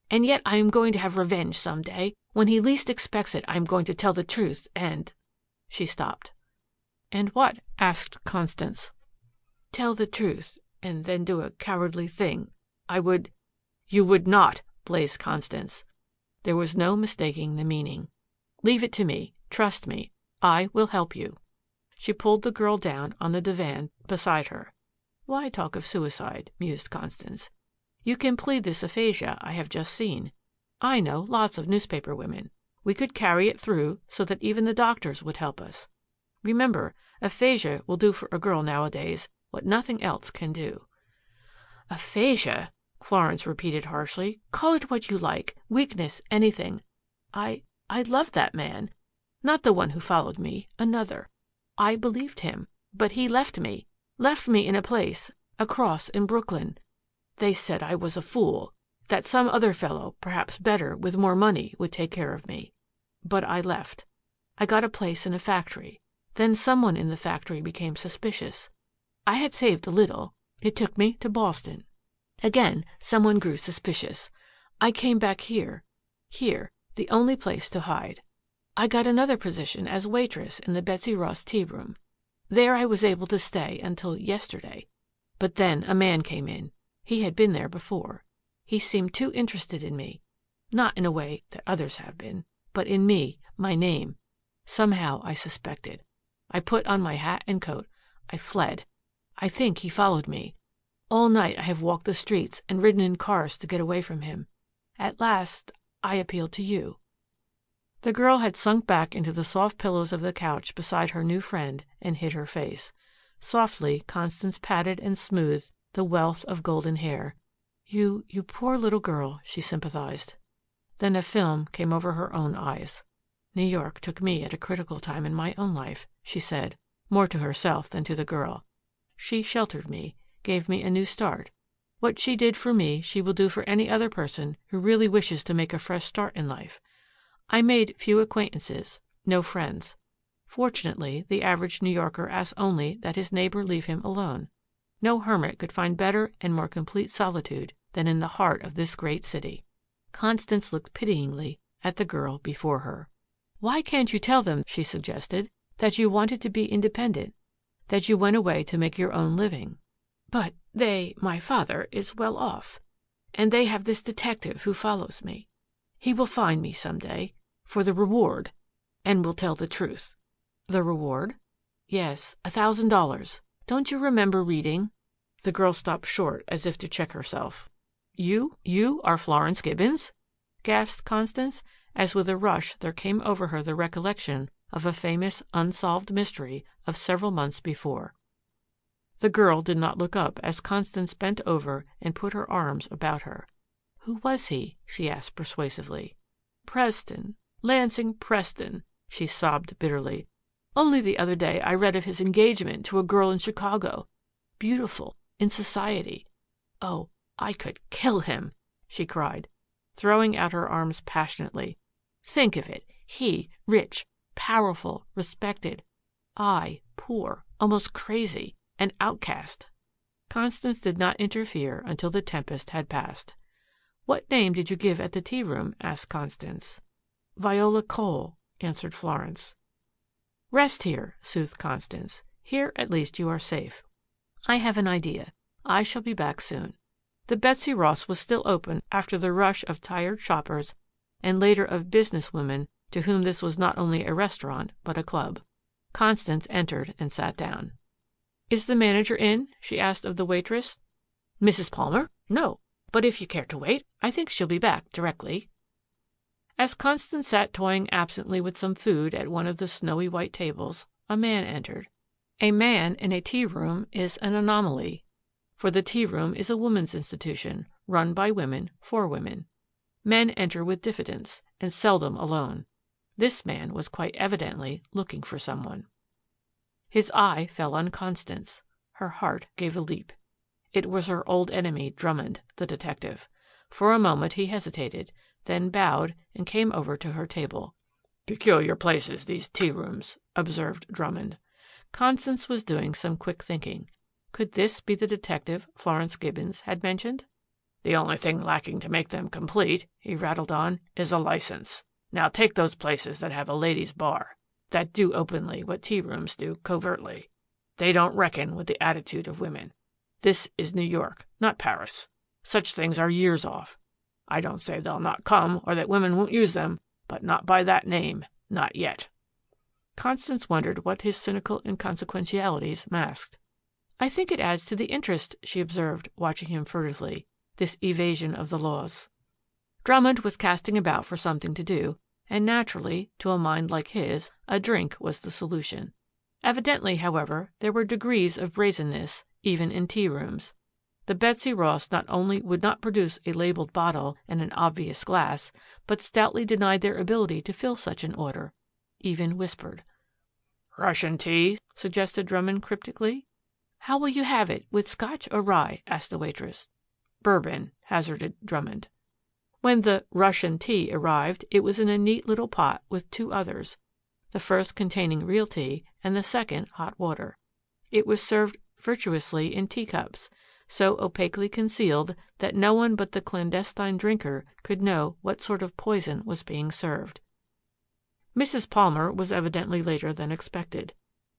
And yet I am going to have revenge some day. When he least expects it, I am going to tell the truth and—" She stopped. "And what?" asked Constance. "Tell the truth and then do a cowardly thing. I would—" "You would not," blazed Constance. There was no mistaking the meaning. "Leave it to me. Trust me. I will help you." She pulled the girl down on the divan beside her. "Why talk of suicide?" mused Constance. "You can plead this aphasia I have just seen. I know lots of newspaper women. We could carry it through so that even the doctors would help us. Remember, aphasia will do for a girl nowadays what nothing else can do." "Aphasia," Florence repeated harshly. "Call it what you like, weakness, anything. I loved that man. Not the one who followed me, another. I believed him. But he left me in a place, across in Brooklyn. They said I was a fool, that some other fellow, perhaps better, with more money, would take care of me. But I left. I got a place in a factory. Then someone in the factory became suspicious. I had saved a little. It took me to Boston. Again, someone grew suspicious. I came back here, the only place to hide. I got another position as waitress in the Betsy Ross tea room. There I was able to stay until yesterday. But then a man came in. He had been there before. He seemed too interested in me. Not in a way that others have been, but in me, my name. Somehow I suspected. I put on my hat and coat. I fled. I think he followed me. All night I have walked the streets and ridden in cars to get away from him. At last I appealed to you." The girl had sunk back into the soft pillows of the couch beside her new friend and hid her face. Softly Constance patted and smoothed the wealth of golden hair. You poor little girl," she sympathized. Then a film came over her own eyes. "New York took me at a critical time in my own life," she said, more to herself than to the girl. "She sheltered me, gave me a new start. What she did for me she will do for any other person who really wishes to make a fresh start in life. I made few acquaintances, no friends. Fortunately, the average New Yorker asks only that his neighbor leave him alone. No hermit could find better and more complete solitude than in the heart of this great city." Constance looked pityingly at the girl before her. "Why can't you tell them," she suggested, "that you wanted to be independent, that you went away to make your own living?" "But my father is well off, and they have this detective who follows me. He will find me some day, for the reward, and will tell the truth." "The reward?" "Yes, $1,000. Don't you remember reading?" The girl stopped short as if to check herself. You are Florence Gibbons?" gasped Constance, as with a rush there came over her the recollection of a famous unsolved mystery of several months before. The girl did not look up as Constance bent over and put her arms about her. "Who was he?" she asked persuasively. "Preston, Lansing Preston," she sobbed bitterly. "Only the other day I read of his engagement to a girl in Chicago. Beautiful, in society. Oh, I could kill him," she cried, throwing out her arms passionately. "Think of it. He, rich, powerful, respected. I, poor, almost crazy, an outcast." Constance did not interfere until the tempest had passed. "What name did you give at the tea room?" asked Constance. "Viola Cole," answered Florence. "Rest here," soothed Constance. "Here at least you are safe. I have an idea. I shall be back soon." The Betsy Ross was still open after the rush of tired shoppers and later of business women to whom this was not only a restaurant but a club. Constance entered and sat down. "Is the manager in?" she asked of the waitress. "Mrs. Palmer? No. But if you care to wait, I think she'll be back directly." As Constance sat toying absently with some food at one of the snowy white tables, a man entered. A man in a tea room is an anomaly, for the tea room is a woman's institution, run by women for women. Men enter with diffidence, and seldom alone. This man was quite evidently looking for someone. His eye fell on Constance. Her heart gave a leap. It was her old enemy, Drummond, the detective. For a moment he hesitated, then bowed and came over to her table. "Peculiar places, these tea rooms," observed Drummond. Constance was doing some quick thinking. Could this be the detective Florence Gibbons had mentioned? "The only thing lacking to make them complete," he rattled on, "is a license. Now take those places that have a ladies' bar, that do openly what tea rooms do covertly. They don't reckon with the attitude of women. This is New York, not Paris. Such things are years off. I don't say they'll not come or that women won't use them, but not by that name, not yet." Constance wondered what his cynical inconsequentialities masked. "I think it adds to the interest," she observed, watching him furtively, "this evasion of the laws." Drummond was casting about for something to do, and naturally, to a mind like his, a drink was the solution. Evidently, however, there were degrees of brazenness, even in tea rooms. The Betsy Ross not only would not produce a labeled bottle and an obvious glass, but stoutly denied their ability to fill such an order, even whispered. "Russian tea?" suggested Drummond cryptically. "How will you have it, with Scotch or rye?" asked the waitress. "Bourbon," hazarded Drummond. When the "Russian tea" arrived, it was in a neat little pot with two others, the first containing real tea and the second hot water. It was served virtuously in teacups, so opaquely concealed that no one but the clandestine drinker could know what sort of poison was being served. Mrs. Palmer was evidently later than expected.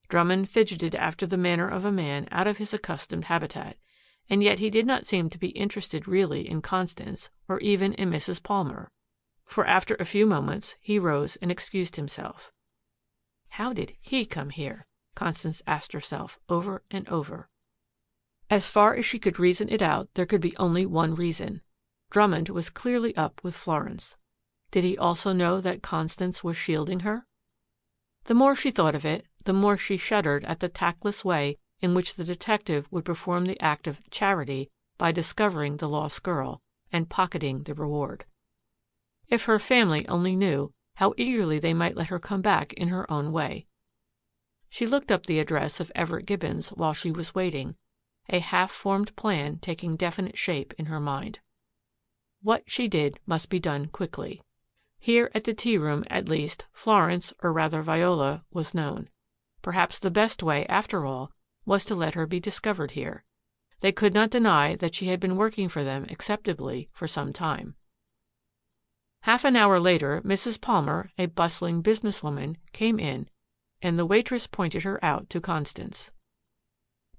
Drummond fidgeted after the manner of a man out of his accustomed habitat, and yet he did not seem to be interested really in Constance or even in Mrs. Palmer, for after a few moments he rose and excused himself. How did he come here? Constance asked herself over and over. As far as she could reason it out, there could be only one reason. Drummond was clearly up with Florence. Did he also know that Constance was shielding her? The more she thought of it, the more she shuddered at the tactless way in which the detective would perform the act of charity by discovering the lost girl and pocketing the reward. If her family only knew how eagerly they might let her come back in her own way. She looked up the address of Everett Gibbons while she was waiting, a half-formed plan taking definite shape in her mind. What she did must be done quickly. Here at the tea room, at least, Florence, or rather Viola, was known. Perhaps the best way, after all, was to let her be discovered here. They could not deny that she had been working for them acceptably for some time. Half an hour later, Mrs. Palmer, a bustling businesswoman, came in, and the waitress pointed her out to Constance.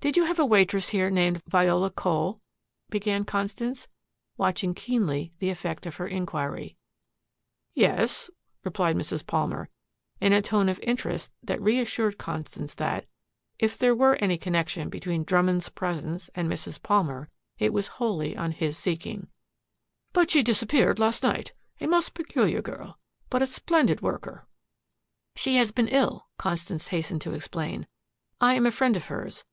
"Did you have a waitress here named Viola Cole?" began Constance, watching keenly the effect of her inquiry. "Yes," replied Mrs. Palmer, in a tone of interest that reassured Constance that, if there were any connection between Drummond's presence and Mrs. Palmer, it was wholly on his seeking. "But she disappeared last night. A most peculiar girl, but a splendid worker." "She has been ill," Constance hastened to explain. "I am a friend of hers.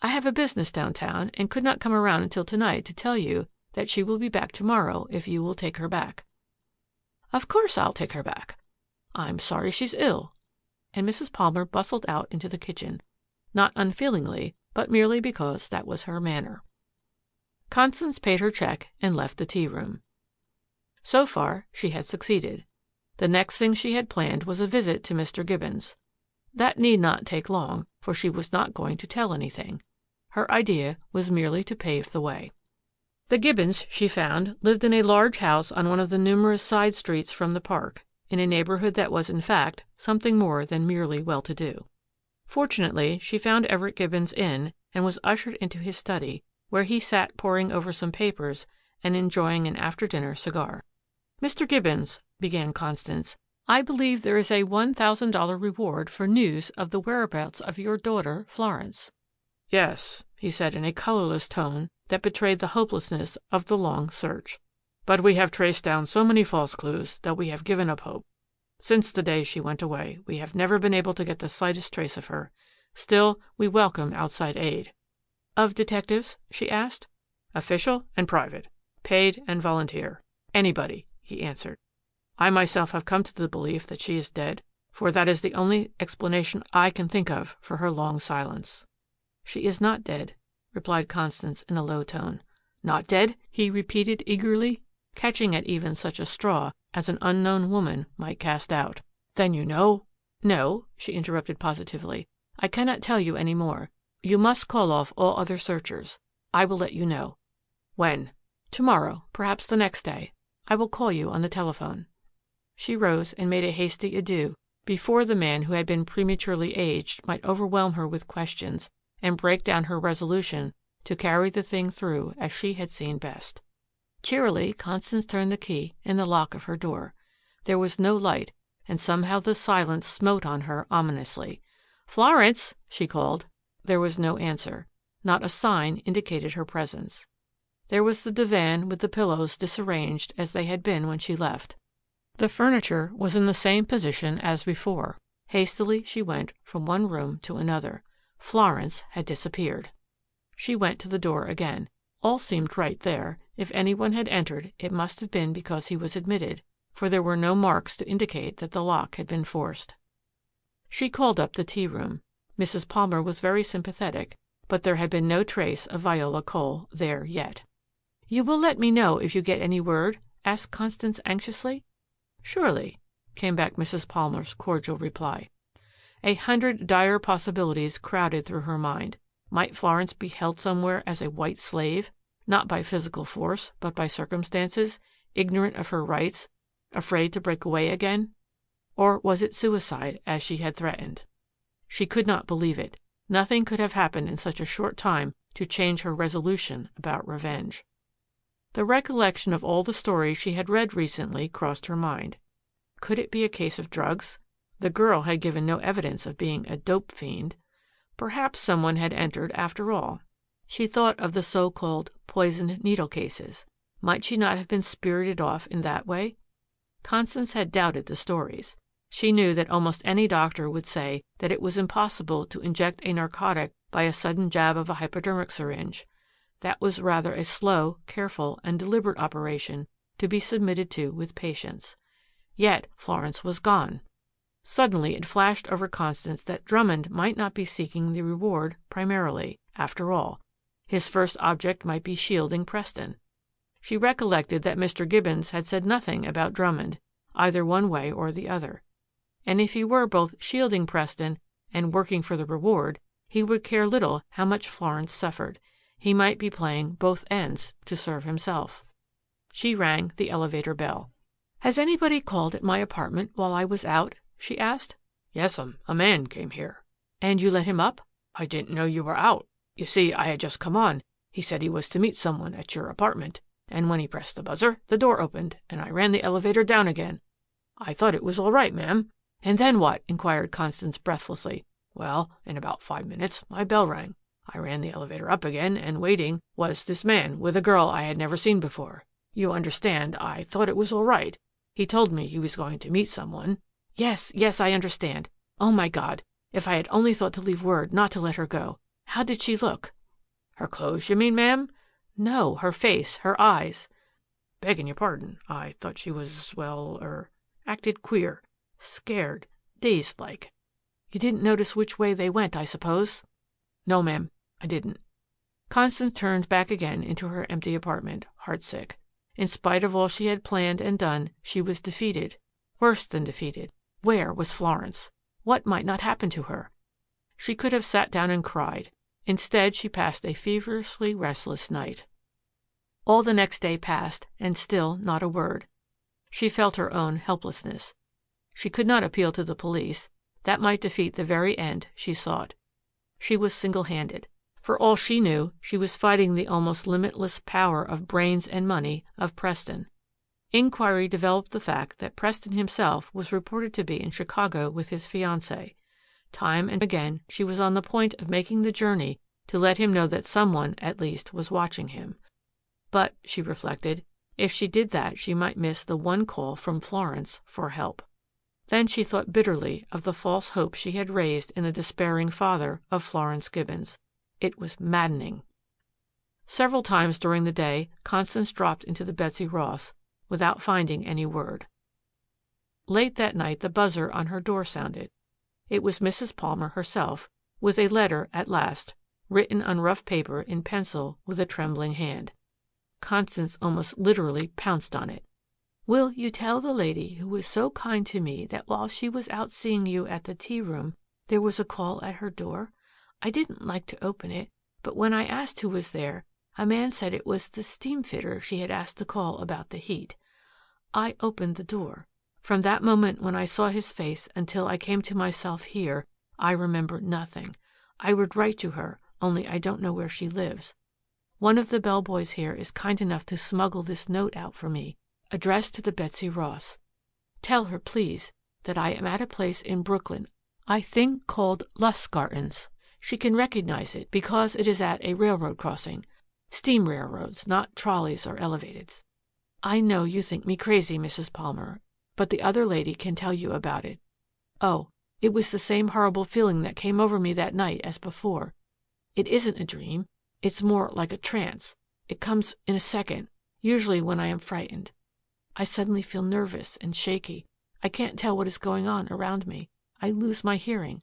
I have a business downtown and could not come around until tonight to tell you that she will be back tomorrow if you will take her back." "Of course I'll take her back. I'm sorry she's ill." And Mrs. Palmer bustled out into the kitchen, not unfeelingly, but merely because that was her manner. Constance paid her check and left the tea room. So far, she had succeeded. The next thing she had planned was a visit to Mr. Gibbons. That need not take long, for she was not going to tell anything. Her idea was merely to pave the way. The Gibbons, she found, lived in a large house on one of the numerous side streets from the park, in a neighborhood that was, in fact, something more than merely well-to-do. Fortunately, she found Everett Gibbons in and was ushered into his study, where he sat poring over some papers and enjoying an after-dinner cigar. "Mr. Gibbons," began Constance, "I believe there is a $1,000 reward for news of the whereabouts of your daughter, Florence." "Yes," he said in a colorless tone that betrayed the hopelessness of the long search. "But we have traced down so many false clues that we have given up hope. Since the day she went away, we have never been able to get the slightest trace of her. Still, we welcome outside aid." "Of detectives?" she asked. "Official and private. Paid and volunteer. Anybody," he answered. "I myself have come to the belief that she is dead, for that is the only explanation I can think of for her long silence." "She is not dead," replied Constance in a low tone. "Not dead?" he repeated eagerly, catching at even such a straw as an unknown woman might cast out. "Then you know—" "No," she interrupted positively. "I cannot tell you any more. You must call off all other searchers. I will let you know." "When?" "Tomorrow, perhaps the next day. I will call you on the telephone." She rose and made a hasty adieu before the man who had been prematurely aged might overwhelm her with questions and break down her resolution to carry the thing through as she had seen best. Cheerily, Constance turned the key in the lock of her door. There was no light, and somehow the silence smote on her ominously. "Florence!" she called. There was no answer. Not a sign indicated her presence. There was the divan with the pillows disarranged as they had been when she left. The furniture was in the same position as before. Hastily she went from one room to another. Florence had disappeared. She went to the door again. All seemed right there. If anyone had entered, it must have been because he was admitted, for there were no marks to indicate that the lock had been forced. She called up the tea room. Mrs. Palmer was very sympathetic, but there had been no trace of Viola Cole there yet. "You will let me know if you get any word?" asked Constance anxiously. "Surely," came back Mrs. Palmer's cordial reply. 100 dire possibilities crowded through her mind. Might Florence be held somewhere as a white slave, not by physical force, but by circumstances, ignorant of her rights, afraid to break away again? Or was it suicide, as she had threatened? She could not believe it. Nothing could have happened in such a short time to change her resolution about revenge. The recollection of all the stories she had read recently crossed her mind. Could it be a case of drugs? The girl had given no evidence of being a dope fiend. Perhaps someone had entered after all. She thought of the so-called poisoned needle cases. Might she not have been spirited off in that way? Constance had doubted the stories. She knew that almost any doctor would say that it was impossible to inject a narcotic by a sudden jab of a hypodermic syringe. That was rather a slow, careful, and deliberate operation to be submitted to with patience. Yet Florence was gone. Suddenly it flashed over Constance that Drummond might not be seeking the reward primarily, after all. His first object might be shielding Preston. She recollected that Mr. Gibbons had said nothing about Drummond, either one way or the other. And if he were both shielding Preston and working for the reward, he would care little how much Florence suffered. He might be playing both ends to serve himself. She rang the elevator bell. "Has anybody called at my apartment while I was out?" she asked. "Yes'm, a man came here." "And you let him up?" "I didn't know you were out. You see, I had just come on. He said he was to meet someone at your apartment. And when he pressed the buzzer, the door opened, and I ran the elevator down again. I thought it was all right, ma'am." "And then what?" inquired Constance breathlessly. "Well, in about 5 minutes, my bell rang. I ran the elevator up again, and waiting was this man with a girl I had never seen before. You understand, I thought it was all right. He told me he was going to meet someone." Yes, I understand. Oh, my God. If I had only thought to leave word not to let her go. How did she look?" "Her clothes, you mean, ma'am?" "No, her face, her eyes." "Begging your pardon. I thought she was, acted queer. Scared. Dazed like." "You didn't notice which way they went, I suppose?" "No, ma'am, I didn't." Constance turned back again into her empty apartment, heartsick. In spite of all she had planned and done, she was defeated. Worse than defeated. Where was Florence? What might not happen to her? She could have sat down and cried. Instead, she passed a feverishly restless night. All the next day passed, and still not a word. She felt her own helplessness. She could not appeal to the police. That might defeat the very end she sought. She was single-handed. For all she knew, she was fighting the almost limitless power of brains and money of Preston. Inquiry developed the fact that Preston himself was reported to be in Chicago with his fiancée. Time and again she was on the point of making the journey to let him know that someone, at least, was watching him. But, she reflected, if she did that she might miss the one call from Florence for help. Then she thought bitterly of the false hope she had raised in the despairing father of Florence Gibbons. It was maddening. Several times during the day Constance dropped into the Betsy Ross without finding any word. Late that night the buzzer on her door sounded. It was Mrs. Palmer herself, with a letter at last, written on rough paper in pencil with a trembling hand. Constance almost literally pounced on it. Will you tell the lady who was so kind to me that while she was out seeing you at the tea room, there was a call at her door? I didn't like to open it, but when I asked who was there, a man said it was the steam fitter she had asked to call about the heat. I opened the door. From that moment when I saw his face until I came to myself here, I remember nothing. I would write to her, only I don't know where she lives. One of the bellboys here is kind enough to smuggle this note out for me, addressed to the Betsy Ross. Tell her, please, that I am at a place in Brooklyn, I think called Lustgarten's. She can recognize it because it is at a railroad crossing. Steam railroads, not trolleys or elevateds. I know you think me crazy, Mrs. Palmer, but the other lady can tell you about it. Oh, it was the same horrible feeling that came over me that night as before. It isn't a dream. It's more like a trance. It comes in a second, usually when I am frightened. I suddenly feel nervous and shaky. I can't tell what is going on around me. I lose my hearing.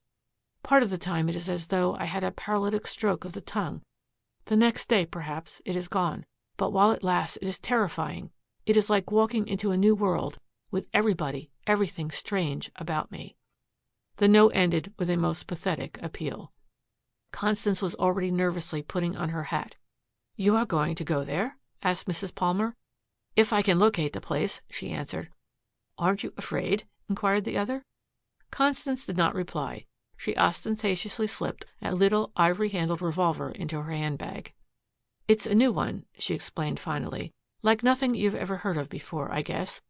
Part of the time it is as though I had a paralytic stroke of the tongue. The next day, perhaps, it is gone. But while it lasts, it is terrifying. It is like walking into a new world, with everybody, everything strange about me. The note ended with a most pathetic appeal. Constance was already nervously putting on her hat. You are going to go there? Asked Mrs. Palmer. If I can locate the place, she answered. Aren't you afraid? Inquired the other. Constance did not reply. She ostentatiously slipped a little ivory-handled revolver into her handbag. It's a new one, she explained finally. Like nothing you've ever heard of before, I guess.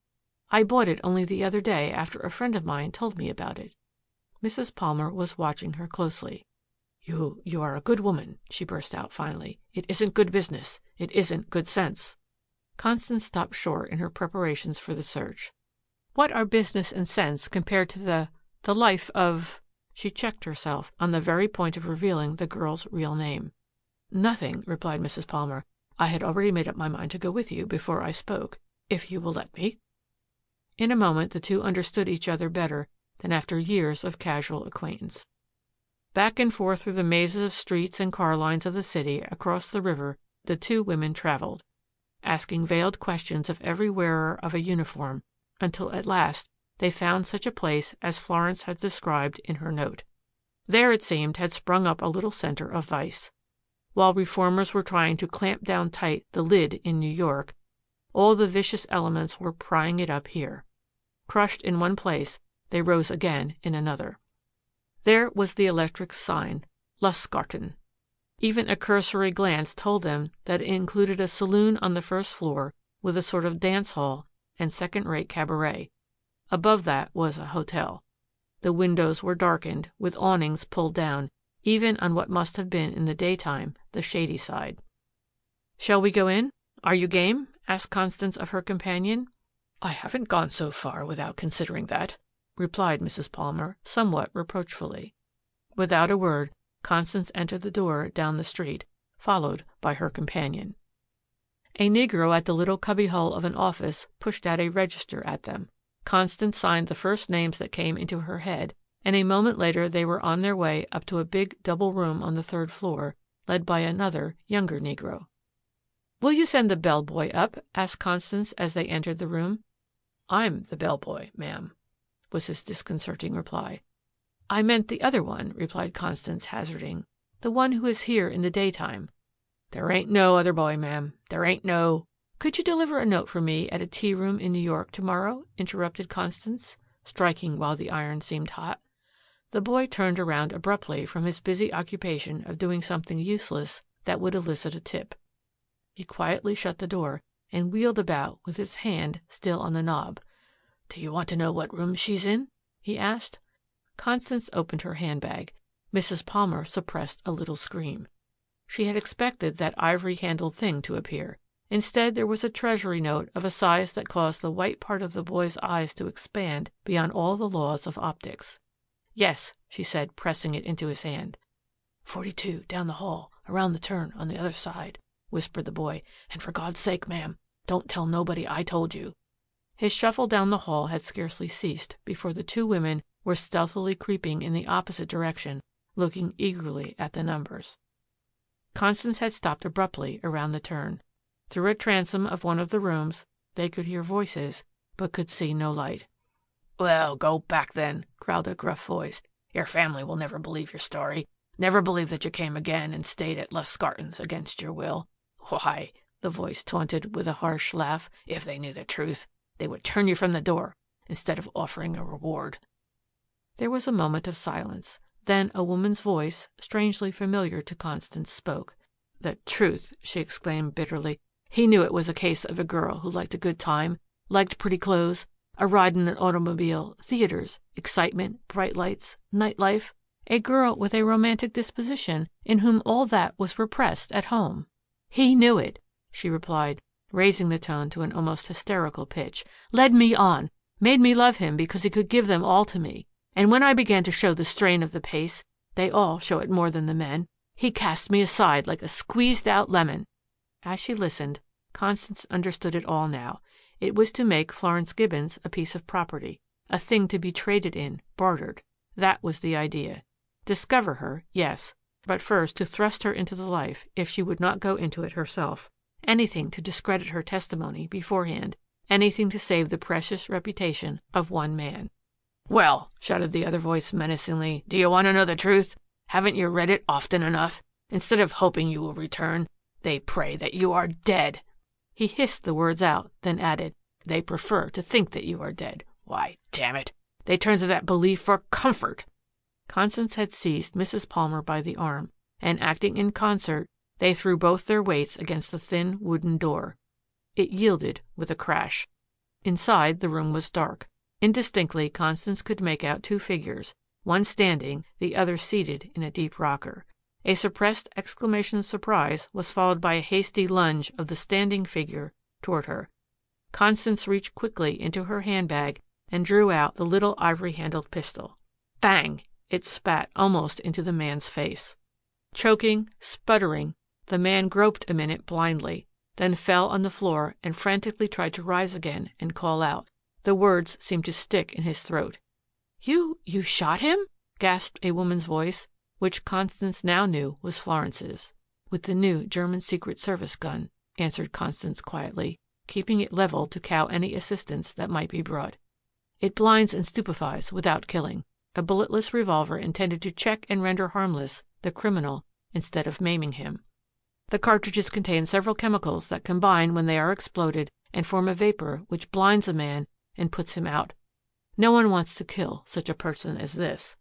I bought it only the other day after a friend of mine told me about it. Mrs. Palmer was watching her closely. You are a good woman, she burst out finally. It isn't good business. It isn't good sense. Constance stopped short in her preparations for the search. What are business and sense compared to the life of... She checked herself on the very point of revealing the girl's real name. Nothing, replied Mrs. Palmer. I had already made up my mind to go with you before I spoke, if you will let me. In a moment the two understood each other better than after years of casual acquaintance. Back and forth through the mazes of streets and car lines of the city across the river the two women traveled, asking veiled questions of every wearer of a uniform, until at last they found such a place as Florence had described in her note. There, it seemed, had sprung up a little center of vice. While reformers were trying to clamp down tight the lid in New York, all the vicious elements were prying it up here. Crushed in one place, they rose again in another. There was the electric sign, Lustgarten. Even a cursory glance told them that it included a saloon on the first floor with a sort of dance hall and second-rate cabaret. Above that was a hotel. The windows were darkened, with awnings pulled down, even on what must have been in the daytime the shady side. Shall we go in? Are you game? Asked Constance of her companion. I haven't gone so far without considering that, replied Mrs. Palmer, somewhat reproachfully. Without a word, Constance entered the door down the street, followed by her companion. A Negro at the little cubbyhole of an office pushed out a register at them. Constance signed the first names that came into her head, and a moment later they were on their way up to a big double room on the third floor, led by another, younger Negro. Will you send the bellboy up? Asked Constance as they entered the room. I'm the bellboy, ma'am, was his disconcerting reply. I meant the other one, replied Constance, hazarding. The one who is here in the daytime. There ain't no other boy, ma'am. There ain't no... Could you deliver a note for me at a tea room in New York tomorrow? Interrupted Constance, striking while the iron seemed hot. The boy turned around abruptly from his busy occupation of doing something useless that would elicit a tip. He quietly shut the door and wheeled about with his hand still on the knob. "Do you want to know what room she's in?" he asked. Constance opened her handbag. Mrs. Palmer suppressed a little scream. She had expected that ivory-handled thing to appear. Instead, there was a treasury note of a size that caused the white part of the boy's eyes to expand beyond all the laws of optics. "Yes," she said, pressing it into his hand. 42, down the hall, around the turn on the other side," whispered the boy. "And for God's sake, ma'am, don't tell nobody I told you." His shuffle down the hall had scarcely ceased before the two women were stealthily creeping in the opposite direction, looking eagerly at the numbers. Constance had stopped abruptly around the turn. Through a transom of one of the rooms, they could hear voices, but could see no light. "Well, go back then," growled a gruff voice. "Your family will never believe your story. Never believe that you came again and stayed at Luscarton's against your will. Why," the voice taunted with a harsh laugh, "if they knew the truth, they would turn you from the door instead of offering a reward." There was a moment of silence. Then a woman's voice, strangely familiar to Constance, spoke. "The truth," she exclaimed bitterly. "He knew it was a case of a girl who liked a good time, liked pretty clothes, a ride in an automobile, theaters, excitement, bright lights, night life. A girl with a romantic disposition in whom all that was repressed at home. He knew it," she replied, raising the tone to an almost hysterical pitch. "Led me on, made me love him because he could give them all to me. And when I began to show the strain of the pace, they all show it more than the men, he cast me aside like a squeezed-out lemon." As she listened, Constance understood it all now. It was to make Florence Gibbons a piece of property, a thing to be traded in, bartered. That was the idea. Discover her, yes, but first to thrust her into the life if she would not go into it herself. Anything to discredit her testimony beforehand, anything to save the precious reputation of one man. "Well," shouted the other voice menacingly, "do you want to know the truth? Haven't you read it often enough? Instead of hoping you will return, they pray that you are dead." He hissed the words out, then added, "They prefer to think that you are dead. Why, damn it, they turn to that belief for comfort." Constance had seized Mrs. Palmer by the arm, and acting in concert, they threw both their weights against the thin wooden door. It yielded with a crash. Inside, the room was dark. Indistinctly, Constance could make out two figures, one standing, the other seated in a deep rocker. A suppressed exclamation of surprise was followed by a hasty lunge of the standing figure toward her. Constance reached quickly into her handbag and drew out the little ivory-handled pistol. Bang! It spat almost into the man's face. Choking, sputtering, the man groped a minute blindly, then fell on the floor and frantically tried to rise again and call out. The words seemed to stick in his throat. You shot him?" gasped a woman's voice, which Constance now knew was Florence's. "With the new German Secret Service gun," answered Constance quietly, keeping it leveled to cow any assistance that might be brought. "It blinds and stupefies without killing. A bulletless revolver intended to check and render harmless the criminal instead of maiming him. The cartridges contain several chemicals that combine when they are exploded and form a vapor which blinds a man and puts him out. No one wants to kill such a person as this."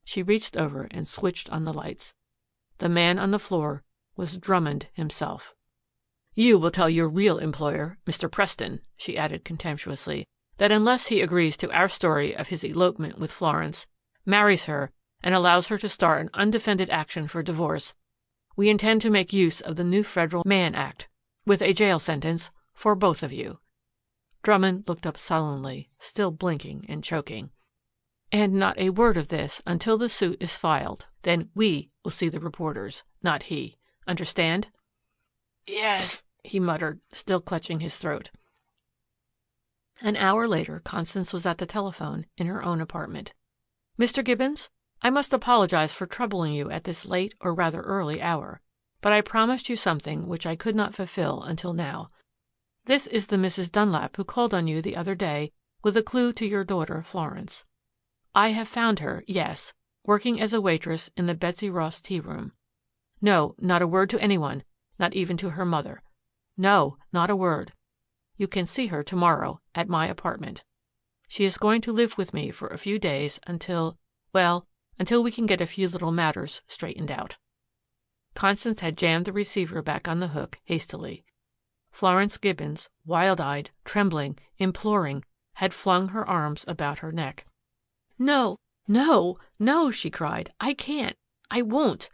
She reached over and switched on the lights. The man on the floor was Drummond himself. "You will tell your real employer, Mr. Preston," she added contemptuously, "that unless he agrees to our story of his elopement with Florence, marries her, and allows her to start an undefended action for divorce, we intend to make use of the new Federal Mann Act, with a jail sentence for both of you." Drummond looked up sullenly, still blinking and choking. "And not a word of this until the suit is filed. Then we will see the reporters, not he. Understand?" "Yes," he muttered, still clutching his throat. An hour later, Constance was at the telephone in her own apartment. "Mr. Gibbons, I must apologize for troubling you at this late or rather early hour, but I promised you something which I could not fulfill until now. This is the Mrs. Dunlap who called on you the other day with a clue to your daughter, Florence. I have found her, yes, working as a waitress in the Betsy Ross tea room. No, not a word to anyone, not even to her mother. No, not a word. You can see her tomorrow at my apartment. She is going to live with me for a few days until, well, until we can get a few little matters straightened out." Constance had jammed the receiver back on the hook hastily. Florence Gibbons, wild-eyed, trembling, imploring, had flung her arms about her neck. "No, no, no," she cried. "I can't. I won't."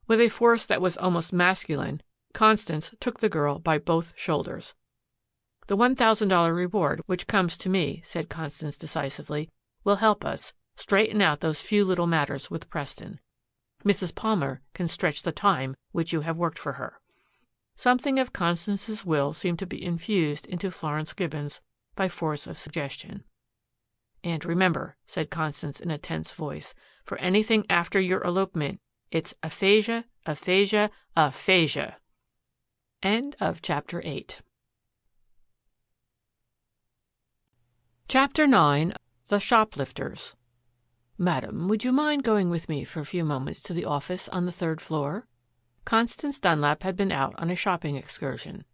With a force that was almost masculine, Constance took the girl by both shoulders. "The $1,000 reward which comes to me," said Constance decisively, "will help us straighten out those few little matters with Preston. Mrs. Palmer can stretch the time which you have worked for her." Something of Constance's will seemed to be infused into Florence Gibbons by force of suggestion. "And remember," said Constance in a tense voice, "for anything after your elopement, it's aphasia, aphasia, aphasia." End of chapter 8. Chapter 9. The Shoplifters. "Madam, would you mind going with me for a few moments to the office on the 3rd floor?" Constance Dunlap had been out on a shopping excursion.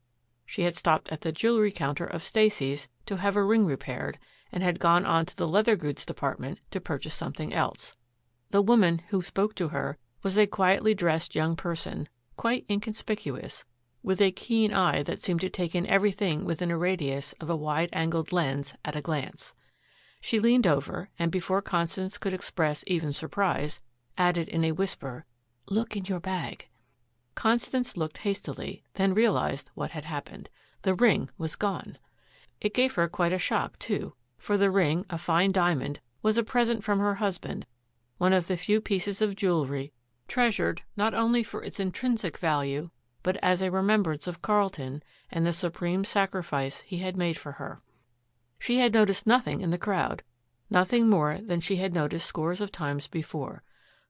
She had stopped at the jewelry counter of Stacy's to have a ring repaired and had gone on to the leather goods department to purchase something else. The woman who spoke to her was a quietly dressed young person, quite inconspicuous, with a keen eye that seemed to take in everything within a radius of a wide-angled lens at a glance. She leaned over, and before Constance could express even surprise, added in a whisper, "Look in your bag." Constance looked hastily, then realized what had happened. The ring was gone. It gave her quite a shock, too, for the ring, a fine diamond, was a present from her husband, one of the few pieces of jewelry treasured not only for its intrinsic value, but as a remembrance of Carlton and the supreme sacrifice he had made for her. She had noticed nothing in the crowd, nothing more than she had noticed scores of times before.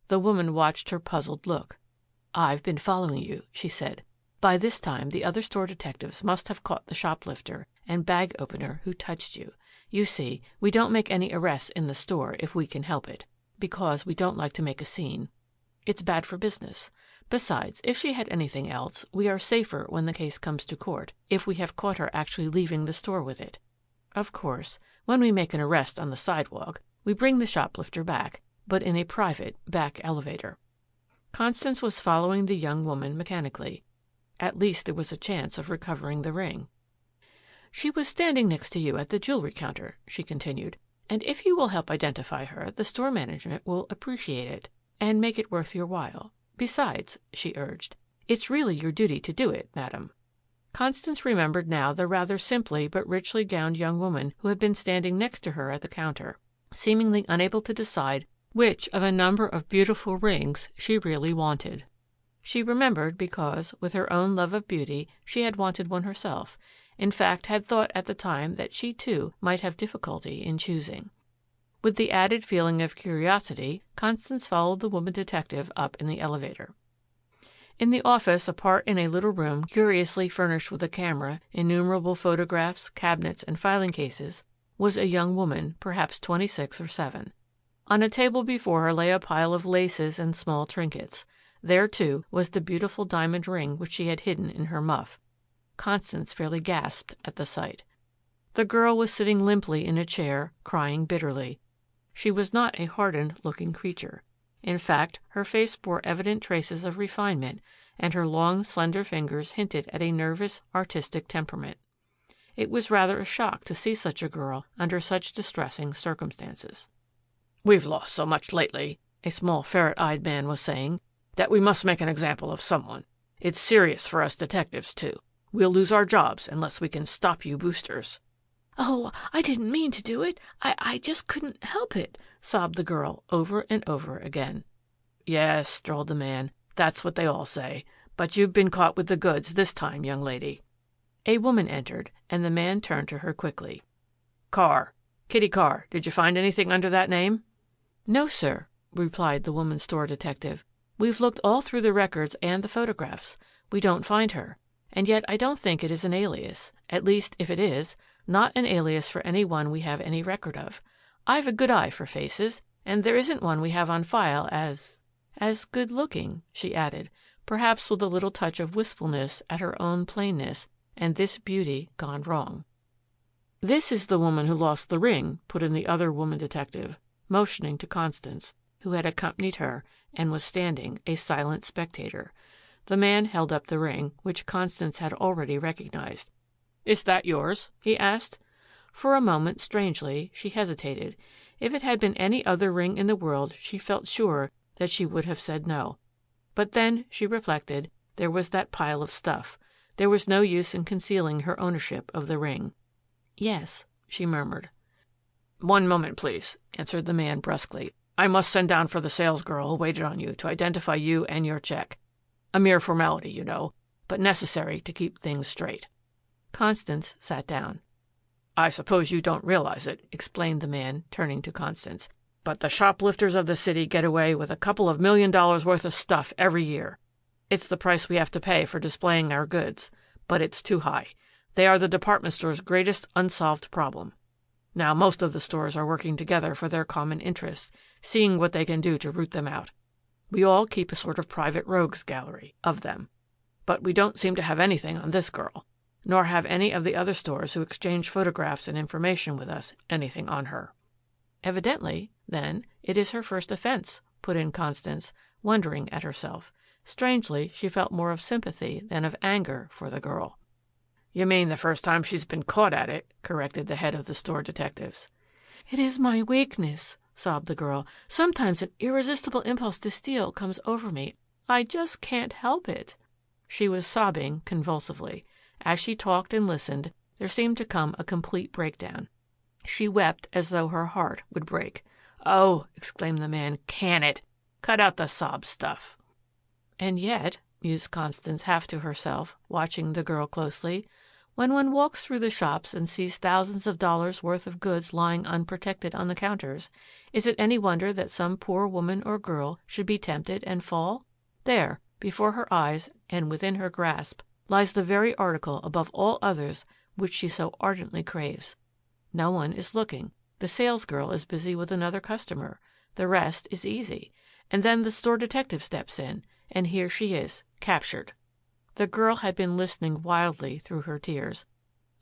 The woman watched her puzzled look. "I've been following you," she said. "By this time the other store detectives must have caught the shoplifter and bag opener who touched you. You see, we don't make any arrests in the store if we can help it, because we don't like to make a scene. It's bad for business. Besides, if she had anything else, we are safer when the case comes to court, if we have caught her actually leaving the store with it. Of course, when we make an arrest on the sidewalk, we bring the shoplifter back, but in a private back elevator." Constance was following the young woman mechanically. At least there was a chance of recovering the ring. "She was standing next to you at the jewelry counter," she continued, "and if you will help identify her, the store management will appreciate it and make it worth your while. Besides," she urged, "it's really your duty to do it, madam." Constance remembered now the rather simply but richly gowned young woman who had been standing next to her at the counter, seemingly unable to decide which of a number of beautiful rings she really wanted. She remembered because, with her own love of beauty, she had wanted one herself, in fact had thought at the time that she too might have difficulty in choosing. With the added feeling of curiosity, Constance followed the woman detective up in the elevator. In the office, apart in a little room curiously furnished with a camera, innumerable photographs, cabinets, and filing cases, was a young woman, perhaps 26 or 7. On a table before her lay a pile of laces and small trinkets. There, too, was the beautiful diamond ring which she had hidden in her muff. Constance fairly gasped at the sight. The girl was sitting limply in a chair, crying bitterly. She was not a hardened-looking creature. In fact, her face bore evident traces of refinement, and her long, slender fingers hinted at a nervous, artistic temperament. It was rather a shock to see such a girl under such distressing circumstances. "We've lost so much lately," a small ferret-eyed man was saying, "that we must make an example of someone. It's serious for us detectives, too. We'll lose our jobs unless we can stop you boosters." "Oh, I didn't mean to do it. I just couldn't help it," sobbed the girl over and over again. "Yes," drawled the man, "that's what they all say. But you've been caught with the goods this time, young lady." A woman entered, and the man turned to her quickly. "Carr. Kitty Carr. Did you find anything under that name?" "No, sir," replied the woman store detective. "We've looked all through the records and the photographs. We don't find her. And yet I don't think it is an alias. At least, if it is, not an alias for any one we have any record of. I've a good eye for faces, and there isn't one we have on file as good-looking," she added, perhaps with a little touch of wistfulness at her own plainness and this beauty gone wrong. "This is the woman who lost the ring," put in the other woman detective, motioning to Constance, who had accompanied her and was standing, a silent spectator. The man held up the ring, which Constance had already recognized. "Is that yours?" he asked. For a moment, strangely, she hesitated. If it had been any other ring in the world, she felt sure that she would have said no. But then, she reflected, there was that pile of stuff. There was no use in concealing her ownership of the ring. "Yes," she murmured. "One moment, please," answered the man brusquely. "I must send down for the salesgirl who waited on you to identify you and your check. A mere formality, you know, but necessary to keep things straight." Constance sat down. "I suppose you don't realize it," explained the man, turning to Constance, "but the shoplifters of the city get away with a couple of $1 million worth of stuff every year. It's the price we have to pay for displaying our goods, but it's too high. They are the department store's greatest unsolved problem. Now, most of the stores are working together for their common interests, seeing what they can do to root them out. We all keep a sort of private rogues gallery of them. But we don't seem to have anything on this girl, nor have any of the other stores who exchange photographs and information with us anything on her." "Evidently, then, it is her first offense," put in Constance, wondering at herself. Strangely, she felt more of sympathy than of anger for the girl. "You mean the first time she's been caught at it," corrected the head of the store detectives. "It is my weakness," sobbed the girl. "Sometimes an irresistible impulse to steal comes over me. I just can't help it." She was sobbing convulsively. As she talked and listened, there seemed to come a complete breakdown. She wept as though her heart would break. "Oh," exclaimed the man, "can it? Cut out the sob stuff." "And yet," mused Constance half to herself, watching the girl closely, "when one walks through the shops and sees thousands of dollars worth of goods lying unprotected on the counters, is it any wonder that some poor woman or girl should be tempted and fall? There, before her eyes and within her grasp, lies the very article above all others which she so ardently craves. No one is looking. The salesgirl is busy with another customer. The rest is easy. And then the store detective steps in, and here she is, captured." The girl had been listening wildly through her tears.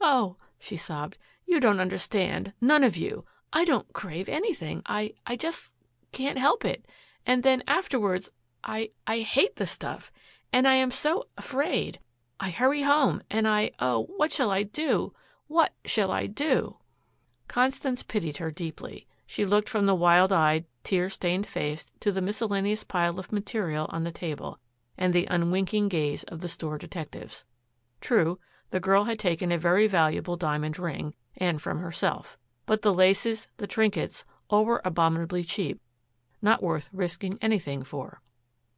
"Oh," she sobbed, "you don't understand. None of you. I don't crave anything. I just can't help it. And then afterwards, I hate the stuff. And I am so afraid. I hurry home, and oh, what shall I do? What shall I do?" Constance pitied her deeply. She looked from the wild-eyed, tear-stained face to the miscellaneous pile of material on the table, and the unwinking gaze of the store detectives. True, the girl had taken a very valuable diamond ring, and from herself. But the laces, the trinkets, all were abominably cheap, not worth risking anything for.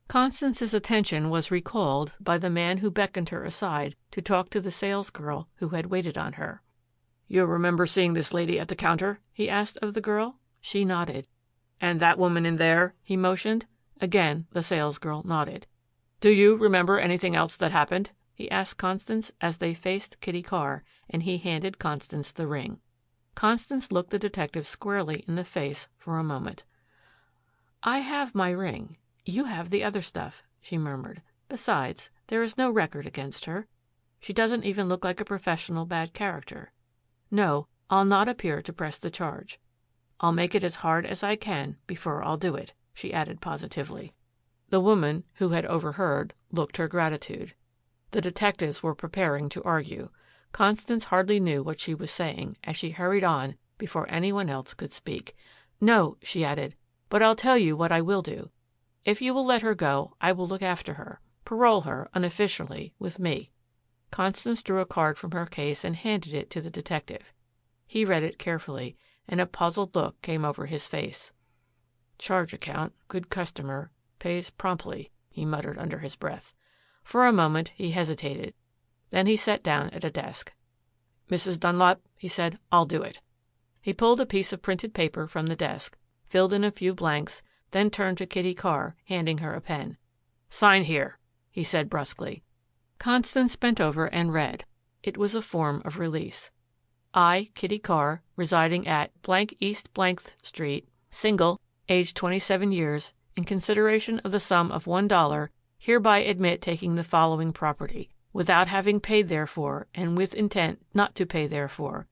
Constance's attention was recalled by the man who beckoned her aside to talk to the salesgirl who had waited on her. "You remember seeing this lady at the counter?" he asked of the girl. She nodded. "And that woman in there?" he motioned. Again the salesgirl nodded. "Do you remember anything else that happened?" he asked Constance as they faced Kitty Carr, and he handed Constance the ring. Constance looked the detective squarely in the face for a moment. "I have my ring. You have the other stuff," she murmured. "Besides, there is no record against her. She doesn't even look like a professional bad character. No, I'll not appear to press the charge. I'll make it as hard as I can before I'll do it," she added positively. The woman, who had overheard, looked her gratitude. The detectives were preparing to argue. Constance hardly knew what she was saying as she hurried on before anyone else could speak. "No," she added, "but I'll tell you what I will do. If you will let her go, I will look after her, parole her unofficially with me." Constance drew a card from her case and handed it to the detective. He read it carefully, and a puzzled look came over his face. "Charge account, good customer, pays promptly," he muttered under his breath. For a moment he hesitated. Then he sat down at a desk. "Mrs. Dunlap," he said, "I'll do it." He pulled a piece of printed paper from the desk, filled in a few blanks, then turned to Kitty Carr, handing her a pen. "Sign here," he said brusquely. Constance bent over and read. It was a form of release. "I, Kitty Carr, residing at East Street, single, age 27 years, in consideration of the sum of $1, hereby admit taking the following property, without having paid therefor, and with intent not to pay therefor,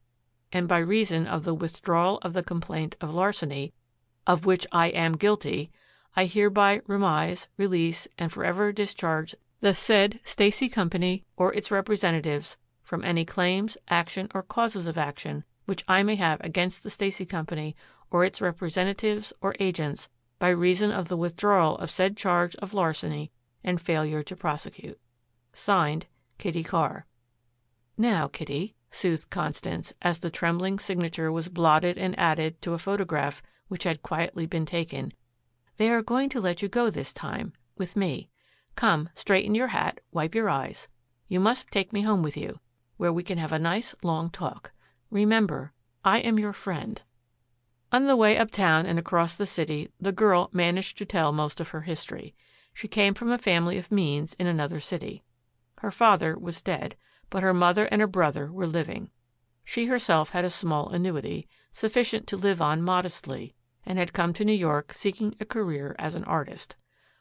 and by reason of the withdrawal of the complaint of larceny, of which I am guilty, I hereby remise, release, and forever discharge the said Stacy Company or its representatives from any claims, action, or causes of action which I may have against the Stacy Company or its representatives or agents by reason of the withdrawal of said charge of larceny and failure to prosecute. Signed, Kitty Carr. Now, Kitty, soothed Constance, as the trembling signature was blotted and added to a photograph which had quietly been taken, they are going to let you go this time, with me. Come, straighten your hat, wipe your eyes. You must take me home with you, where we can have a nice long talk. Remember, I am your friend. On the way uptown and across the city, the girl managed to tell most of her history. She came from a family of means in another city. Her father was dead, but her mother and a brother were living. She herself had a small annuity, sufficient to live on modestly, and had come to New York seeking a career as an artist.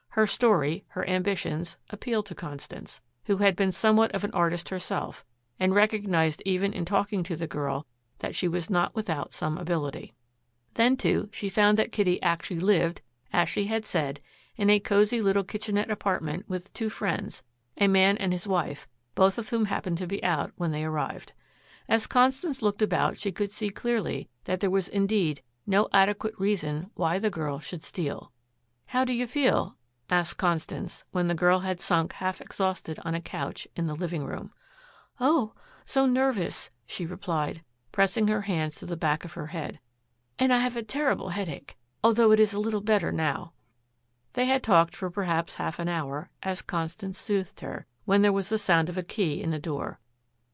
Her story, her ambitions, appealed to Constance, who had been somewhat of an artist herself, and recognized even in talking to the girl that she was not without some ability. Then, too, she found that Kitty actually lived, as she had said, in a cozy little kitchenette apartment with two friends, a man and his wife, both of whom happened to be out when they arrived. As Constance looked about, she could see clearly that there was indeed no adequate reason why the girl should steal. "How do you feel?" asked Constance, when the girl had sunk half exhausted on a couch in the living room. "Oh, so nervous," she replied, pressing her hands to the back of her head. "And I have a terrible headache, although it is a little better now." They had talked for perhaps half an hour, as Constance soothed her, when there was the sound of a key in the door.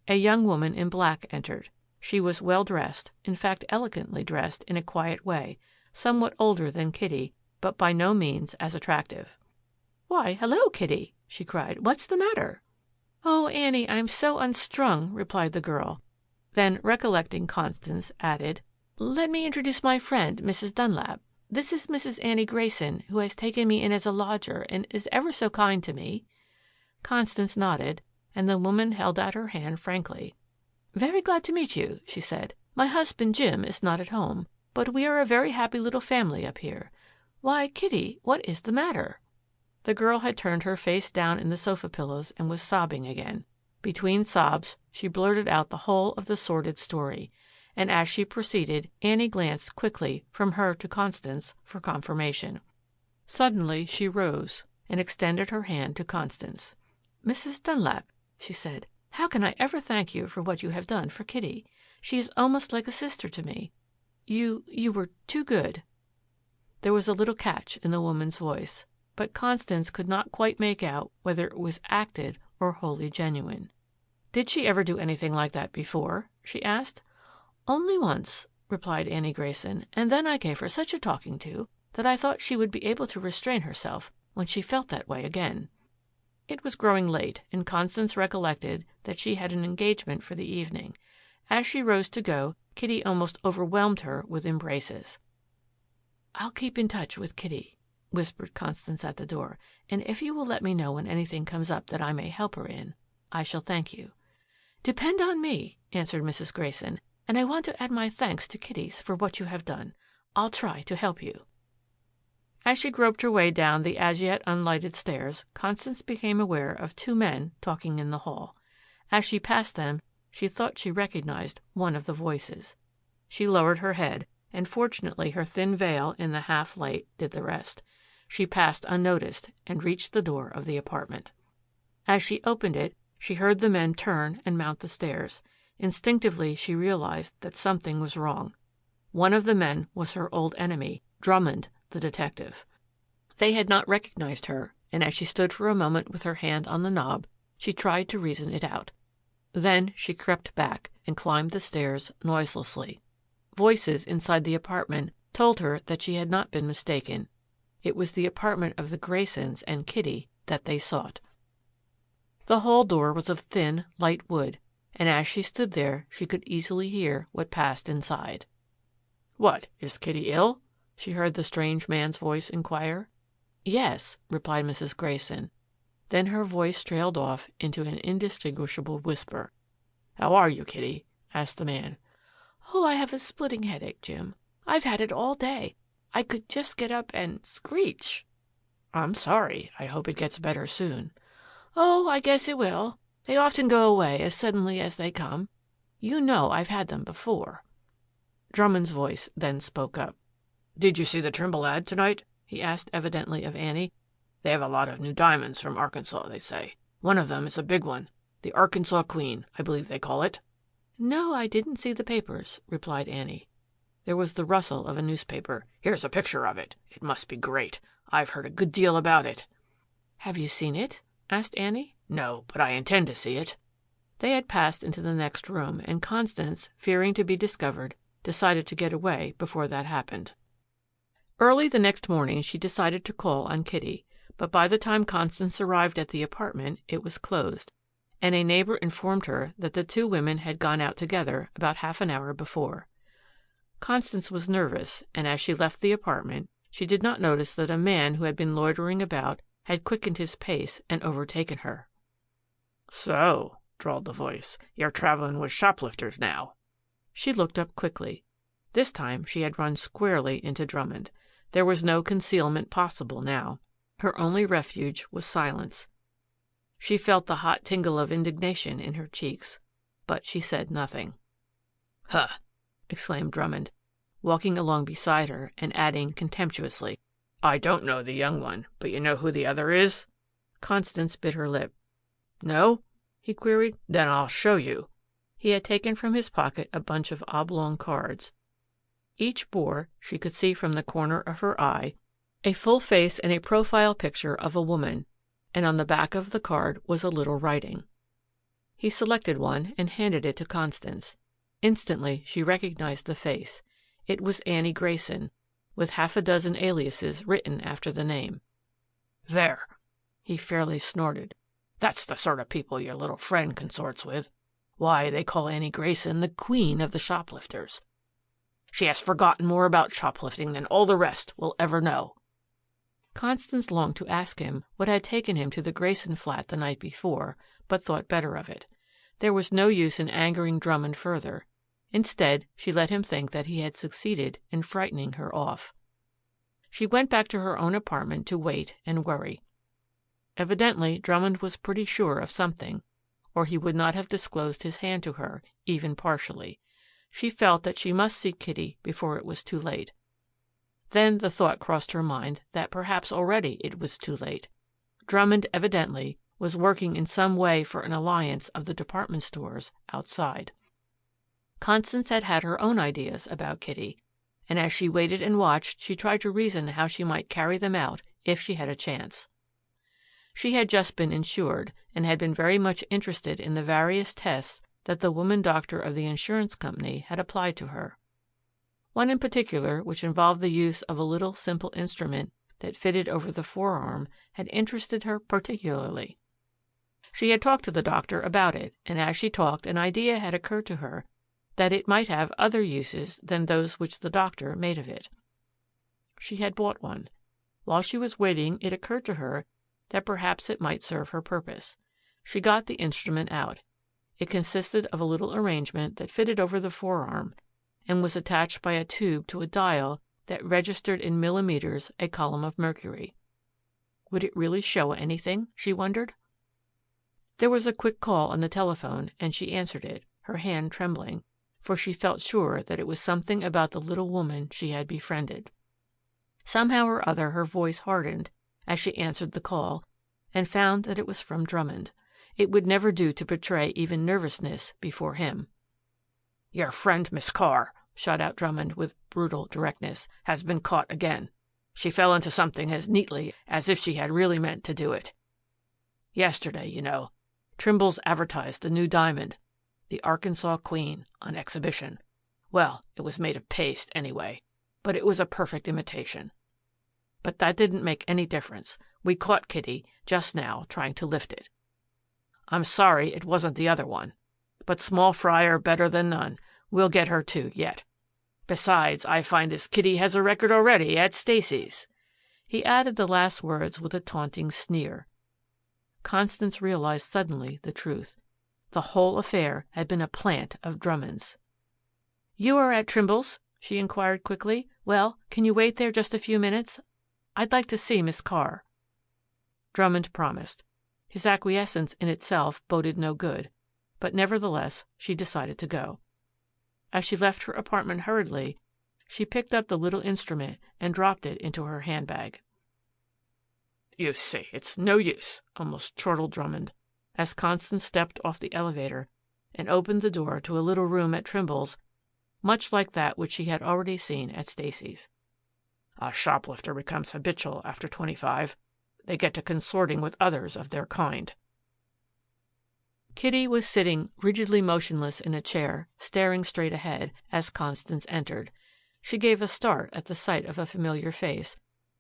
A young woman in black entered. She was well dressed, in fact elegantly dressed in a quiet way, somewhat older than Kitty, but by no means as attractive. "Why, hello, Kitty," she cried. "What's the matter?" "Oh, Annie, I'm so unstrung," replied the girl. Then, recollecting Constance, added, "Let me introduce my friend, Mrs. Dunlap. This is Mrs. Annie Grayson, who has taken me in as a lodger and is ever so kind to me." Constance nodded, and the woman held out her hand frankly. "Very glad to meet you," she said. "My husband, Jim, is not at home, but we are a very happy little family up here. Why, Kitty, what is the matter?" The girl had turned her face down in the sofa pillows and was sobbing again. Between sobs, she blurted out the whole of the sordid story, and as she proceeded, Annie glanced quickly from her to Constance for confirmation. Suddenly she rose and extended her hand to Constance. "Mrs. Dunlap," she said, "how can I ever thank you for what you have done for Kitty? She is almost like a sister to me. You were too good." There was a little catch in the woman's voice, but Constance could not quite make out whether it was acted or wholly genuine. "Did she ever do anything like that before?" she asked. "Only once," replied Annie Grayson, "and then I gave her such a talking to that I thought she would be able to restrain herself when she felt that way again." It was growing late, and Constance recollected that she had an engagement for the evening. As she rose to go, Kitty almost overwhelmed her with embraces. "I'll keep in touch with Kitty," whispered Constance at the door, "and if you will let me know when anything comes up that I may help her in, I shall thank you." "Depend on me," answered Mrs. Grayson, "and I want to add my thanks to Kitty's for what you have done. I'll try to help you." As she groped her way down the as yet unlighted stairs, Constance became aware of two men talking in the hall. As she passed them, she thought she recognized one of the voices. She lowered her head, and fortunately her thin veil in the half light did the rest. She passed unnoticed and reached the door of the apartment. As she opened it, she heard the men turn and mount the stairs. Instinctively she realized that something was wrong. One of the men was her old enemy, Drummond, the detective. They had not recognized her, and as she stood for a moment with her hand on the knob, she tried to reason it out. Then she crept back and climbed the stairs noiselessly. Voices inside the apartment told her that she had not been mistaken. It was the apartment of the Graysons and Kitty that they sought. The hall door was of thin, light wood, and as she stood there she could easily hear what passed inside. "What, is Kitty ill?" she heard the strange man's voice inquire. "Yes," replied Mrs. Grayson. Then her voice trailed off into an indistinguishable whisper. "How are you, Kitty?" asked the man. "Oh, I have a splitting headache, Jim. I've had it all day. I could just get up and screech." I'm sorry. I hope it gets better soon. Oh, I guess it will. They often go away as suddenly as they come. You know I've had them before. Drummond's voice then spoke up. Did you see the Trimble ad tonight? He asked evidently of Annie. They have a lot of new diamonds from Arkansas, they say. One of them is a big one. The Arkansas Queen, I believe they call it. No, I didn't see the papers, replied Annie. There was the rustle of a newspaper. Here's a picture of it. It must be great. I've heard a good deal about it. Have you seen it? Asked Annie. No, but I intend to see it. They had passed into the next room, and Constance, fearing to be discovered, decided to get away before that happened. Early the next morning she decided to call on Kitty, but by the time Constance arrived at the apartment it was closed, and a neighbor informed her that the two women had gone out together about half an hour before. Constance was nervous, and as she left the apartment she did not notice that a man who had been loitering about had quickened his pace and overtaken her. So, drawled the voice, you're traveling with shoplifters now. She looked up quickly. This time she had run squarely into Drummond. There was no concealment possible now. Her only refuge was silence. She felt the hot tingle of indignation in her cheeks, but she said nothing. Huh, exclaimed Drummond, walking along beside her and adding contemptuously, I don't know the young one, but you know who the other is? Constance bit her lip. No? He queried. Then I'll show you. He had taken from his pocket a bunch of oblong cards. Each bore, she could see from the corner of her eye, a full face and a profile picture of a woman, and on the back of the card was a little writing. He selected one and handed it to Constance. Instantly she recognized the face. It was Annie Grayson, with half a dozen aliases written after the name. There, he fairly snorted. That's the sort of people your little friend consorts with. Why, they call Annie Grayson the queen of the shoplifters. She has forgotten more about shoplifting than all the rest will ever know. Constance longed to ask him what had taken him to the Grayson flat the night before, but thought better of it. There was no use in angering Drummond further. Instead, she let him think that he had succeeded in frightening her off. She went back to her own apartment to wait and worry. Evidently, Drummond was pretty sure of something, or he would not have disclosed his hand to her, even partially. She felt that she must see Kitty before it was too late. Then the thought crossed her mind that perhaps already it was too late. Drummond evidently was working in some way for an alliance of the department stores outside. Constance had had her own ideas about Kitty, and as she waited and watched, she tried to reason how she might carry them out if she had a chance. She had just been insured and had been very much interested in the various tests that the woman doctor of the insurance company had applied to her. One in particular, which involved the use of a little simple instrument that fitted over the forearm, had interested her particularly. She had talked to the doctor about it, and as she talked an idea had occurred to her that it might have other uses than those which the doctor made of it. She had bought one. While she was waiting, it occurred to her that perhaps it might serve her purpose. She got the instrument out. It consisted of a little arrangement that fitted over the forearm and was attached by a tube to a dial that registered in millimeters a column of mercury. Would it really show anything, she wondered? There was a quick call on the telephone, and she answered it, her hand trembling, for she felt sure that it was something about the little woman she had befriended. Somehow or other her voice hardened as she answered the call, and found that it was from Drummond. It would never do to betray even nervousness before him. Your friend, Miss Carr, shot out Drummond with brutal directness, has been caught again. She fell into something as neatly as if she had really meant to do it. Yesterday, you know, Trimble's advertised the new diamond, the Arkansas Queen, on exhibition. Well, it was made of paste anyway, but it was a perfect imitation. But that didn't make any difference. We caught Kitty just now trying to lift it. I'm sorry it wasn't the other one, but small fry are better than none. We'll get her too yet. Besides, I find this Kitty has a record already at Stacy's. He added the last words with a taunting sneer. Constance realized suddenly the truth. The whole affair had been a plant of Drummond's. You are at Trimble's? She inquired quickly. Well, can you wait there just a few minutes? I'd like to see Miss Carr. Drummond promised. His acquiescence in itself boded no good, but nevertheless she decided to go. As she left her apartment hurriedly, she picked up the little instrument and dropped it into her handbag. "You see, it's no use," almost chortled Drummond, as Constance stepped off the elevator and opened the door to a little room at Trimble's, much like that which she had already seen at Stacy's. "A shoplifter becomes habitual after 25. They get to consorting with others of their kind." Kitty was sitting rigidly motionless in a chair, staring straight ahead, as Constance entered. She gave a start at the sight of a familiar face,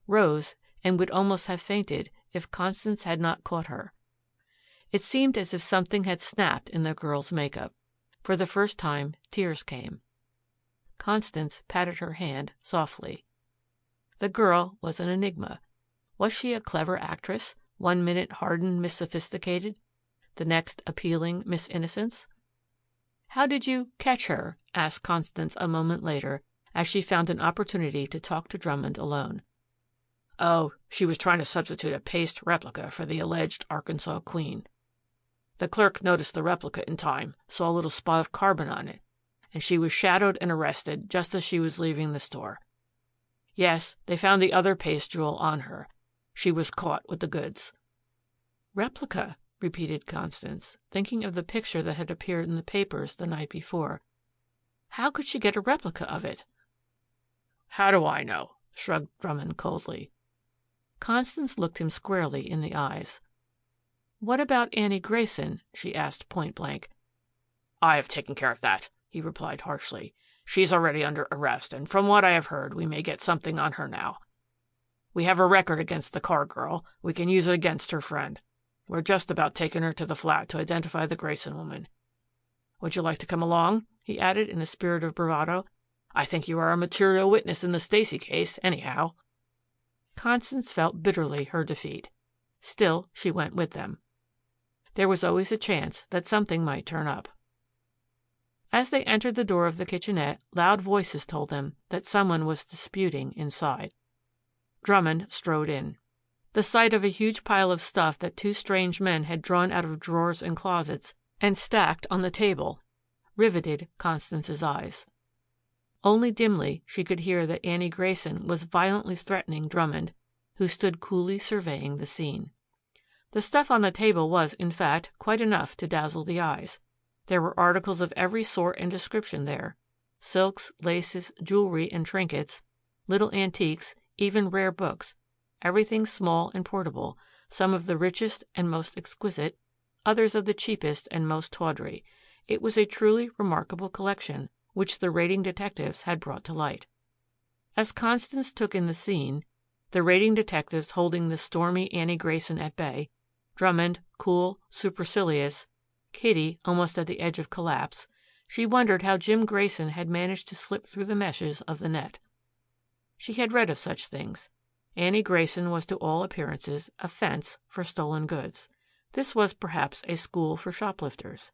rose, and would almost have fainted if Constance had not caught her. It seemed as if something had snapped in the girl's makeup. For the first time, tears came. Constance patted her hand softly. The girl was an enigma. Was she a clever actress, 1 minute hardened Miss Sophisticated, the next appealing Miss Innocence? "How did you catch her?" asked Constance a moment later, as she found an opportunity to talk to Drummond alone. "Oh, she was trying to substitute a paste replica for the alleged Arkansas Queen. The clerk noticed the replica in time, saw a little spot of carbon on it, and she was shadowed and arrested just as she was leaving the store. Yes, they found the other paste jewel on her. She was caught with the goods." "Replica," repeated Constance, thinking of the picture that had appeared in the papers the night before. "How could she get a replica of it?" "How do I know?" shrugged Drummond coldly. Constance looked him squarely in the eyes. "What about Annie Grayson?" she asked point blank. "I have taken care of that," he replied harshly. "She's already under arrest, and from what I have heard, we may get something on her now. We have a record against the Carr girl. We can use it against her friend. We're just about taking her to the flat to identify the Grayson woman. Would you like to come along?" he added in a spirit of bravado. "I think you are a material witness in the Stacy case, anyhow." Constance felt bitterly her defeat. Still, she went with them. There was always a chance that something might turn up. As they entered the door of the kitchenette, loud voices told them that someone was disputing inside. Drummond strode in. The sight of a huge pile of stuff that two strange men had drawn out of drawers and closets and stacked on the table riveted Constance's eyes. Only dimly she could hear that Annie Grayson was violently threatening Drummond, who stood coolly surveying the scene. The stuff on the table was, in fact, quite enough to dazzle the eyes. There were articles of every sort and description there: silks, laces, jewelry and trinkets, little antiques, even rare books, everything small and portable, some of the richest and most exquisite, others of the cheapest and most tawdry. It was a truly remarkable collection, which the raiding detectives had brought to light. As Constance took in the scene, the raiding detectives holding the stormy Annie Grayson at bay, Drummond, cool, supercilious, Kitty almost at the edge of collapse, she wondered how Jim Grayson had managed to slip through the meshes of the net. She had read of such things. Annie Grayson was to all appearances a fence for stolen goods. This was perhaps a school for shoplifters.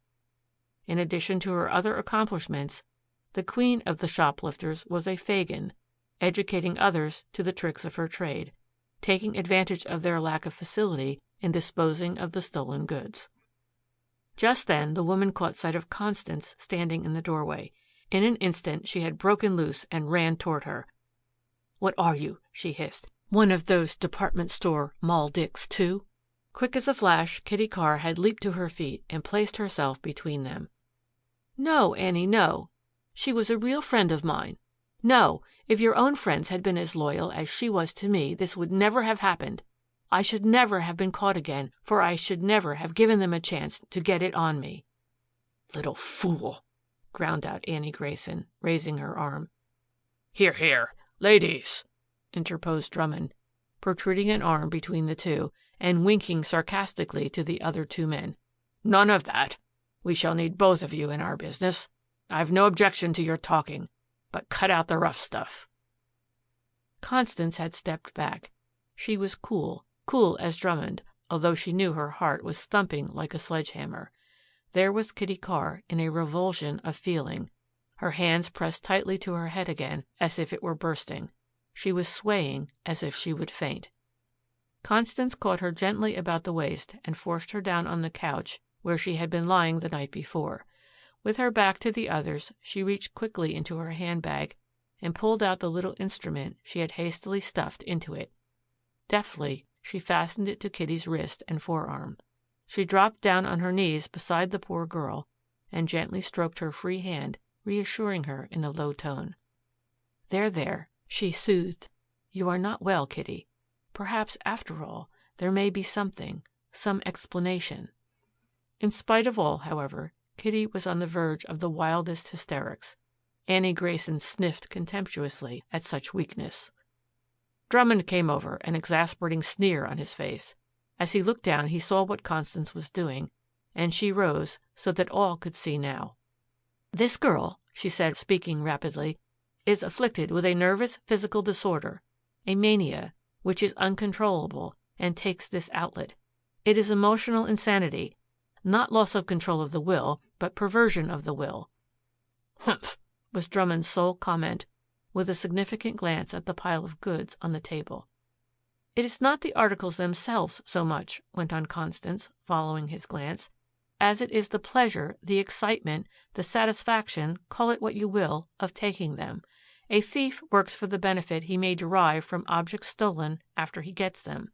In addition to her other accomplishments, the queen of the shoplifters was a Fagin, educating others to the tricks of her trade, taking advantage of their lack of facility in disposing of the stolen goods. Just then the woman caught sight of Constance standing in the doorway. In an instant she had broken loose and ran toward her. "What are you?" she hissed. "One of those department store Moll Dicks, too?" Quick as a flash, Kitty Carr had leaped to her feet and placed herself between them. "No, Annie, no. She was a real friend of mine. No, if your own friends had been as loyal as she was to me, this would never have happened. I should never have been caught again, for I should never have given them a chance to get it on me." "Little fool," ground out Annie Grayson, raising her arm. "Here, here, ladies," interposed Drummond, protruding an arm between the two and winking sarcastically to the other two men. "None of that. We shall need both of you in our business. I've no objection to your talking, but cut out the rough stuff." Constance had stepped back. She was cool as Drummond, although she knew her heart was thumping like a sledgehammer. There was Kitty Carr in a revulsion of feeling, her hands pressed tightly to her head again as if it were bursting. She was swaying as if she would faint. Constance caught her gently about the waist and forced her down on the couch where she had been lying the night before. With her back to the others, she reached quickly into her handbag and pulled out the little instrument she had hastily stuffed into it. Deftly, she fastened it to Kitty's wrist and forearm. She dropped down on her knees beside the poor girl and gently stroked her free hand, reassuring her in a low tone. "There, there," she soothed. "You are not well, Kitty. Perhaps, after all, there may be something, some explanation." In spite of all, however, Kitty was on the verge of the wildest hysterics. Annie Grayson sniffed contemptuously at such weakness. Drummond came over, an exasperating sneer on his face. As he looked down, he saw what Constance was doing, and she rose so that all could see now. "This girl," she said, speaking rapidly, "is afflicted with a nervous physical disorder, a mania, which is uncontrollable and takes this outlet. It is emotional insanity, not loss of control of the will, but perversion of the will." "Humph," was Drummond's sole comment, with a significant glance at the pile of goods on the table. "It is not the articles themselves so much," went on Constance, following his glance, "as it is the pleasure, the excitement, the satisfaction, call it what you will, of taking them. A thief works for the benefit he may derive from objects stolen after he gets them.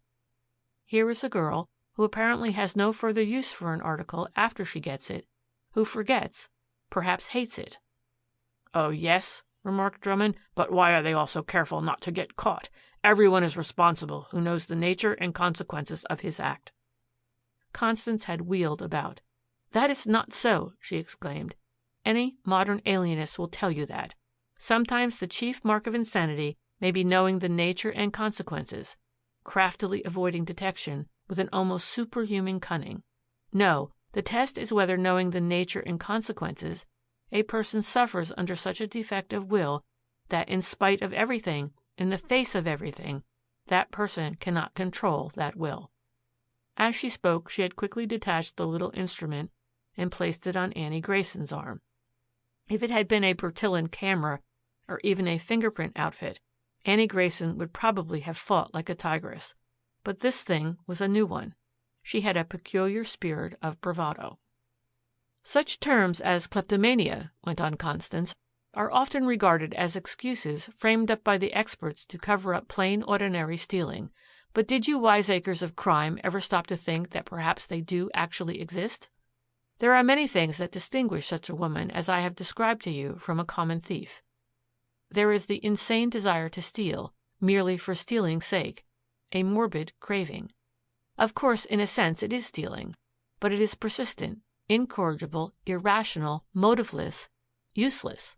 Here is a girl who apparently has no further use for an article after she gets it, who forgets, perhaps hates it." "Oh, yes," remarked Drummond, "but why are they all so careful not to get caught? Everyone is responsible who knows the nature and consequences of his act." Constance had wheeled about. "That is not so," she exclaimed. "Any modern alienist will tell you that. Sometimes the chief mark of insanity may be knowing the nature and consequences, craftily avoiding detection with an almost superhuman cunning. No, the test is whether, knowing the nature and consequences, a person suffers under such a defect of will that, in spite of everything, in the face of everything, that person cannot control that will." As she spoke, she had quickly detached the little instrument and placed it on Annie Grayson's arm. If it had been a Bertillon camera or even a fingerprint outfit, Annie Grayson would probably have fought like a tigress. But this thing was a new one. She had a peculiar spirit of bravado. "Such terms as kleptomania," went on Constance, "are often regarded as excuses framed up by the experts to cover up plain ordinary stealing. But did you wiseacres of crime ever stop to think that perhaps they do actually exist? There are many things that distinguish such a woman as I have described to you from a common thief. There is the insane desire to steal, merely for stealing's sake, a morbid craving. Of course, in a sense, it is stealing, but it is persistent, incorrigible, irrational, motiveless, useless.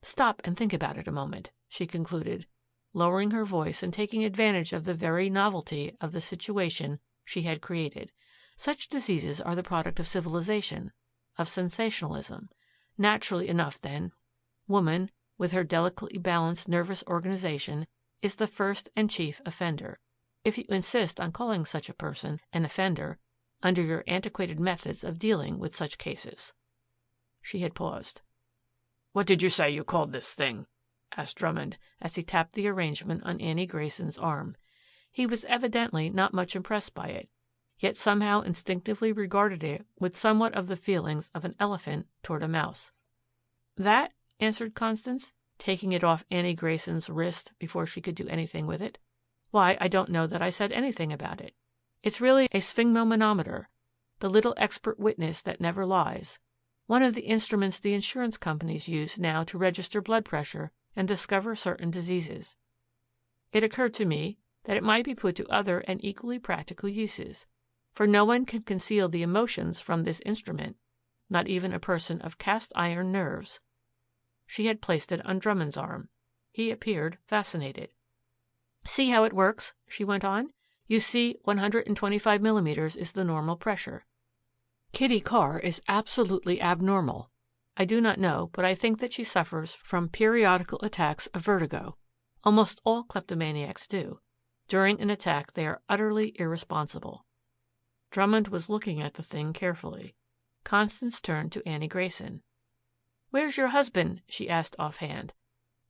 Stop and think about it a moment," she concluded, lowering her voice and taking advantage of the very novelty of the situation she had created. "Such diseases are the product of civilization, of sensationalism. Naturally enough, then, woman, with her delicately balanced nervous organization, is the first and chief offender, if you insist on calling such a person an offender under your antiquated methods of dealing with such cases." She had paused. "What did you say you called this thing?" asked Drummond, as he tapped the arrangement on Annie Grayson's arm. He was evidently not much impressed by it, yet somehow instinctively regarded it with somewhat of the feelings of an elephant toward a mouse. "That?" answered Constance, taking it off Annie Grayson's wrist before she could do anything with it. "Why, I don't know that I said anything about it. It's really a sphygmomanometer, the little expert witness that never lies, one of the instruments the insurance companies use now to register blood pressure and discover certain diseases. It occurred to me that it might be put to other and equally practical uses, for no one can conceal the emotions from this instrument, not even a person of cast iron nerves." She had placed it on Drummond's arm. He appeared fascinated. "See how it works?" she went on. "You see, 125 millimeters is the normal pressure. Kitty Carr is absolutely abnormal. I do not know, but I think that she suffers from periodical attacks of vertigo. Almost all kleptomaniacs do. During an attack they are utterly irresponsible." Drummond was looking at the thing carefully. Constance turned to Annie Grayson. "Where's your husband?" she asked offhand.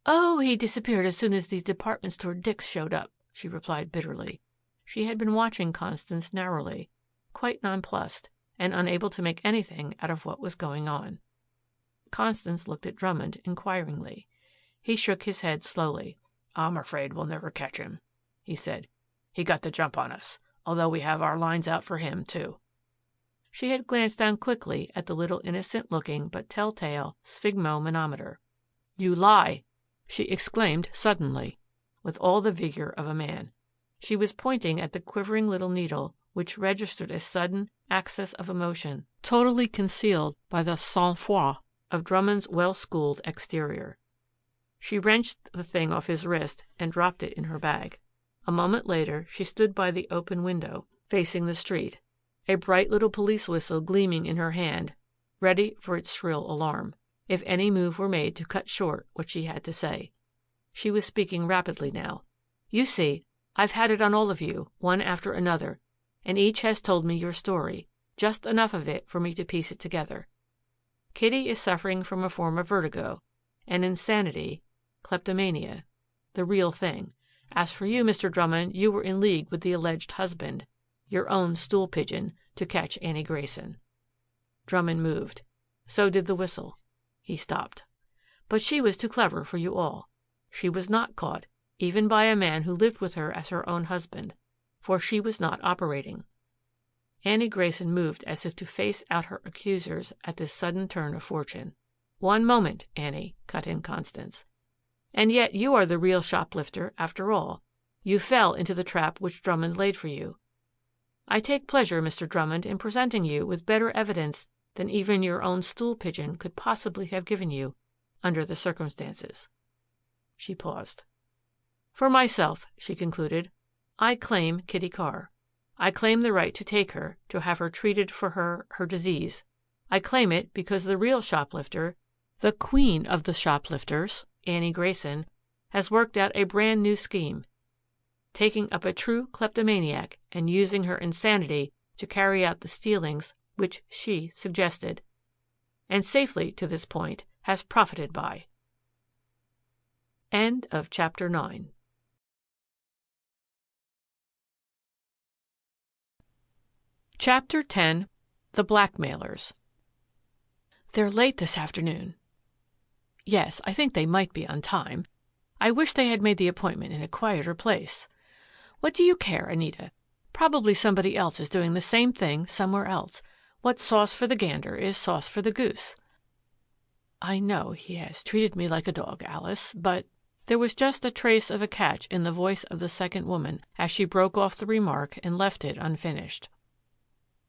"Oh, he disappeared as soon as these department store dicks showed up," she replied bitterly. She had been watching Constance narrowly, quite nonplussed, and unable to make anything out of what was going on. Constance looked at Drummond inquiringly. He shook his head slowly. "I'm afraid we'll never catch him," he said. "He got the jump on us, although we have our lines out for him, too." She had glanced down quickly at the little innocent-looking but telltale sphygmomanometer. "You lie!" she exclaimed suddenly, with all the vigor of a man. She was pointing at the quivering little needle, which registered a sudden access of emotion, totally concealed by the sang-froid of Drummond's well-schooled exterior. She wrenched the thing off his wrist and dropped it in her bag. A moment later she stood by the open window, facing the street, a bright little police whistle gleaming in her hand, ready for its shrill alarm, if any move were made to cut short what she had to say. She was speaking rapidly now. "You see, I've had it on all of you, one after another, and each has told me your story, just enough of it for me to piece it together. Kitty is suffering from a form of vertigo, an insanity, kleptomania, the real thing. As for you, Mr. Drummond, you were in league with the alleged husband, your own stool pigeon, to catch Annie Grayson." Drummond moved. So did the whistle. He stopped. "But she was too clever for you all. She was not caught, even by a man who lived with her as her own husband, for she was not operating." Annie Grayson moved as if to face out her accusers at this sudden turn of fortune. "One moment, Annie," cut in Constance. "And yet you are the real shoplifter after all. You fell into the trap which Drummond laid for you. I take pleasure, Mr. Drummond, in presenting you with better evidence than even your own stool pigeon could possibly have given you under the circumstances." She paused. "For myself," she concluded, "I claim Kitty Carr. I claim the right to take her, to have her treated for her disease. I claim it because the real shoplifter, the queen of the shoplifters, Annie Grayson, has worked out a brand new scheme, taking up a true kleptomaniac and using her insanity to carry out the stealings which she suggested, and safely to this point has profited by." End of chapter 9. Chapter 10. The Blackmailers. "They're late this afternoon." "Yes, I think they might be on time. I wish they had made the appointment in a quieter place. What do you care, Anita? Probably somebody else is doing the same thing somewhere else. What's sauce for the gander is sauce for the goose." "I know he has treated me like a dog, Alice, but—" There was just a trace of a catch in the voice of the second woman as she broke off the remark and left it unfinished.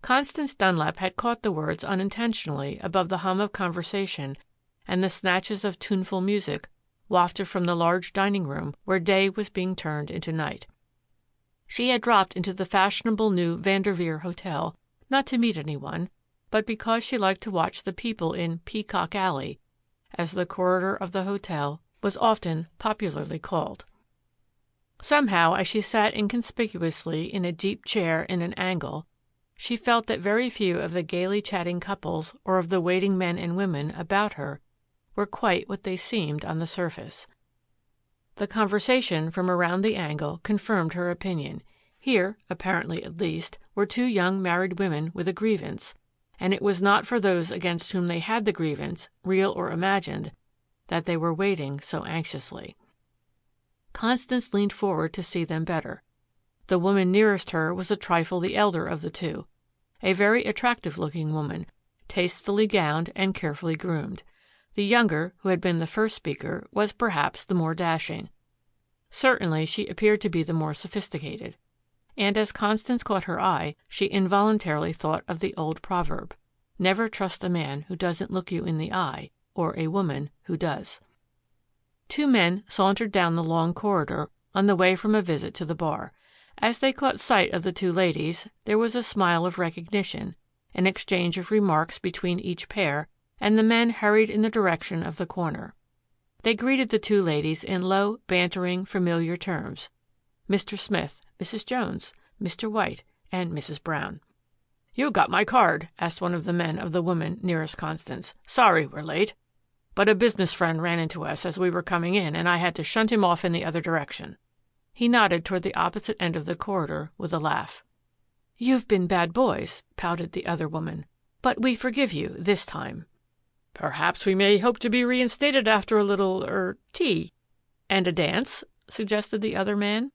Constance Dunlap had caught the words unintentionally above the hum of conversation and the snatches of tuneful music wafted from the large dining room where day was being turned into night. She had dropped into the fashionable new Vanderveer Hotel, not to meet anyone, but because she liked to watch the people in Peacock Alley, as the corridor of the hotel was often popularly called. Somehow, as she sat inconspicuously in a deep chair in an angle, she felt that very few of the gaily chatting couples or of the waiting men and women about her were quite what they seemed on the surface. The conversation from around the angle confirmed her opinion. Here, apparently at least, were two young married women with a grievance, and it was not for those against whom they had the grievance, real or imagined, that they were waiting so anxiously. Constance leaned forward to see them better. The woman nearest her was a trifle the elder of the two, a very attractive-looking woman, tastefully gowned and carefully groomed. The younger, who had been the first speaker, was perhaps the more dashing. Certainly she appeared to be the more sophisticated. And as Constance caught her eye, she involuntarily thought of the old proverb, "Never trust a man who doesn't look you in the eye, or a woman who does." Two men sauntered down the long corridor on the way from a visit to the bar. As they caught sight of the two ladies, there was a smile of recognition, an exchange of remarks between each pair, and the men hurried in the direction of the corner. They greeted the two ladies in low, bantering, familiar terms. Mr. Smith, Mrs. Jones, Mr. White, and Mrs. Brown. "You got my card?" asked one of the men of the woman nearest Constance. "Sorry we're late, but a business friend ran into us as we were coming in and I had to shunt him off in the other direction." He nodded toward the opposite end of the corridor with a laugh. "You've been bad boys," pouted the other woman. "But we forgive you this time." "Perhaps we may hope to be reinstated after a little tea." "And a dance?" suggested the other man.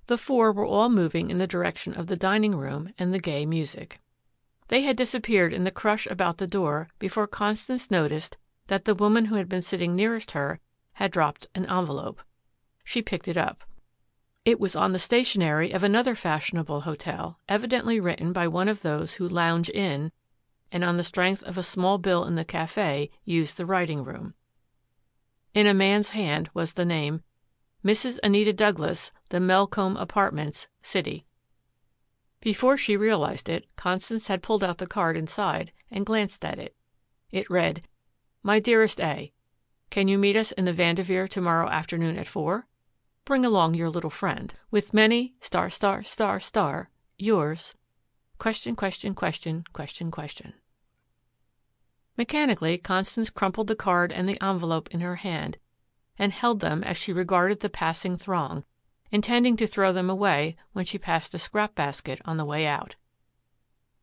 The four were all moving in the direction of the dining room and the gay music. They had disappeared in the crush about the door before Constance noticed that the woman who had been sitting nearest her had dropped an envelope. She picked it up. It was on the stationery of another fashionable hotel, evidently written by one of those who lounge in, and on the strength of a small bill in the cafe use the writing room. In a man's hand was the name, Mrs. Anita Douglas, the Melcombe Apartments, City. Before she realized it, Constance had pulled out the card inside and glanced at it. It read, "My dearest A, can you meet us in the Vanderveer tomorrow afternoon at 4? Bring along your little friend. With many, yours, question. Mechanically, Constance crumpled the card and the envelope in her hand and held them as she regarded the passing throng, intending to throw them away when she passed a scrap basket on the way out.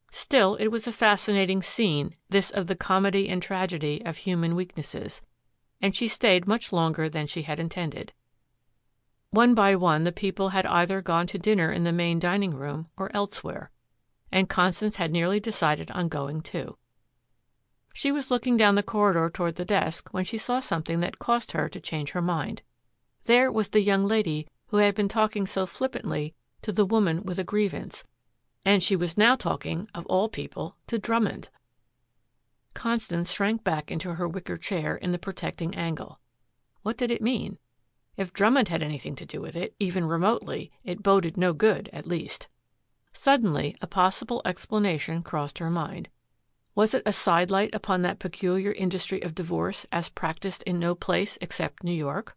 Still, it was a fascinating scene, this of the comedy and tragedy of human weaknesses, and she stayed much longer than she had intended. One by one the people had either gone to dinner in the main dining room or elsewhere, and Constance had nearly decided on going too. She was looking down the corridor toward the desk when she saw something that caused her to change her mind. There was the young lady who had been talking so flippantly to the woman with a grievance, and she was now talking, of all people, to Drummond. Constance shrank back into her wicker chair in the protecting angle. What did it mean? If Drummond had anything to do with it, even remotely, it boded no good, at least. Suddenly, a possible explanation crossed her mind. Was it a sidelight upon that peculiar industry of divorce as practiced in no place except New York?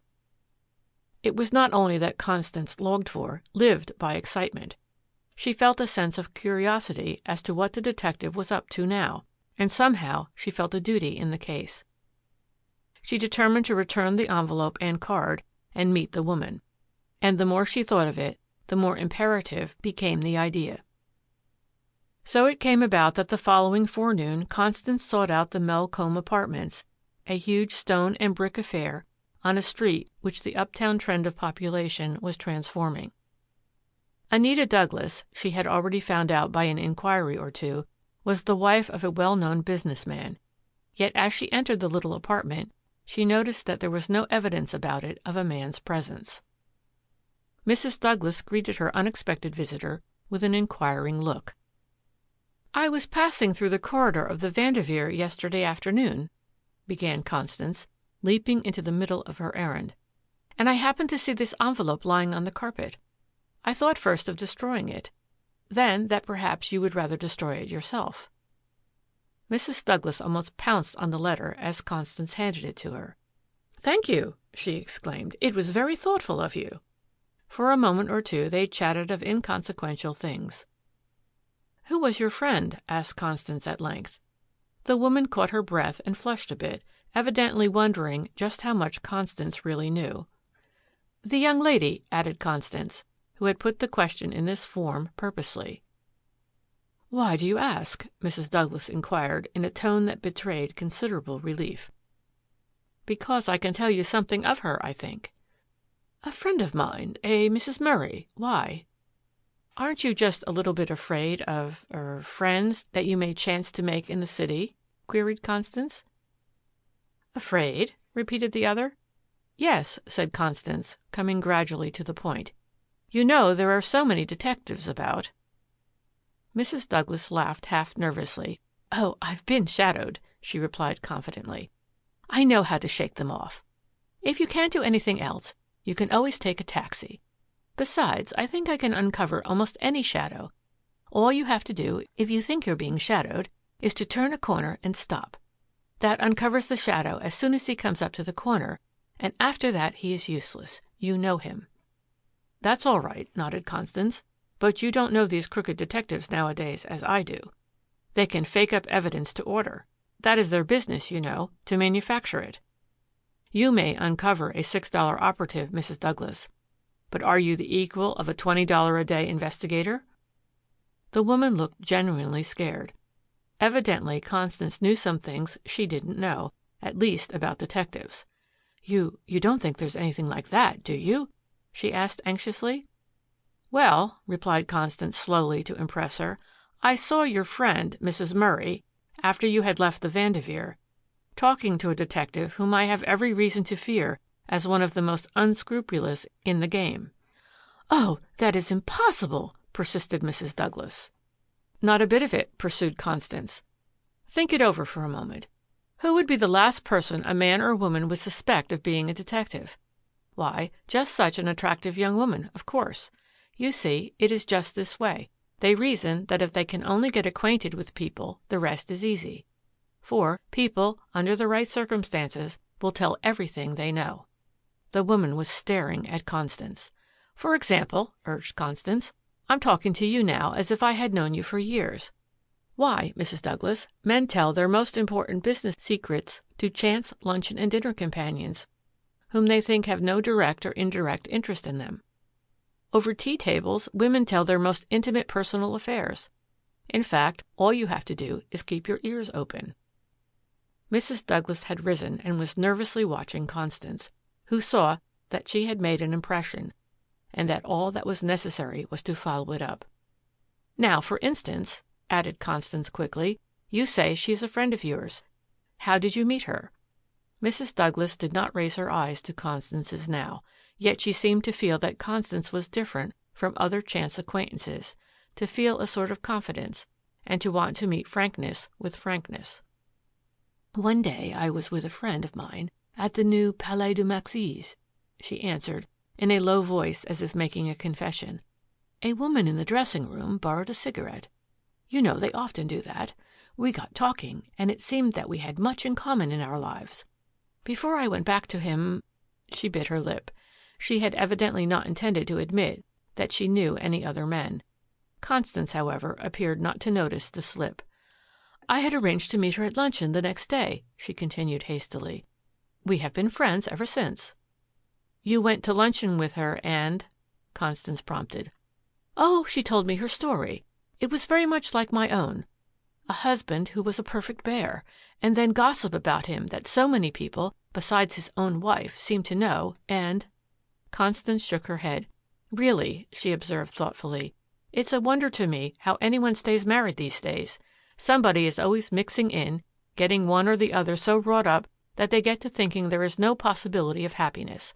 It was not only that Constance longed for, lived by excitement. She felt a sense of curiosity as to what the detective was up to now, and somehow she felt a duty in the case. She determined to return the envelope and card and meet the woman. And the more she thought of it, the more imperative became the idea. So it came about that the following forenoon Constance sought out the Melcombe Apartments, a huge stone and brick affair on a street which the uptown trend of population was transforming. Anita Douglas, she had already found out by an inquiry or two, was the wife of a well-known businessman. Yet as she entered the little apartment, she noticed that there was no evidence about it of a man's presence. Mrs. Douglas greeted her unexpected visitor with an inquiring look. "I was passing through the corridor of the Vanderveer yesterday afternoon," began Constance, leaping into the middle of her errand, "and I happened to see this envelope lying on the carpet. I thought first of destroying it, then that perhaps you would rather destroy it yourself." Mrs. Douglas almost pounced on the letter as Constance handed it to her. "Thank you," she exclaimed. "It was very thoughtful of you." For a moment or two they chatted of inconsequential things. "Who was your friend?" asked Constance at length. The woman caught her breath and flushed a bit, evidently wondering just how much Constance really knew. "The young lady," added Constance, who had put the question in this form purposely. "Why do you ask?" Mrs. Douglas inquired in a tone that betrayed considerable relief. "Because I can tell you something of her, I think." "A friend of mine, a Mrs. Murray. Why?" "Aren't you just a little bit afraid of friends that you may chance to make in the city?" queried Constance. "Afraid?" repeated the other. "Yes," said Constance, coming gradually to the point. "You know there are so many detectives about." Mrs. Douglas laughed half nervously. "Oh, I've been shadowed," she replied confidently. "I know how to shake them off. If you can't do anything else, you can always take a taxi. Besides, I think I can uncover almost any shadow. All you have to do, if you think you're being shadowed, is to turn a corner and stop. That uncovers the shadow as soon as he comes up to the corner, and after that he is useless. You know him." "That's all right," nodded Constance. "But you don't know these crooked detectives nowadays as I do. They can fake up evidence to order. That is their business, you know, to manufacture it. You may uncover a $6 operative, Mrs. Douglas, But are you the equal of a $20 a day investigator?" The woman looked genuinely scared. Evidently Constance knew some things she didn't know, at least about detectives. You don't think there's anything like that, do you?" she asked anxiously. "Well," replied Constance slowly to impress her, "I saw your friend, Mrs. Murray, after you had left the Vanderveer, talking to a detective whom I have every reason to fear as one of the most unscrupulous in the game." "Oh, that is impossible," persisted Mrs. Douglas. "Not a bit of it," pursued Constance. "Think it over for a moment. Who would be the last person a man or woman would suspect of being a detective? Why, just such an attractive young woman, of course. You see, it is just this way. They reason that if they can only get acquainted with people, the rest is easy. For people, under the right circumstances, will tell everything they know." The woman was staring at Constance. "For example," urged Constance, "I'm talking to you now as if I had known you for years. Why, Mrs. Douglas, men tell their most important business secrets to chance luncheon and dinner companions whom they think have no direct or indirect interest in them. Over tea tables, women tell their most intimate personal affairs. In fact, all you have to do is keep your ears open." Mrs. Douglas had risen and was nervously watching Constance, who saw that she had made an impression, and that all that was necessary was to follow it up. "Now, for instance," added Constance quickly, "you say she is a friend of yours. How did you meet her?" Mrs. Douglas did not raise her eyes to Constance's now, yet she seemed to feel that Constance was different from other chance acquaintances, to feel a sort of confidence, and to want to meet frankness with frankness. "One day I was with a friend of mine at the new Palais de Maxis," she answered, in a low voice as if making a confession. "A woman in the dressing room borrowed a cigarette. You know they often do that. We got talking, and it seemed that we had much in common in our lives. Before I went back to him—" She bit her lip. She had evidently not intended to admit that she knew any other men. Constance, however, appeared not to notice the slip. "I had arranged to meet her at luncheon the next day," she continued hastily. "We have been friends ever since." "You went to luncheon with her and—" Constance prompted. "Oh, she told me her story. It was very much like my own. A husband who was a perfect bear, and then gossip about him that so many people, besides his own wife, seemed to know, and—" Constance shook her head. "Really," she observed thoughtfully, "it's a wonder to me how anyone stays married these days. Somebody is always mixing in, getting one or the other so wrought up that they get to thinking there is no possibility of happiness.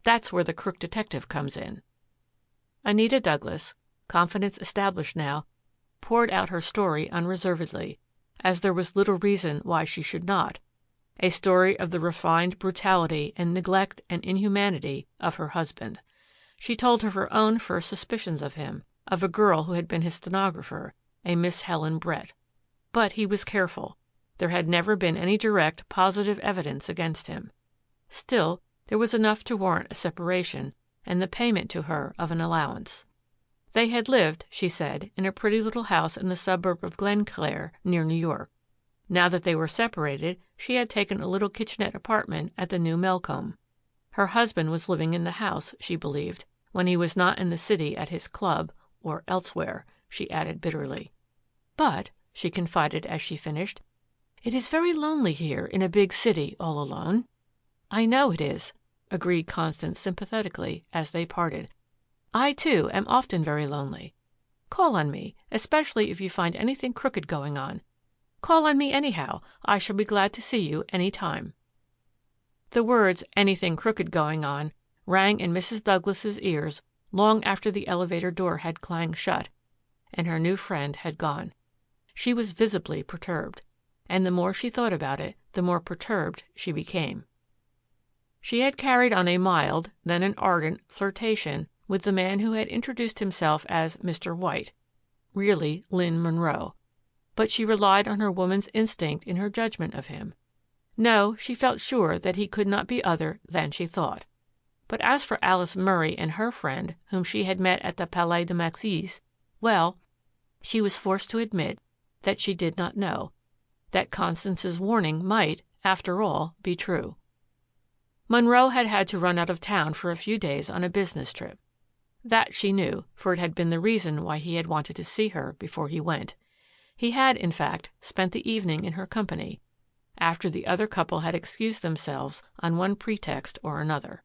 That's where the crook detective comes in." Anita Douglas, confidence established now, poured out her story unreservedly, as there was little reason why she should not, a story of the refined brutality and neglect and inhumanity of her husband. She told of her own first suspicions of him, of a girl who had been his stenographer, a Miss Helen Brett. But he was careful. There had never been any direct, positive evidence against him. Still, there was enough to warrant a separation and the payment to her of an allowance. They had lived, she said, in a pretty little house in the suburb of Glenclair, near New York. Now that they were separated, she had taken a little kitchenette apartment at the New Melcombe. Her husband was living in the house, she believed, when he was not in the city at his club, or elsewhere, she added bitterly. "But," she confided as she finished, "it is very lonely here in a big city all alone." "I know it is," agreed Constance sympathetically as they parted. "I, too, am often very lonely. Call on me, especially if you find anything crooked going on. Call on me anyhow. I shall be glad to see you any time." The words "anything crooked going on" rang in Mrs. Douglas's ears long after the elevator door had clanged shut and her new friend had gone. She was visibly perturbed, and the more she thought about it, the more perturbed she became. She had carried on a mild, then an ardent, flirtation with the man who had introduced himself as Mr. White, really Lynn Monroe, but she relied on her woman's instinct in her judgment of him. No, she felt sure that he could not be other than she thought. But as for Alice Murray and her friend, whom she had met at the Palais de Maxis, well, she was forced to admit that she did not know, that Constance's warning might, after all, be true. Monroe had had to run out of town for a few days on a business trip. That she knew, for it had been the reason why he had wanted to see her before he went. He had, in fact, spent the evening in her company, after the other couple had excused themselves on one pretext or another.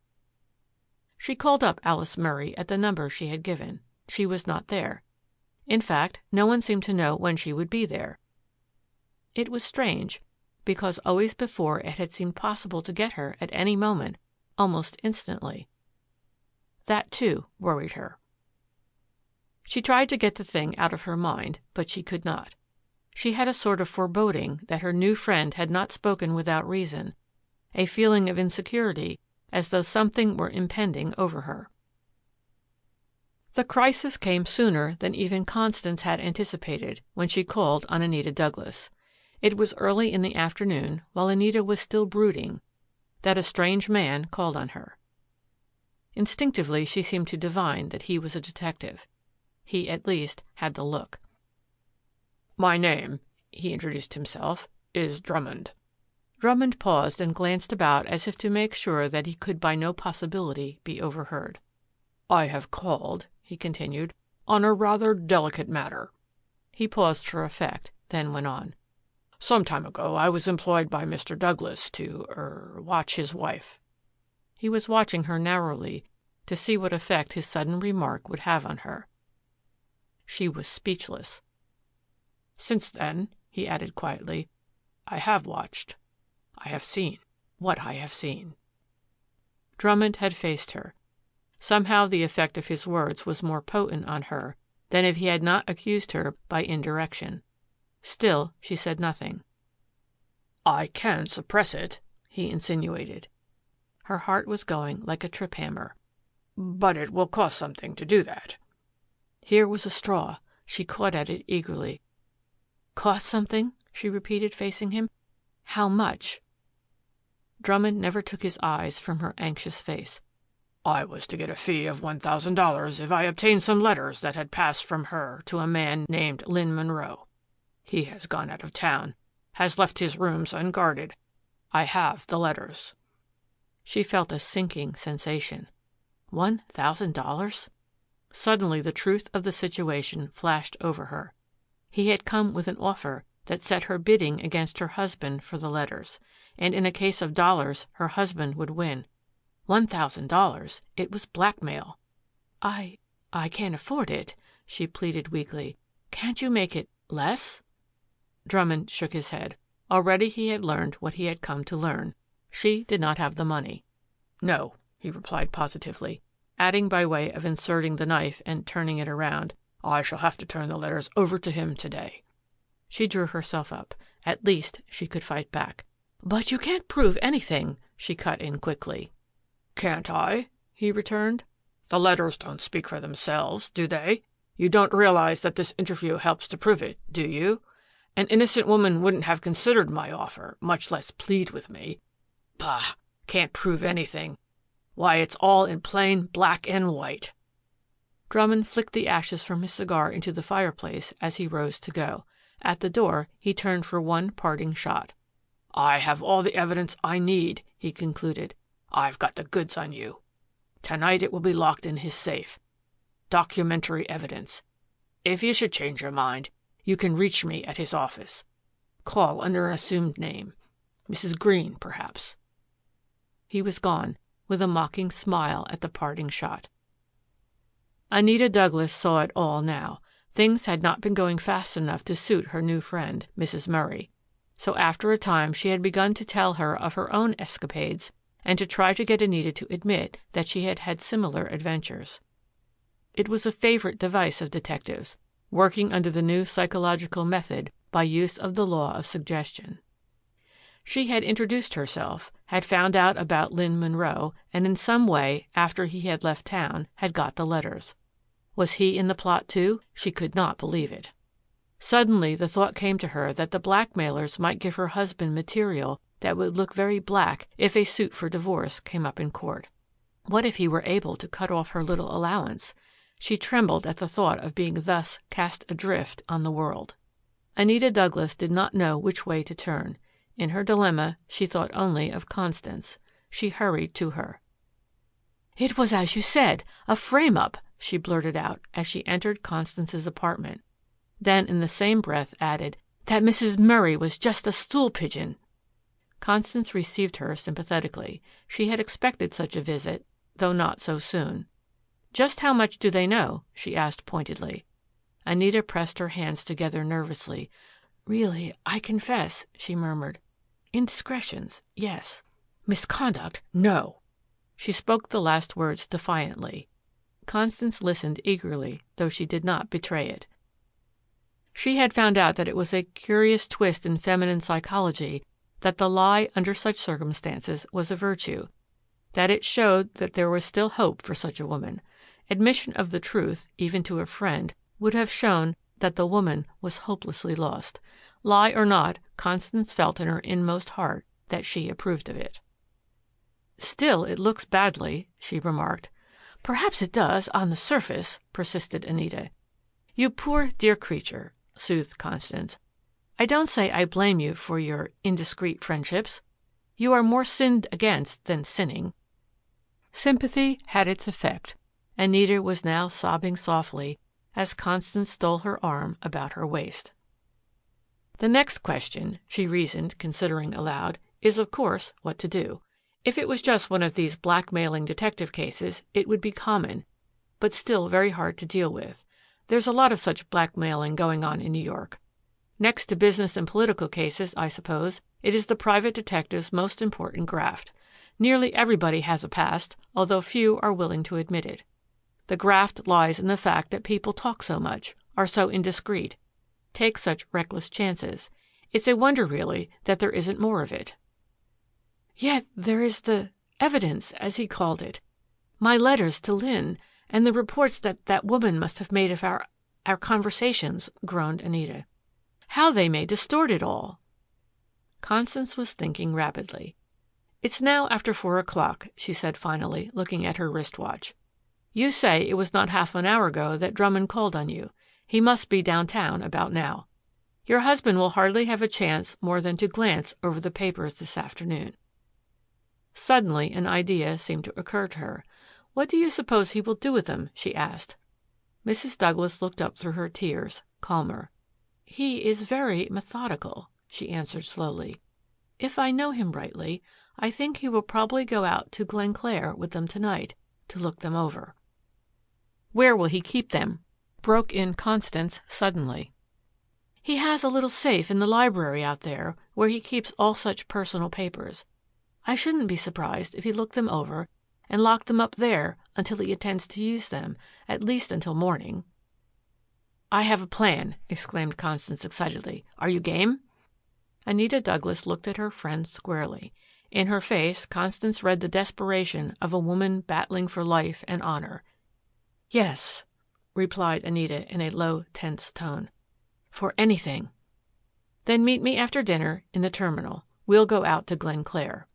She called up Alice Murray at the number she had given. She was not there. In fact, no one seemed to know when she would be there. It was strange, because always before it had seemed possible to get her at any moment, almost instantly. That, too, worried her. She tried to get the thing out of her mind, but she could not. She had a sort of foreboding that her new friend had not spoken without reason, a feeling of insecurity as though something were impending over her. The crisis came sooner than even Constance had anticipated when she called on Anita Douglas. It was early in the afternoon, while Anita was still brooding, that a strange man called on her. Instinctively she seemed to divine that he was a detective. He, at least, had the look. "My name," he introduced himself, "is Drummond." Drummond paused and glanced about as if to make sure that he could by no possibility be overheard. "I have called," he continued, "on a rather delicate matter." He paused for effect, then went on. "Some time ago I was employed by Mr. Douglas to watch his wife." He was watching her narrowly to see what effect his sudden remark would have on her. She was speechless. "Since then," he added quietly, "I have watched. I have seen what I have seen." Drummond had faced her. Somehow the effect of his words was more potent on her than if he had not accused her by indirection. Still, she said nothing. "I can suppress it," he insinuated. Her heart was going like a trip hammer. "But it will cost something to do that." Here was a straw. She caught at it eagerly. "Cost something?" she repeated, facing him. "How much?" Drummond never took his eyes from her anxious face. "I was to get a fee of $1,000 if I obtained some letters that had passed from her to a man named Lynn Monroe. He has gone out of town, has left his rooms unguarded. I have the letters." She felt a sinking sensation. $1,000? Suddenly the truth of the situation flashed over her. He had come with an offer that set her bidding against her husband for the letters, and in a case of dollars her husband would win. $1,000! It was blackmail. I can't afford it," she pleaded weakly. "Can't you make it less?" Drummond shook his head. Already he had learned what he had come to learn. She did not have the money. "No," he replied positively, adding by way of inserting the knife and turning it around, "I shall have to turn the letters over to him today." She drew herself up. At least she could fight back. "But you can't prove anything," she cut in quickly. "Can't I?" he returned. "The letters don't speak for themselves, do they? You don't realize that this interview helps to prove it, do you? An innocent woman wouldn't have considered my offer, much less plead with me. Bah! Can't prove anything. Why, it's all in plain black and white." Drummond flicked the ashes from his cigar into the fireplace as he rose to go. At the door, he turned for one parting shot. "I have all the evidence I need," he concluded. "I've got the goods on you. Tonight it will be locked in his safe. Documentary evidence. If you should change your mind, you can reach me at his office. Call under an assumed name. Mrs. Green, perhaps." He was gone, with a mocking smile at the parting shot. Anita Douglas saw it all now. Things had not been going fast enough to suit her new friend, Mrs. Murray. So after a time she had begun to tell her of her own escapades and to try to get Anita to admit that she had had similar adventures. It was a favorite device of detectives, working under the new psychological method by use of the law of suggestion. She had introduced herself, had found out about Lynn Monroe, and in some way, after he had left town, had got the letters. Was he in the plot too? She could not believe it. Suddenly the thought came to her that the blackmailers might give her husband material that would look very black if a suit for divorce came up in court. What if he were able to cut off her little allowance? She trembled at the thought of being thus cast adrift on the world. Anita Douglas did not know which way to turn. In her dilemma, she thought only of Constance. She hurried to her. "It was as you said, a frame-up," she blurted out as she entered Constance's apartment. Then in the same breath added, "That Mrs. Murray was just a stool pigeon." Constance received her sympathetically. She had expected such a visit, though not so soon. "Just how much do they know?" she asked pointedly. Anita pressed her hands together nervously. "Really, I confess," she murmured. "Indiscretions, yes. Misconduct, no." She spoke the last words defiantly. Constance listened eagerly, though she did not betray it. She had found out that it was a curious twist in feminine psychology that the lie under such circumstances was a virtue, that it showed that there was still hope for such a woman. Admission of the truth, even to a friend, would have shown that the woman was hopelessly lost. Lie or not, Constance felt in her inmost heart that she approved of it. "Still, it looks badly," she remarked. "Perhaps it does, on the surface," persisted Anita. "You poor, dear creature," soothed Constance. "I don't say I blame you for your indiscreet friendships. You are more sinned against than sinning." Sympathy had its effect. Anita was now sobbing softly as Constance stole her arm about her waist. "The next question," she reasoned, considering aloud, "is of course what to do. If it was just one of these blackmailing detective cases, it would be common, but still very hard to deal with. There's a lot of such blackmailing going on in New York. Next to business and political cases, I suppose, it is the private detective's most important graft. Nearly everybody has a past, although few are willing to admit it. The graft lies in the fact that people talk so much, are so indiscreet, take such reckless chances. It's a wonder, really, that there isn't more of it." "Yet there is the evidence, as he called it. My letters to Lynn, and the reports that woman must have made of our conversations," groaned Anita. "How they may distort it all." Constance was thinking rapidly. "It's now after 4 o'clock," she said finally, looking at her wristwatch. "You say it was not half an hour ago that Drummond called on you. He must be downtown about now. Your husband will hardly have a chance more than to glance over the papers this afternoon." Suddenly an idea seemed to occur to her. "What do you suppose he will do with them?" she asked. Mrs. Douglas looked up through her tears, calmer. "He is very methodical," she answered slowly. "If I know him rightly, I think he will probably go out to Glenclair with them tonight to look them over." "Where will he keep them?" broke in Constance suddenly. "He has a little safe in the library out there where he keeps all such personal papers. I shouldn't be surprised if he looked them over and locked them up there until he intends to use them, at least until morning." "I have a plan," exclaimed Constance excitedly. "Are you game?" Anita Douglas looked at her friend squarely. In her face, Constance read the desperation of a woman battling for life and honor. "Yes," replied Anita in a low, tense tone. "For anything." "Then meet me after dinner in the terminal. We'll go out to Glenclair."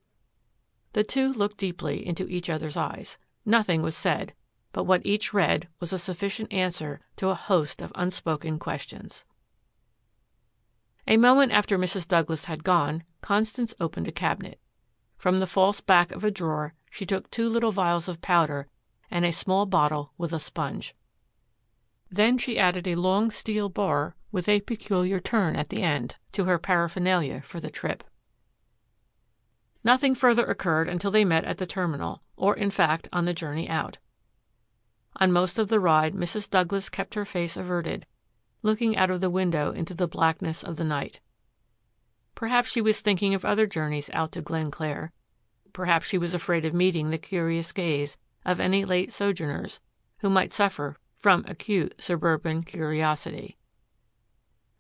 The two looked deeply into each other's eyes. Nothing was said, but what each read was a sufficient answer to a host of unspoken questions. A moment after Mrs. Douglas had gone, Constance opened a cabinet. From the false back of a drawer she took 2 little vials of powder and a small bottle with a sponge. Then she added a long steel bar with a peculiar turn at the end to her paraphernalia for the trip. Nothing further occurred until they met at the terminal, or in fact on the journey out. On most of the ride Mrs. Douglas kept her face averted, looking out of the window into the blackness of the night. Perhaps she was thinking of other journeys out to Glenclair. Perhaps she was afraid of meeting the curious gaze of any late sojourners who might suffer from acute suburban curiosity.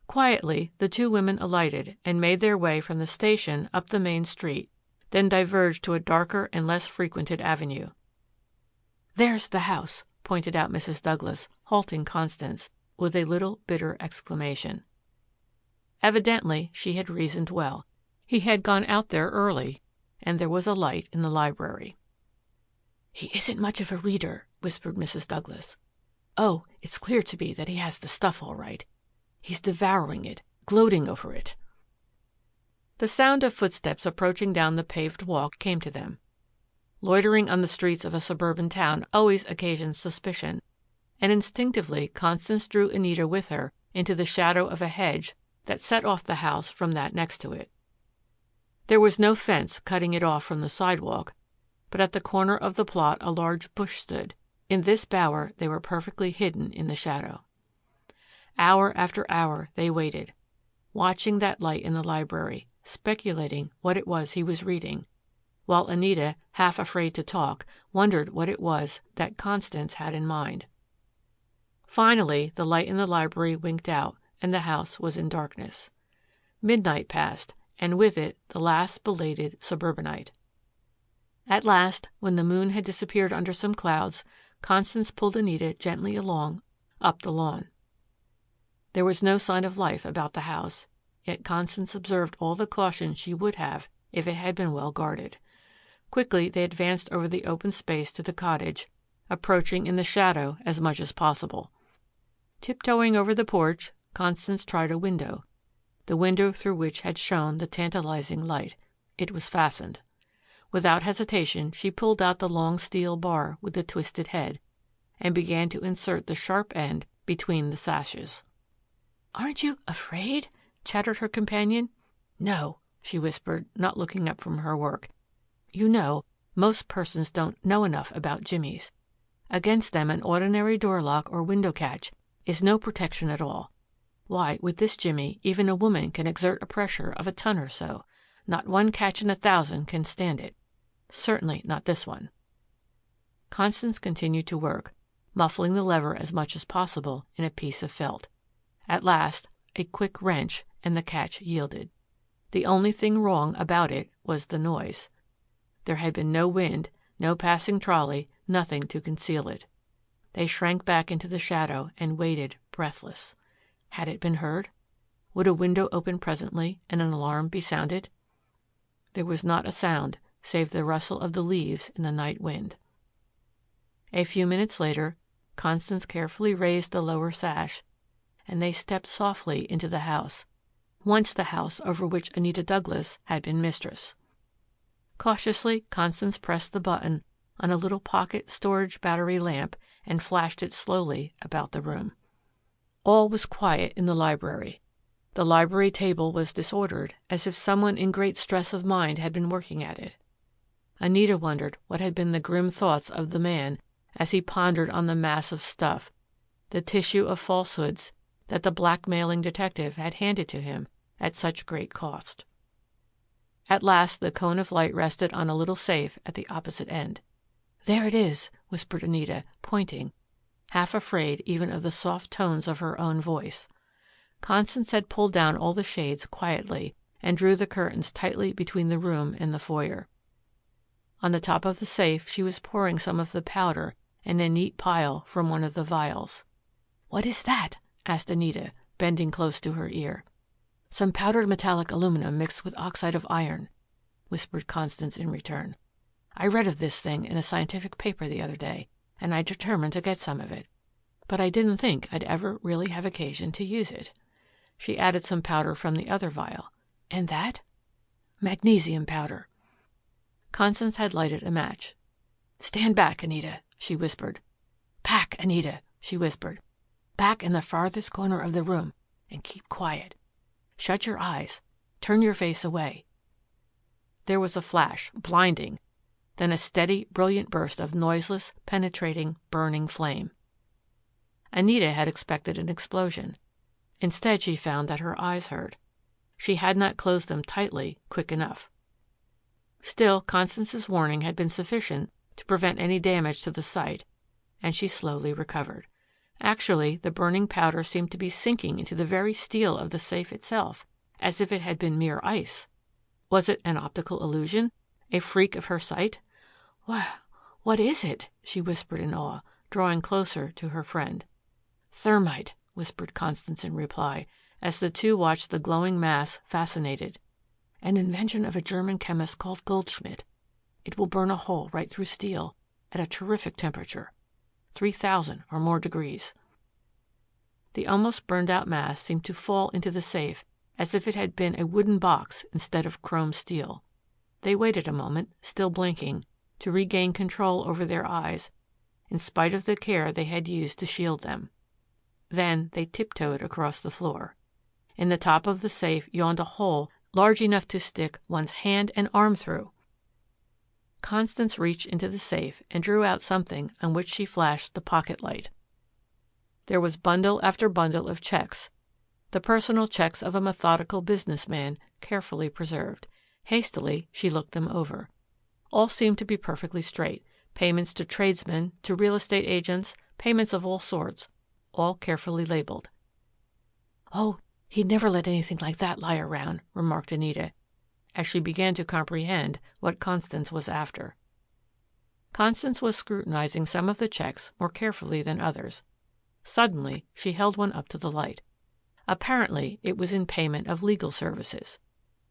Quietly, the 2 women alighted and made their way from the station up the main street, then diverged to a darker and less frequented avenue. "There's the house," pointed out Mrs. Douglas, halting Constance with a little bitter exclamation. Evidently she had reasoned well. He had gone out there early, and there was a light in the library. "He isn't much of a reader," whispered Mrs. Douglas. "Oh, it's clear to me that he has the stuff all right. He's devouring it, gloating over it." The sound of footsteps approaching down the paved walk came to them. Loitering on the streets of a suburban town always occasions suspicion, and instinctively Constance drew Anita with her into the shadow of a hedge that set off the house from that next to it. There was no fence cutting it off from the sidewalk, but at the corner of the plot a large bush stood. In this bower they were perfectly hidden in the shadow. Hour after hour they waited, watching that light in the library, speculating what it was he was reading, while Anita, half afraid to talk, wondered what it was that Constance had in mind. Finally, the light in the library winked out, and the house was in darkness. Midnight passed, and with it the last belated suburbanite. At last, when the moon had disappeared under some clouds, Constance pulled Anita gently along, up the lawn. There was no sign of life about the house, yet Constance observed all the caution she would have if it had been well guarded. Quickly they advanced over the open space to the cottage, approaching in the shadow as much as possible. Tiptoeing over the porch, Constance tried a window, the window through which had shone the tantalizing light. It was fastened. Without hesitation, she pulled out the long steel bar with the twisted head and began to insert the sharp end between the sashes. "Aren't you afraid?" chattered her companion. "No," she whispered, not looking up from her work. "You know, most persons don't know enough about jimmies. Against them an ordinary door lock or window catch is no protection at all. Why, with this jimmy, even a woman can exert a pressure of a ton or so. Not one catch in 1,000 can stand it. Certainly not this one." Constance continued to work, muffling the lever as much as possible in a piece of felt. At last, a quick wrench, and the catch yielded. The only thing wrong about it was the noise. There had been no wind, no passing trolley, nothing to conceal it. They shrank back into the shadow and waited, breathless. Had it been heard? Would a window open presently and an alarm be sounded? There was not a sound save the rustle of the leaves in the night wind. A few minutes later, Constance carefully raised the lower sash, and they stepped softly into the house, once the house over which Anita Douglas had been mistress. Cautiously, Constance pressed the button on a little pocket storage battery lamp and flashed it slowly about the room. All was quiet in the library. The library table was disordered, as if someone in great stress of mind had been working at it. Anita wondered what had been the grim thoughts of the man as he pondered on the mass of stuff, the tissue of falsehoods that the blackmailing detective had handed to him at such great cost. At last the cone of light rested on a little safe at the opposite end. "There it is," whispered Anita, pointing, half afraid even of the soft tones of her own voice. Constance had pulled down all the shades quietly and drew the curtains tightly between the room and the foyer. On the top of the safe she was pouring some of the powder in a neat pile from one of the vials. "What is that?" asked Anita, bending close to her ear. "Some powdered metallic aluminum mixed with oxide of iron," whispered Constance in return. "I read of this thing in a scientific paper the other day, and I determined to get some of it. But I didn't think I'd ever really have occasion to use it." She added some powder from the other vial. "And that?" "Magnesium powder." Constance had lighted a match. "Stand back, Anita," she whispered. "Back, Anita," she whispered. "Back in the farthest corner of the room, and keep quiet. Shut your eyes. Turn your face away." There was a flash, blinding, then a steady, brilliant burst of noiseless, penetrating, burning flame. Anita had expected an explosion. Instead, she found that her eyes hurt. She had not closed them tightly quick enough. Still, Constance's warning had been sufficient to prevent any damage to the sight, and she slowly recovered. Actually, the burning powder seemed to be sinking into the very steel of the safe itself, as if it had been mere ice. Was it an optical illusion? A freak of her sight? "What is it?" she whispered in awe, drawing closer to her friend. "Thermite," whispered Constance in reply, as the two watched the glowing mass, fascinated. "An invention of a German chemist called Goldschmidt. It will burn a hole right through steel at a terrific temperature, 3,000 or more degrees." The almost burned out mass seemed to fall into the safe as if it had been a wooden box instead of chrome steel. They waited a moment, still blinking, to regain control over their eyes, in spite of the care they had used to shield them. Then they tiptoed across the floor. In the top of the safe yawned a hole large enough to stick one's hand and arm through. Constance reached into the safe and drew out something on which she flashed the pocket light. There was bundle after bundle of checks, the personal checks of a methodical businessman, carefully preserved. Hastily, she looked them over. All seemed to be perfectly straight. Payments to tradesmen, to real estate agents, payments of all sorts, all carefully labeled. "Oh, he'd never let anything like that lie around," remarked Anita, as she began to comprehend what Constance was after. Constance was scrutinizing some of the checks more carefully than others. Suddenly, she held one up to the light. Apparently, it was in payment of legal services.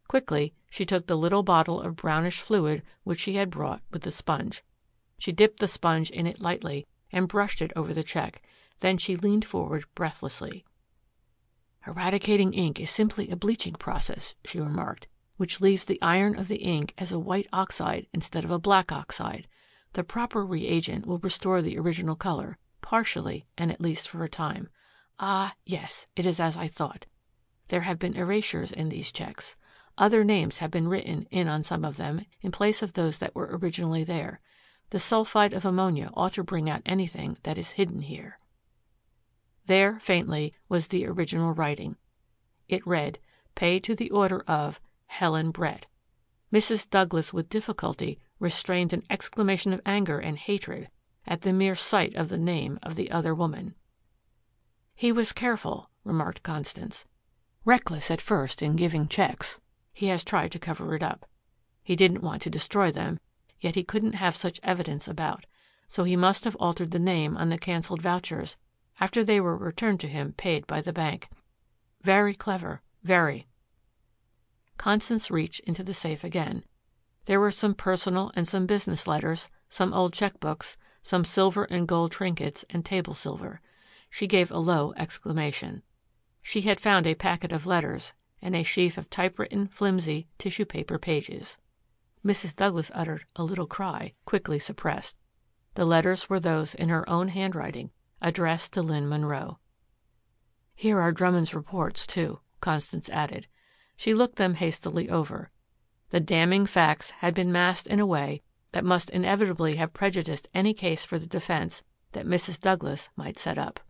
Quickly, she took the little bottle of brownish fluid which she had brought with the sponge. She dipped the sponge in it lightly and brushed it over the check. Then she leaned forward breathlessly. "Eradicating ink is simply a bleaching process," she remarked, "which leaves the iron of the ink as a white oxide instead of a black oxide. The proper reagent will restore the original color, partially and at least for a time. Ah, yes, it is as I thought. There have been erasures in these checks. Other names have been written in on some of them in place of those that were originally there. The sulfide of ammonia ought to bring out anything that is hidden here." There, faintly, was the original writing. It read, "Paid to the order of Helen Brett." Mrs. Douglas with difficulty restrained an exclamation of anger and hatred at the mere sight of the name of the other woman. "He was careful," remarked Constance. "Reckless at first in giving checks. He has tried to cover it up. He didn't want to destroy them, yet he couldn't have such evidence about, so he must have altered the name on the canceled vouchers after they were returned to him paid by the bank. Very clever, very." Constance reached into the safe again. There were some personal and some business letters, some old checkbooks, some silver and gold trinkets and table silver. She gave a low exclamation. She had found a packet of letters and a sheaf of typewritten, flimsy tissue paper pages. Mrs. Douglas uttered a little cry, quickly suppressed. The letters were those in her own handwriting, addressed to Lynn Monroe. "Here are Drummond's reports, too," Constance added. She looked them hastily over. The damning facts had been masked in a way that must inevitably have prejudiced any case for the defense that Mrs. Douglas might set up.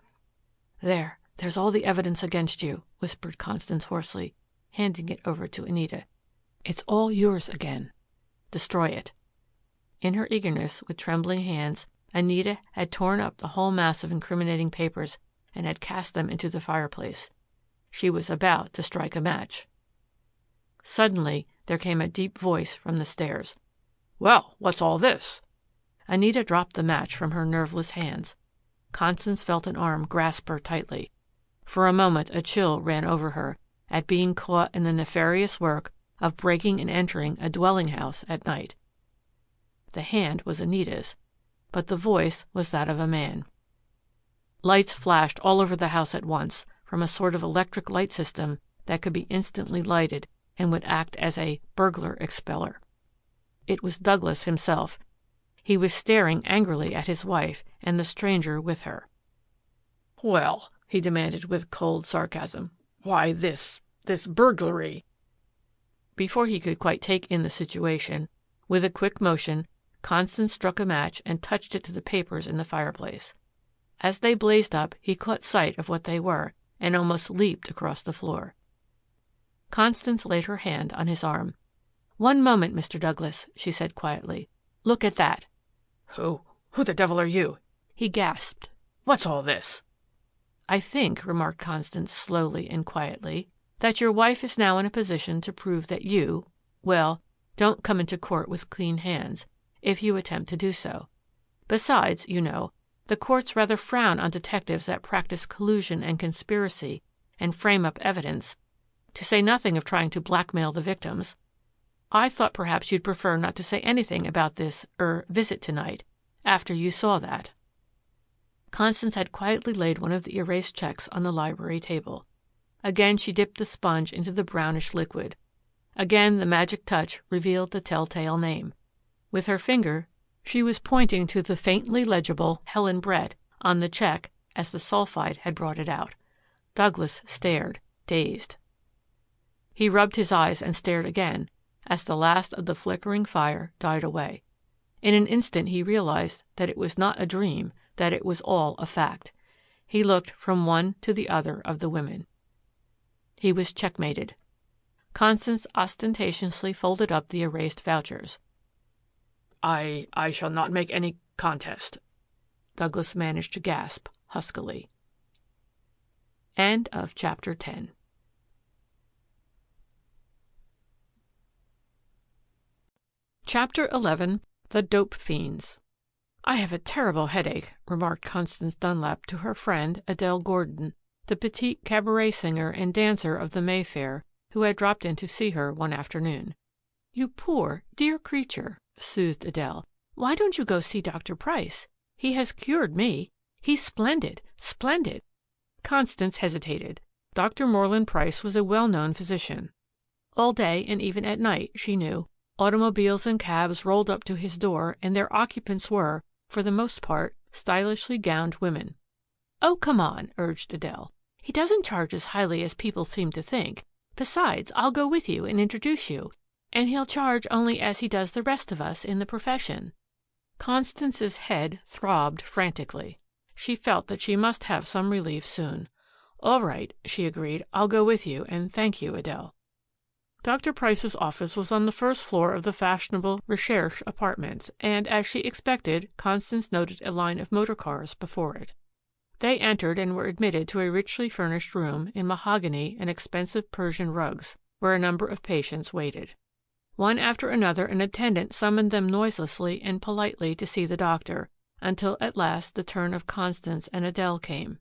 There's all the evidence against you," whispered Constance hoarsely, handing it over to Anita. "It's all yours again. Destroy it." In her eagerness, with trembling hands, Anita had torn up the whole mass of incriminating papers and had cast them into the fireplace. She was about to strike a match. Suddenly, there came a deep voice from the stairs. "Well, what's all this?" Anita dropped the match from her nerveless hands. Constance felt an arm grasp her tightly. For a moment a chill ran over her at being caught in the nefarious work of breaking and entering a dwelling house at night. The hand was Anita's, but the voice was that of a man. Lights flashed all over the house at once from a sort of electric light system that could be instantly lighted and would act as a burglar expeller. It was Douglas himself. He was staring angrily at his wife and the stranger with her. "Well," he demanded with cold sarcasm, "why this burglary?" Before he could quite take in the situation, with a quick motion, Constance struck a match and touched it to the papers in the fireplace. As they blazed up, he caught sight of what they were and almost leaped across the floor. Constance laid her hand on his arm. "One moment, Mr. Douglas," she said quietly. "Look at that." Who the devil are you?" he gasped. "What's all this?" "I think," remarked Constance slowly and quietly, "that your wife is now in a position to prove that you, well, don't come into court with clean hands, if you attempt to do so. Besides, you know, the courts rather frown on detectives that practice collusion and conspiracy and frame up evidence, to say nothing of trying to blackmail the victims. I thought perhaps you'd prefer not to say anything about this, visit tonight, after you saw that." Constance had quietly laid one of the erased checks on the library table. Again she dipped the sponge into the brownish liquid. Again the magic touch revealed the telltale name. With her finger She was pointing to the faintly legible Helen Brett on the check as the sulfide had brought it out. Douglas stared, dazed. He rubbed his eyes and stared again as the last of the flickering fire died away. In an instant he realized that it was not a dream, that it was all a fact. He looked from one to the other of the women. He was checkmated. Constance ostentatiously folded up the erased vouchers. I shall not make any contest, Douglas managed to gasp huskily. End of chapter 10. Chapter 11. The Dope Fiends. I have a terrible headache, remarked Constance Dunlap to her friend Adele Gordon, the petite cabaret singer and dancer of the Mayfair, who had dropped in to see her one afternoon. You poor, dear creature, soothed Adele. Why don't you go see Dr. Price? He has cured me. He's splendid, splendid. Constance hesitated. Dr. Moreland Price was a well-known physician. All day and even at night, she knew, automobiles and cabs rolled up to his door, and their occupants were, for the most part, stylishly gowned women. Oh, come on, urged Adele. He doesn't charge as highly as people seem to think. Besides, I'll go with you and introduce you, and he'll charge only as he does the rest of us in the profession. Constance's head throbbed frantically. She felt that she must have some relief soon. All right, she agreed. I'll go with you, and thank you, Adele. Dr. Price's office was on the first floor of the fashionable Recherche apartments, and, as she expected, Constance noted a line of motor cars before it. They entered and were admitted to a richly furnished room in mahogany and expensive Persian rugs, where a number of patients waited. One after another an attendant summoned them noiselessly and politely to see the doctor, until at last the turn of Constance and Adele came.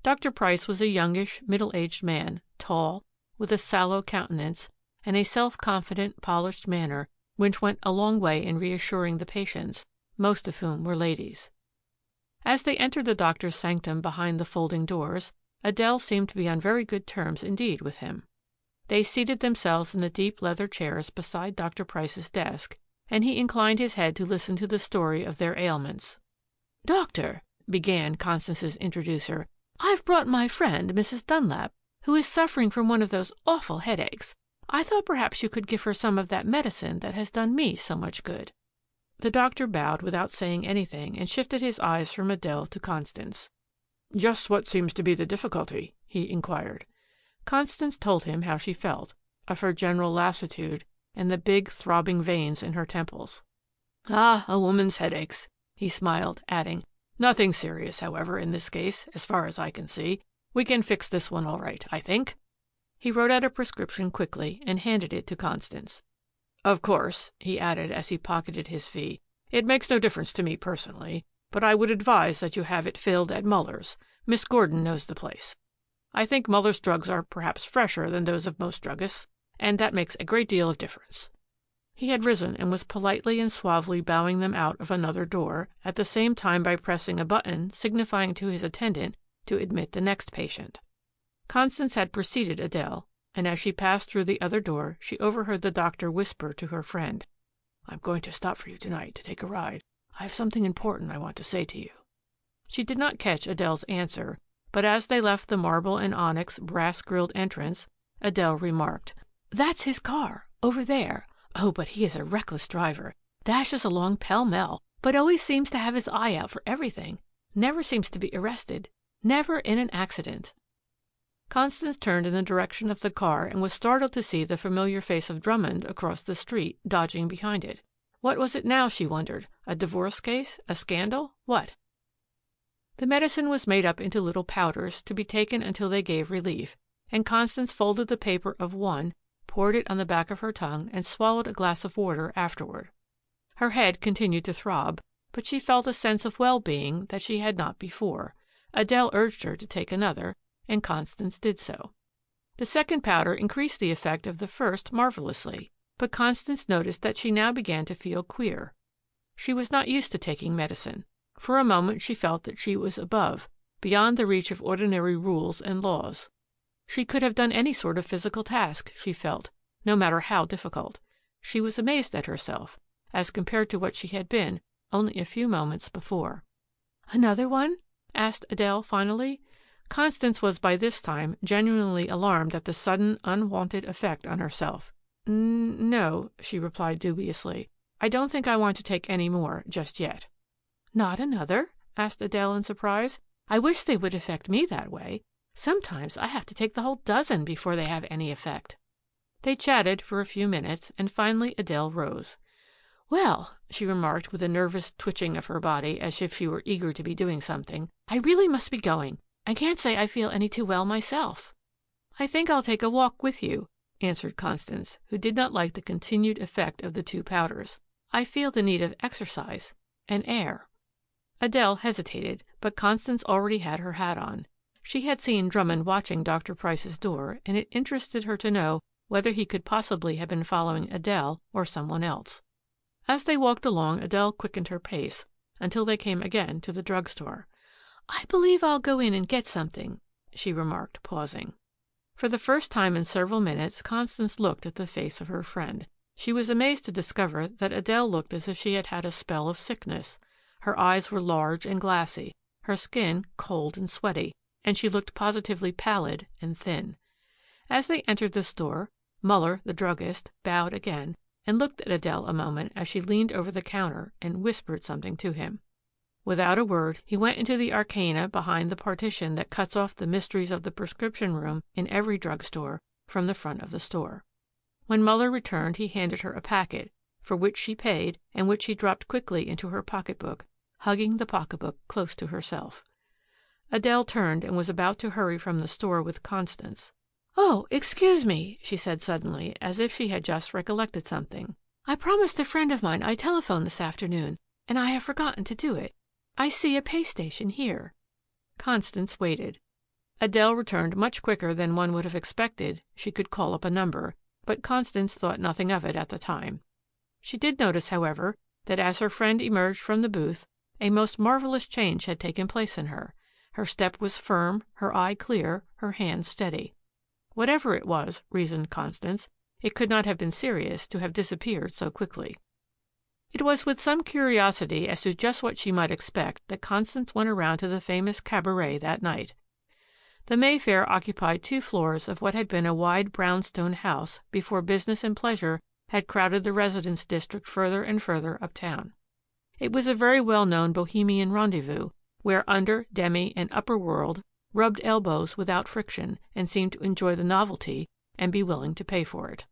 Dr. Price was a youngish, middle-aged man, tall, with a sallow countenance, and a self-confident, polished manner, which went a long way in reassuring the patients, most of whom were ladies. As they entered the doctor's sanctum behind the folding doors, Adele seemed to be on very good terms indeed with him. They seated themselves in the deep leather chairs beside Dr. Price's desk, and he inclined his head to listen to the story of their ailments. Doctor, began Constance's introducer, I've brought my friend, Mrs. Dunlap, who is suffering from one of those awful headaches. I thought perhaps you could give her some of that medicine that has done me so much good. The doctor bowed without saying anything and shifted his eyes from Adele to Constance. Just what seems to be the difficulty? He inquired. Constance told him how she felt, of her general lassitude and the big throbbing veins in her temples. Ah, a woman's headaches, he smiled, adding, nothing serious, however, in this case, as far as I can see. We can fix this one all right, I think. He wrote out a prescription quickly and handed it to Constance. Of course, he added as he pocketed his fee, it makes no difference to me personally, but I would advise that you have it filled at Muller's. Miss Gordon knows the place. I think Muller's drugs are perhaps fresher than those of most druggists, and that makes a great deal of difference. He had risen and was politely and suavely bowing them out of another door, at the same time by pressing a button signifying to his attendant to admit the next patient. Constance had preceded Adele, and as she passed through the other door, she overheard the doctor whisper to her friend, I'm going to stop for you tonight to take a ride. I have something important I want to say to you. She did not catch Adele's answer, but as they left the marble and onyx brass-grilled entrance, Adele remarked, That's his car, over there. Oh, but he is a reckless driver. Dashes along pell-mell, but always seems to have his eye out for everything. Never seems to be arrested. Never in an accident. Constance turned in the direction of the car and was startled to see the familiar face of Drummond across the street, dodging behind it. What was it now, she wondered? A divorce case? A scandal? What? The medicine was made up into little powders to be taken until they gave relief, and Constance folded the paper of one, poured it on the back of her tongue, and swallowed a glass of water afterward. Her head continued to throb, but she felt a sense of well-being that she had not before. Adele urged her to take another, and Constance did so. The second powder increased the effect of the first marvelously, but Constance noticed that she now began to feel queer. She was not used to taking medicine. For a moment she felt that she was above, beyond the reach of ordinary rules and laws. She could have done any sort of physical task, she felt, no matter how difficult. She was amazed at herself, as compared to what she had been, only a few moments before. "Another one?" asked Adele finally. Constance was by this time genuinely alarmed at the sudden, unwonted effect on herself. No," she replied dubiously. "I don't think I want to take any more just yet." "Not another?" asked Adele in surprise. "I wish they would affect me that way. Sometimes I have to take the whole dozen before they have any effect." They chatted for a few minutes, and finally Adele rose. "Well," she remarked with a nervous twitching of her body as if she were eager to be doing something, "I really must be going. I can't say I feel any too well myself." "I think I'll take a walk with you," answered Constance, who did not like the continued effect of the two powders. "I feel the need of exercise and air." Adele hesitated, but Constance already had her hat on. She had seen Drummond watching Dr. Price's door, and it interested her to know whether he could possibly have been following Adele or someone else. As they walked along, Adele quickened her pace until they came again to the drugstore. "I believe I'll go in and get something," she remarked, pausing. For the first time in several minutes, Constance looked at the face of her friend. She was amazed to discover that Adele looked as if she had had a spell of sickness. Her eyes were large and glassy, her skin cold and sweaty, and she looked positively pallid and thin. As they entered the store, Muller, the druggist, bowed again and looked at Adele a moment as she leaned over the counter and whispered something to him. Without a word, he went into the arcana behind the partition that cuts off the mysteries of the prescription room in every drugstore from the front of the store. When Muller returned, he handed her a packet, for which she paid and which she dropped quickly into her pocketbook, hugging the pocketbook close to herself. Adele turned and was about to hurry from the store with Constance. "Oh, excuse me," she said suddenly, as if she had just recollected something. "I promised a friend of mine I'd telephone this afternoon, and I have forgotten to do it. I see a pay station here." Constance waited. Adele returned much quicker than one would have expected she could call up a number, but Constance thought nothing of it at the time. She did notice, however, that as her friend emerged from the booth, a most marvelous change had taken place in her. Her step was firm, her eye clear, her hand steady. Whatever it was, reasoned Constance, it could not have been serious to have disappeared so quickly. It was with some curiosity as to just what she might expect that Constance went around to the famous cabaret that night. The Mayfair occupied 2 floors of what had been a wide brownstone house before business and pleasure had crowded the residence district further and further uptown. It was a very well-known bohemian rendezvous, where under, demi, and upper world rubbed elbows without friction and seemed to enjoy the novelty and be willing to pay for it.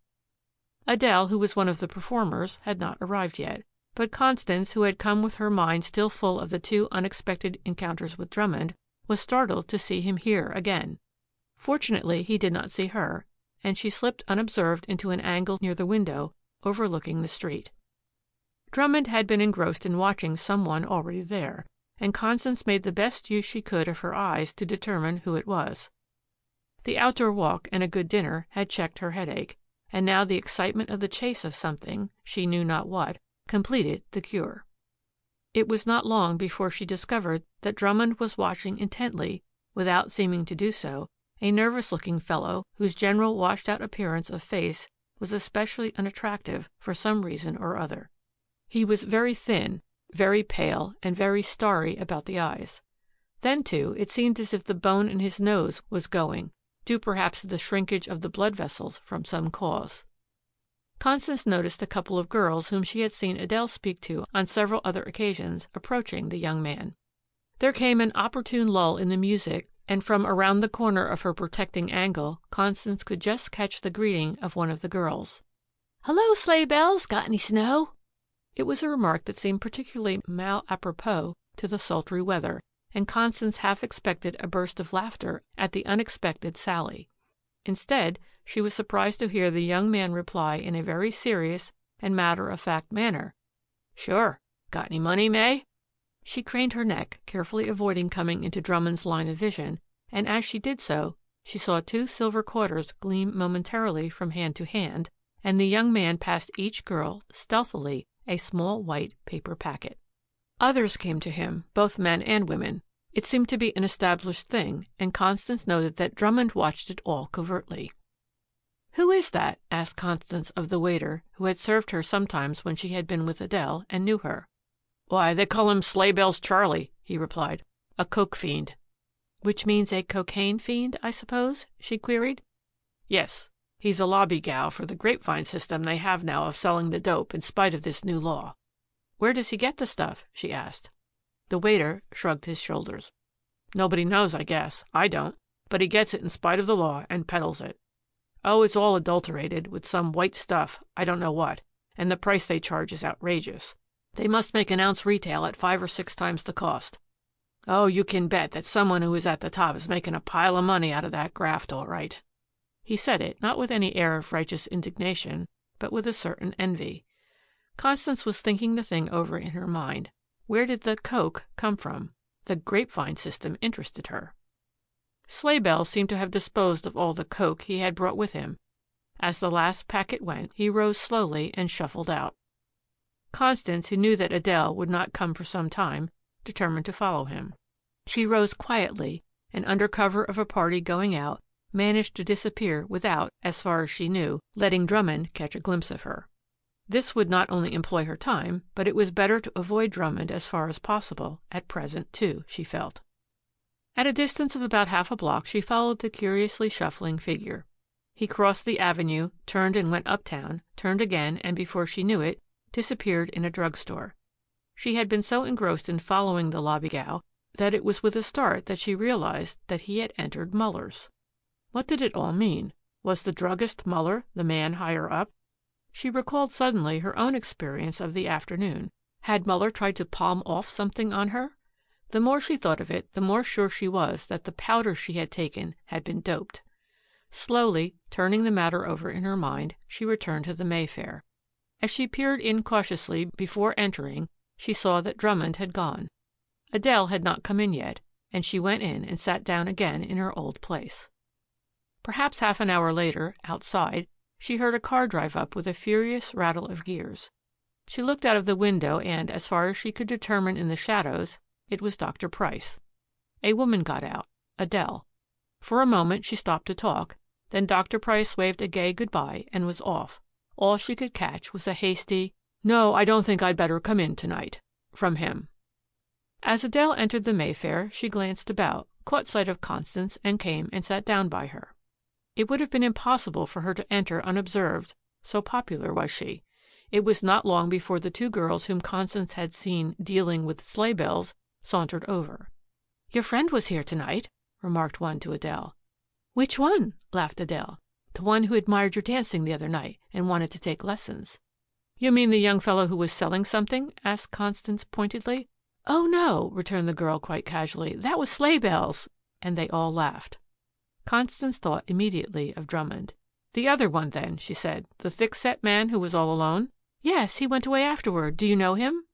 Adele, who was one of the performers, had not arrived yet, but Constance, who had come with her mind still full of the 2 unexpected encounters with Drummond, was startled to see him here again. Fortunately, he did not see her, and she slipped unobserved into an angle near the window overlooking the street. Drummond had been engrossed in watching someone already there, and Constance made the best use she could of her eyes to determine who it was. The outdoor walk and a good dinner had checked her headache, and now the excitement of the chase of something, she knew not what, completed the cure. It was not long before she discovered that Drummond was watching intently, without seeming to do so, a nervous-looking fellow whose general washed-out appearance of face was especially unattractive for some reason or other. He was very thin, very pale, and very starry about the eyes. Then, too, it seemed as if the bone in his nose was going, due perhaps to the shrinkage of the blood vessels from some cause. Constance noticed a couple of girls whom she had seen Adele speak to on several other occasions approaching the young man. There came an opportune lull in the music, and from around the corner of her protecting angle, Constance could just catch the greeting of one of the girls. "Hello, sleigh bells, got any snow?" It was a remark that seemed particularly mal apropos to the sultry weather, and Constance half expected a burst of laughter at the unexpected sally. Instead, she was surprised to hear the young man reply in a very serious and matter-of-fact manner. "Sure. Got any money, May?" She craned her neck, carefully avoiding coming into Drummond's line of vision, and as she did so, she saw 2 silver quarters gleam momentarily from hand to hand, and the young man passed each girl stealthily a small white paper packet. Others came to him, both men and women. It seemed to be an established thing, and Constance noted that Drummond watched it all covertly. "Who is that?" asked Constance of the waiter, who had served her sometimes when she had been with Adele and knew her. Why, they call him Sleighbells Charlie, he replied. A coke fiend. Which means a cocaine fiend, I suppose? She queried. Yes. He's a lobby gal for the grapevine system they have now of selling the dope in spite of this new law. Where does he get the stuff? She asked. The waiter shrugged his shoulders. Nobody knows, I guess. I don't. But he gets it in spite of the law and peddles it. Oh, it's all adulterated with some white stuff, I don't know what, and the price they charge is outrageous. They must make an ounce retail at 5 or 6 times the cost. Oh, you can bet that someone who is at the top is making a pile of money out of that graft, all right. He said it not with any air of righteous indignation, but with a certain envy. Constance was thinking the thing over in her mind. Where did the coke come from? The grapevine system interested her. Sleighbells seemed to have disposed of all the coke he had brought with him. As the last packet went, he rose slowly and shuffled out. Constance, who knew that Adele would not come for some time, determined to follow him. She rose quietly and, under cover of a party going out, managed to disappear without, as far as she knew, letting Drummond catch a glimpse of her. This would not only employ her time, but it was better to avoid Drummond as far as possible, at present, too, she felt. At a distance of about half a block she followed the curiously shuffling figure. He crossed the avenue, turned and went uptown, turned again, and before she knew it, disappeared in a drugstore. She had been so engrossed in following the lobbygow that it was with a start that she realized that he had entered Muller's. What did it all mean? Was the druggist Muller the man higher up? She recalled suddenly her own experience of the afternoon. Had Muller tried to palm off something on her? The more she thought of it, the more sure she was that the powder she had taken had been doped. Slowly, turning the matter over in her mind, she returned to the Mayfair. As she peered in cautiously before entering, she saw that Drummond had gone. Adele had not come in yet, and she went in and sat down again in her old place. Perhaps half an hour later, outside, she heard a car drive up with a furious rattle of gears. She looked out of the window and, as far as she could determine in the shadows, it was Dr. Price. A woman got out, Adele. For a moment she stopped to talk, then Dr. Price waved a gay goodbye and was off. All she could catch was a hasty, "No, I don't think I'd better come in tonight," from him. As Adele entered the Mayfair, she glanced about, caught sight of Constance, and came and sat down by her. It would have been impossible for her to enter unobserved, so popular was she. It was not long before the 2 girls whom Constance had seen dealing with Sleighbells sauntered over. "Your friend was here tonight," remarked one to Adele. "Which one?" laughed Adele. "The one who admired your dancing the other night and wanted to take lessons." "You mean the young fellow who was selling something?" asked Constance pointedly. "Oh, no," returned the girl quite casually. "That was Sleighbells," and they all laughed. Constance thought immediately of Drummond. "The other one, then," she said. "The thick-set man who was all alone?" "Yes, he went away afterward. Do you know him?"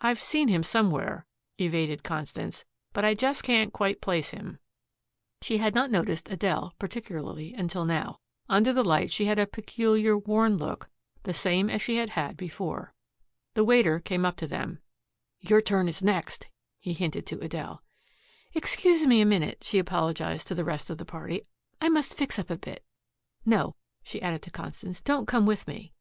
"I've seen him somewhere," evaded Constance, "but I just can't quite place him." She had not noticed Adele particularly until now. Under the light she had a peculiar worn look, the same as she had had before. The waiter came up to them. "Your turn is next," he hinted to Adele. "Excuse me a minute," she apologized to the rest of the party. "I must fix up a bit. No," she added to Constance, "don't come with me."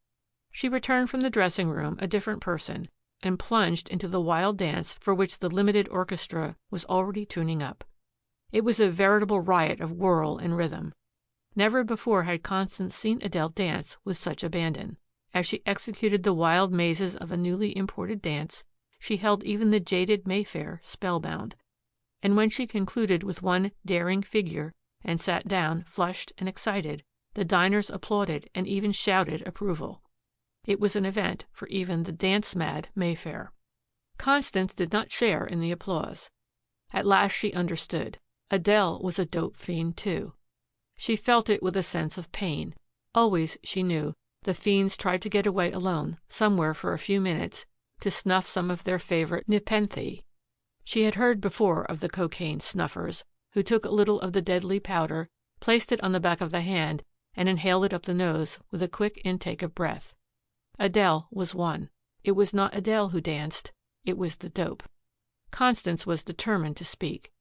She returned from the dressing room a different person and plunged into the wild dance for which the limited orchestra was already tuning up. It was a veritable riot of whirl and rhythm. Never before had Constance seen Adele dance with such abandon. As she executed the wild mazes of a newly imported dance, she held even the jaded Mayfair spellbound. And when she concluded with one daring figure and sat down flushed and excited, the diners applauded and even shouted approval. It was an event for even the dance-mad Mayfair. Constance did not share in the applause. At last she understood. Adele was a dope fiend, too. She felt it with a sense of pain. Always, she knew, the fiends tried to get away alone, somewhere for a few minutes, to snuff some of their favorite nepenthe. She had heard before of the cocaine snuffers, who took a little of the deadly powder, placed it on the back of the hand, and inhaled it up the nose with a quick intake of breath. Adele was one. It was not Adele who danced. It was the dope. Constance was determined to speak.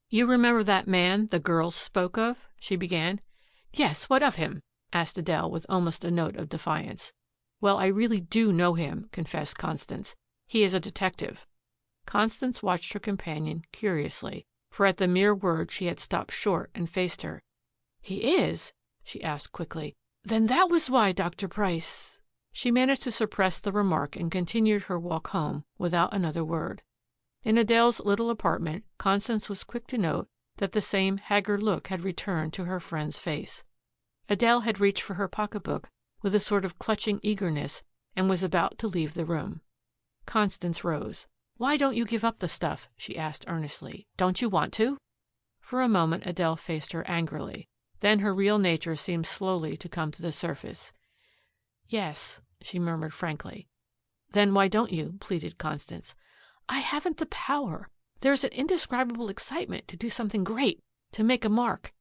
"You remember that man the girls spoke of?" she began. "Yes, what of him?" asked Adele with almost a note of defiance. "Well, I really do know him," confessed Constance. He is a detective." Constance watched her companion curiously, for at the mere word she had stopped short and faced her. "He is?" she asked quickly. "Then that was why Dr. Price—" She managed to suppress the remark and continued her walk home without another word. In Adele's little apartment, Constance was quick to note that the same haggard look had returned to her friend's face. Adele had reached for her pocketbook with a sort of clutching eagerness and was about to leave the room. Constance rose. "Why don't you give up the stuff?" she asked earnestly. "Don't you want to?" For a moment Adele faced her angrily. Then her real nature seemed slowly to come to the surface. "Yes," she murmured frankly. "Then why don't you?" pleaded Constance. "I haven't the power. There's an indescribable excitement to do something great, to make a mark.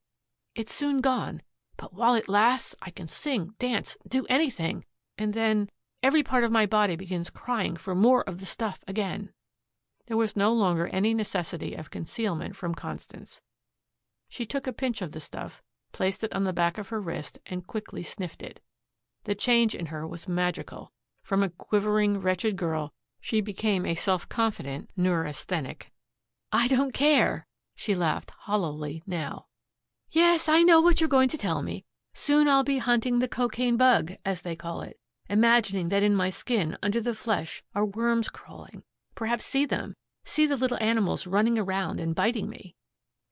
It's soon gone, but while it lasts I can sing, dance, do anything, and then every part of my body begins crying for more of the stuff again." There was no longer any necessity of concealment from Constance. She took a pinch of the stuff, placed it on the back of her wrist, and quickly sniffed it. The change in her was magical. From a quivering, wretched girl, she became a self-confident neurasthenic. "I don't care," she laughed hollowly now. "Yes, I know what you're going to tell me. Soon I'll be hunting the cocaine bug, as they call it, imagining that in my skin, under the flesh, are worms crawling. Perhaps see them, see the little animals running around and biting me."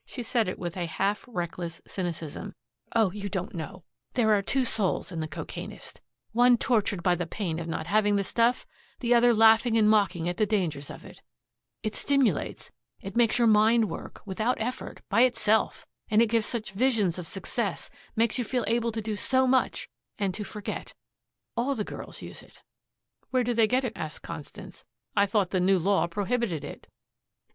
She said it with a half-reckless cynicism. "Oh, you don't know. There are two souls in the cocainist. One tortured by the pain of not having the stuff, the other laughing and mocking at the dangers of it. It stimulates. It makes your mind work, without effort, by itself, and it gives such visions of success, makes you feel able to do so much, and to forget. All the girls use it." "Where do they get it?" asked Constance. "I thought the new law prohibited it."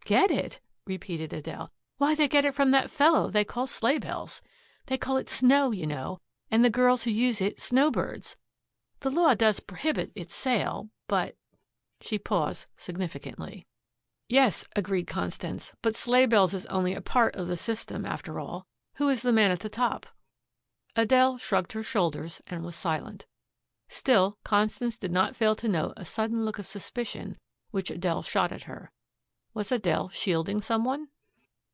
"Get it?" repeated Adele. "Why, they get it from that fellow they call Sleighbells. They call it snow, you know, and the girls who use it snowbirds. The law does prohibit its sale, but—" She paused significantly. "Yes," agreed Constance, "but Sleighbells is only a part of the system, after all. Who is the man at the top?" Adele shrugged her shoulders and was silent. Still, Constance did not fail to note a sudden look of suspicion which Adele shot at her. Was Adele shielding someone?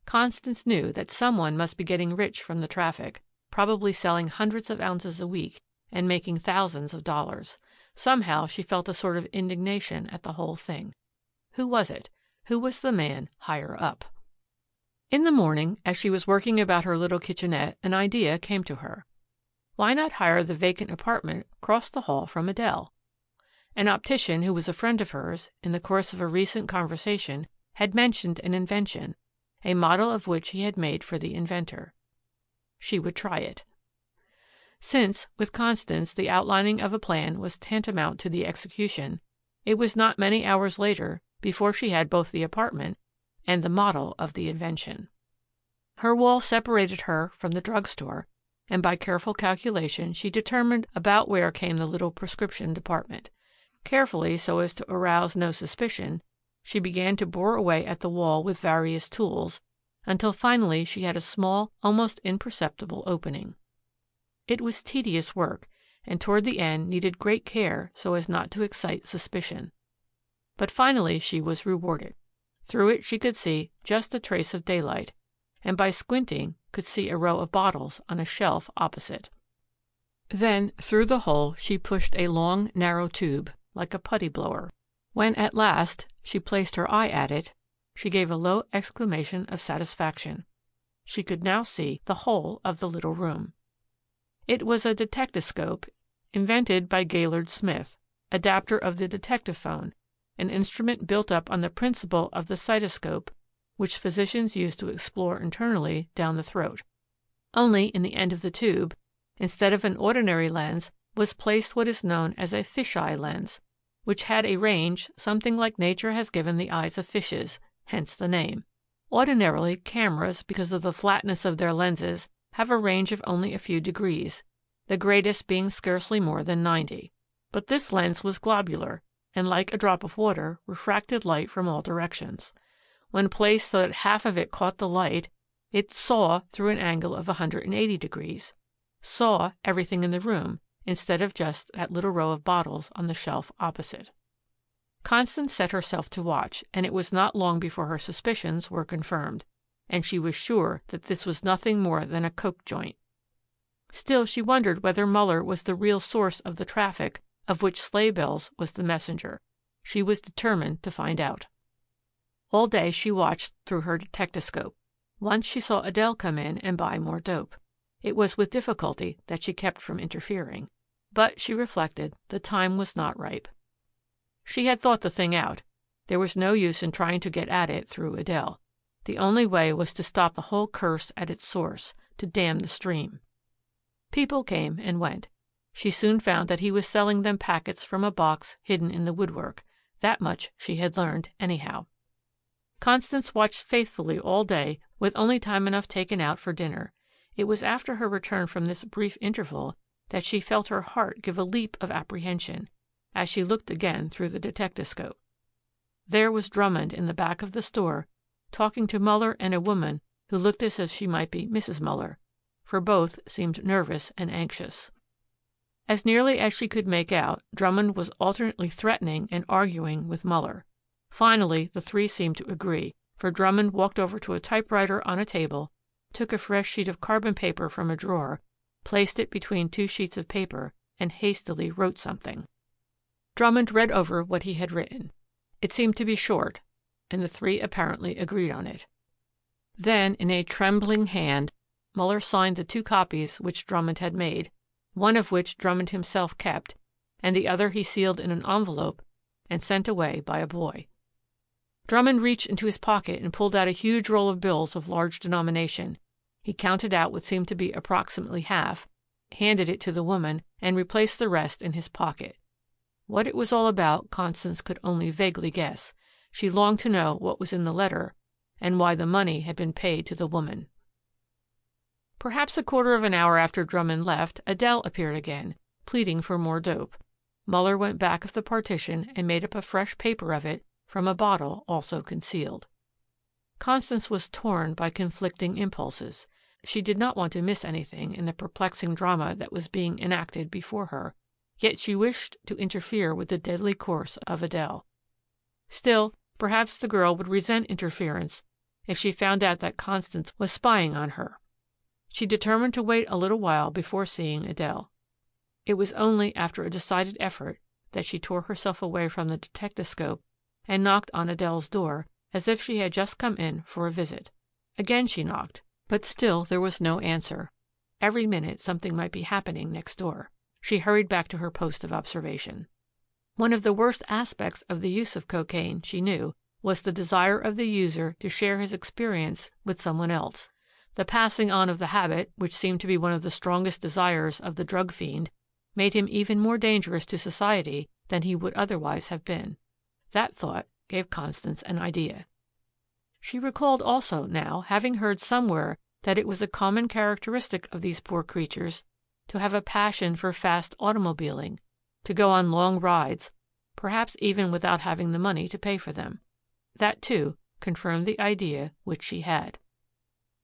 Constance knew that someone must be getting rich from the traffic, probably selling hundreds of ounces a week and making thousands of dollars. Somehow she felt a sort of indignation at the whole thing. Who was it? Who was the man higher up? In the morning, as she was working about her little kitchenette, an idea came to her. Why not hire the vacant apartment across the hall from Adele? An optician who was a friend of hers, in the course of a recent conversation, had mentioned an invention, a model of which he had made for the inventor. She would try it. Since, with Constance, the outlining of a plan was tantamount to the execution, it was not many hours later before she had both the apartment and the model of the invention. Her wall separated her from the drugstore, and by careful calculation she determined about where came the little prescription department. Carefully, so as to arouse no suspicion, she began to bore away at the wall with various tools, until finally she had a small, almost imperceptible opening. It was tedious work, and toward the end needed great care so as not to excite suspicion. But finally she was rewarded. Through it she could see just a trace of daylight, and by squinting could see a row of bottles on a shelf opposite. Then through the hole she pushed a long, narrow tube, like a putty blower. When at last she placed her eye at it, she gave a low exclamation of satisfaction. She could now see the whole of the little room. It was a detectascope invented by Gaylord Smith, adapter of the detective phone, an instrument built up on the principle of the cytoscope, which physicians use to explore internally down the throat. Only in the end of the tube, instead of an ordinary lens, was placed what is known as a fisheye lens, which had a range something like nature has given the eyes of fishes, hence the name. Ordinarily, cameras, because of the flatness of their lenses, have a range of only a few degrees, the greatest being scarcely more than 90. But this lens was globular, and like a drop of water, refracted light from all directions. When placed so that half of it caught the light, it saw through an angle of 180 degrees, saw everything in the room, instead of just that little row of bottles on the shelf opposite. Constance set herself to watch, and it was not long before her suspicions were confirmed, and she was sure that this was nothing more than a coke joint. Still, she wondered whether Muller was the real source of the traffic of which Sleighbells was the messenger. She was determined to find out. All day she watched through her detectascope. Once she saw Adele come in and buy more dope. It was with difficulty that she kept from interfering. But, she reflected, the time was not ripe. She had thought the thing out. There was no use in trying to get at it through Adele. The only way was to stop the whole curse at its source, to dam the stream. People came and went. She soon found that he was selling them packets from a box hidden in the woodwork. That much she had learned anyhow. Constance watched faithfully all day with only time enough taken out for dinner. It was after her return from this brief interval that she felt her heart give a leap of apprehension as she looked again through the detectascope. There was Drummond in the back of the store talking to Muller and a woman who looked as if she might be Mrs. Muller, for both seemed nervous and anxious. As nearly as she could make out, Drummond was alternately threatening and arguing with Muller. Finally, the three seemed to agree, for Drummond walked over to a typewriter on a table, took a fresh sheet of carbon paper from a drawer, placed it between two sheets of paper, and hastily wrote something. Drummond read over what he had written. It seemed to be short, and the three apparently agreed on it. Then, in a trembling hand, Muller signed the 2 copies which Drummond had made, one of which Drummond himself kept, and the other he sealed in an envelope and sent away by a boy. Drummond reached into his pocket and pulled out a huge roll of bills of large denomination. He counted out what seemed to be approximately half, handed it to the woman, and replaced the rest in his pocket. What it was all about, Constance could only vaguely guess. She longed to know what was in the letter and why the money had been paid to the woman. Perhaps a quarter of an hour after Drummond left, Adele appeared again, pleading for more dope. Muller went back of the partition and made up a fresh paper of it from a bottle also concealed. Constance was torn by conflicting impulses. She did not want to miss anything in the perplexing drama that was being enacted before her, yet she wished to interfere with the deadly course of Adele. Still, perhaps the girl would resent interference if she found out that Constance was spying on her. She determined to wait a little while before seeing Adele. It was only after a decided effort that she tore herself away from the detectascope and knocked on Adele's door as if she had just come in for a visit. Again she knocked, but still there was no answer. Every minute something might be happening next door. She hurried back to her post of observation. One of the worst aspects of the use of cocaine, she knew, was the desire of the user to share his experience with someone else. The passing on of the habit, which seemed to be one of the strongest desires of the drug fiend, made him even more dangerous to society than he would otherwise have been. That thought gave Constance an idea. She recalled also now having heard somewhere that it was a common characteristic of these poor creatures to have a passion for fast automobiling, to go on long rides, perhaps even without having the money to pay for them. That, too, confirmed the idea which she had.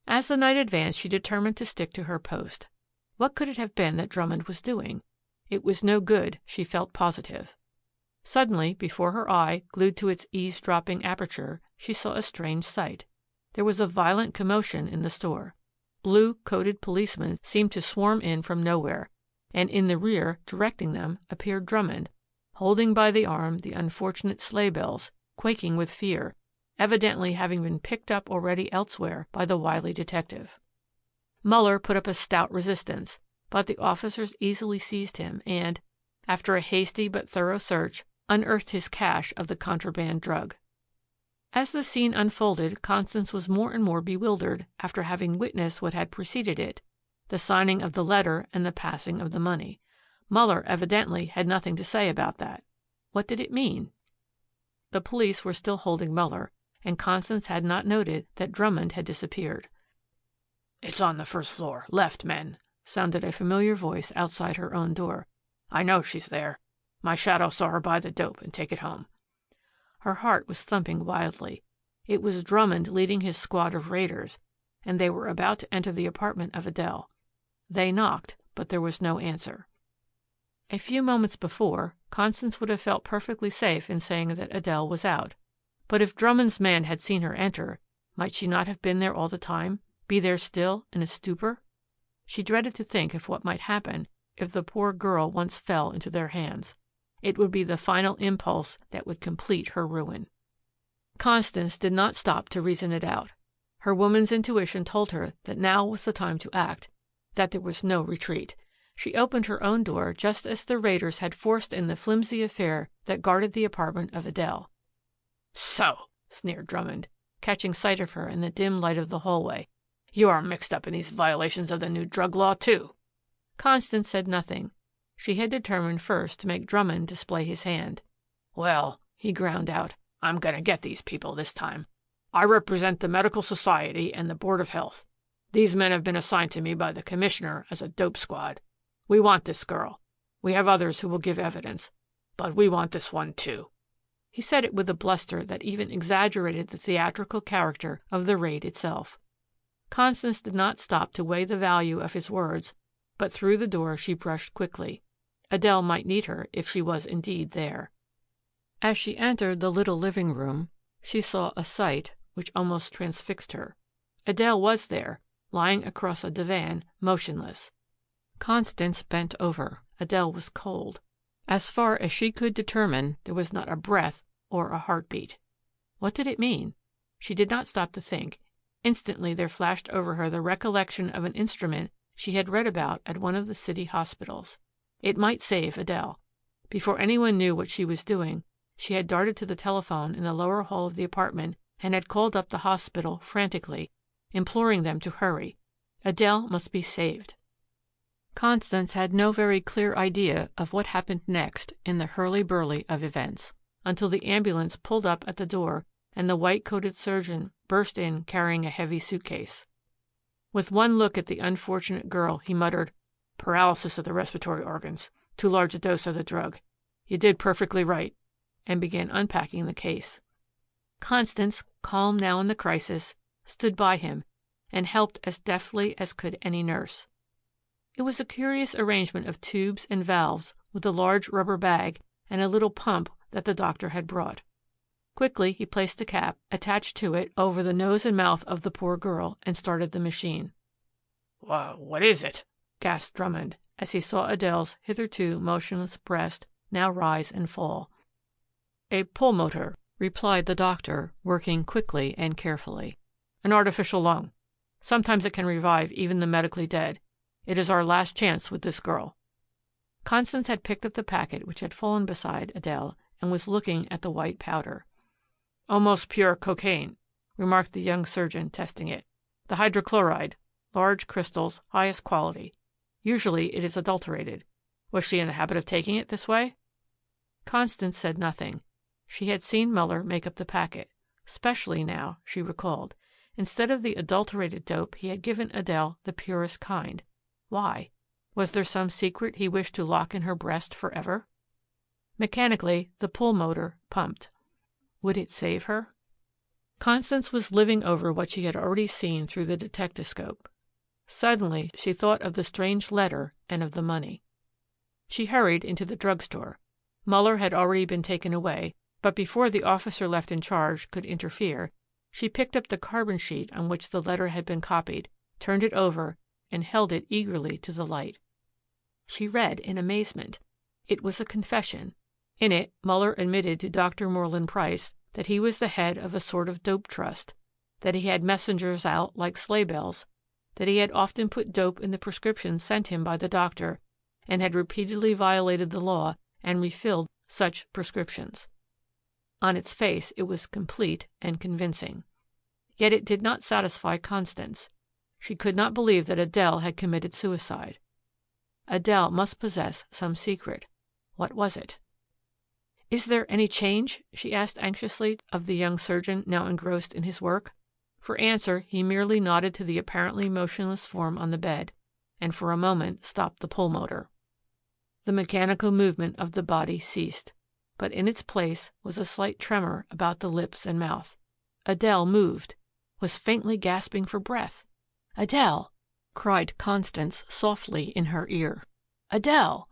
As the night advanced, she determined to stick to her post. What could it have been that Drummond was doing? It was no good, she felt positive. Suddenly, before her eye, glued to its eavesdropping aperture, she saw a strange sight. There was a violent commotion in the store. Blue-coated policemen seemed to swarm in from nowhere, and in the rear, directing them, appeared Drummond, holding by the arm the unfortunate Sleighbells, quaking with fear, evidently having been picked up already elsewhere by the wily detective. Muller put up a stout resistance, but the officers easily seized him and, after a hasty but thorough search, unearthed his cache of the contraband drug. As the scene unfolded, Constance was more and more bewildered after having witnessed what had preceded it, the signing of the letter and the passing of the money. Muller evidently had nothing to say about that. What did it mean? The police were still holding Muller, and Constance had not noted that Drummond had disappeared. "It's on the first floor, left, men," sounded a familiar voice outside her own door. "I know she's there. My shadow saw her buy the dope and take it home." Her heart was thumping wildly. It was Drummond leading his squad of raiders, and they were about to enter the apartment of Adele. They knocked, but there was no answer. A few moments before, Constance would have felt perfectly safe in saying that Adele was out. But if Drummond's man had seen her enter, might she not have been there all the time, be there still, in a stupor? She dreaded to think of what might happen if the poor girl once fell into their hands. It would be the final impulse that would complete her ruin. Constance did not stop to reason it out. Her woman's intuition told her that now was the time to act, that there was no retreat. She opened her own door just as the raiders had forced in the flimsy affair that guarded the apartment of Adele. "So," sneered Drummond, catching sight of her in the dim light of the hallway, "you are mixed up in these violations of the new drug law, too." Constance said nothing. She had determined first to make Drummond display his hand. "Well," he ground out, "I'm going to get these people this time. I represent the Medical Society and the Board of Health. These men have been assigned to me by the commissioner as a dope squad. We want this girl. We have others who will give evidence. But we want this one, too." He said it with a bluster that even exaggerated the theatrical character of the raid itself. Constance did not stop to weigh the value of his words, but through the door she brushed quickly. Adele might need her if she was indeed there. As she entered the little living room, she saw a sight which almost transfixed her. Adele was there, lying across a divan, motionless. Constance bent over. Adele was cold. As far as she could determine, there was not a breath or a heartbeat. What did it mean? She did not stop to think. Instantly there flashed over her the recollection of an instrument she had read about at one of the city hospitals. It might save Adele. Before anyone knew what she was doing, she had darted to the telephone in the lower hall of the apartment and had called up the hospital frantically, imploring them to hurry. Adele must be saved. Constance had no very clear idea of what happened next in the hurly-burly of events, until the ambulance pulled up at the door and the white-coated surgeon burst in carrying a heavy suitcase. With one look at the unfortunate girl, he muttered, "Paralysis of the respiratory organs. Too large a dose of the drug. You did perfectly right," and began unpacking the case. Constance, calm now in the crisis, stood by him and helped as deftly as could any nurse. It was a curious arrangement of tubes and valves with a large rubber bag and a little pump that the doctor had brought. Quickly he placed a cap attached to it over the nose and mouth of the poor girl and started the machine. "What is it?" gasped Drummond as he saw Adele's hitherto motionless breast now rise and fall. "A pulmotor," replied the doctor, working quickly and carefully. "An artificial lung. Sometimes it can revive even the medically dead. It is our last chance with this girl." Constance had picked up the packet which had fallen beside Adele and was looking at the white powder. "Almost pure cocaine," remarked the young surgeon, testing it. "The hydrochloride, large crystals, highest quality. Usually it is adulterated. Was she in the habit of taking it this way?" Constance said nothing. She had seen Muller make up the packet. Specially now, she recalled. Instead of the adulterated dope, he had given Adele the purest kind. Why? Was there some secret he wished to lock in her breast forever? Mechanically, the pulmotor pumped. Would it save her? Constance was living over what she had already seen through the detectascope. Suddenly, she thought of the strange letter and of the money. She hurried into the drugstore. Muller had already been taken away, but before the officer left in charge could interfere, she picked up the carbon sheet on which the letter had been copied, turned it over, and held it eagerly to the light. She read in amazement. It was a confession. In it, Muller admitted to Dr. Moreland Price that he was the head of a sort of dope trust, that he had messengers out like sleigh bells, that he had often put dope in the prescriptions sent him by the doctor, and had repeatedly violated the law and refilled such prescriptions. On its face, it was complete and convincing. Yet it did not satisfy Constance. She could not believe that Adele had committed suicide. Adele must possess some secret. What was it? "Is there any change?" she asked anxiously of the young surgeon now engrossed in his work. For answer, he merely nodded to the apparently motionless form on the bed, and for a moment stopped the pulmotor. The mechanical movement of the body ceased, but in its place was a slight tremor about the lips and mouth. Adele moved, was faintly gasping for breath. "Adele!" cried Constance softly in her ear. "Adele!"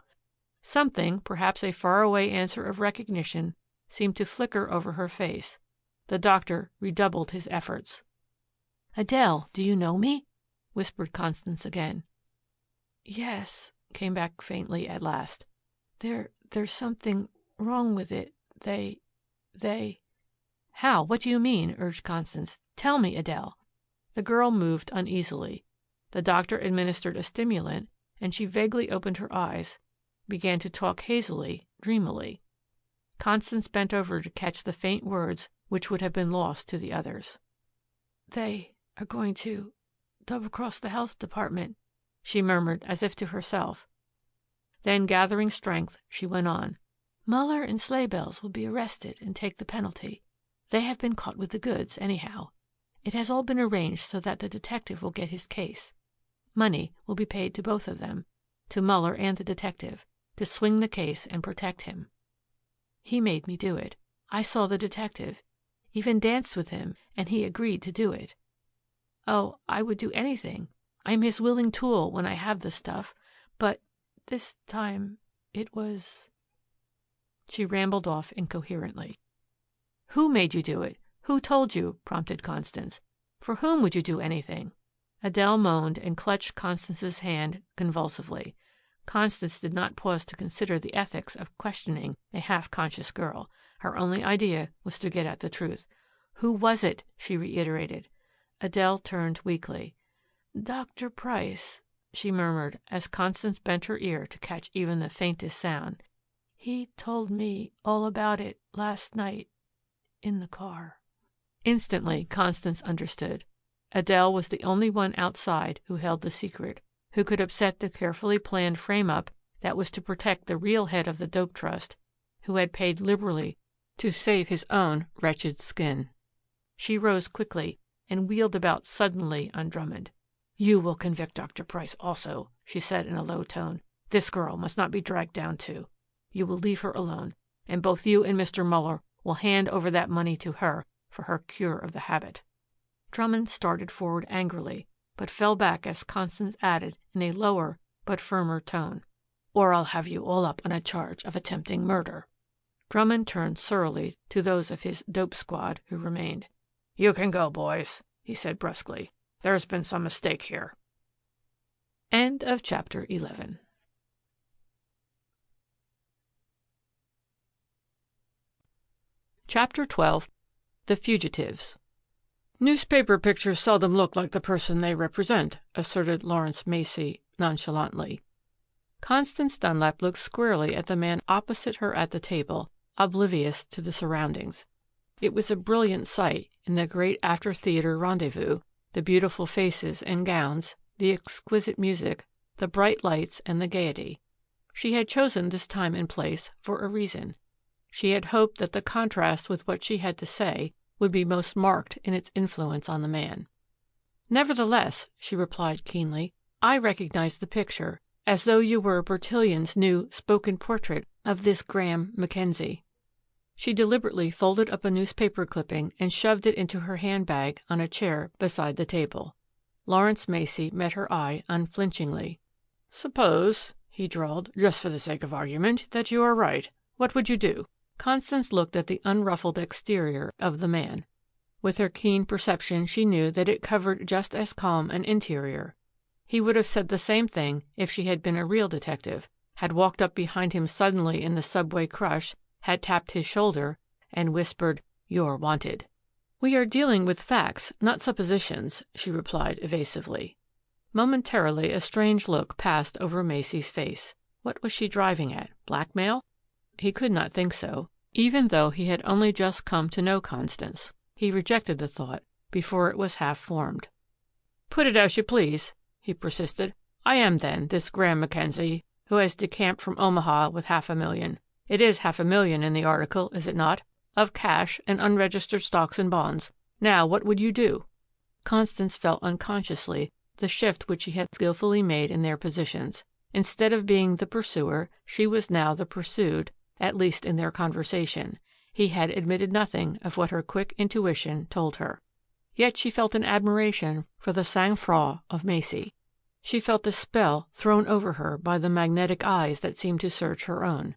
Something, perhaps a faraway answer of recognition, seemed to flicker over her face. The doctor redoubled his efforts. "Adele, do you know me?" whispered Constance again. "Yes," came back faintly at last. There's something wrong with it. They How? What do you mean?" urged Constance. "Tell me, Adele." The girl moved uneasily. The doctor administered a stimulant, and she vaguely opened her eyes, began to talk hazily, dreamily. Constance bent over to catch the faint words which would have been lost to the others. "They are going to double-cross the health department," she murmured as if to herself. Then, gathering strength, she went on. "Muller and Sleighbells will be arrested and take the penalty. They have been caught with the goods, anyhow. It has all been arranged so that the detective will get his case. Money will be paid to both of them, to Muller and the detective, to swing the case and protect him. He made me do it. I saw the detective, even danced with him, and he agreed to do it. Oh, I would do anything. I'm his willing tool when I have the stuff, but this time it was—" She rambled off incoherently. "Who made you do it? Who told you?" prompted Constance. "For whom would you do anything?" Adele moaned and clutched Constance's hand convulsively. Constance did not pause to consider the ethics of questioning a half-conscious girl. Her only idea was to get at the truth. "Who was it?" she reiterated. Adele turned weakly. "Dr. Price," she murmured as Constance bent her ear to catch even the faintest sound. "He told me all about it last night in the car." Instantly Constance understood. Adele was the only one outside who held the secret, who could upset the carefully planned frame-up that was to protect the real head of the dope trust, who had paid liberally to save his own wretched skin. She rose quickly and wheeled about suddenly on Drummond. "You will convict Dr. Price also," she said in a low tone. "This girl must not be dragged down too. You will leave her alone, and both you and Mr. Muller will hand over that money to her for her cure of the habit." Drummond started forward angrily, but fell back as Constance added in a lower but firmer tone, "Or I'll have you all up on a charge of attempting murder." Drummond turned surlily to those of his dope squad who remained. "You can go, boys," he said brusquely. "There's been some mistake here." End of chapter 11. Chapter 12. The Fugitives. "Newspaper pictures seldom look like the person they represent," asserted Lawrence Macy nonchalantly. Constance Dunlap looked squarely at the man opposite her at the table, oblivious to the surroundings. It was a brilliant sight in the great after-theater rendezvous, the beautiful faces and gowns, the exquisite music, the bright lights and the gaiety. She had chosen this time and place for a reason. She had hoped that the contrast with what she had to say would be most marked in its influence on the man. "Nevertheless," she replied keenly, "I recognize the picture, as though you were Bertillon's new spoken portrait of this Graham Mackenzie." She deliberately folded up a newspaper clipping and shoved it into her handbag on a chair beside the table. Lawrence Macy met her eye unflinchingly. "Suppose," he drawled, "just for the sake of argument, that you are right. What would you do?" Constance looked at the unruffled exterior of the man. With her keen perception she knew that it covered just as calm an interior. He would have said the same thing if she had been a real detective, had walked up behind him suddenly in the subway crush, had tapped his shoulder, and whispered, "You're wanted." "We are dealing with facts, not suppositions," she replied evasively. Momentarily a strange look passed over Macy's face. What was she driving at? Blackmail? He could not think so, even though he had only just come to know Constance. He rejected the thought before it was half formed. "Put it as you please," he persisted. "I am, then, this Graham Mackenzie, who has decamped from Omaha with $500,000. It is $500,000 in the article, is it not? Of cash and unregistered stocks and bonds. Now, what would you do?" Constance felt unconsciously the shift which she had skillfully made in their positions. Instead of being the pursuer, she was now the pursued, at least in their conversation. He had admitted nothing of what her quick intuition told her. Yet she felt an admiration for the sang-froid of Macy. She felt a spell thrown over her by the magnetic eyes that seemed to search her own.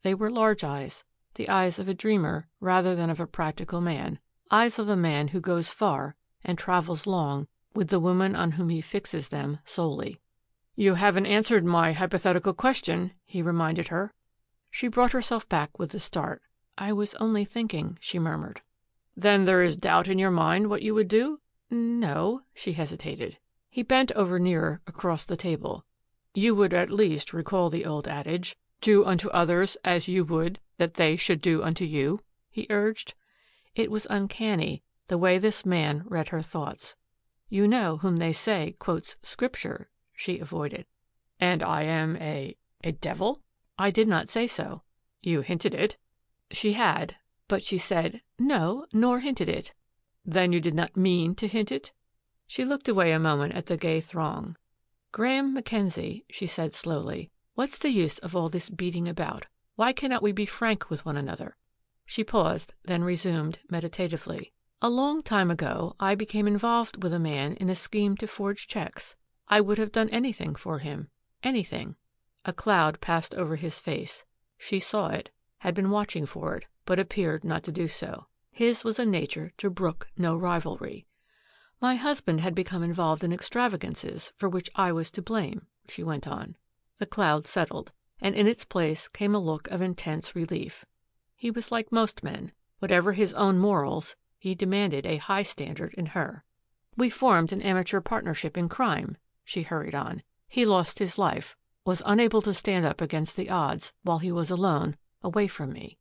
They were large eyes, the eyes of a dreamer rather than of a practical man, eyes of a man who goes far and travels long with the woman on whom he fixes them solely. "You haven't answered my hypothetical question," he reminded her. She brought herself back with a start. "I was only thinking," she murmured. "Then there is doubt in your mind what you would do?" "No," she hesitated. He bent over nearer across the table. "You would at least recall the old adage, 'Do unto others as you would that they should do unto you,'" he urged. It was uncanny, the way this man read her thoughts. "You know whom they say quotes Scripture," she avoided. "And I am a devil?" "I did not say so." "You hinted it." She had, but she said, "No, nor hinted it." "Then you did not mean to hint it?" She looked away a moment at the gay throng. "Graham Mackenzie," she said slowly, "what's the use of all this beating about? Why cannot we be frank with one another?" She paused, then resumed meditatively. "A long time ago I became involved with a man in a scheme to forge checks. I would have done anything for him. Anything." A cloud passed over his face. She saw it, had been watching for it, but appeared not to do so. His was a nature to brook no rivalry. "My husband had become involved in extravagances for which I was to blame," she went on. The cloud settled, and in its place came a look of intense relief. He was like most men. Whatever his own morals, he demanded a high standard in her. "We formed an amateur partnership in crime," she hurried on. "He lost his life, was unable to stand up against the odds while he was alone, away from me.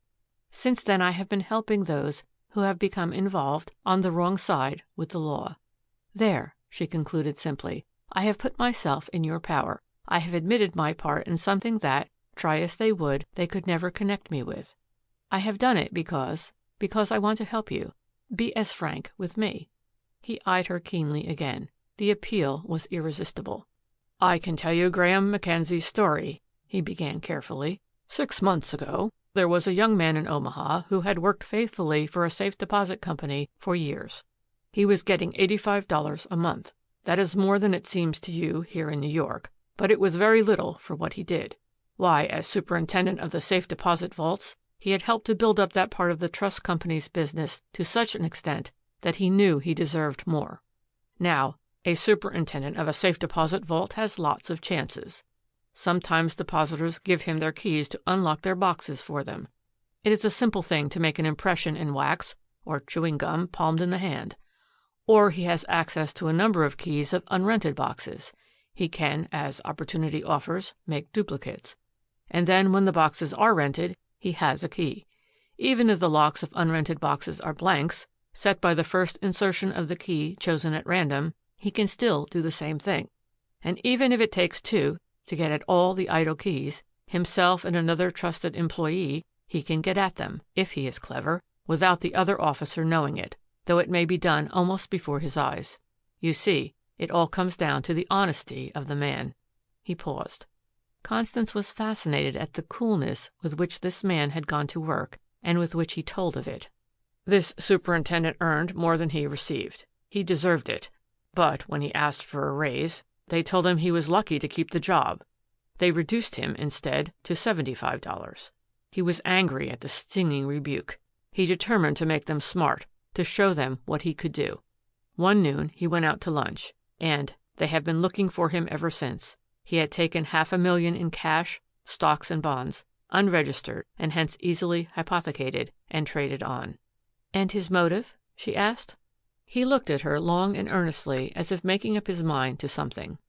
Since then I have been helping those who have become involved on the wrong side with the law. There," she concluded simply, "I have put myself in your power. I have admitted my part in something that, try as they would, they could never connect me with. I have done it because I want to help you. Be as frank with me." He eyed her keenly again. The appeal was irresistible. "I can tell you Graham Mackenzie's story," he began carefully. "6 months ago, there was a young man in Omaha who had worked faithfully for a safe deposit company for years. He was getting $85 a month. That is more than it seems to you here in New York, but it was very little for what he did. Why, as superintendent of the safe deposit vaults, he had helped to build up that part of the trust company's business to such an extent that he knew he deserved more. Now, a superintendent of a safe deposit vault has lots of chances. Sometimes depositors give him their keys to unlock their boxes for them. It is a simple thing to make an impression in wax or chewing gum palmed in the hand. Or he has access to a number of keys of unrented boxes. He can, as opportunity offers, make duplicates. And then when the boxes are rented, he has a key. Even if the locks of unrented boxes are blanks, set by the first insertion of the key chosen at random, he can still do the same thing. And even if it takes 2 to get at all the idle keys, himself and another trusted employee, he can get at them, if he is clever, without the other officer knowing it, though it may be done almost before his eyes. You see, it all comes down to the honesty of the man." He paused. Constance was fascinated at the coolness with which this man had gone to work and with which he told of it. "This superintendent earned more than he received. He deserved it. But when he asked for a raise, they told him he was lucky to keep the job. They reduced him, instead, to $75. He was angry at the stinging rebuke. He determined to make them smart, to show them what he could do. One noon he went out to lunch, and they have been looking for him ever since. He had taken $500,000 in cash, stocks and bonds, unregistered and hence easily hypothecated and traded on." "And his motive?" she asked. He looked at her long and earnestly as if making up his mind to something.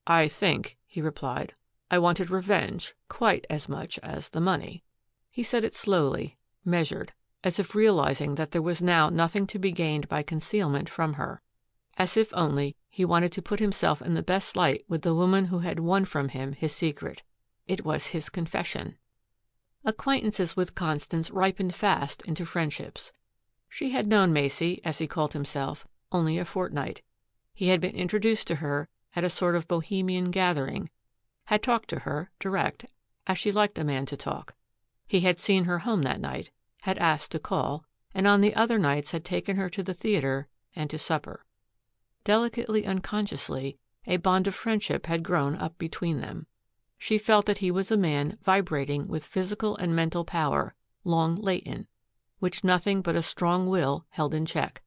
"I think," he replied, "I wanted revenge quite as much as the money." He said it slowly, measured, as if realizing that there was now nothing to be gained by concealment from her. As if only he wanted to put himself in the best light with the woman who had won from him his secret. It was his confession. Acquaintances with Constance ripened fast into friendships. She had known Macy, as he called himself, only a fortnight. He had been introduced to her at a sort of bohemian gathering, had talked to her, direct, as she liked a man to talk. He had seen her home that night, had asked to call, and on the other nights had taken her to the theater and to supper. Delicately unconsciously, A bond of friendship had grown up between them. She felt that he was a man vibrating with physical and mental power, long latent, which nothing but a strong will held in check,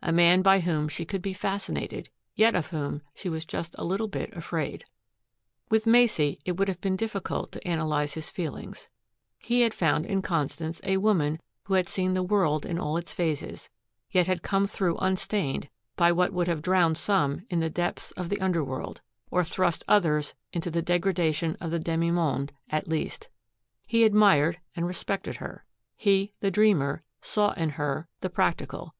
a man by whom she could be fascinated, yet of whom she was just a little bit afraid. With Macy, it would have been difficult to analyze his feelings. He had found in Constance a woman who had seen the world in all its phases, yet had come through unstained by what would have drowned some in the depths of the underworld, or thrust others into the degradation of the demi-monde at least. He admired and respected her. He, the dreamer, saw in her the practical.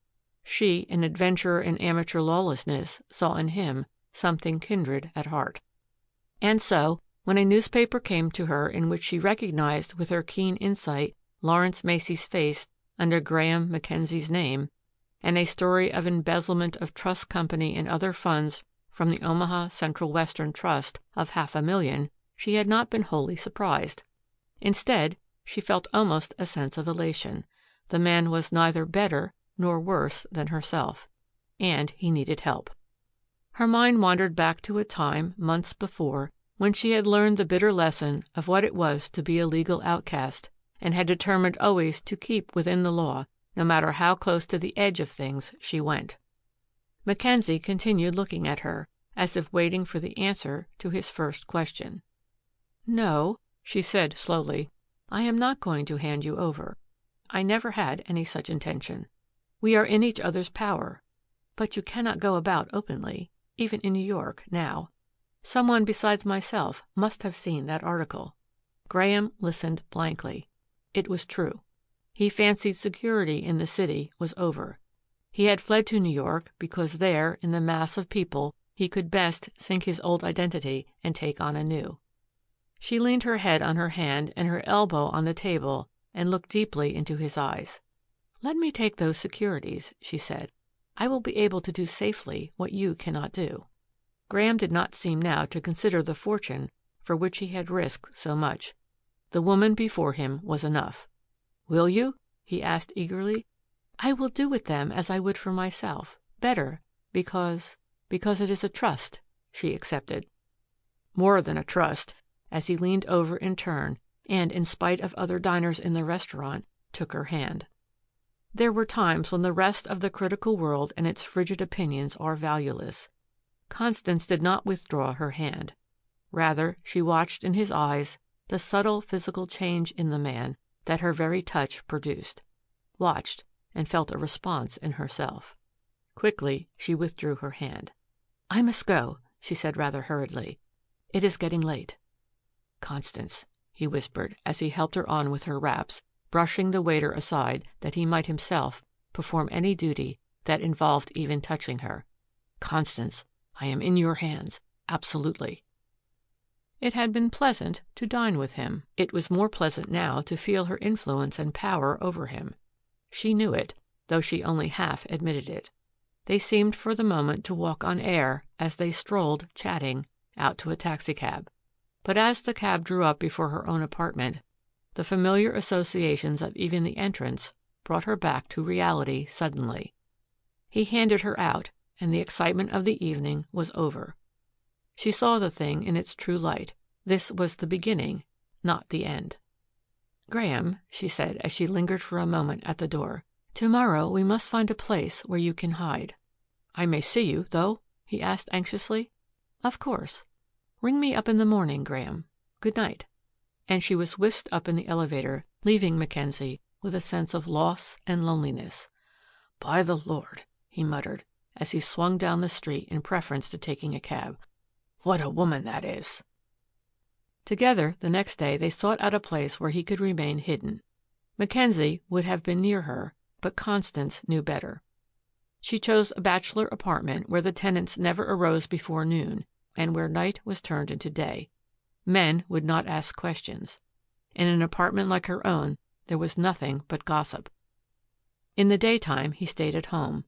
She, an adventurer in amateur lawlessness, saw in him something kindred at heart. And so, when a newspaper came to her in which she recognized with her keen insight Lawrence Macy's face under Graham Mackenzie's name, and a story of embezzlement of trust company and other funds from the Omaha Central Western Trust of $500,000, she had not been wholly surprised. Instead, she felt almost a sense of elation. The man was neither better nor worse than herself, and he needed help. Her mind wandered back to a time, months before, when she had learned the bitter lesson of what it was to be a legal outcast, and had determined always to keep within the law, no matter how close to the edge of things she went. Mackenzie continued looking at her, as if waiting for the answer to his first question. "No," she said slowly, "I am not going to hand you over. I never had any such intention. We are in each other's power. But you cannot go about openly, even in New York, now. Someone besides myself must have seen that article." Graham listened blankly. It was true. He fancied security in the city was over. He had fled to New York because there, in the mass of people, he could best sink his old identity and take on a new. She leaned her head on her hand and her elbow on the table and looked deeply into his eyes. "Let me take those securities," she said. "I will be able to do safely what you cannot do." Graham did not seem now to consider the fortune for which he had risked so much. The woman before him was enough. "Will you?" he asked eagerly. "I will do with them as I would for myself, better, because it is a trust," she accepted. More than a trust, as he leaned over in turn and, in spite of other diners in the restaurant, took her hand. There were times when the rest of the critical world and its frigid opinions are valueless. Constance did not withdraw her hand. Rather, she watched in his eyes the subtle physical change in the man that her very touch produced, watched and felt a response in herself. Quickly, she withdrew her hand. "I must go," she said rather hurriedly. "It is getting late." "Constance," he whispered as he helped her on with her wraps, brushing the waiter aside that he might himself perform any duty that involved even touching her. "Constance, I am in your hands, absolutely." It had been pleasant to dine with him. It was more pleasant now to feel her influence and power over him. She knew it, though she only half admitted it. They seemed for the moment to walk on air as they strolled, chatting, out to a taxicab. But as the cab drew up before her own apartment, the familiar associations of even the entrance brought her back to reality suddenly. He handed her out, and the excitement of the evening was over. She saw the thing in its true light. This was the beginning, not the end. "Graham," she said as she lingered for a moment at the door, "tomorrow we must find a place where you can hide." "I may see you, though?" he asked anxiously. "Of course. Ring me up in the morning, Graham. Good night." And she was whisked up in the elevator, leaving Mackenzie with a sense of loss and loneliness. "By the Lord," he muttered, as he swung down the street in preference to taking a cab. "What a woman that is!" Together, the next day, they sought out a place where he could remain hidden. Mackenzie would have been near her, but Constance knew better. She chose a bachelor apartment where the tenants never arose before noon and where night was turned into day. Men would not ask questions. In an apartment like her own, there was nothing but gossip. In the daytime, he stayed at home.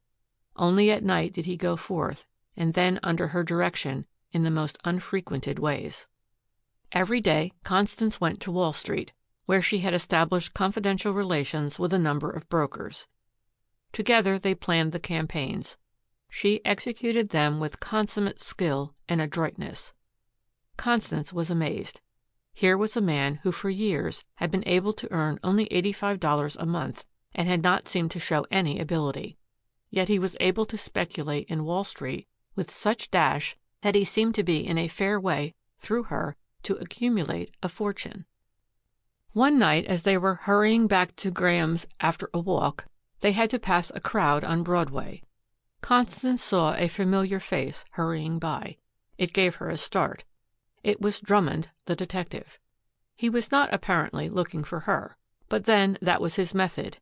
Only at night did he go forth, and then under her direction in the most unfrequented ways. Every day, Constance went to Wall Street, where she had established confidential relations with a number of brokers. Together they planned the campaigns. She executed them with consummate skill and adroitness. Constance was amazed. Here was a man who for years had been able to earn only $85 a month and had not seemed to show any ability. Yet he was able to speculate in Wall Street with such dash that he seemed to be in a fair way, through her, to accumulate a fortune. One night, as they were hurrying back to Graham's after a walk, they had to pass a crowd on Broadway. Constance saw a familiar face hurrying by. It gave her a start. It was Drummond, the detective. He was not apparently looking for her, but then that was his method.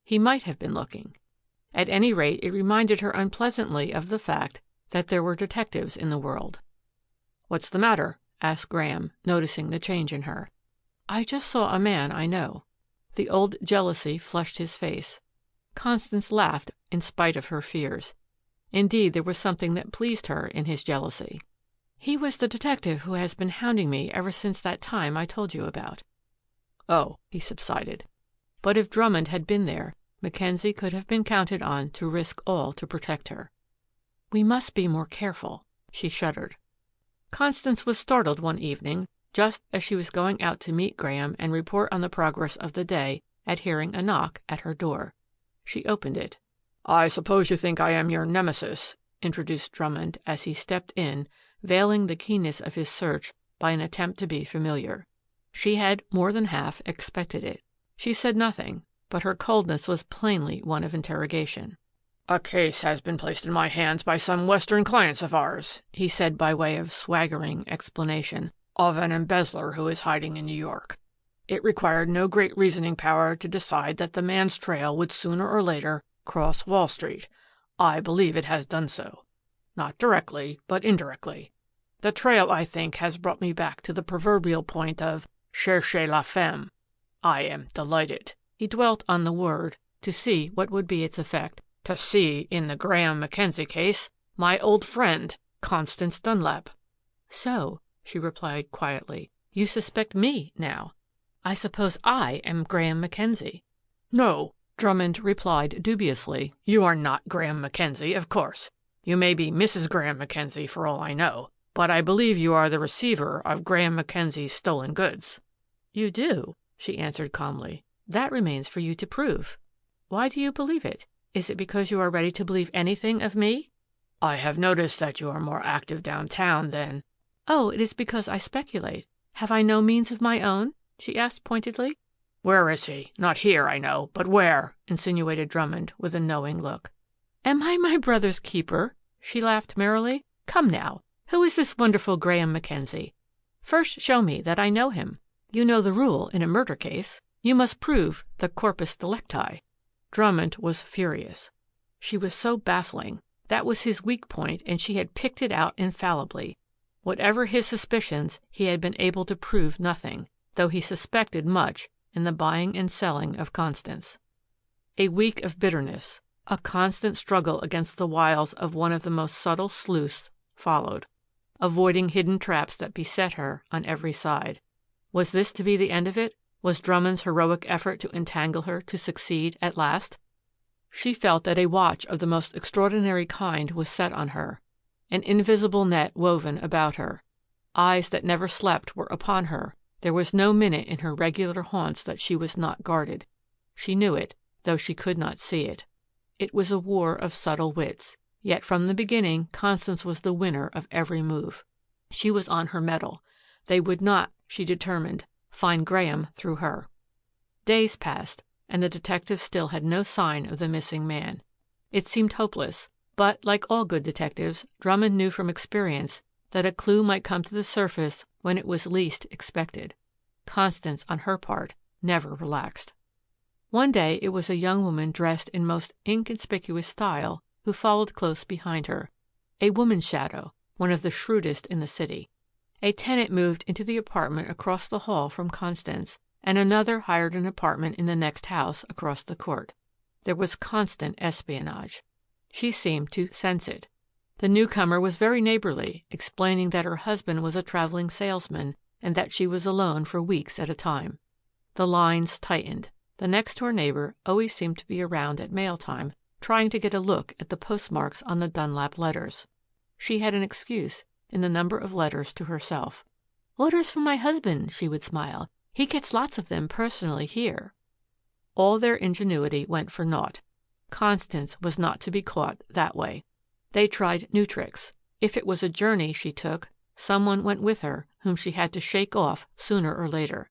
He might have been looking. At any rate, it reminded her unpleasantly of the fact that there were detectives in the world. "What's the matter?" asked Graham, noticing the change in her. "I just saw a man I know." The old jealousy flushed his face. Constance laughed in spite of her fears. Indeed, there was something that pleased her in his jealousy. "He was the detective who has been hounding me ever since that time I told you about." "Oh," he subsided. But if Drummond had been there, Mackenzie could have been counted on to risk all to protect her. "We must be more careful," she shuddered. Constance was startled one evening, just as she was going out to meet Graham and report on the progress of the day, at hearing a knock at her door. She opened it. "I suppose you think I am your nemesis," introduced Drummond as he stepped in, veiling the keenness of his search by an attempt to be familiar. She had more than half expected it. She said nothing, but her coldness was plainly one of interrogation. "A case has been placed in my hands by some Western clients of ours," he said by way of swaggering explanation, "of an embezzler who is hiding in New York. It required no great reasoning power to decide that the man's trail would sooner or later cross Wall Street. I believe it has done so. Not directly, but indirectly. The trail, I think, has brought me back to the proverbial point of chercher la femme. I am delighted." He dwelt on the word to see what would be its effect. "To see, in the Graham Mackenzie case, my old friend, Constance Dunlap." "So," she replied quietly, "you suspect me now. I suppose I am Graham Mackenzie." "No," Drummond replied dubiously. "You are not Graham Mackenzie, of course. You may be Mrs. Graham Mackenzie for all I know, but I believe you are the receiver of Graham Mackenzie's stolen goods." "You do," she answered calmly. "That remains for you to prove. Why do you believe it? Is it because you are ready to believe anything of me?" "I have noticed that you are more active downtown than—" "Oh, it is because I speculate. Have I no means of my own?" she asked pointedly. "Where is he? Not here, I know, but where?" insinuated Drummond with a knowing look. "Am I my brother's keeper?" She laughed merrily. "Come now, who is this wonderful Graham Mackenzie? First show me that I know him. You know the rule in a murder case. You must prove the corpus delicti." Drummond was furious. She was so baffling. That was his weak point, and she had picked it out infallibly. Whatever his suspicions, he had been able to prove nothing, though he suspected much in the buying and selling of Constance. A week of bitterness, a constant struggle against the wiles of one of the most subtle sleuths followed, avoiding hidden traps that beset her on every side. Was this to be the end of it? Was Drummond's heroic effort to entangle her to succeed at last? She felt that a watch of the most extraordinary kind was set on her, an invisible net woven about her. Eyes that never slept were upon her. There was no minute in her regular haunts that she was not guarded. She knew it, though she could not see it. It was a war of subtle wits, yet from the beginning Constance was the winner of every move. She was on her mettle. They would not, she determined, find Graham through her. Days passed, and the detective still had no sign of the missing man. It seemed hopeless, but, like all good detectives, Drummond knew from experience that a clue might come to the surface when it was least expected. Constance, on her part, never relaxed. One day it was a young woman dressed in most inconspicuous style who followed close behind her, a woman's shadow, one of the shrewdest in the city. A tenant moved into the apartment across the hall from Constance, and another hired an apartment in the next house across the court. There was constant espionage. She seemed to sense it. The newcomer was very neighborly, explaining that her husband was a traveling salesman and that she was alone for weeks at a time. The lines tightened. The next-door neighbor always seemed to be around at mail time, trying to get a look at the postmarks on the Dunlap letters. She had an excuse, in the number of letters to herself. "Orders from my husband," she would smile. "He gets lots of them personally here." All their ingenuity went for naught. Constance was not to be caught that way. They tried new tricks. If it was a journey she took, someone went with her whom she had to shake off sooner or later.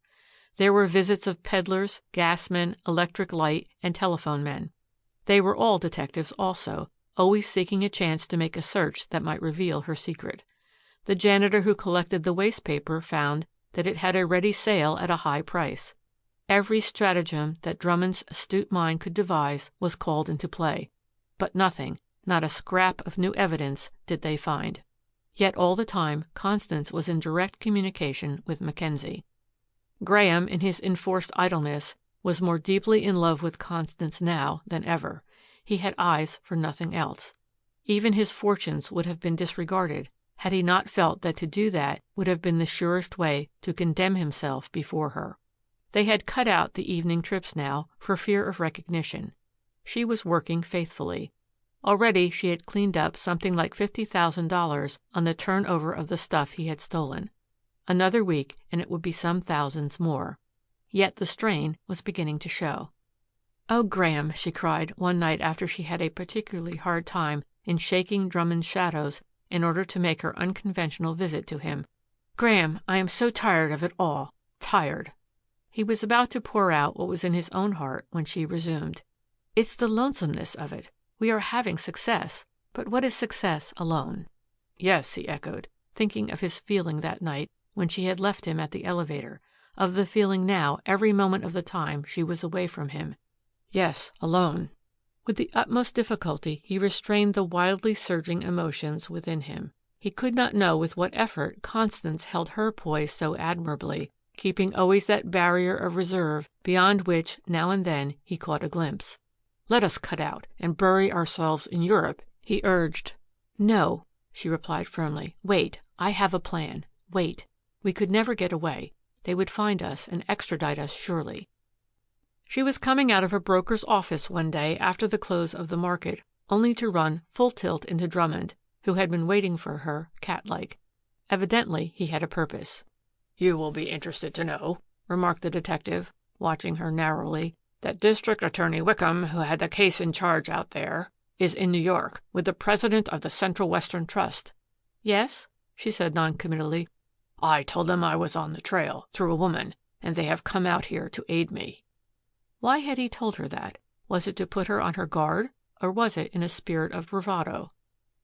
There were visits of peddlers, gasmen, electric light, and telephone men. They were all detectives also, always seeking a chance to make a search that might reveal her secret. The janitor who collected the waste paper found that it had a ready sale at a high price. Every stratagem that Drummond's astute mind could devise was called into play. But nothing, not a scrap of new evidence, did they find. Yet all the time Constance was in direct communication with Mackenzie. Graham, in his enforced idleness, was more deeply in love with Constance now than ever. He had eyes for nothing else. Even his fortunes would have been disregarded had he not felt that to do that would have been the surest way to condemn himself before her. They had cut out the evening trips now for fear of recognition. She was working faithfully. Already she had cleaned up something like $50,000 on the turnover of the stuff he had stolen. Another week and it would be some thousands more. Yet the strain was beginning to show. "Oh, Graham," she cried one night after she had a particularly hard time in shaking Drummond's shadows in order to make her unconventional visit to him. "Graham, I am so tired of it all. Tired." He was about to pour out what was in his own heart when she resumed. "It's the lonesomeness of it. We are having success, but what is success alone?" "Yes," he echoed, thinking of his feeling that night when she had left him at the elevator, of the feeling now every moment of the time she was away from him. "Yes, alone." With the utmost difficulty he restrained the wildly surging emotions within him. He could not know with what effort Constance held her poise so admirably, keeping always that barrier of reserve beyond which now and then he caught a glimpse. "Let us cut out and bury ourselves in Europe," he urged. "No," she replied firmly. "Wait. I have a plan. Wait. We could never get away. They would find us and extradite us surely." She was coming out of a broker's office one day after the close of the market, only to run full tilt into Drummond, who had been waiting for her, cat-like. Evidently he had a purpose. "You will be interested to know," remarked the detective, watching her narrowly, "that District Attorney Wickham, who had the case in charge out there, is in New York with the president of the Central Western Trust." "Yes?" she said noncommittally. "I told them I was on the trail, through a woman, and they have come out here to aid me." Why had he told her that? Was it to put her on her guard, or was it in a spirit of bravado?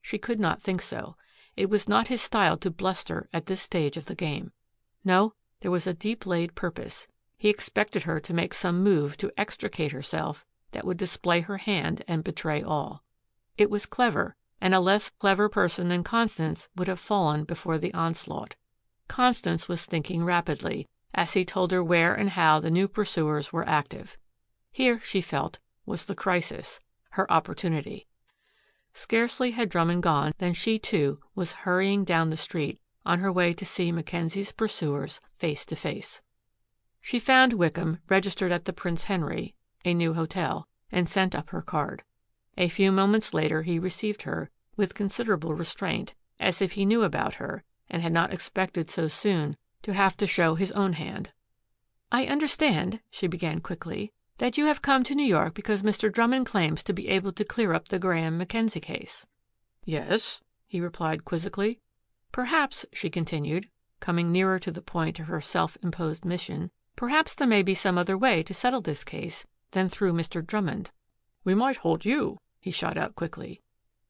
She could not think so. It was not his style to bluster at this stage of the game. No, there was a deep-laid purpose. He expected her to make some move to extricate herself that would display her hand and betray all. It was clever, and a less clever person than Constance would have fallen before the onslaught. Constance was thinking rapidly, as he told her where and how the new pursuers were active. Here, she felt, was the crisis, her opportunity. Scarcely had Drummond gone than she, too, was hurrying down the street on her way to see Mackenzie's pursuers face to face. She found Wickham registered at the Prince Henry, a new hotel, and sent up her card. A few moments later he received her with considerable restraint, as if he knew about her and had not expected so soon to have to show his own hand. "I understand," she began quickly, "that you have come to New York because Mr. Drummond claims to be able to clear up the Graham Mackenzie case." "Yes," he replied quizzically. "Perhaps," she continued, coming nearer to the point of her self-imposed mission, "perhaps there may be some other way to settle this case than through Mr. Drummond." "We might hold you," he shot out quickly.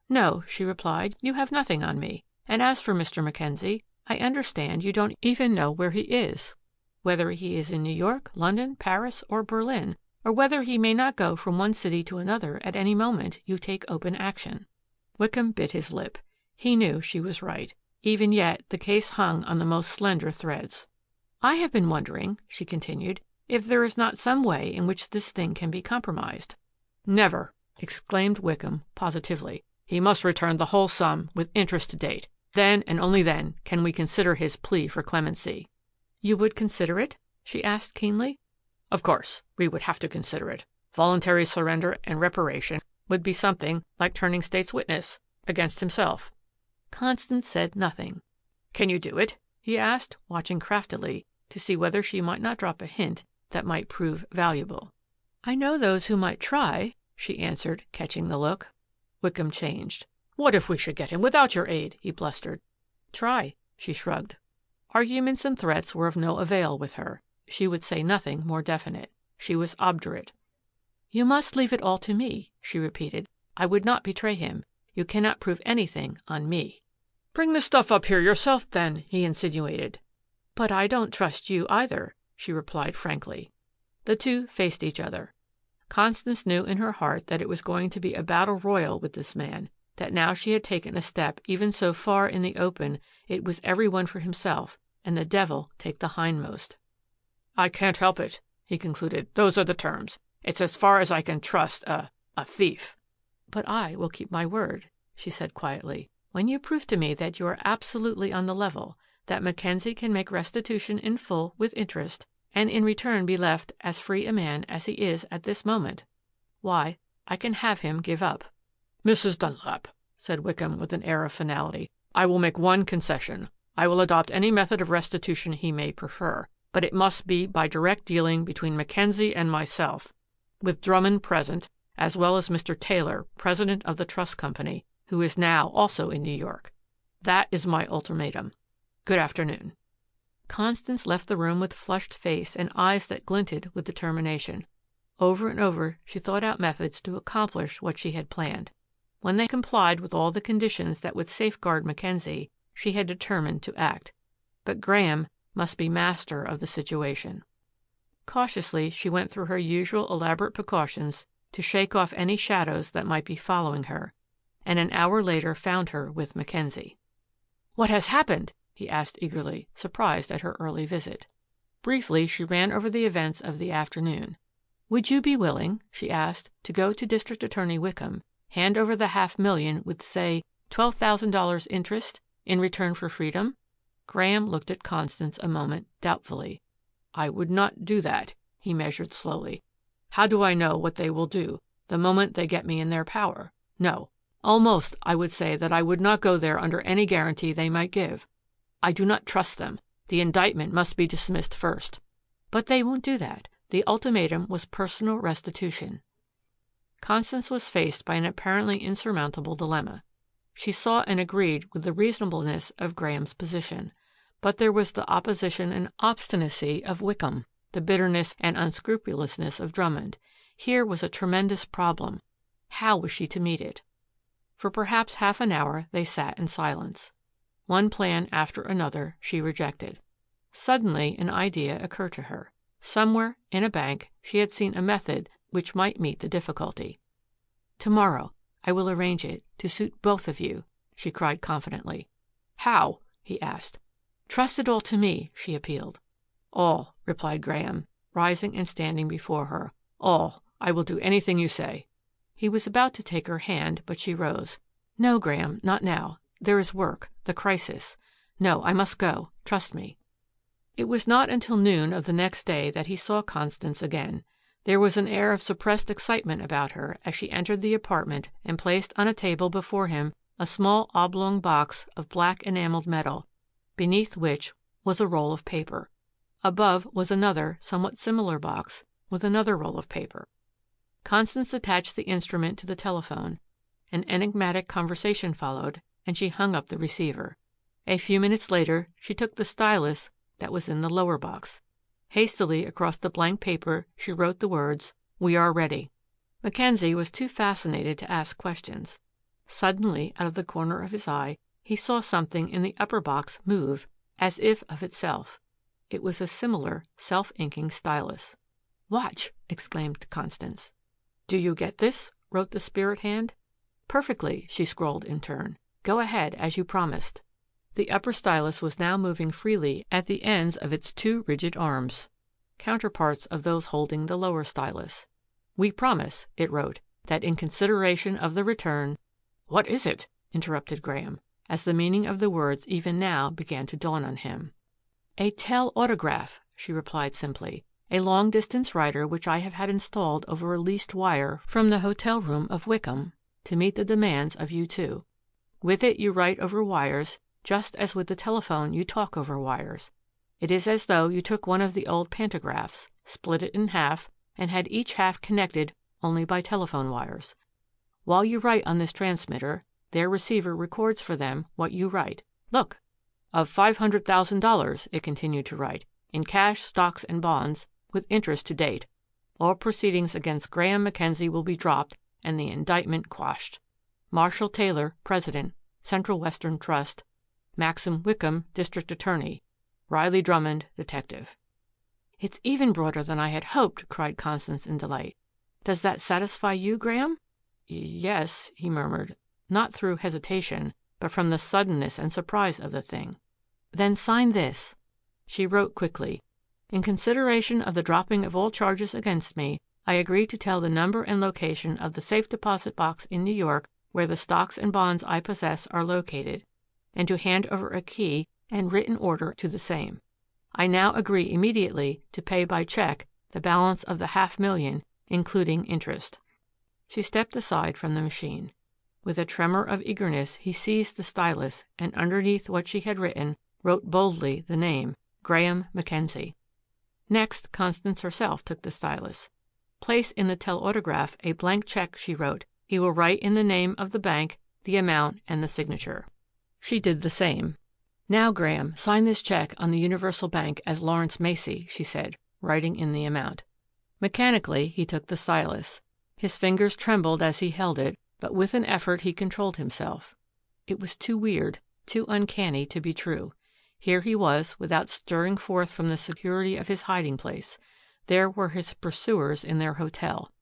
"No," she replied, "you have nothing on me. And as for Mr. Mackenzie, I understand you don't even know where he is. Whether he is in New York, London, Paris, or Berlin, or whether he may not go from one city to another at any moment, you take open action." Wickham bit his lip. He knew she was right. Even yet the case hung on the most slender threads. "I have been wondering," she continued, "if there is not some way in which this thing can be compromised." "Never!" exclaimed Wickham positively. "He must return the whole sum with interest to date. Then and only then can we consider his plea for clemency." "You would consider it?" she asked keenly. "Of course, we would have to consider it. Voluntary surrender and reparation would be something like turning state's witness against himself." Constance said nothing. Can you do it?" he asked, watching craftily to see whether she might not drop a hint that might prove valuable. "I know those who might try," she answered, catching the look. Wickham changed. "What if we should get him without your aid?" he blustered. "Try," she shrugged. Arguments and threats were of no avail with her. She would say nothing more definite. She was obdurate. "You must leave it all to me," she repeated. "I would not betray him. You cannot prove anything on me." "Bring the stuff up here yourself, then," he insinuated. "But I don't trust you either," she replied frankly. The two faced each other. Constance knew in her heart that it was going to be a battle royal with this man, that now she had taken a step even so far in the open it was every one for himself, and the devil take the hindmost. "I can't help it," he concluded. "Those are the terms. It's as far as I can trust a thief." "But I will keep my word," she said quietly. "When you prove to me that you are absolutely on the level, that Mackenzie can make restitution in full with interest, and in return be left as free a man as he is at this moment, why, I can have him give up." "Mrs. Dunlap," said Wickham with an air of finality, "I will make one concession. I will adopt any method of restitution he may prefer, but it must be by direct dealing between Mackenzie and myself, with Drummond present, as well as Mr. Taylor, president of the trust company, who is now also in New York. That is my ultimatum. Good afternoon." Constance left the room with flushed face and eyes that glinted with determination. Over and over she thought out methods to accomplish what she had planned. When they complied with all the conditions that would safeguard Mackenzie, she had determined to act. But Graham must be master of the situation. Cautiously she went through her usual elaborate precautions to shake off any shadows that might be following her, and an hour later found her with Mackenzie. "What has happened?" he asked eagerly, surprised at her early visit. Briefly she ran over the events of the afternoon. "Would you be willing," she asked, "to go to District Attorney Wickham, hand over the $500,000 with, say, $12,000 interest in return for freedom?" Graham looked at Constance a moment doubtfully. "I would not do that," he measured slowly. "How do I know what they will do the moment they get me in their power? No. Almost I would say that I would not go there under any guarantee they might give. I do not trust them. The indictment must be dismissed first." "But they won't do that. The ultimatum was personal restitution." Constance was faced by an apparently insurmountable dilemma. She saw and agreed with the reasonableness of Graham's position. But there was the opposition and obstinacy of Wickham, the bitterness and unscrupulousness of Drummond. Here was a tremendous problem. How was she to meet it? For perhaps half an hour they sat in silence. One plan after another she rejected. Suddenly an idea occurred to her. Somewhere, in a bank, she had seen a method which might meet the difficulty. "Tomorrow I will arrange it to suit both of you," she cried confidently. "How?" he asked. "Trust it all to me," she appealed. "All," replied Graham, rising and standing before her. "All. I will do anything you say." He was about to take her hand, but she rose. "No, Graham, not now. There is work, the crisis. No, I must go. Trust me." It was not until noon of the next day that he saw Constance again. There was an air of suppressed excitement about her as she entered the apartment and placed on a table before him a small oblong box of black enameled metal, beneath which was a roll of paper. Above was another, somewhat similar box with another roll of paper. Constance attached the instrument to the telephone. An enigmatic conversation followed, and she hung up the receiver. A few minutes later she took the stylus that was in the lower box. Hastily across the blank paper she wrote the words, "We are ready." Mackenzie was too fascinated to ask questions. Suddenly, out of the corner of his eye, he saw something in the upper box move, as if of itself. It was a similar self-inking stylus. "Watch!" exclaimed Constance. "Do you get this?" wrote the spirit hand. "Perfectly," she scrolled in turn. "Go ahead, as you promised." The upper stylus was now moving freely at the ends of its two rigid arms, counterparts of those holding the lower stylus. "We promise," it wrote, "that in consideration of the return—" "What is it?" interrupted Graham, as the meaning of the words even now began to dawn on him. "A telautograph," she replied simply. "A long-distance writer which I have had installed over a leased wire from the hotel room of Wickham to meet the demands of you two. With it you write over wires just as with the telephone you talk over wires. It is as though you took one of the old pantographs, split it in half, and had each half connected only by telephone wires. While you write on this transmitter, their receiver records for them what you write. Look! Of $500,000, it continued to write, in cash, stocks, and bonds, with interest to date. All proceedings against Graham Mackenzie will be dropped and the indictment quashed. Marshall Taylor, President, Central Western Trust. Maxim Wickham, District Attorney. Riley Drummond, Detective. It's even broader than I had hoped, cried Constance in delight. Does that satisfy you, Graham? Yes, he murmured, not through hesitation, but from the suddenness and surprise of the thing. Then sign this. She wrote quickly. In consideration of the dropping of all charges against me, I agree to tell the number and location of the safe deposit box in New York where the stocks and bonds I possess are located, and to hand over a key and written order to the same. I now agree immediately to pay by check the balance of the $500,000, including interest. She stepped aside from the machine. With a tremor of eagerness, he seized the stylus and underneath what she had written, wrote boldly the name, Graham Mackenzie. Next, Constance herself took the stylus. Place in the telautograph a blank check, she wrote. He will write in the name of the bank, the amount, and the signature. She did the same. Now, Graham, sign this check on the Universal Bank as Lawrence Macy, she said, writing in the amount. Mechanically, he took the stylus. His fingers trembled as he held it, but with an effort he controlled himself. It was too weird, too uncanny to be true. Here he was, without stirring forth from the security of his hiding place. There were his pursuers in their hotel.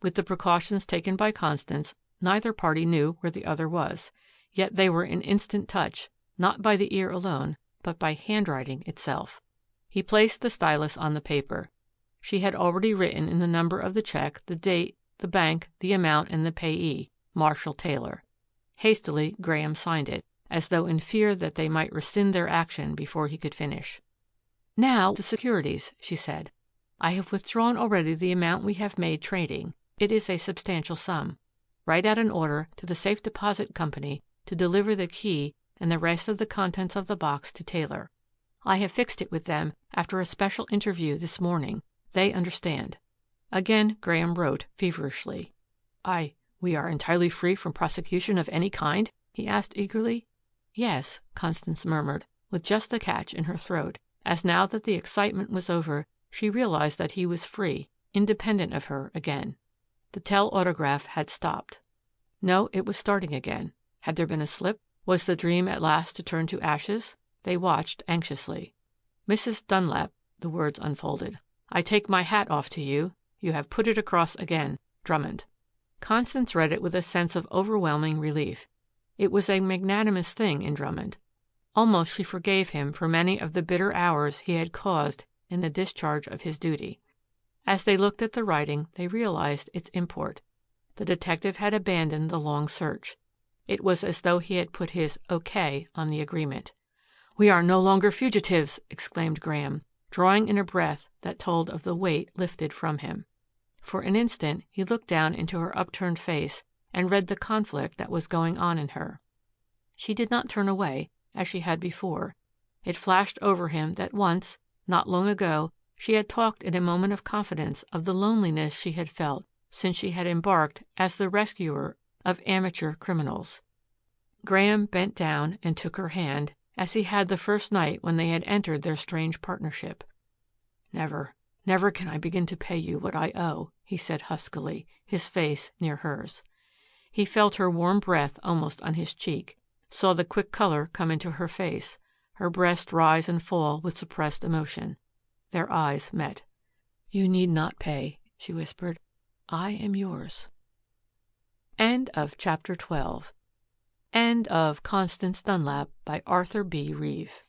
With the precautions taken by Constance, neither party knew where the other was. Yet they were in instant touch, not by the ear alone, but by handwriting itself. He placed the stylus on the paper. She had already written in the number of the check, the date, the bank, the amount, and the payee, Marshall Taylor. Hastily, Graham signed it, as though in fear that they might rescind their action before he could finish. Now, the securities, she said. I have withdrawn already the amount we have made trading. It is a substantial sum. Write out an order to the Safe Deposit Company to deliver the key and the rest of the contents of the box to Taylor. I have fixed it with them after a special interview this morning. They understand. Again, Graham wrote feverishly. We are entirely free from prosecution of any kind? He asked eagerly. Yes, Constance murmured, with just a catch in her throat, as now that the excitement was over, she realized that he was free, independent of her again. The telautograph had stopped. No, it was starting again. Had there been a slip? Was the dream at last to turn to ashes? They watched anxiously. Mrs. Dunlap, the words unfolded. I take my hat off to you. You have put it across again. Drummond. Constance read it with a sense of overwhelming relief. It was a magnanimous thing in Drummond. Almost she forgave him for many of the bitter hours he had caused in the discharge of his duty. As they looked at the writing, they realized its import. The detective had abandoned the long search. It was as though he had put his okay on the agreement. We are no longer fugitives, exclaimed Graham, drawing in a breath that told of the weight lifted from him. For an instant he looked down into her upturned face and read the conflict that was going on in her. She did not turn away, as she had before. It flashed over him that once, not long ago, she had talked in a moment of confidence of the loneliness she had felt since she had embarked as the rescuer of amateur criminals. Graham bent down and took her hand, as he had the first night when they had entered their strange partnership. Never can I begin to pay you what I owe, he said huskily, his face near hers. He felt her warm breath almost on his cheek, saw the quick color come into her face, her breast rise and fall with suppressed emotion. Their eyes met. You need not pay, she whispered. I am yours. End of chapter 12. End of Constance Dunlap by Arthur B. Reeve.